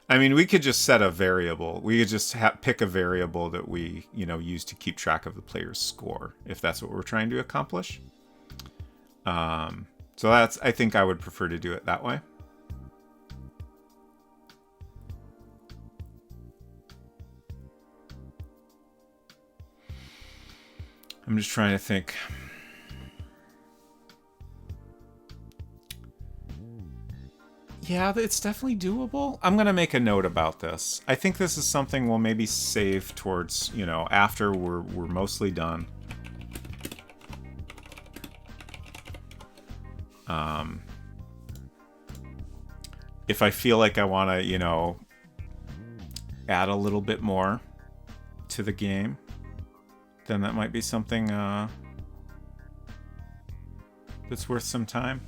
I mean, we could just set a variable. We could just pick a variable that we, you know, use to keep track of the player's score, if that's what we're trying to accomplish. So that's, I think I would prefer to do it that way. I'm just trying to think. Yeah, it's definitely doable. I'm going to make a note about this. I think this is something we'll maybe save towards, you know, after we're mostly done. If I feel like I want to, you know, add a little bit more to the game, then that might be something that's worth some time.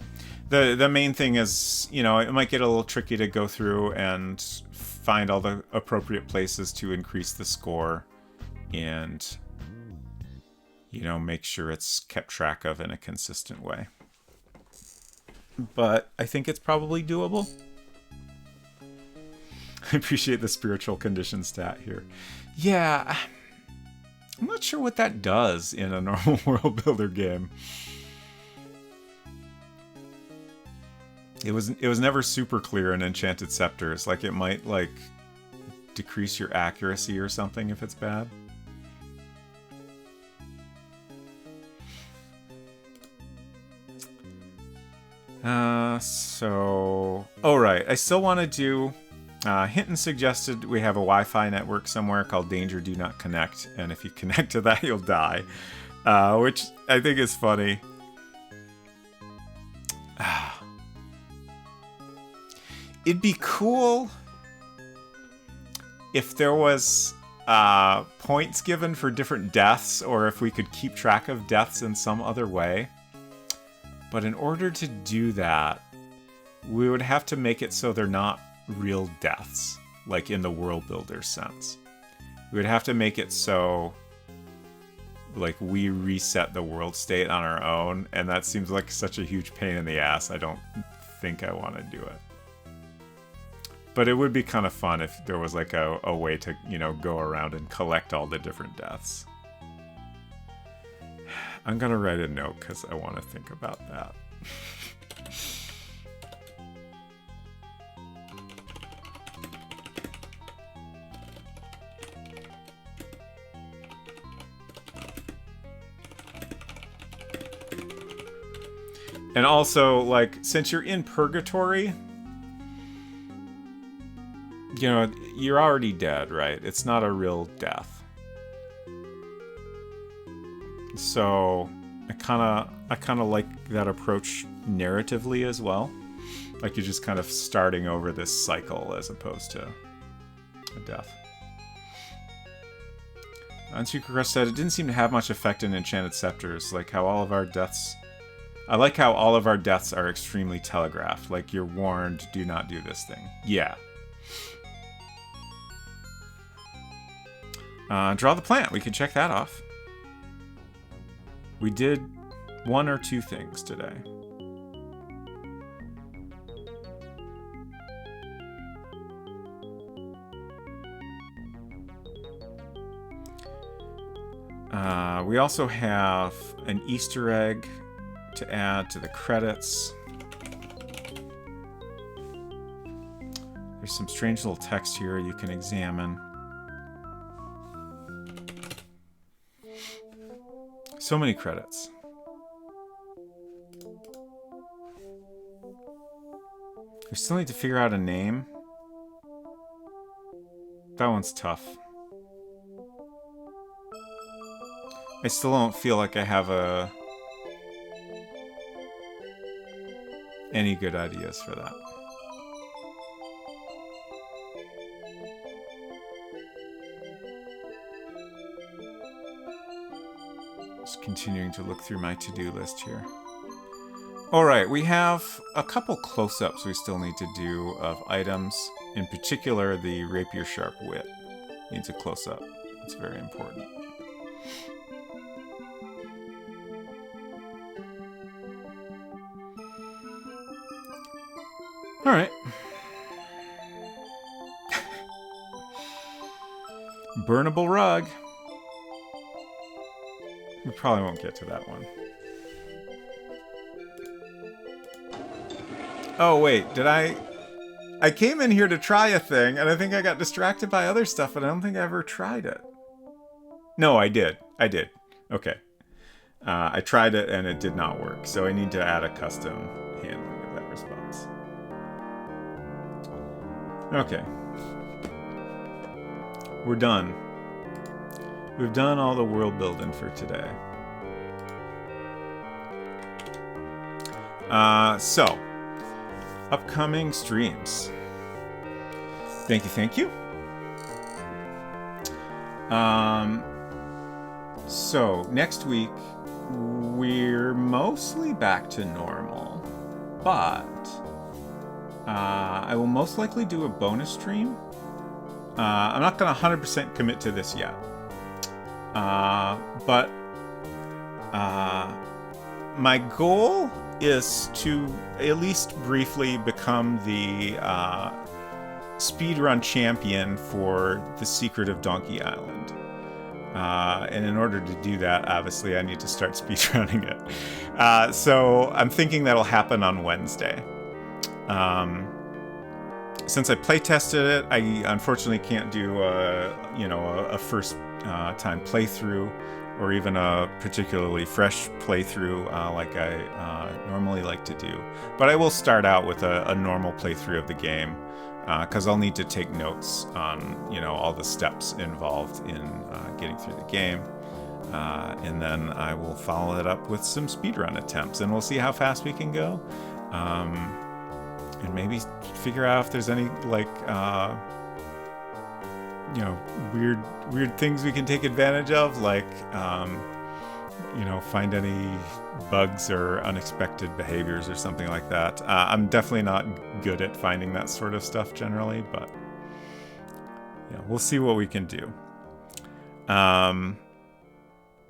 The main thing is, you know, it might get a little tricky to go through and find all the appropriate places to increase the score and, you know, make sure it's kept track of in a consistent way. But I think it's probably doable. I appreciate the spiritual condition stat here. Yeah, I'm not sure what that does in a normal world builder game. It was never super clear in Enchanted Scepters. Like, it might, like, decrease your accuracy or something if it's bad. So... Oh, right. I still want to do... Hinton suggested we have a Wi-Fi network somewhere called Danger Do Not Connect, and if you connect to that, you'll die. Which I think is funny. It'd be cool if there was points given for different deaths, or if we could keep track of deaths in some other way. But in order to do that, we would have to make it so they're not real deaths, like in the world builder sense. We would have to make it so like we reset the world state on our own, and that seems like such a huge pain in the ass. I don't think I want to do it. But it would be kind of fun if there was like a way to, go around and collect all the different deaths. I'm going to write a note because I want to think about that. And also, like, since you're in purgatory, you're already dead, right? It's not a real death. So I kind of like that approach narratively as well. Like you're just kind of starting over this cycle as opposed to a death. Unsecret said it didn't seem to have much effect in Enchanted Scepters, like how all of our deaths. I like how all of our deaths are extremely telegraphed. Like you're warned, do not do this thing. Yeah. Draw the plant. We could check that off. We did 1 or 2 things today. We also have an Easter egg to add to the credits. There's some strange little text here you can examine. So many credits. We still need to figure out a name. That one's tough. I still don't feel like I have any good ideas for that. Just continuing to look through my to-do list here. Alright, we have a couple close-ups we still need to do of items. In particular, the rapier sharp wit needs a close-up. It's very important. Alright. Burnable rug. We probably won't get to that one. Oh, wait. Did I came in here to try a thing, and I think I got distracted by other stuff, and I don't think I ever tried it. No, I did. Okay. I tried it, and it did not work, so I need to add a custom handling of that response. Okay. We're done. We've done all the world building for today. So, upcoming streams. Thank you. So, next week, we're mostly back to normal, but I will most likely do a bonus stream. I'm not going to 100% commit to this yet. But my goal is to at least briefly become the speedrun champion for The Secret of Donkey Island. And in order to do that, obviously, I need to start speedrunning it. So I'm thinking that'll happen on Wednesday. Since I playtested it, I unfortunately can't do a first time playthrough or even a particularly fresh playthrough like I normally like to do. But I will start out with a normal playthrough of the game because I'll need to take notes on all the steps involved in getting through the game. And then I will follow it up with some speedrun attempts, and we'll see how fast we can go. And maybe figure out if there's any weird things we can take advantage of, like you know, find any bugs or unexpected behaviors or something like that. I'm definitely not good at finding that sort of stuff generally, but yeah, we'll see what we can do.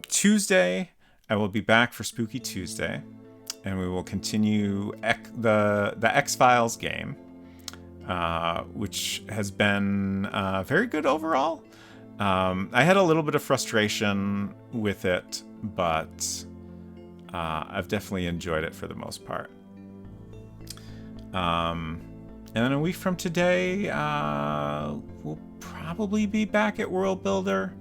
Tuesday, I will be back for Spooky Tuesday, and we will continue the X-Files game, which has been very good overall. I had a little bit of frustration with it, but I've definitely enjoyed it for the most part. And then a week from today, we'll probably be back at World Builder.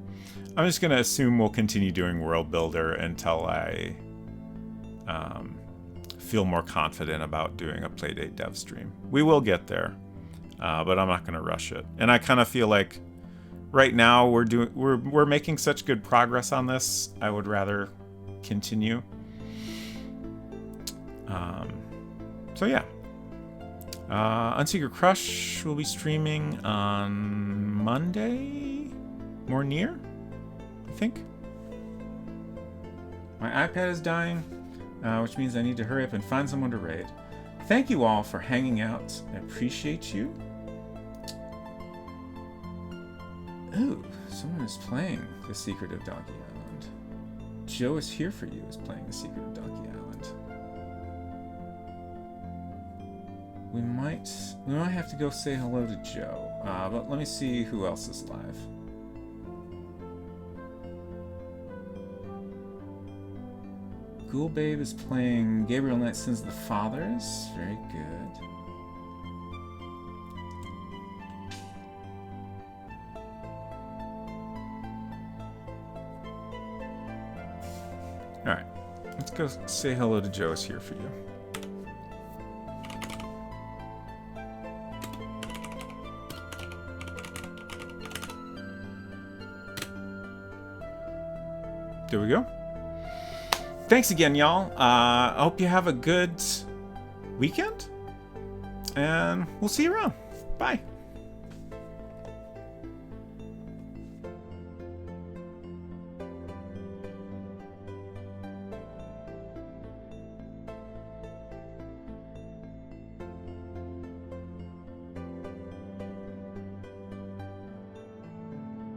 I'm just going to assume we'll continue doing World Builder until I feel more confident about doing a Playdate dev stream. We will get there, but I'm not going to rush it. And I kind of feel like right now we're making such good progress on this. I would rather continue. So yeah. Unsecret Crush will be streaming on Monday, more near, I think. My iPad is dying, which means I need to hurry up and find someone to raid. Thank you all for hanging out. I appreciate you. Ooh, someone is playing The Secret of Donkey Island. Joe is Here For You is playing The Secret of Donkey Island. We might have to go say hello to Joe, but let me see who else is live. Ghoul Babe is playing Gabriel Knight Sins of the Fathers. Very good. Alright, let's go say hello to Joe is Here For You. There we go. Thanks again, y'all. I hope you have a good weekend, and we'll see you around. Bye.